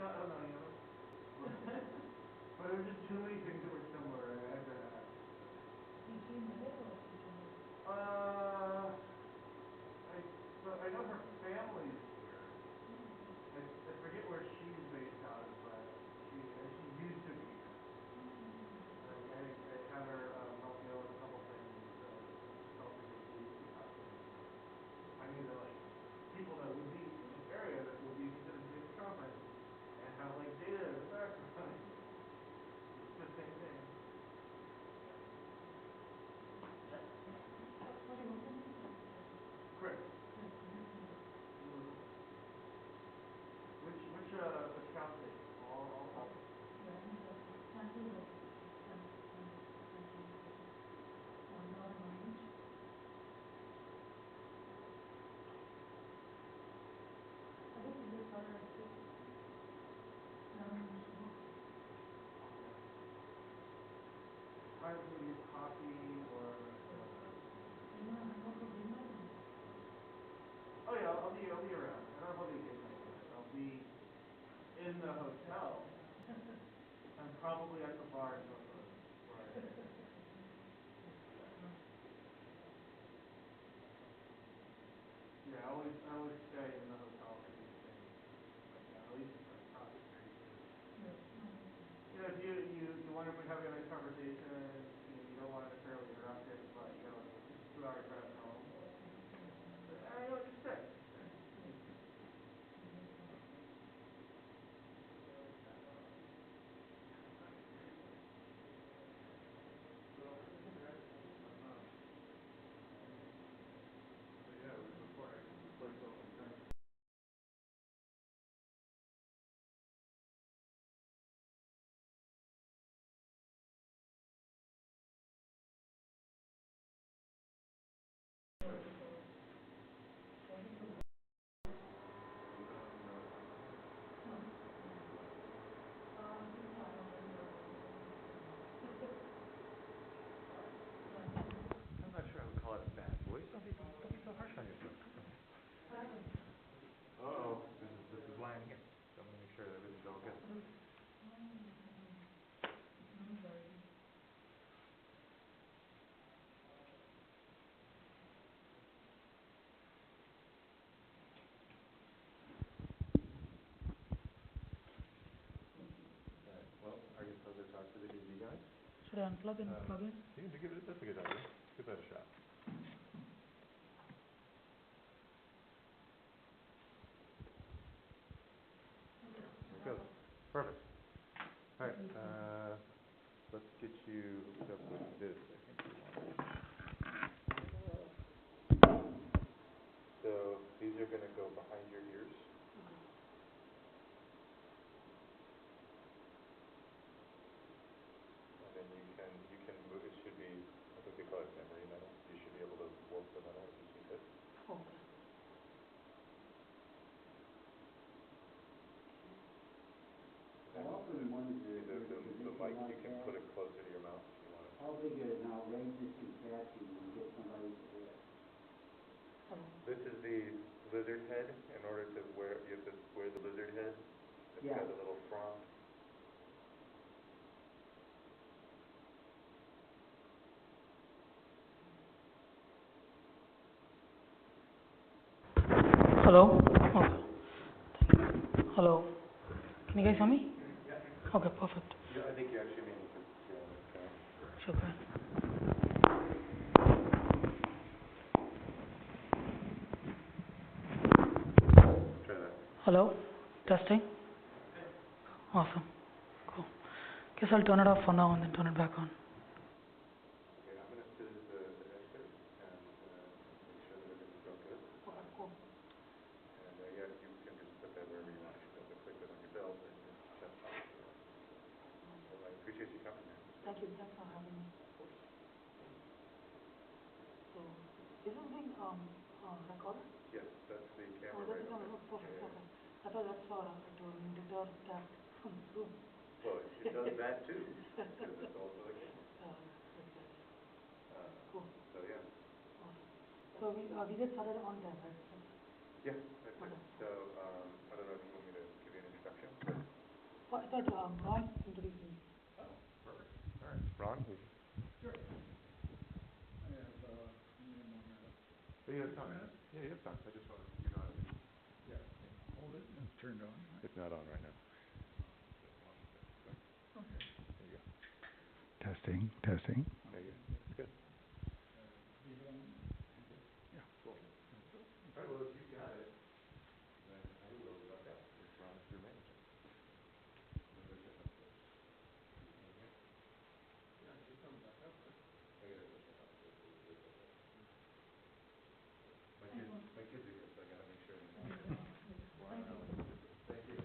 No, I don't know any of them. But there were just too many things that were similar, and I had to ask. I know her family's here. I forget where she's based out of, but she used to be here. I had her help me out with a couple things, help me with the customers. I knew that like people that would be in this area that would be interested in doing the conference and have like data in the background. It's the same thing. Chris. Which count state? All. Time to use coffee or oh yeah, I'll be around. I don't know if I'll be getting it. I'll be in the hotel. I'm probably at the bar in Newport. Yeah, I always stay in the hotel for these things. Like, at least like coffee drinks. You know, if you want to be having a nice conversation, you don't want to necessarily interrupt it, but you got like 2 hour drive home. Just stay. I'm not sure I would call it a bad voice. Don't be so harsh on yourself. Uh-oh, this is why I'm here. So I'm going to make sure that everything's all good. Well, I guess I'll go talk to the AV guys. Should I unplug and plug in? That's a good idea. Give that a shot. There it goes. Perfect. All right. Let's get you hooked up with this. I think we want. So these are going to go behind your ears. And then you can move. It should be, I think they call it memory metal. You should be able to warp the metal if you see fit. Okay. I often wonder The mic, you can put it closer to your mouth if you want it. how big an outrageous contraption you get somebody to do it. This is the lizard head. In order to wear, you have to wear the lizard head. It's got a little front. Hello? Okay. Hello? Can you guys hear me? Yeah. Okay, perfect. Yeah, I think you actually mean okay. Sure. Try that. Hello? Testing? Awesome. Cool. Guess I'll turn it off for now and then turn it back on. Okay, I'm going to sit the expert and make sure that everything's all good. Okay, cool. And yeah, you can just put that wherever you want. You don't have to click it on your belt and your chest pocket. So I appreciate you coming here. Thank you. Thanks for having me. So, is this being recorded? Yes, that's the Oh, camera that's right the over camera. there. Perfect, Yeah, okay. I thought that's for to deter cat from the room. Well, it does that too, because it's also the camera. Cool. So yeah. Awesome. So we get started on time, right? Yeah, that's it. So I don't know if you want me to give you an introduction. Oh, I thought Ron introduced me. Oh, perfect. All right, Ron. Sure. I have, minimum amount of. You have time. Yeah, you have time. I just want to, you know, Yeah. Hold it, it's turned on. it's not on right now. Okay. There you go. Testing, testing. There you go. Good. Yeah, cool. All right, well, if you got it, then I will look up if Ron is your manager. Yeah, you come back up, right? I gotta go check out the my kids are here, so I gotta make sure. Thank you.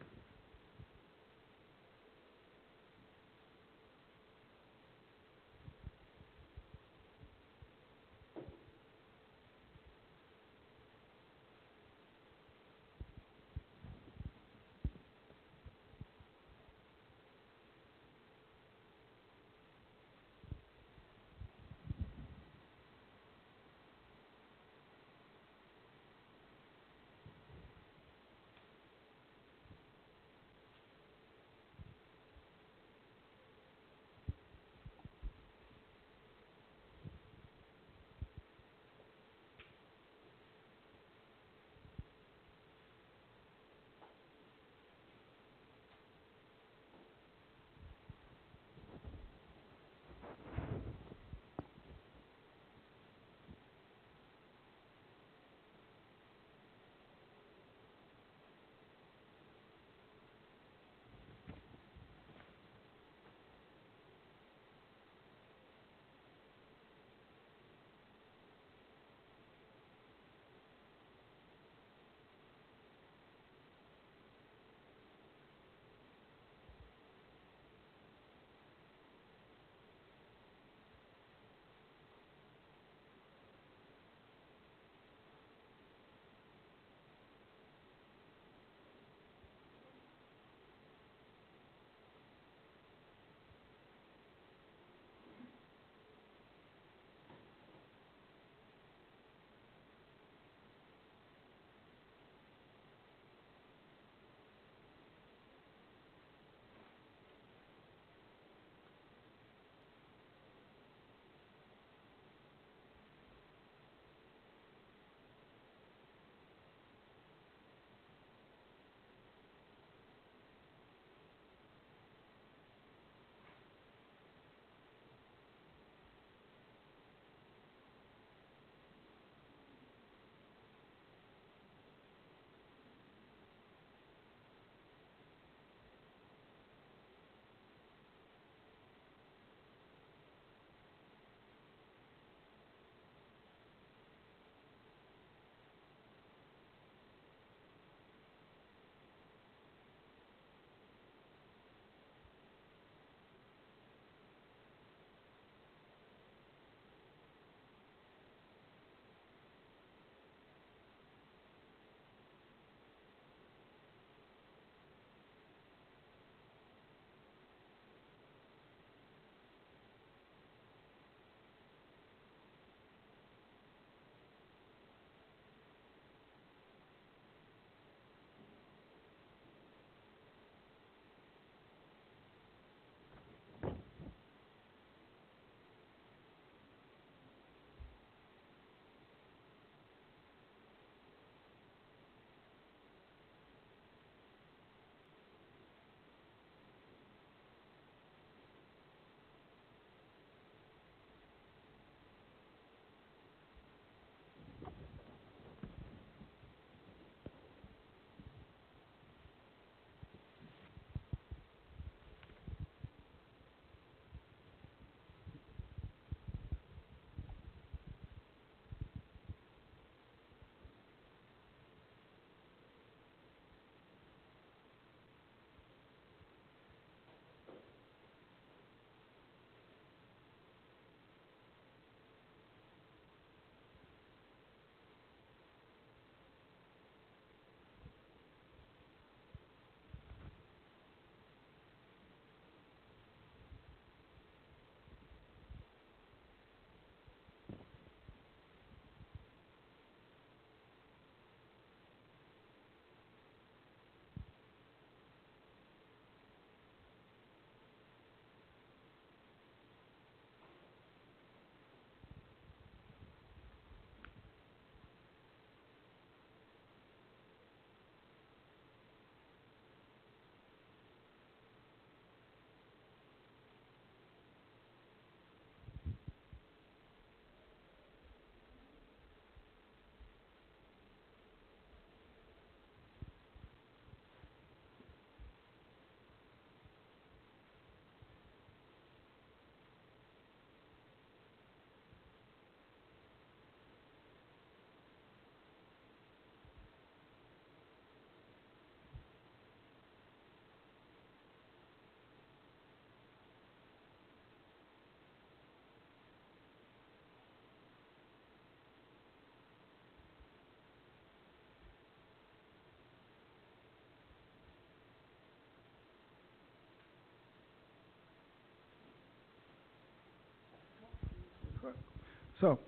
So,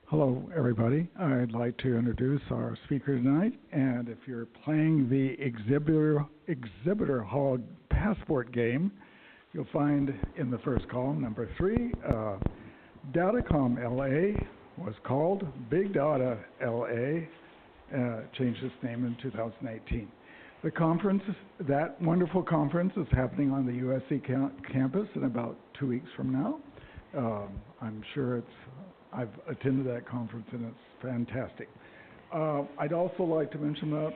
hello everybody. I'd like to introduce our speaker tonight, and if you're playing the exhibitor hall passport game, you'll find in the first column, number 3, Datacom LA was called Big Data LA, changed its name in 2018. The conference, that wonderful conference, is happening on the USC campus in about 2 weeks from now. I'm sure I've attended that conference and it's fantastic. I'd also like to mention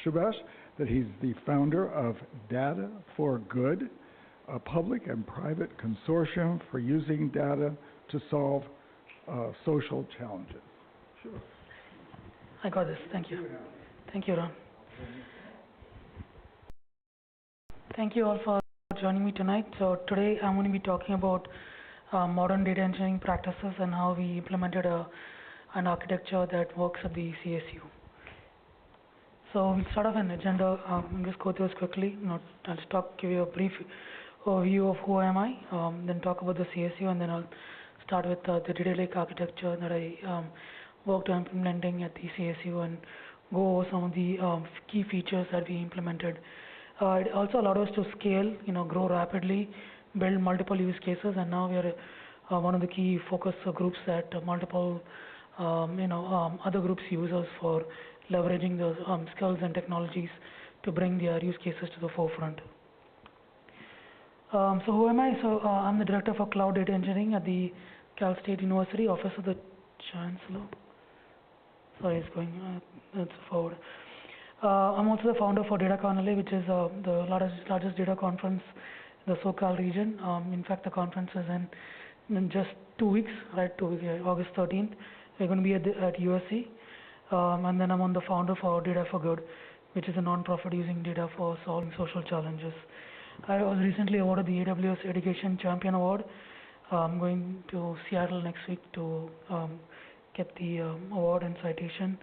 Subhash, that he's the founder of Data for Good, a public and private consortium for using data to solve social challenges. Sure. I got this. Thank you. Thank you, Ron. Thank you all for joining me tonight. So today I'm going to be talking about modern data engineering practices and how we implemented an architecture that works at the CSU. So we'll start off an agenda. I'll just go through this quickly. I'll just give you a brief overview of who am I, then talk about the CSU, and then I'll start with the data lake architecture that I worked on implementing at the CSU and go over some of the key features that we implemented. It also allowed us to scale, grow rapidly, build multiple use cases, and now we are one of the key focus groups that multiple other groups use us for leveraging those skills and technologies to bring their use cases to the forefront. So who am I? So I'm the Director for Cloud Data Engineering at the Cal State University, Office of the Chancellor. Sorry, it's going that's forward. I'm also the founder for DataCon LA, which is the largest data conference in the SoCal region. In fact, the conference is in just 2 weeks, right? 2 weeks, August 13th. We're going to be at USC. And then I'm on the founder for Data for Good, which is a non-profit using data for solving social challenges. I was recently awarded the AWS Education Champion Award. I'm going to Seattle next week to get the award and citation.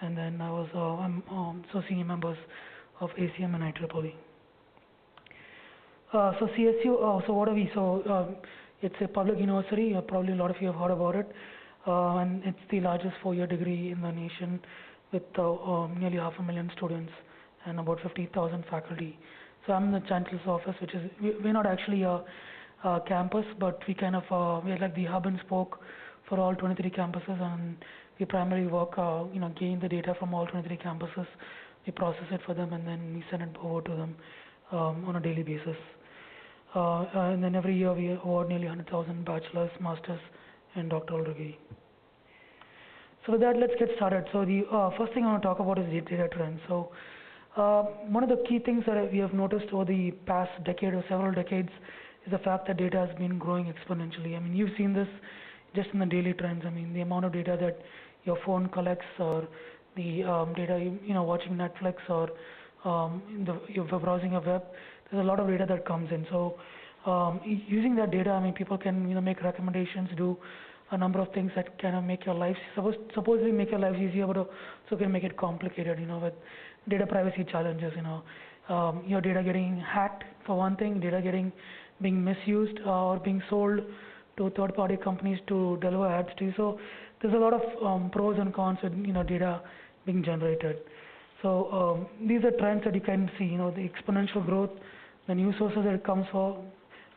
And then I'm also senior members of ACM and IEEE. So CSU, so what are we? So it's a public university. Probably a lot of you have heard about it. And it's the largest 4-year degree in the nation with nearly 500,000 students and about 50,000 faculty. So I'm in the Chancellor's office, which is, we're not actually a campus, but we kind of, we're like the hub and spoke for all 23 campuses, and we primarily work, gain the data from all 23 campuses. We process it for them, and then we send it over to them on a daily basis. And then every year we award nearly 100,000 bachelor's, master's, and doctoral degree. So with that, let's get started. So the first thing I want to talk about is the data trends. So one of the key things that we have noticed over the past decade or several decades is the fact that data has been growing exponentially. I mean, you've seen this just in the daily trends. I mean, the amount of data that your phone collects, or the data, watching Netflix, or you're browsing a web, there's a lot of data that comes in. So using that data, I mean, people can make recommendations, do a number of things that kind of make your lives, supposedly make your lives easier, but also can make it complicated, with data privacy challenges, your data getting hacked for one thing, data being misused or being sold to third-party companies to deliver ads to you. So there's a lot of pros and cons with data being generated. So these are trends that you can see, the exponential growth, the new sources that it comes for,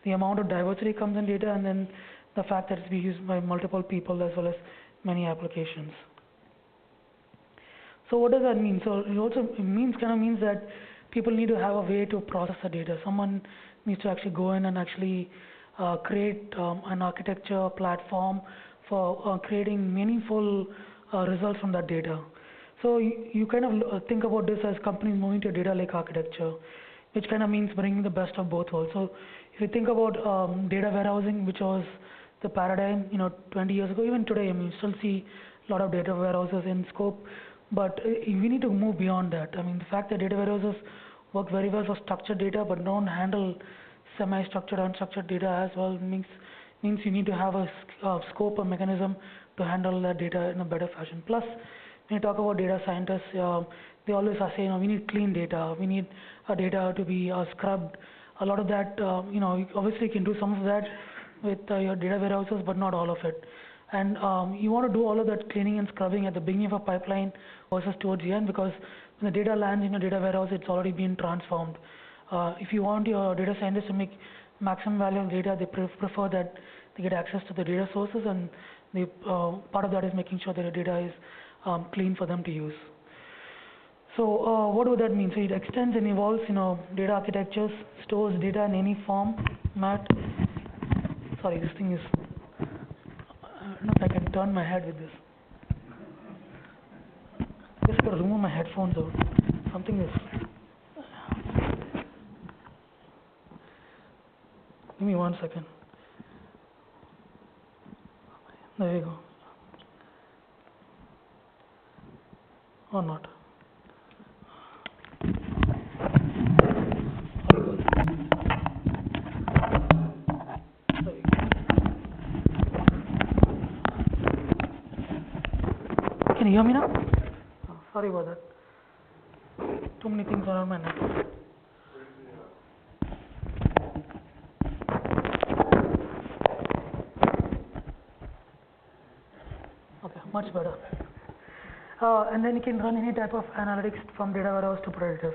the amount of diversity comes in data, and then the fact that it's being used by multiple people as well as many applications. So what does that mean? So it also means that people need to have a way to process the data. Someone needs to actually go in and actually create an architecture platform for creating meaningful results from that data. So you kind of think about this as companies moving to data lake architecture, which kind of means bringing the best of both worlds. So if you think about data warehousing, which was the paradigm 20 years ago, even today, I mean, you still see a lot of data warehouses in scope, but we need to move beyond that. I mean, the fact that data warehouses work very well for structured data but don't handle semi-structured, unstructured data as well means you need to have a scope or mechanism to handle that data in a better fashion. Plus, when you talk about data scientists, they always are saying, we need clean data, we need our data to be scrubbed. A lot of that, obviously you can do some of that, with your data warehouses, but not all of it. And you want to do all of that cleaning and scrubbing at the beginning of a pipeline versus towards the end, because when the data lands in your data warehouse, it's already been transformed. If you want your data scientists to make maximum value of data, they prefer that they get access to the data sources, and they, part of that is making sure that the data is clean for them to use. So what would that mean? So it extends and evolves, data architectures, stores data in any form. Matt, sorry, this thing is, I don't know if I can turn my head with this. I just got to remove my headphones out. Something is. Give me 1 second. There you go. Or not. Can you hear me now? Oh, sorry about that. Too many things around my neck. Okay, much better. And then you can run any type of analytics from data warehouse to predictive.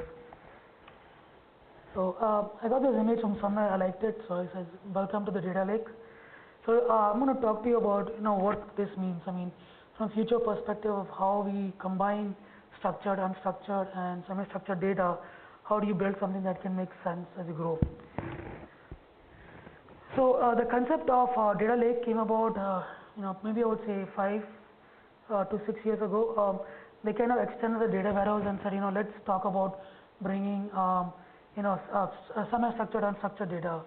So I got this image from somewhere, I liked it, so it says, welcome to the data lake. So I'm going to talk to you about what this means. I mean, from a future perspective of how we combine structured, unstructured, and semi-structured data, how do you build something that can make sense as you grow? So the concept of data lake came about, maybe I would say 5 to 6 years ago. They kind of extended the data warehouse and said, let's talk about bringing, semi-structured, unstructured data.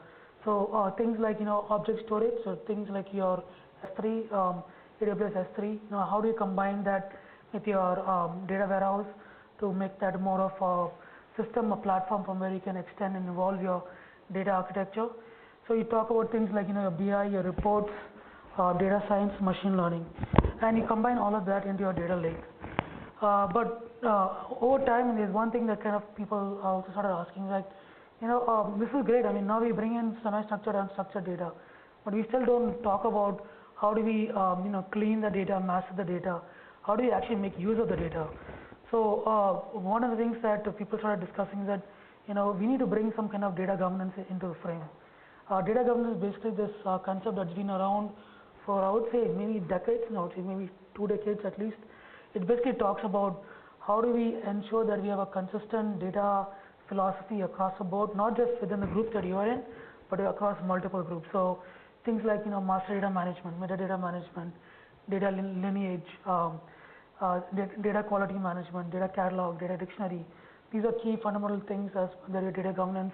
So things like, object storage, so things like your S3, AWS S3, how do you combine that with your data warehouse to make that more of a system, a platform from where you can extend and evolve your data architecture. So you talk about things like, your BI, your reports, data science, machine learning, and you combine all of that into your data lake. But over time, there's one thing that kind of people also started asking, like, this is great. I mean, now we bring in semi-structured and unstructured data, but we still don't talk about how do we, clean the data, master the data. How do we actually make use of the data? So one of the things that people started discussing is that, we need to bring some kind of data governance into the frame. Data governance is basically this concept that's been around for, I would say, maybe decades, I would say maybe 2 decades at least. It basically talks about how do we ensure that we have a consistent data philosophy across the board, not just within the group that you are in, but across multiple groups. So things like, master data management, metadata management, data lineage, data quality management, data catalog, data dictionary. These are key fundamental things as the data governance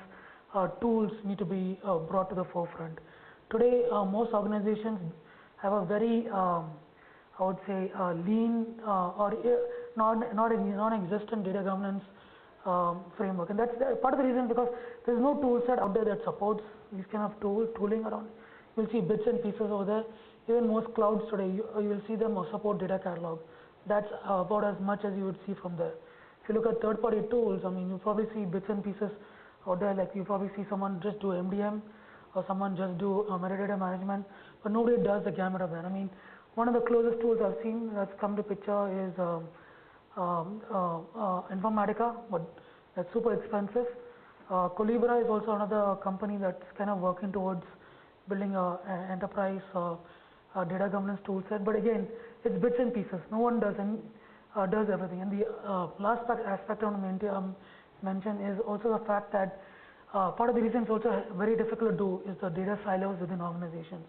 tools need to be brought to the forefront. Today, most organizations have a very, I would say, lean or non-existent data governance framework, and that's part of the reason, because there's no tool set out there that supports these kind of tooling around. You'll see bits and pieces over there. Even most clouds today, you will see them support data catalog. That's about as much as you would see from there. If you look at third-party tools, I mean, you probably see bits and pieces out there, like you probably see someone just do MDM, or someone just do metadata management, but nobody does the gamut of that. I mean, one of the closest tools I've seen that's come to picture is Informatica, but that's super expensive. Colibra is also another company that's kind of working towards building an enterprise data governance tool set, but again, it's bits and pieces. No one does everything. And the last aspect I want to mention is also the fact that part of the reason it's also very difficult to do is the data silos within organizations.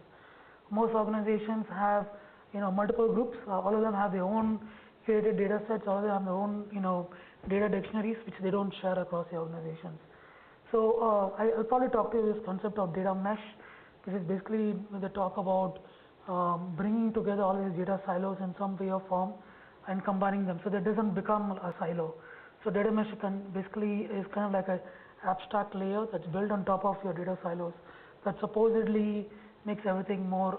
Most organizations have multiple groups. All of them have their own curated data sets. All of them have their own data dictionaries, which they don't share across the organizations. So I'll probably talk to you this concept of data mesh, which is basically the talk about bringing together all these data silos in some way or form and combining them so that it doesn't become a silo. So data mesh basically is kind of like an abstract layer that's built on top of your data silos that supposedly makes everything more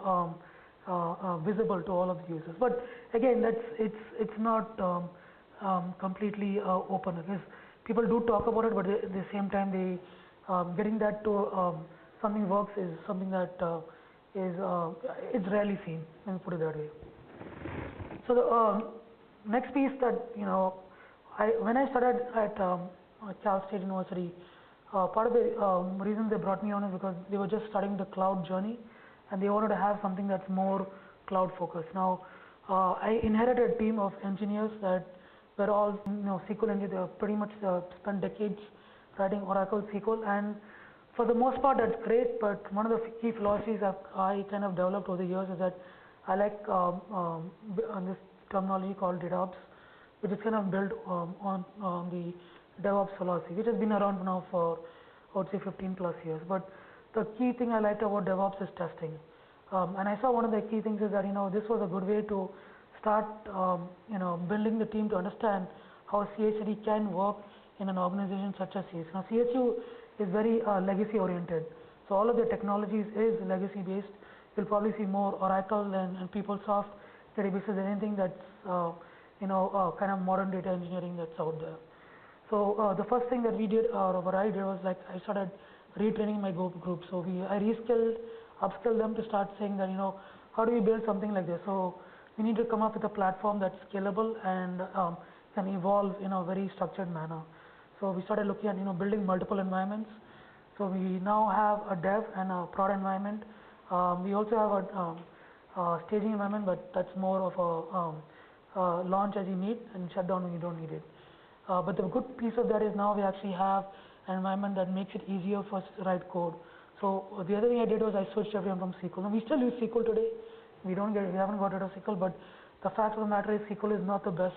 visible to all of the users. But again, it's not completely open, because people do talk about it, but at the same time, getting that to something works is something that is it's rarely seen. Let me put it that way. So the next piece that when I started at Cal State University, part of the reason they brought me on is because they were just starting the cloud journey, and they wanted to have something that's more cloud focused. Now, I inherited a team of engineers that were all SQL engineers. They pretty much spent decades writing Oracle SQL, and for the most part that's great. But one of the key philosophies I kind of developed over the years is that I like this terminology called DevOps, which is kind of built on the DevOps philosophy, which has been around now for I would say 15 plus years. But the key thing I liked about DevOps is testing, and I saw one of the key things is that this was a good way to start building the team to understand how CI/CD can work in an organization such as CSU. Now CSU is very legacy oriented, so all of the technologies is legacy based. You'll probably see more Oracle and PeopleSoft databases than anything that's kind of modern data engineering that's out there. So the first thing that we did, or what I did, was like I started retraining my group. So I reskilled, upskilled them to start saying that how do we build something like this? So we need to come up with a platform that's scalable and can evolve in a very structured manner. So we started looking at building multiple environments. So we now have a dev and a prod environment. We also have a staging environment, but that's more of a launch as you need and shut down when you don't need it. But the good piece of that is now we actually have an environment that makes it easier for us to write code. So the other thing I did was I switched everyone from SQL. Now we still use SQL today. We haven't got rid of SQL, but the fact of the matter is SQL is not the best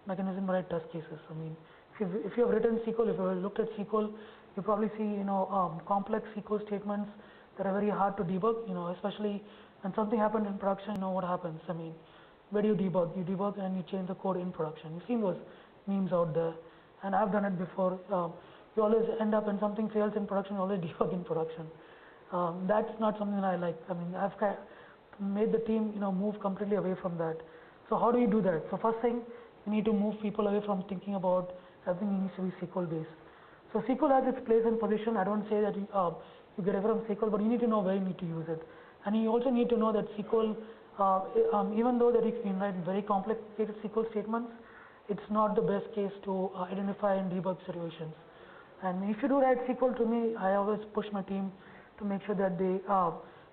mechanism to write test cases. I mean, if you have written SQL, if you have looked at SQL, you probably see complex SQL statements that are very hard to debug. Especially when something happened in production, what happens. I mean, where do you debug? You debug and you change the code in production. You've seen those memes out there, and I've done it before. You always end up when something fails in production, you always debug in production. That's not something that I like. I mean, I've made the team move completely away from that. So how do you do that? So first thing, you need to move people away from thinking about everything needs to be SQL based. So SQL has its place and position. I don't say that you get away from SQL, but you need to know where you need to use it, and you also need to know that SQL, even though that you can write very complicated SQL statements, it's not the best case to identify and debug situations. And if you do write SQL, to me, I always push my team to make sure that they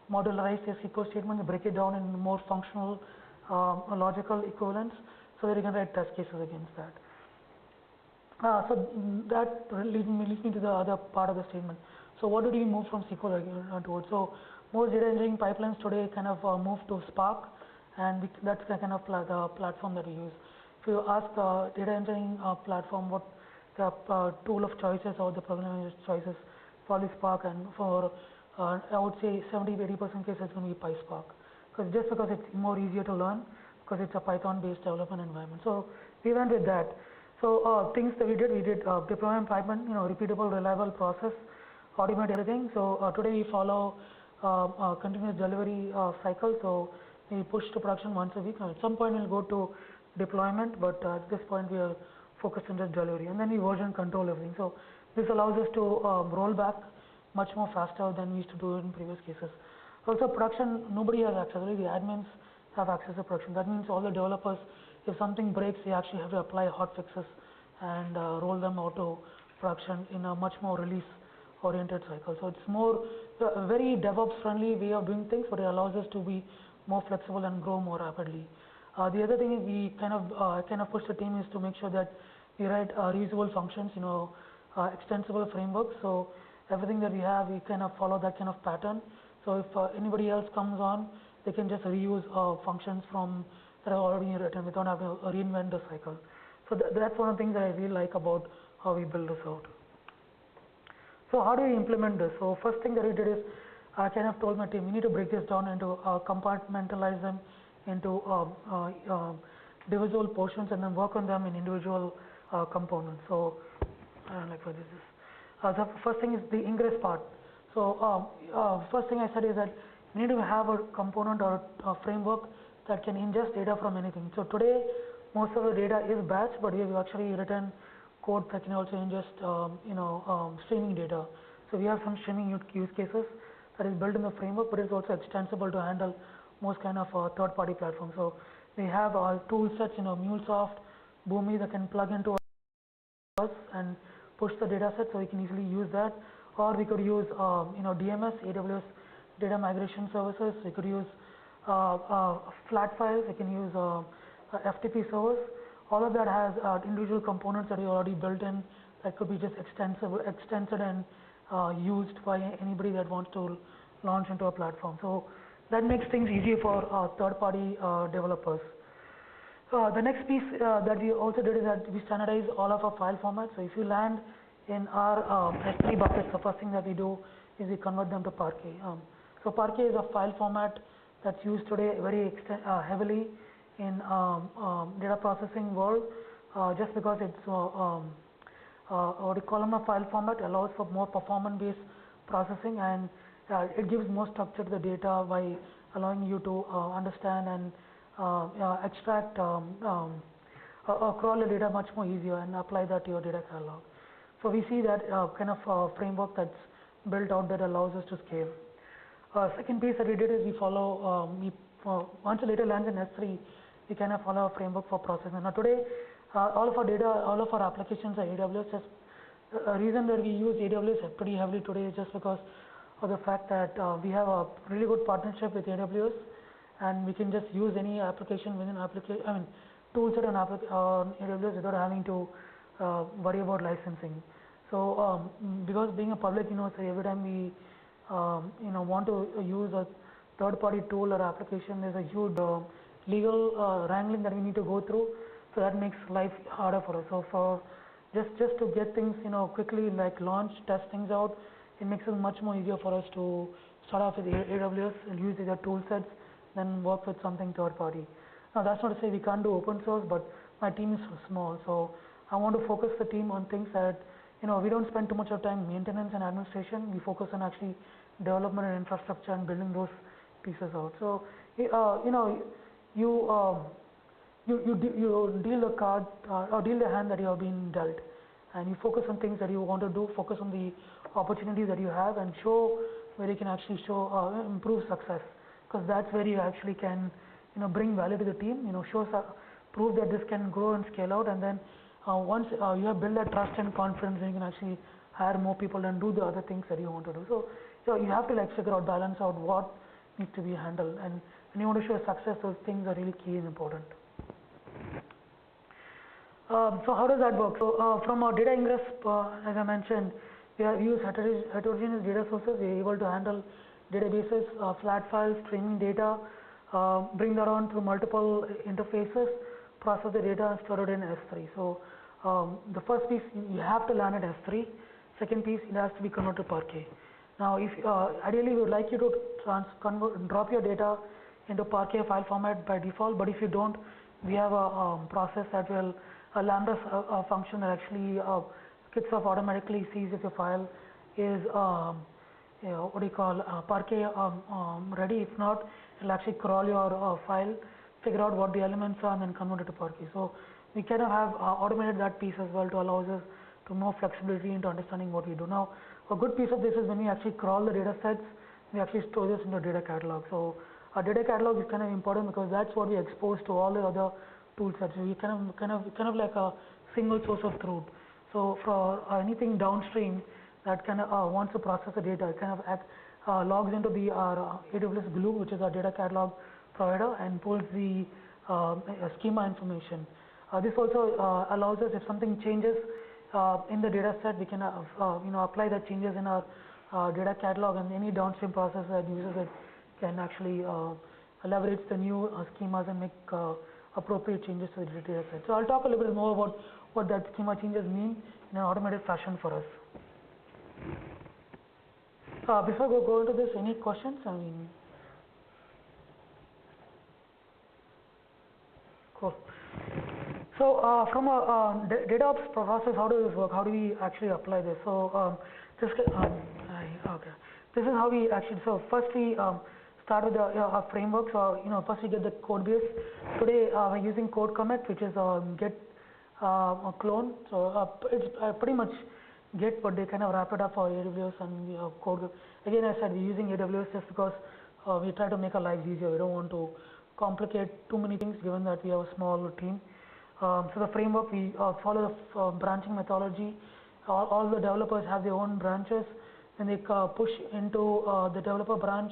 modularize their SQL statements, break it down in more functional, logical equivalents, so that you can write test cases against that. So that leads me to the other part of the statement. So what did we move from SQL towards? So most data engineering pipelines today kind of move to Spark, and that's the kind of the platform that we use. If you ask the data engineering platform what the tool of choices or the programming choices, probably Spark, and for I would say 70–80% cases it's going to be PySpark, because it's more easier to learn, because it's a Python-based development environment. So we went with that. So things that we did deployment pipeline, repeatable, reliable process, automate everything. So today we follow a continuous delivery cycle. So we push to production once a week. At some point we'll go to deployment, but at this point we are focused on just delivery, and then we version control everything. So this allows us to roll back much more faster than we used to do in previous cases. Also production, nobody has access, only the admins have access to production. That means all the developers, if something breaks, they actually have to apply hot fixes and roll them out to production in a much more release oriented cycle. So it's more a very DevOps friendly way of doing things, but it allows us to be more flexible and grow more rapidly. The other thing is we kind of push the team is to make sure that we write reusable functions, extensible frameworks. So everything that we have, we kind of follow that kind of pattern. So if anybody else comes on, they can just reuse functions from that are already written without having to reinvent the cycle. So that's one of the things that I really like about how we build this out. So how do we implement this? So first thing that we did is I kind of told my team, we need to break this down into compartmentalize them into divisible portions and then work on them in individual components. So I don't like what this is. The first thing is the ingress part. So first thing I said is that we need to have a component or a framework that can ingest data from anything. So today most of the data is batch, but we have actually written code that can also ingest streaming data. So we have some streaming use cases that is built in the framework, but it's also extensible to handle most kind of third-party platforms. So we have tool sets, MuleSoft, Boomi that can plug into us and push the data set, so we can easily use that. Or we could use DMS, AWS Data Migration Services. We could use flat files. We can use FTP servers. All of that has individual components that are already built in that could be just extended and used by anybody that wants to launch into a platform. So that makes things easier for third-party developers. The next piece that we also did is that we standardized all of our file formats. So if you land in our S3 buckets, the first thing that we do is we convert them to Parquet. So Parquet is a file format that's used today very heavily in data processing world, just because it's what we columnar file format allows for more performance-based processing, and it gives more structure to the data by allowing you to understand and extract crawl the data much more easier and apply that to your data catalog. So we see that kind of framework that's built out that allows us to scale. Second piece that we did is we follow, once the data lands in S3, we kind of follow a framework for processing. Now today, all of our data, all of our applications are AWS. Just a reason that we use AWS pretty heavily today is just because of the fact that we have a really good partnership with AWS, and we can just use any application within toolset on AWS without having to worry about licensing. So because being a public university, every time we want to use a third-party tool or application, there's a huge legal wrangling that we need to go through. So that makes life harder for us. So for just to get things quickly, like launch, test things out, it makes it much more easier for us to start off with AWS and use either tool sets than work with something third party. Now that's not to say we can't do open source, but my team is small, so I want to focus the team on things that we don't spend too much of time maintenance and administration. We focus on actually development and infrastructure and building those pieces out. So you deal the card or deal the hand that you have been dealt, and you focus on things that you want to do, focus on the opportunities that you have, and show where you can actually show improve success, because that's where you actually can bring value to the team, prove that this can grow and scale out, and then once you have built that trust and confidence, then you can actually hire more people and do the other things that you want to do. So you have to figure out, balance out what needs to be handled, and when you want to show success, those things are really key and important. So how does that work? So from our data ingress, as I mentioned, we use heterogeneous data sources. We are able to handle databases, flat files, streaming data, bring that on through multiple interfaces, process the data and store it in S3. So the first piece, you have to land at S3. Second piece, it has to be converted to Parquet. Now, if ideally we would like you to drop your data into Parquet file format by default, but if you don't, we have a process that will, a Lambda function that actually kicks off automatically, sees if your file is Parquet ready. If not, it'll actually crawl your file, figure out what the elements are, and then convert it to Parquet. So we kind of have automated that piece as well to allow us to more flexibility into understanding what we do. Now, a good piece of this is when we actually crawl the data sets, we actually store this in the data catalog. So our data catalog is kind of important because that's what we expose to all the other tool sets. So we kind of like a single source of truth. So for anything downstream that kind of wants to process the data, it kind of logs into the AWS Glue, which is our data catalog provider, and pulls the schema information. This also allows us, if something changes in the data set, we can apply the changes in our data catalog, and any downstream process that uses it can actually leverage the new schemas and make appropriate changes to the data set. So I'll talk a little bit more about what that schema changes mean in an automated fashion for us. Before we go into this, any questions? Cool. So from a data ops process, how does this work? How do we actually apply this? So this is how we actually. So first we start with a framework. So first we get the code base. Today we're using code commit, which is a git clone. So it's pretty much Git, but they kind of wrap it up for AWS and we have code. Again, I said we're using AWS just because we try to make our lives easier. We don't want to complicate too many things given that we have a small team. So the framework, we follow the branching methodology. All the developers have their own branches. When they push into the developer branch,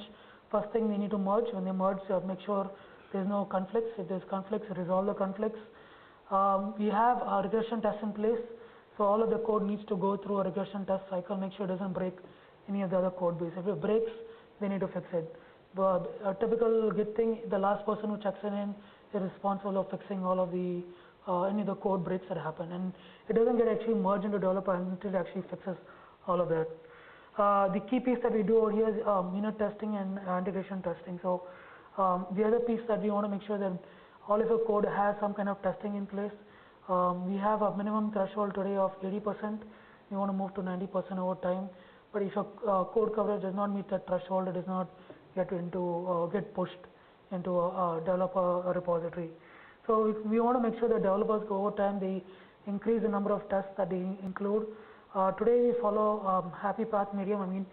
first thing they need to merge. When they merge, make sure there's no conflicts. If there's conflicts, resolve the conflicts. We have a regression test in place. So all of the code needs to go through a regression test cycle, make sure it doesn't break any of the other code base. If it breaks, they need to fix it. But a typical Git thing, the last person who checks in is responsible of fixing all of the any of the code breaks that happen, and it doesn't get actually merged into developer until it actually fixes all of that. The key piece that we do over here is unit testing and integration testing. So the other piece that we want to make sure that all of your code has some kind of testing in place. We have a minimum threshold today of 80%. We want to move to 90% over time. But if your code coverage does not meet that threshold, it does not get pushed into a developer repository. So we want to make sure that developers go over time, they increase the number of tests that they include. Today we follow happy path medium. I mean,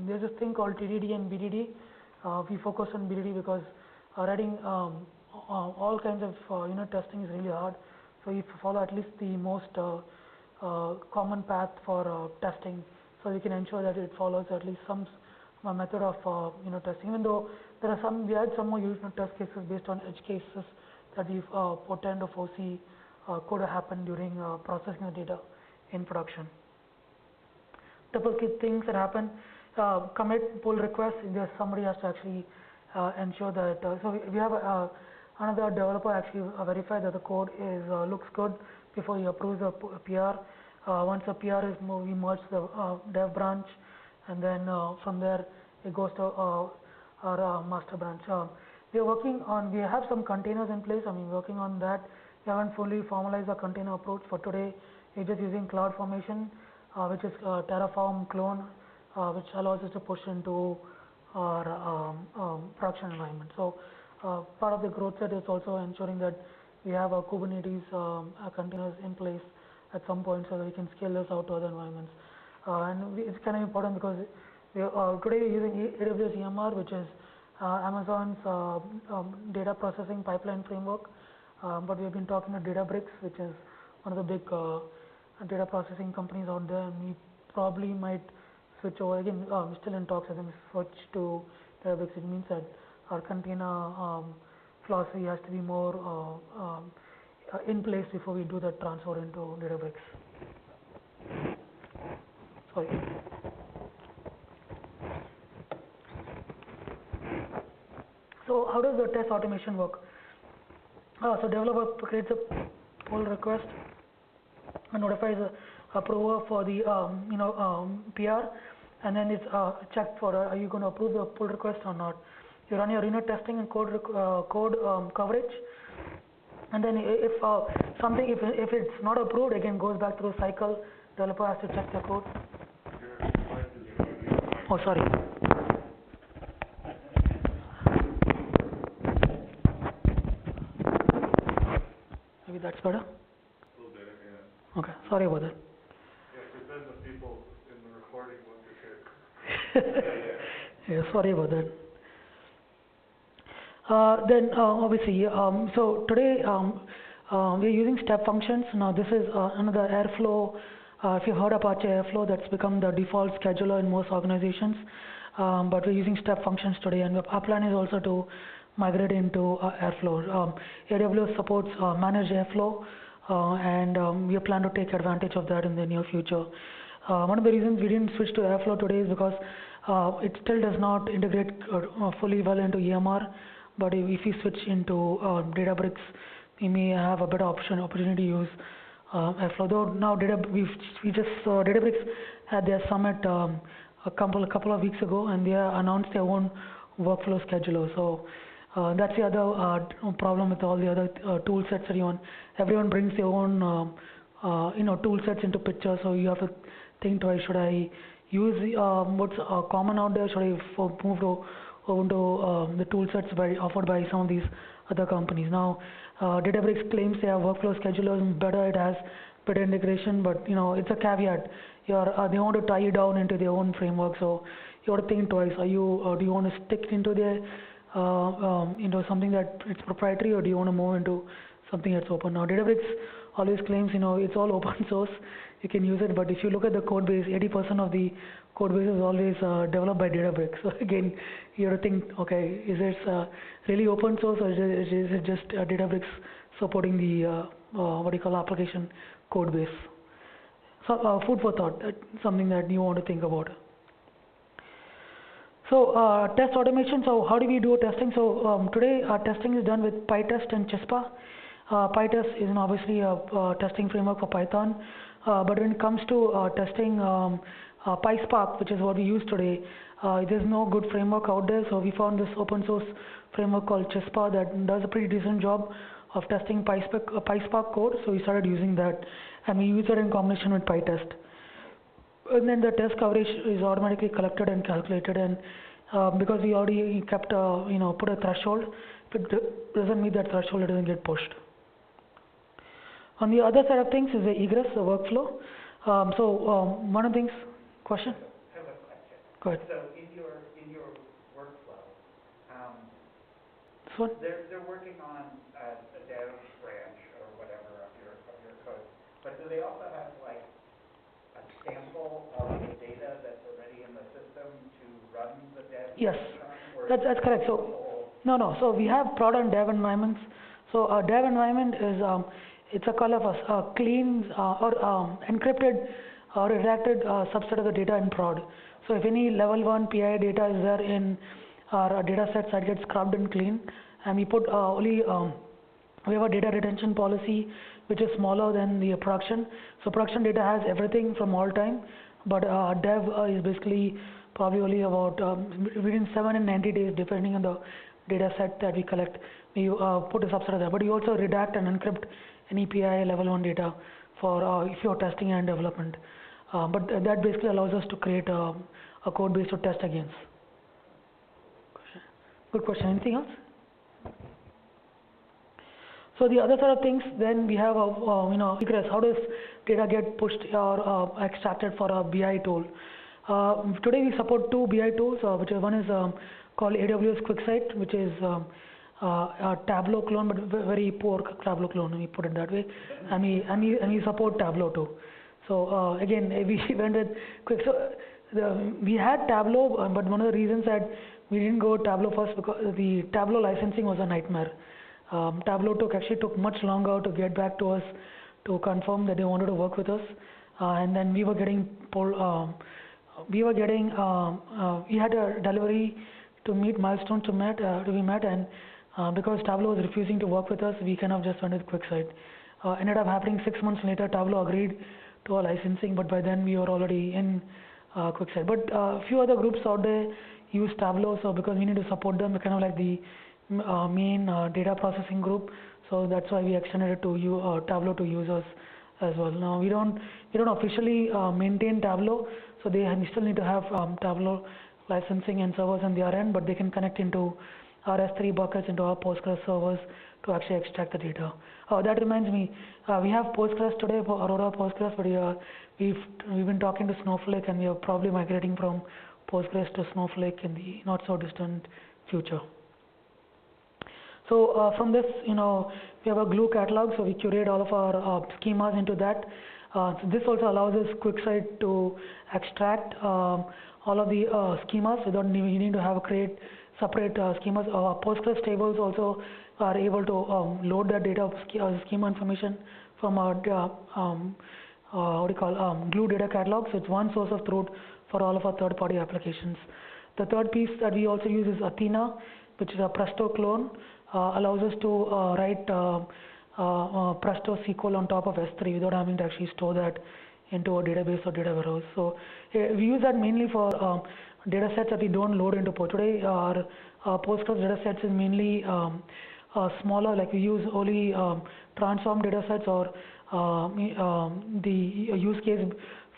there's this thing called TDD and BDD. We focus on BDD because writing all kinds of unit testing is really hard. So you follow at least the most common path for testing, so we can ensure that it follows at least some method of unit testing. Even though there are we had some more unit test cases based on edge cases that we pretend to foresee could happen during processing the data in production. Typical things that happen: commit, pull request. There's somebody has to actually ensure that. So we have another developer actually verify that the code is looks good before he approves the PR. Once the PR is moved, we merge the dev branch, and then from there it goes to our master branch. We are working on. We have some containers in place. I mean, working on that. We haven't fully formalized the container approach for today. We're just using CloudFormation, which is Terraform clone, which allows us to push into our production environment. So part of the growth set is also ensuring that we have our Kubernetes containers in place at some point so that we can scale this out to other environments. It's kind of important because today we're using AWS EMR, which is Amazon's data processing pipeline framework. But we've been talking to Databricks, which is one of the big data processing companies out there, and we probably might switch over. Again, we're still in talks, I think, switch to Databricks. It means that our container philosophy has to be more in place before we do that transfer into Databricks. Sorry. So how does the test automation work? So developer creates a pull request and notifies the approver for the PR, and then it's checked for are you going to approve the pull request or not. You run your unit testing and code coverage, and then if it's not approved, again goes back through a cycle. Developer has to check the code. Oh, sorry. Maybe that's better? A little better, yeah. Okay, sorry about that. Yeah, because then the people in the recording won't get hit. Yeah, sorry about that. Then obviously, so today we're using step functions. Now this is another Airflow. If you heard Apache Airflow, that's become the default scheduler in most organizations. But we're using step functions today, and our plan is also to migrate into Airflow. AWS supports managed Airflow, and we plan to take advantage of that in the near future. One of the reasons we didn't switch to Airflow today is because it still does not integrate fully well into EMR. But if we switch into Databricks, we may have a better opportunity to use Airflow. Though now Databricks had their summit a couple of weeks ago, and they announced their own workflow scheduler. So that's the other problem with all the other tool sets that you want. Everyone brings their own tool sets into picture, so you have to think twice. Should I use what's common out there? Should I move to the tool sets offered by some of these other companies? Now, Databricks claims they have workflow schedulers, better it has better integration, but it's a caveat. They want to tie you down into their own framework, so you have to think twice. Do you want to stick into something that it's proprietary, or do you want to move into something that's open? Now, Databricks always claims, it's all open source, you can use it, but if you look at the code base, 80% of the code base is always developed by Databricks. So again, you have to think, okay, is this really open source, or is it just Databricks supporting the application code base? So food for thought, that's something that you want to think about. So test automation, so how do we do testing? So today our testing is done with PyTest and Chispa. PyTest is obviously a testing framework for Python, but when it comes to testing PySpark, which is what we use today, there's no good framework out there, so we found this open source framework called Chispa that does a pretty decent job of testing PySpark code, so we started using that, and we use it in combination with PyTest. And then the test coverage is automatically collected and calculated, and because we already kept put a threshold, if it doesn't meet that threshold, it doesn't get pushed. On the other side of things is the egress, the workflow. One of the things, question? I have a question. Go ahead. So in your workflow, So they're working on a dev branch or whatever of your code, but do they also have like a sample of the data that's already in the system to run the dev? yes, that's correct. So so we have prod and dev environments. So a dev environment is it's a call of a clean or encrypted or redacted subset of the data in prod. So if any level 1 PI data is there in our data sets, that gets scrubbed and clean, and we put only we have a data retention policy which is smaller than the production. So production data has everything from all time, but dev is basically probably only about within 7 and 90 days depending on the data set that we collect. We put a subset of that, but we also redact and encrypt any PI level 1 data for if you're testing and development. But that basically allows us to create a code base to test against. Good question. Anything else? So the other side of things, then we have egress. How does data get pushed or extracted for a BI tool? Today we support 2 BI tools, which one is called AWS QuickSight, which is a Tableau clone, but very poor Tableau clone, let me put it that way. And we support Tableau too. So again, we went with Quick. So we had Tableau, but one of the reasons that we didn't go Tableau first because the Tableau licensing was a nightmare. Tableau actually took much longer to get back to us to confirm that they wanted to work with us, and then we were getting we had a delivery to meet milestones to be met, and because Tableau was refusing to work with us, we kind of just went with QuickSight. Ended up happening 6 months later. Tableau agreed to our licensing, but by then we were already in QuickSight. But a few other groups out there use Tableau, so because we need to support them, we're kind of like the main data processing group, so that's why we extended it to Tableau to users as well. Now we don't officially maintain Tableau, so we still need to have Tableau licensing and servers on their end, but they can connect into our S3 buckets into our Postgres servers to actually extract the data. That reminds me, we have Postgres today for Aurora Postgres, but we've been talking to Snowflake, and we are probably migrating from Postgres to Snowflake in the not so distant future. So from this, we have a glue catalog, so we curate all of our schemas into that. So this also allows us QuickSight to extract all of the schemas without needing to create separate schemas. Postgres tables also are able to load that data schema information from our glue data catalog. So it's one source of truth for all of our third-party applications. The third piece that we also use is Athena, which is a Presto clone. Allows us to write Presto SQL on top of S3 without having to actually store that into a database or data warehouse. So we use that mainly for data sets that we don't load into Postgres. Today our Postgres data sets is mainly smaller, like we use only transform data sets or the use case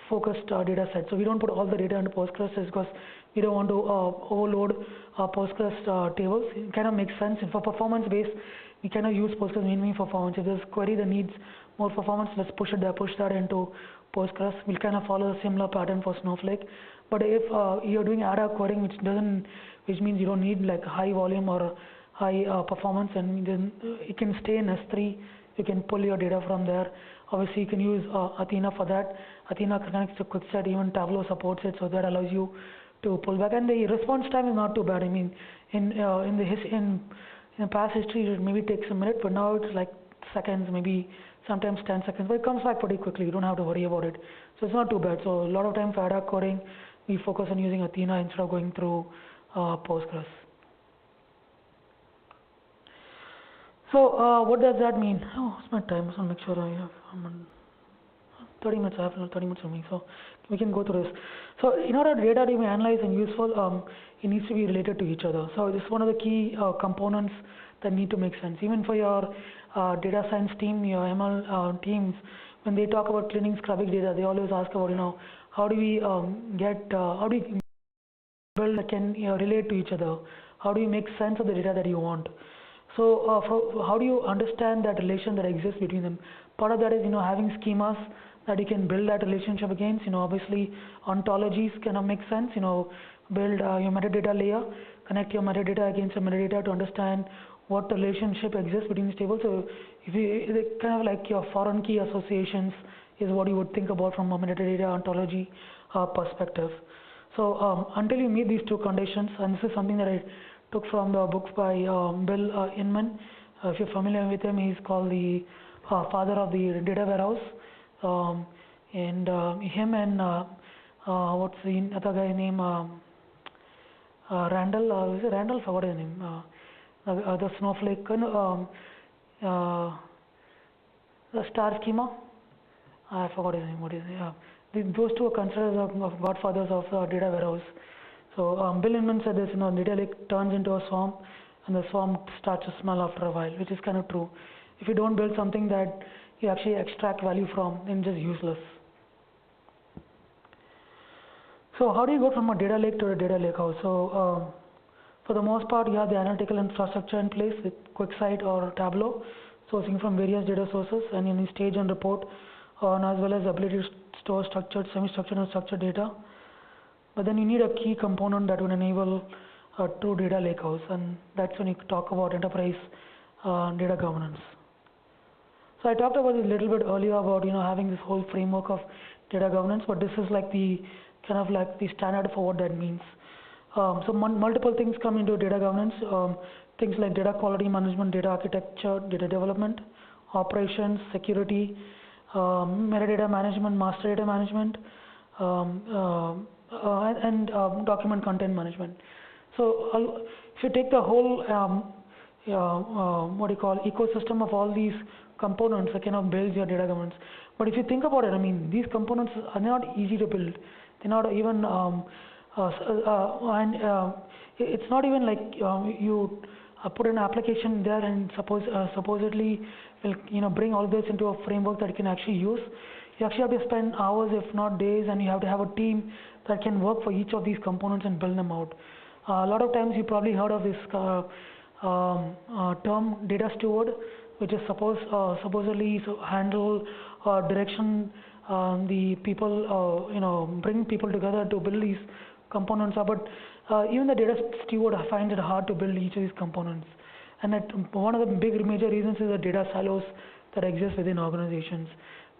focused data sets. So we don't put all the data into Postgres because we don't want to overload Postgres tables. It kind of makes sense. And for performance base, we cannot use Postgres mainly for performance. If there's a query that needs more performance, let's push that into Postgres. We'll kind of follow a similar pattern for Snowflake. But if you're doing ad hoc querying, which means you don't need like high volume or high performance, and then it can stay in S3. You can pull your data from there. Obviously, you can use Athena for that. Athena connects to QuickSet, even Tableau supports it, so that allows you to pull back. And the response time is not too bad. I mean, in past history, it maybe takes a minute, but now it's like seconds, maybe sometimes 10 seconds. But it comes back pretty quickly. You don't have to worry about it. So it's not too bad. So a lot of time for ad hoc coding, we focus on using Athena instead of going through Postgres. So what does that mean? Oh, it's my time. I just want to make sure I'm on 30 minutes. I have 30 minutes remaining, so we can go through this. So in order data to be analyzed and useful, it needs to be related to each other. So this is one of the key components that need to make sense. Even for your data science team, your ML teams, when they talk about cleaning, scrubbing data, they always ask about, how do we build that can relate to each other? How do you make sense of the data that you want? So how do you understand that relation that exists between them? Part of that is having schemas that you can build that relationship against. Obviously ontologies kind of make sense. Build your metadata layer, connect your metadata against your metadata to understand what relationship exists between these tables. So if you kind of like your foreign key associations is what you would think about from a metadata ontology perspective. So until you meet these two conditions, and this is something that I took from the books by Bill Inman. If you're familiar with him, he's called the father of the data warehouse. And him and what's the other guy name? Randall. Is it Randall? I forgot his name. The Snowflake. The star schema. I forgot his name. What is it? Those two are considered of godfathers of data warehouse. So Bill Inman said this, data lake turns into a swarm, and the swarm starts to smell after a while, which is kind of true. If you don't build something that you actually extract value from, then it's just useless. So how do you go from a data lake to a data lakehouse? So for the most part, you have the analytical infrastructure in place with QuickSight or Tableau, sourcing from various data sources, and you need stage and report, as well as the ability to store structured, semi-structured, and structured data. But then you need a key component that would enable a true data lakehouse, and that's when you talk about enterprise data governance. So I talked about this a little bit earlier about having this whole framework of data governance, but this is like the kind of like the standard for what that means. So multiple things come into data governance, things like data quality management, data architecture, data development, operations, security, metadata management, master data management, and document content management. So if you take the whole ecosystem of all these components that kind of builds your data governance. But if you think about it, I mean, these components are not easy to build. They're not even it's not even like you put an application there and supposedly will bring all this into a framework that you can actually use. You actually have to spend hours, if not days, and you have to have a team that can work for each of these components and build them out. A lot of times you probably heard of this term data steward, which is supposedly handle direction the people, bring people together to build these components. But even the data steward finds it hard to build each of these components. And one of the big major reasons is the data silos that exist within organizations.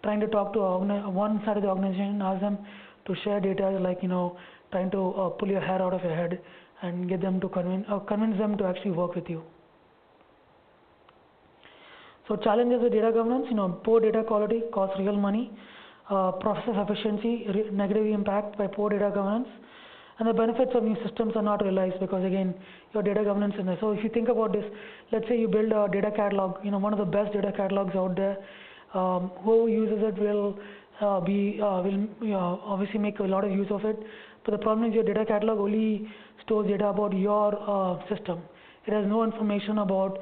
Trying to talk to one side of the organization, ask them to share data, like trying to pull your hair out of your head and get them to convince them to actually work with you. So challenges with data governance, poor data quality costs real money, process efficiency, negative impact by poor data governance, and the benefits of new systems are not realized because again your data governance is there. So if you think about this, let's say you build a data catalog, one of the best data catalogs out there. Who uses it will obviously make a lot of use of it. But the problem is your data catalog only stores data about your system. It has no information about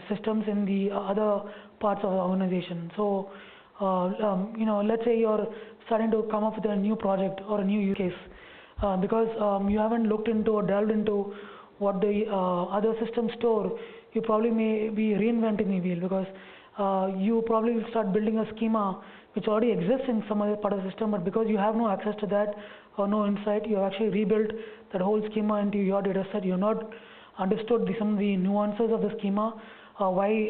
systems in the other parts of the organization. So let's say you're starting to come up with a new project or a new use case because you haven't looked into or delved into what the other systems store. You probably may be reinventing the wheel because you probably will start building a schema which already exists in some other part of the system, but because you have no access to that or no insight, you have actually rebuilt that whole schema into your data set. You have not understood some of the nuances of the schema, why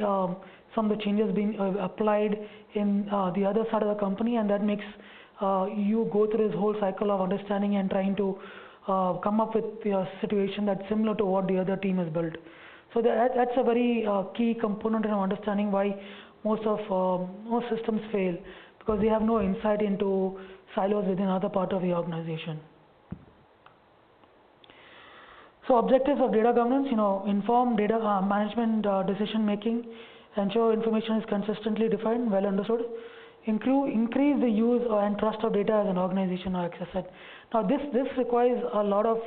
some of the changes being applied in the other side of the company, and that makes you go through this whole cycle of understanding and trying to come up with a situation that's similar to what the other team has built. So that's a very key component in understanding why most systems fail, because they have no insight into silos within other part of the organization. So objectives of data governance, inform data management decision making, ensure information is consistently defined, well understood, increase the use and trust of data as an organization or asset. Now this requires a lot of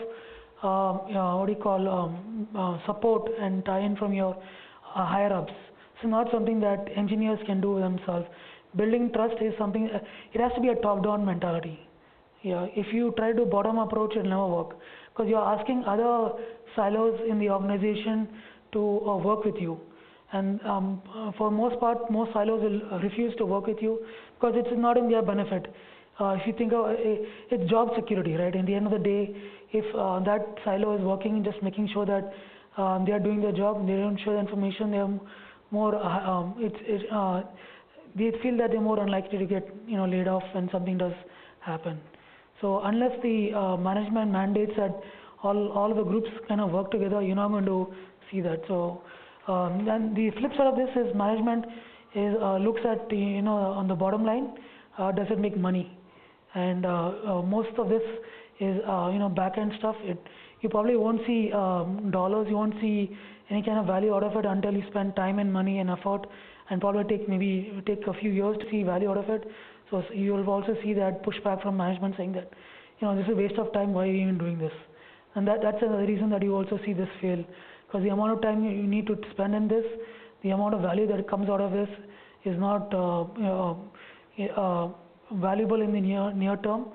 support and tie-in from your higher ups. It's not something that engineers can do themselves. Building trust is something, it has to be a top-down mentality. Yeah, if you try to bottom approach, it will never work, because you are asking other silos in the organization to work with you, and for most part, most silos will refuse to work with you because it's not in their benefit. If you think of it's job security, right? In the end of the day, if that silo is working, just making sure that they are doing their job, they don't share the information, they are more they feel that they're more unlikely to get laid off when something does happen. So unless the management mandates that all of the groups kind of work together, you're not going to see that. So then the flip side of this is management looks at the on the bottom line, does it make money? And most of this is back end stuff. You probably won't see dollars, you won't see any kind of value out of it until you spend time and money and effort, and probably take a few years to see value out of it. So you will also see that pushback from management saying that this is a waste of time, why are you even doing this? And that's another reason that you also see this fail, because the amount of time you need to spend in this, the amount of value that comes out of this is not valuable in the near term,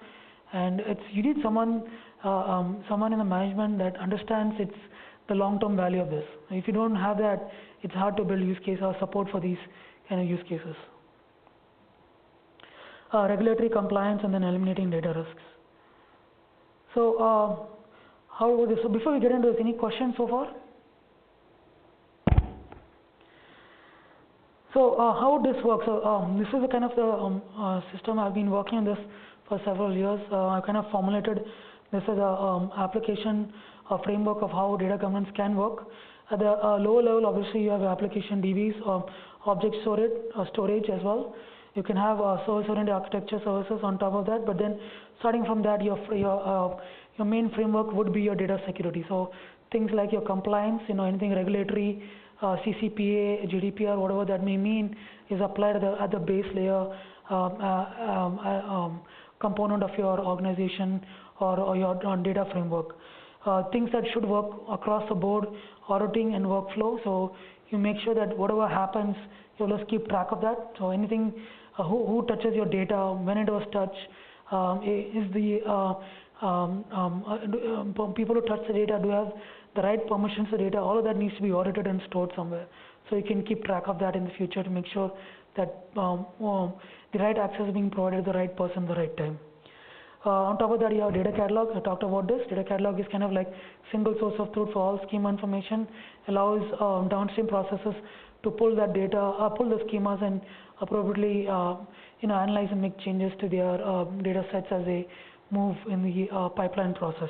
and you need someone in the management that understands the long-term value of this. If you don't have that, it's hard to build use case or support for these kind of use cases. Regulatory compliance and then eliminating data risks. So how about this? So before we get into this, any questions so far? So how this works? So this is a kind of the system. I've been working on this for several years. I kind of formulated this as a application, a framework of how data governance can work. At the lower level, obviously, you have application DBs, object storage as well. You can have service-oriented architecture services on top of that, but then starting from that, your main framework would be your data security. So things like your compliance, anything regulatory, CCPA, GDPR, whatever that may mean, is applied at the base layer component of your organization or your data framework. Things that should work across the board, auditing and workflow. So you make sure that whatever happens, you always keep track of that. So anything, who touches your data, when it was touched, is the people who touch the data, do have the right permissions to data, all of that needs to be audited and stored somewhere. So you can keep track of that in the future to make sure that the right access is being provided to the right person at the right time. On top of that, you have data catalog. I talked about this. Data catalog is kind of like single source of truth for all schema information, allows downstream processes to pull that data, pull the schemas and appropriately analyze and make changes to their data sets as they move in the pipeline process.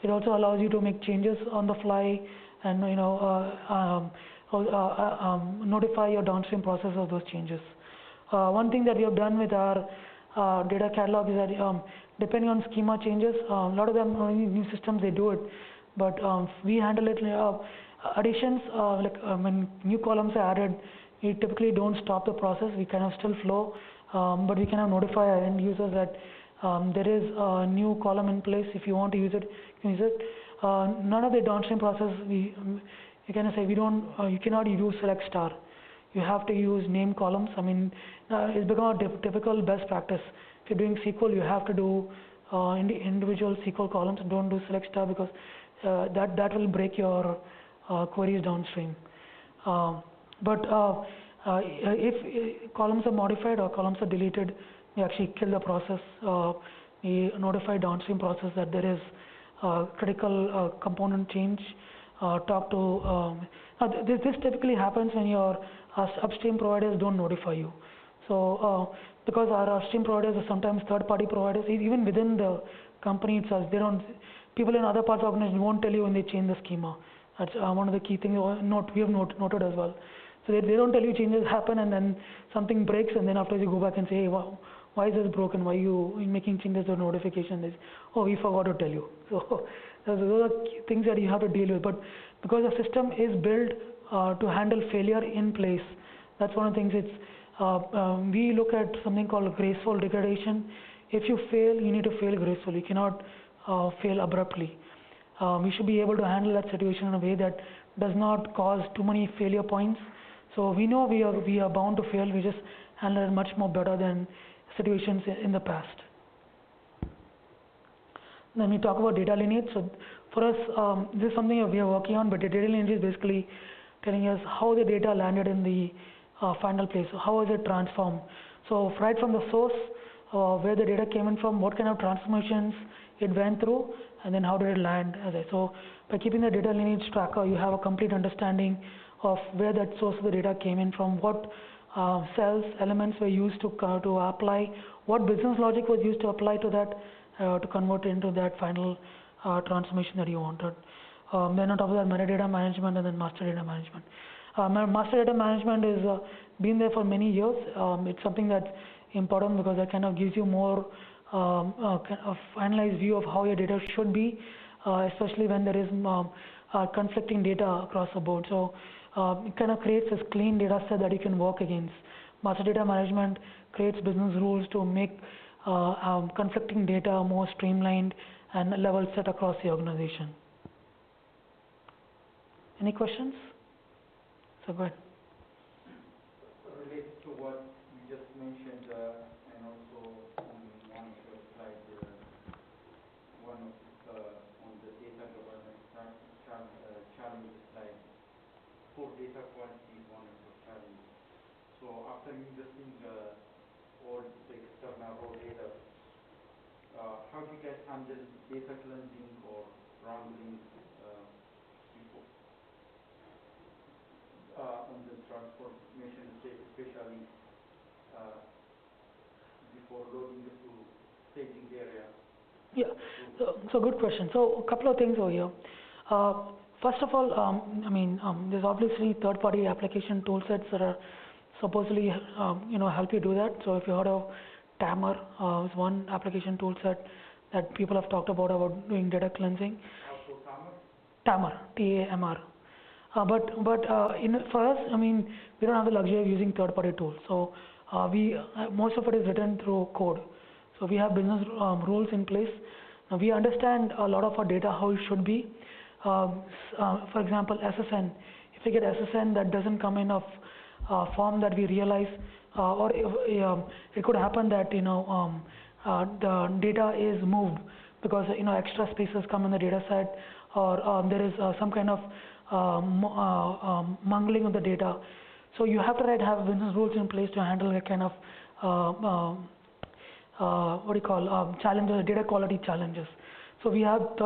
It also allows you to make changes on the fly and notify your downstream process of those changes. One thing that we have done with our data catalog is that depending on schema changes, a lot of them new systems they do it, but we handle it. Additions, when new columns are added, we typically don't stop the process. We kind of still flow, but we kind of notify our end users that there is a new column in place. If you want to use it, you can use it. None of the downstream process we kind of say you cannot use select star. You have to use name columns. I mean, it's become a typical best practice. If you're doing SQL, you have to do individual SQL columns. Don't do select star because that will break your queries downstream. But if columns are modified or columns are deleted, we actually kill the process. We notify downstream process that there is critical component change. Talk to this typically happens when your upstream providers don't notify you. So because our upstream providers are sometimes third-party providers, even within the company itself, they don't. People in other parts of the organization won't tell you when they change the schema. That's one of the key things we have noted as well. So they don't tell you changes happen and then something breaks, and then after you go back and say, hey, why is this broken? Why are you making changes to notification? Oh, we forgot to tell you. So those are things that you have to deal with. But because the system is built to handle failure in place, that's one of the things. We look at something called graceful degradation. If you fail, you need to fail gracefully. You cannot fail abruptly. We should be able to handle that situation in a way that does not cause too many failure points. So we know we are bound to fail. We just handle it much more better than situations in the past. Then we talk about data lineage. So for us, this is something that we are working on, but the data lineage is basically telling us how the data landed in the final place. So how is it transformed? So right from the source, where the data came in from, what kind of transformations it went through, and then how did it land. So by keeping the data lineage tracker, you have a complete understanding of where that source of the data came in from, what cells, elements were used to apply, what business logic was used to apply to that, to convert into that final transformation that you wanted. Then on top of that, metadata management and then master data management. Master data management has been there for many years. It's something that's important because that kind of gives you more a finalized view of how your data should be, especially when there is conflicting data across the board. So it kind of creates this clean data set that you can work against. Master data management creates business rules to make conflicting data more streamlined and level set across the organization. Any questions? So go ahead. Related to what you just mentioned, and also on one of your slides, on the data governance challenge slide, for data quality is one of the challenges. So after ingesting all the external raw data, how do you guys handle data cleansing or wrangling before on the transformation state, especially before loading it to staging area? Yeah, so good question. So a couple of things over here. First of all, there's obviously third-party application tool sets that are supposedly help you do that. So if you heard of Tamr, is one application tool set that people have talked about doing data cleansing. Tamr, T-A-M-R. But for us, we don't have the luxury of using third-party tools. So most of it is written through code. So we have business rules in place. Now we understand a lot of our data how it should be. For example, SSN. If we get SSN that doesn't come in a form that we realize, or it could happen that the data is moved because extra spaces come in the data set, or there is some kind of mangling of the data. So you have to have business rules in place to handle a kind of challenges, data quality challenges. So we have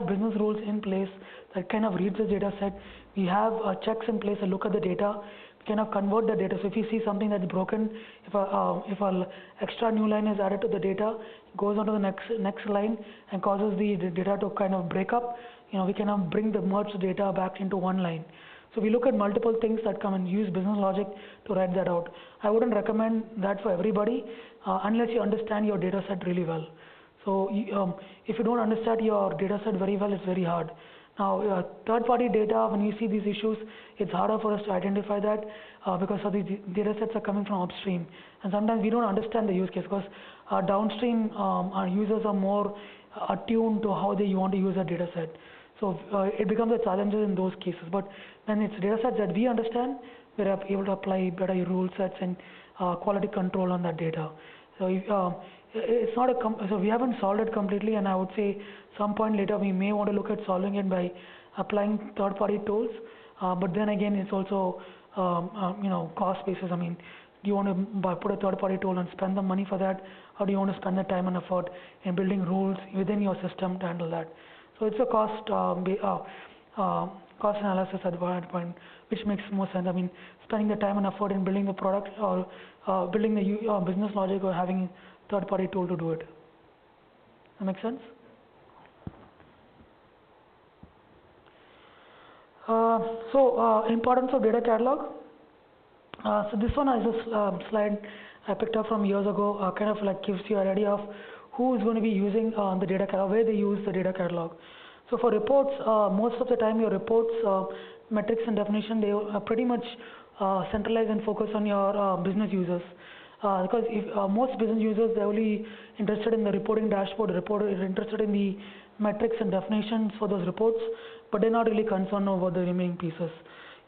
business rules in place that kind of reads the data set. We have checks in place that look at the data, kind of convert the data. So if you see something that's broken, if a extra new line is added to the data, it goes on to the next line and causes the data to kind of break up, we can bring the merged data back into one line. So we look at multiple things that come and use business logic to write that out. I wouldn't recommend that for everybody unless you understand your data set really well. So if you don't understand your data set very well, it's very hard. Now, third-party data, when you see these issues, it's harder for us to identify that because of these data sets are coming from upstream. And sometimes we don't understand the use case because downstream our users are more attuned to how they want to use a data set. So it becomes a challenge in those cases. But when it's data sets that we understand, we're able to apply better rule sets and quality control on that data. So it's not so we haven't solved it completely, and I would say some point later we may want to look at solving it by applying third-party tools. But then again, it's also cost basis. I mean, do you want to put a third-party tool and spend the money for that, or do you want to spend the time and effort in building rules within your system to handle that? So it's a cost analysis at that point, which makes more sense. I mean, spending the time and effort in building the product or building the business logic, or having a third-party tool to do it. That make sense? Importance of data catalog. So this one is a slide I picked up from years ago, kind of like gives you an idea of who is going to be using the data catalog, where they use the data catalog. So for reports, most of the time your reports, metrics and definition, they are pretty much centralized and focus on your business users. Because if most business users, they're only interested in the reporting dashboard, they're interested in the metrics and definitions for those reports, but they're not really concerned about the remaining pieces.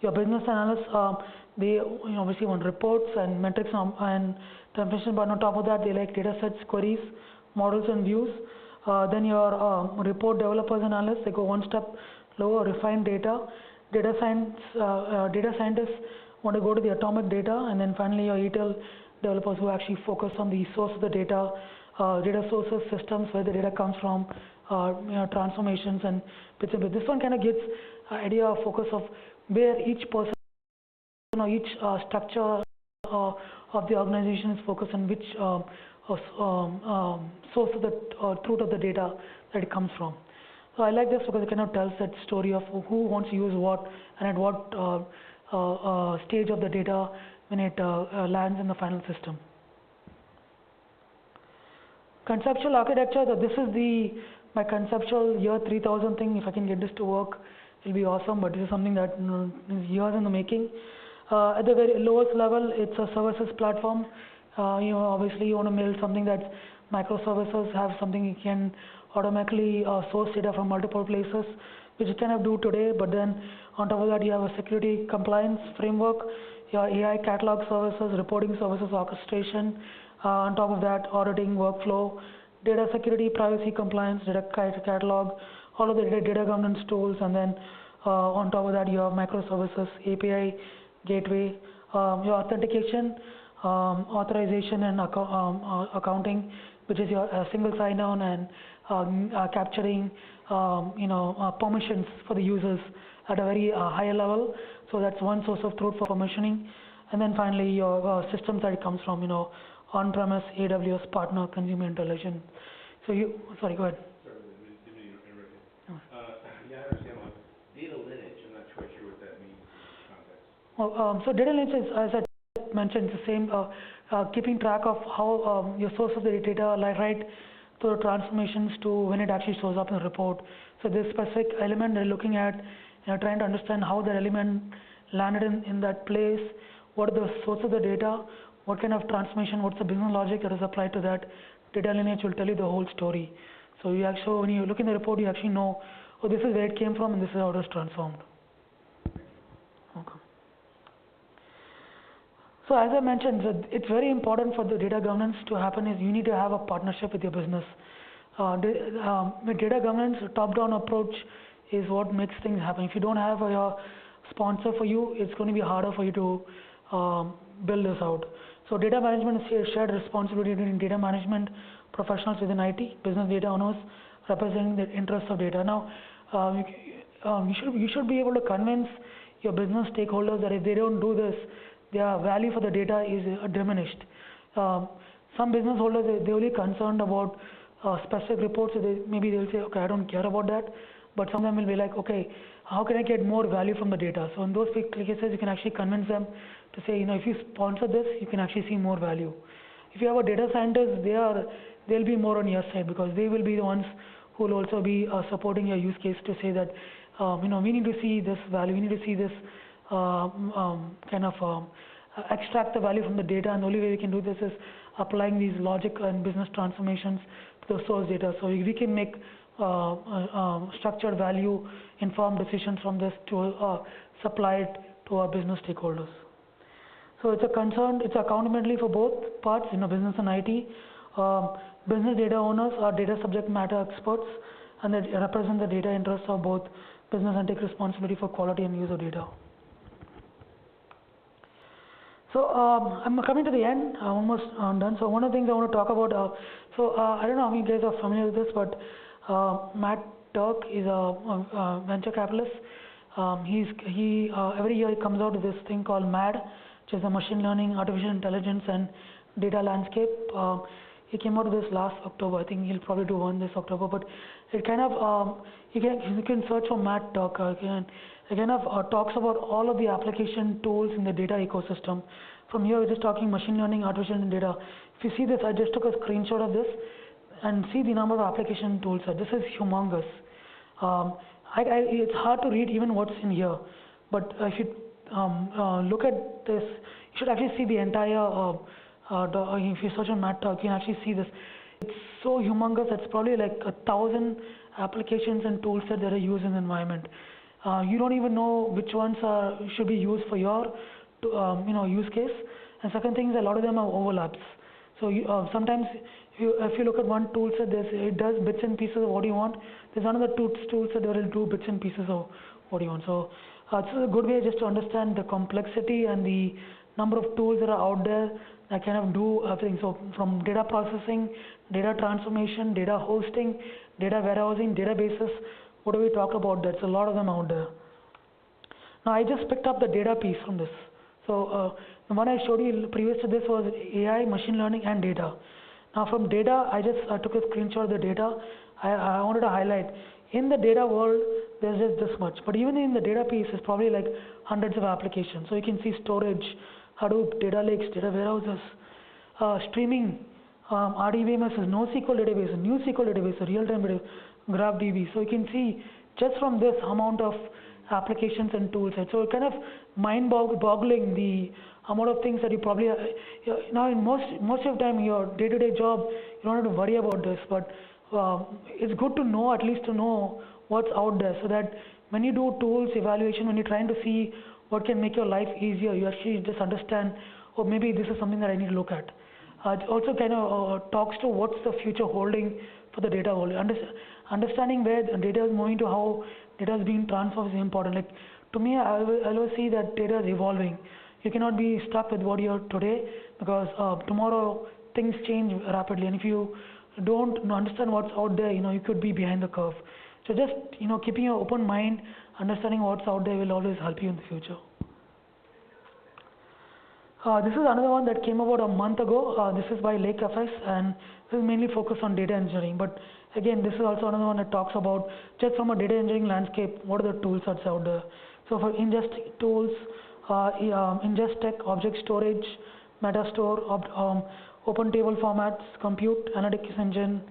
Your business analysts, they obviously want reports and metrics and definition, but on top of that, they like data sets, queries, models and views. Then your report developers and analysts, they go one step lower, refine data. Data scientists want to go to the atomic data, and then finally your Etl developers who actually focus on the source of the data, data sources, systems, where the data comes from, transformations and bits and bits. This one kind of gives an idea of focus of where each person or each structure of the organization is focused on which source of the truth of the data that it comes from. So I like this because it kind of tells that story of who wants to use what and at what stage of the data when it lands in the final system. Conceptual architecture, this is my conceptual year 3000 thing. If I can get this to work, it'll be awesome, but this is something that is years in the making. At the very lowest level, it's a services platform. Obviously you want to build something that's microservices, have something you can automatically source data from multiple places, which you kind of do today, but then on top of that you have a security compliance framework, your AI catalog services, reporting services, orchestration, on top of that auditing, workflow, data security, privacy compliance, data catalog, all of the data governance tools, and then on top of that you have microservices, API, gateway, your authentication, authorization and accounting, which is your single sign-on and capturing permissions for the users at a very higher level. So that's one source of truth for permissioning. And then finally your systems that it comes from, on-premise, AWS, partner, consumer intelligence. So sorry, go ahead. Sorry, didn't mean to interrupt you. Yeah, I understand what data lineage, I'm not quite sure what that means in this context. So data lineage is, as I mentioned, the same, keeping track of how your source of the data, like right to the transformations to when it actually shows up in the report. So this specific element they're looking at, trying to understand how the element landed in that place, what are the source of the data, what kind of transformation, what's the business logic that is applied to that. Data lineage will tell you the whole story. So you actually, when you look in the report, you actually know, oh, this is where it came from and this is how it was transformed. Okay. So as I mentioned, it's very important for the data governance to happen is you need to have a partnership with your business. With data governance, a top-down approach is what makes things happen. If you don't have a sponsor for you, it's going to be harder for you to build this out. So data management is a shared responsibility between data management professionals within IT, business data owners representing the interests of data. Now, you should be able to convince your business stakeholders that if they don't do this, their value for the data is diminished. Some business holders, they're only concerned about specific reports, so maybe they'll say, okay, I don't care about that, but some of them will be like, okay, how can I get more value from the data? So in those cases, you can actually convince them to say, if you sponsor this, you can actually see more value. If you have a data scientist, they'll be more on your side because they will be the ones who will also be supporting your use case to say that, we need to see this value, we need to see this extract the value from the data, and the only way we can do this is applying these logic and business transformations to the source data. So we can make structured value informed decisions from this to supply it to our business stakeholders. So it's accountability for both parts, business and IT. Business data owners are data subject matter experts, and they represent the data interests of both business and take responsibility for quality and use of data. So I'm coming to the end. I'm almost done. So one of the things I want to talk about. I don't know how many guys are familiar with this, but Matt Turk is a venture capitalist. Every year he comes out with this thing called MAD, which is a machine learning, artificial intelligence, and data landscape. He came out with this last October. I think he'll probably do one this October. But it kind of you can search for Matt Turk. It kind of talks about all of the application tools in the data ecosystem. From here, we're just talking machine learning, artificial and data. If you see this, I just took a screenshot of this and see the number of application tools. This is humongous. It's hard to read even what's in here, but if you look at this, you should actually see the entire. If you search on Matt Turk, you can actually see this. It's so humongous. It's probably like 1,000 applications and tools that are used in the environment. You don't even know which ones should be used for your use case. And second thing is a lot of them are overlaps. So sometimes if you look at one tool set, it does bits and pieces of what you want. There's another tool set that will do bits and pieces of what you want. So this is a good way just to understand the complexity and the number of tools that are out there that kind of do everything. So from data processing, data transformation, data hosting, data warehousing, databases, what do we talk about? There's a lot of them out there. Now I just picked up the data piece from this. So the one I showed you previous to this was AI, machine learning, and data. Now from data, I took a screenshot of the data. I wanted to highlight, in the data world, there's just this much. But even in the data piece, it's probably like hundreds of applications. So you can see storage, Hadoop, data lakes, data warehouses, streaming, RDBMS, NoSQL database, new SQL database, real-time database, GraphDB. So you can see just from this amount of applications and tools. So it's kind of mind-boggling the amount of things that you probably now in most of the time your day-to-day job you don't have to worry about this, but it's good to know, at least to know what's out there, so that when you do tools evaluation, when you're trying to see what can make your life easier, you actually just understand, oh, maybe this is something that I need to look at. It also kind of talks to what's the future holding for the data world. Understanding where the data is moving to, how data is being transformed is important. Like to me, I always see that data is evolving. You cannot be stuck with what you are today, because tomorrow things change rapidly, and if you don't understand what's out there, you could be behind the curve. So just keeping an open mind, understanding what's out there will always help you in the future. This is another one that came about a month ago. This is by Lake FS, and this is mainly focused on data engineering. But again, this is also another one that talks about, just from a data engineering landscape, what are the tool sets out there. So for ingest tools, ingest tech, object storage, metastore, open table formats, compute, analytics engine,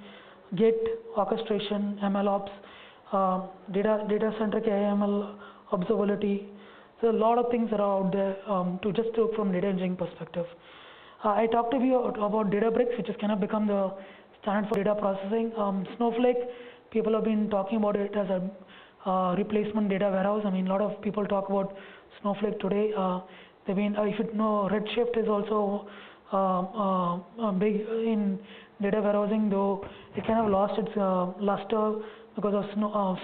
Git, orchestration, MLOps, data-centric AML, observability. So a lot of things that are out there to just look from data engineering perspective. I talked to you about Databricks, which has kind of become the standard for data processing. Snowflake, people have been talking about it as a replacement data warehouse. I mean, a lot of people talk about Snowflake today. If you know, Redshift is also big in data warehousing, though it kind of lost its luster because of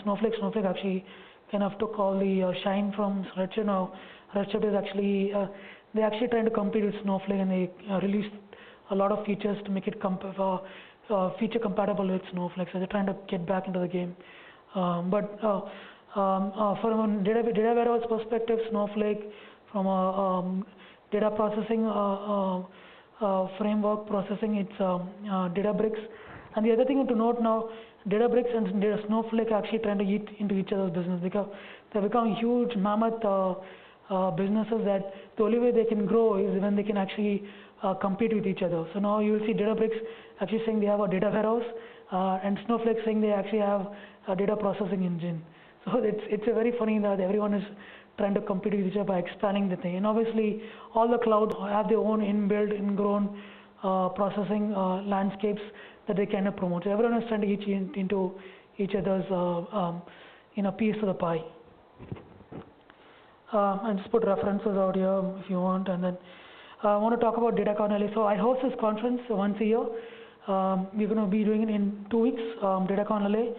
Snowflake. Snowflake actually kind of took all the shine from Redshift. Now Redshift is actually, they're actually trying to compete with Snowflake, and they released a lot of features to make it feature compatible with Snowflake. So they're trying to get back into the game. From a data warehouse perspective, Snowflake, from a data processing framework processing, it's Databricks. And the other thing to note now, Databricks and Snowflake are actually trying to eat into each other's business, because they've become huge mammoth businesses that the only way they can grow is when they can actually compete with each other. So now you will see Databricks actually saying they have a data warehouse, and Snowflake saying they actually have a data processing engine. So it's a very funny that everyone is trying to compete with each other by expanding the thing. And obviously, all the clouds have their own inbuilt, ingrown processing landscapes that they kind of promote. So everyone is trying to eat into each other's piece of the pie. And just put references out here if you want. And then I want to talk about DataCon LA. So I host this conference once a year. We're going to be doing it in 2 weeks. DataCon LA,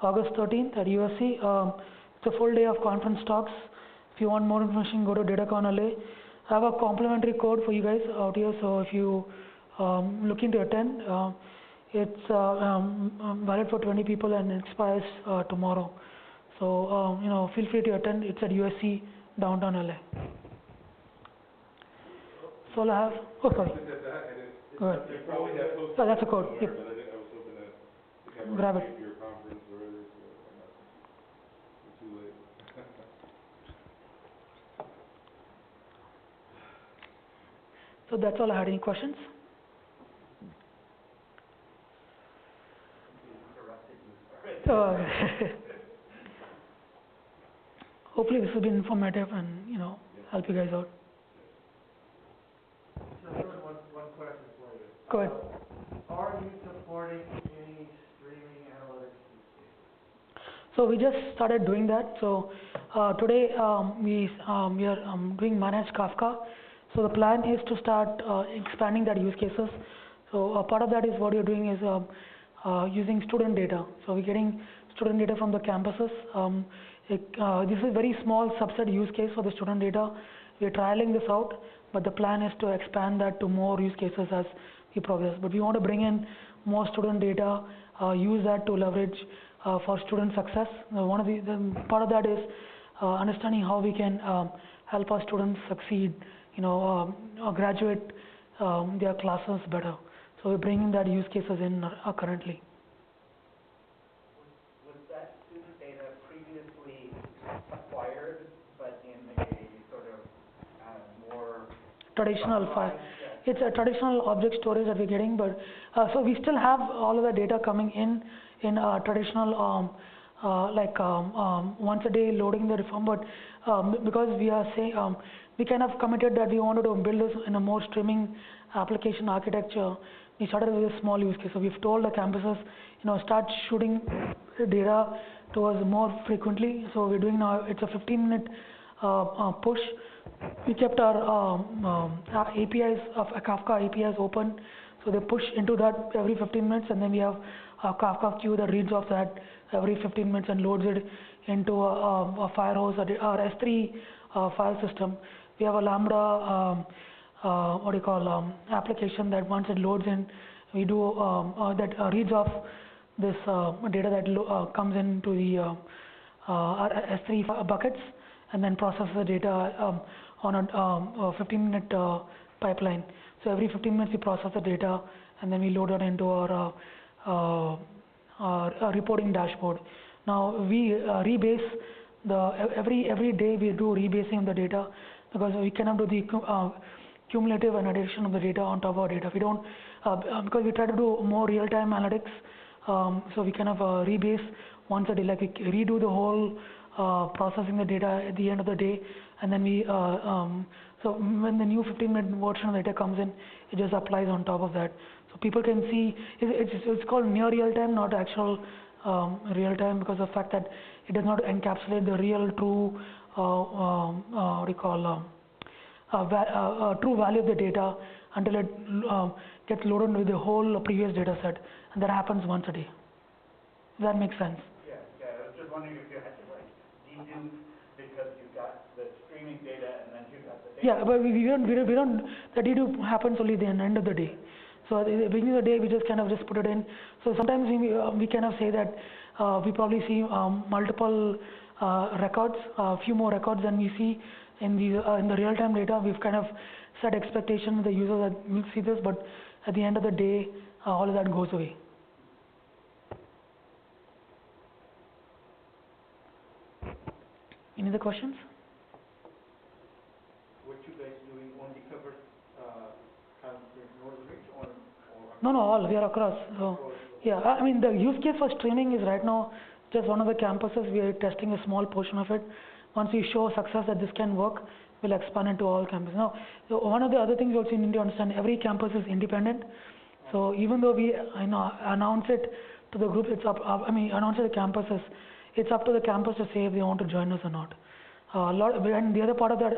August 13th at USC. It's a full day of conference talks. If you want more information, go to DataCon LA. I have a complimentary code for you guys out here, so if you looking to attend, it's valid for 20 people and it expires tomorrow. So feel free to attend. It's at USC downtown LA. So I have. Oh, sorry. Go ahead. Oh, that's a code. Yep. Grab it. So that's all I had. Any questions? Hopefully this has been informative and help you guys out. One question for you. Go ahead. Are you supporting any streaming analytics use cases? So we just started doing that. So today we are doing managed Kafka. So the plan is to start expanding that use cases. So part of that is what you're doing is using student data. So we're getting student data from the campuses. This is a very small subset use case for the student data. We're trialing this out, but the plan is to expand that to more use cases as we progress. But we want to bring in more student data, use that to leverage for student success. One of the part of that is understanding how we can help our students succeed, graduate their classes better. So we're bringing that use cases in currently. Was that student data previously acquired, but in a sort of more traditional file? It's a traditional object storage that we're getting, but so we still have all of the data coming in traditional once a day loading the reform, but because we are saying we kind of committed that we wanted to build this in a more streaming application architecture. We started with a small use case. So we've told the campuses, start shooting data to us more frequently. So we're doing now, it's a 15-minute push. We kept our APIs of Kafka APIs open. So they push into that every 15 minutes, and then we have a Kafka queue that reads off that every 15 minutes and loads it into a Firehose or S3 file system. We have a Lambda application that once it loads in, we do that reads off this data that comes into the S3 buckets and then processes the data on a 15-minute pipeline. So every 15 minutes we process the data and then we load it into our reporting dashboard. Now we rebase every day we do rebasing of the data because we cannot do the cumulative and addition of the data on top of our data. We don't because we try to do more real-time analytics. So we kind of rebase once a day, like we redo the whole processing the data at the end of the day, and then we so when the new 15-minute version of the data comes in, it just applies on top of that. So people can see it's called near real-time, not actual real-time, because of the fact that it does not encapsulate the real true true value of the data until it gets loaded with the whole previous data set, and that happens once a day. Does that make sense? Yeah. I was just wondering if you had to dedupe because you got the streaming data and then you got the data. Yeah, but we don't. The dedupe happens only at the end of the day. So at the beginning of the day, we just kind of just put it in. So sometimes we kind of say that we probably see multiple records, a few more records than we see in the real-time data. We've kind of set expectation with the user that we'll see this, but at the end of the day, all of that goes away. Any other questions? What you guys doing only covers Northern Reach or No, all. We are across. So, yeah, I mean, the use case for streaming is right now just one of the campuses. We are testing a small portion of it. Once we show success that this can work, we'll expand it to all campuses. Now, one of the other things also you need to understand, every campus is independent. So even though we announce it to the group, it's announce it to the campuses, it's up to the campus to say if they want to join us or not. And the other part of that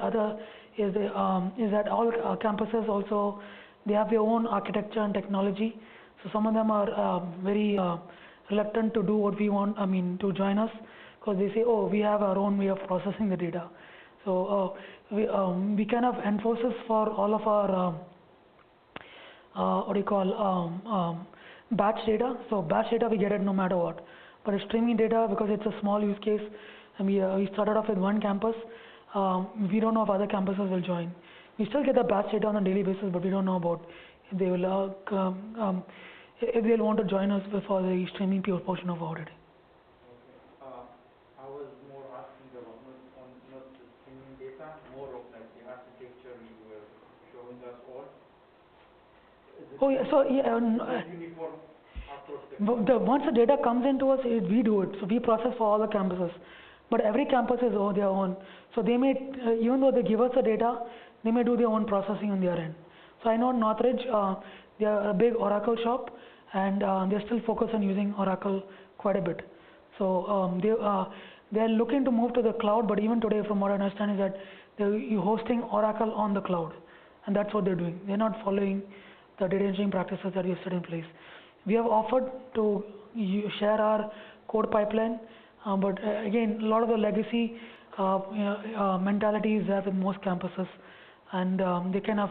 is that all campuses also, they have their own architecture and technology. So some of them are very reluctant to do what we want, to join us, because they say, oh, we have our own way of processing the data. So we kind of enforces for all of our what do you call batch data. So batch data we get it no matter what. But streaming data, because it's a small use case, and we started off with one campus, we don't know if other campuses will join. We still get the batch data on a daily basis, but we don't know about if they will if they'll want to join us for the streaming portion of auditing. I was more asking about not the streaming data, more of like the architecture you were showing us all. Oh yeah, so Uniform across the once the data comes into us, we do it. So we process for all the campuses, but every campus is their own. So they may, even though they give us the data, they may do their own processing on their end. So I know Northridge, they are a big Oracle shop, and they're still focused on using Oracle quite a bit. So they're looking to move to the cloud, but even today, from what I understand, is that they're hosting Oracle on the cloud, and that's what they're doing. They're not following the data engineering practices that we have set in place. We have offered to share our code pipeline, but again, a lot of the legacy mentality is there with most campuses, and they kind of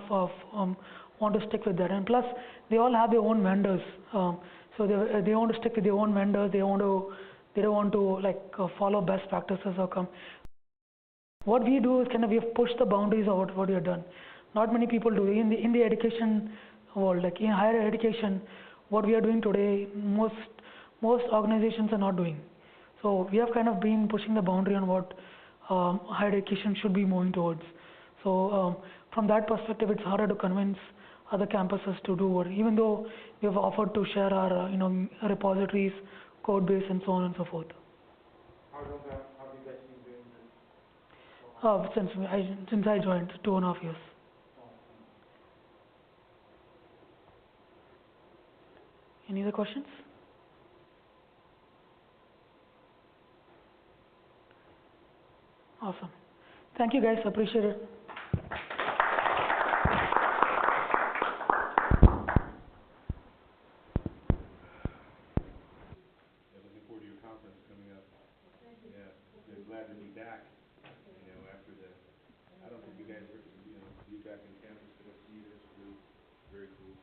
want to stick with that. And plus, they all have their own vendors, so they want to stick with their own vendors. They don't want to like follow best practices or come. What we do is kind of we have pushed the boundaries of what we have done. Not many people do in the education world, like in higher education. What we are doing today, most organizations are not doing. So we have kind of been pushing the boundary on what higher education should be moving towards. So from that perspective, it's harder to convince other campuses to do what, even though we have offered to share our repositories, code base, and so on and so forth. How long have you guys been doing this? Since I joined, 2.5 years. Any other questions? Awesome. Thank you guys, appreciate it. Looking forward to your conference coming up. Yeah, we're glad to be back. After I don't think you guys were, be back in campus for us either. It's really very cool.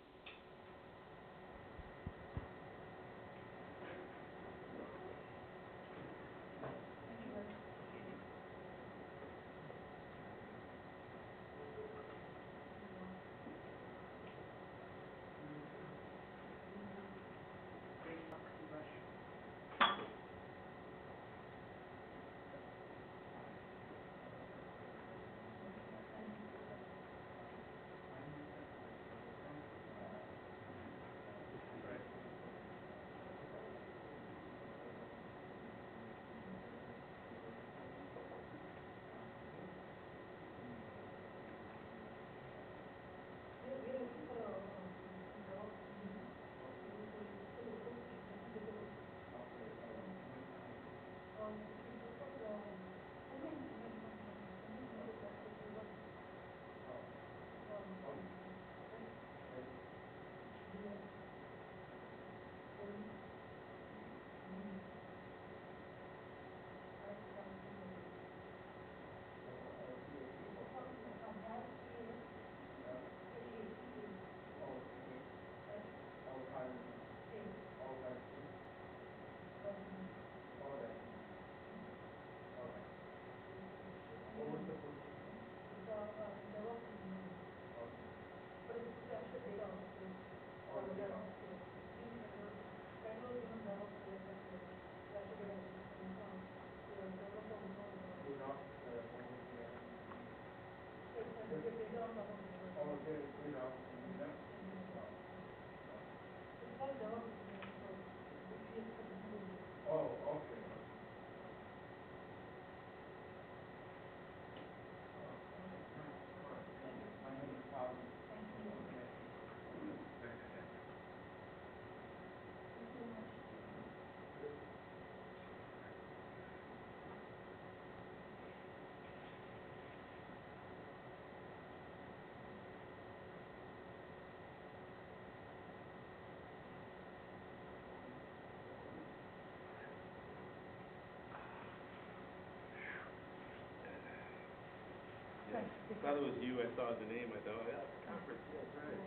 I thought it was you. I saw the name. I thought, oh, yeah, conference. Yeah, that's right.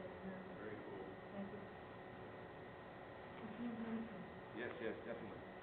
Very cool. Thank you. Yes, yes, definitely.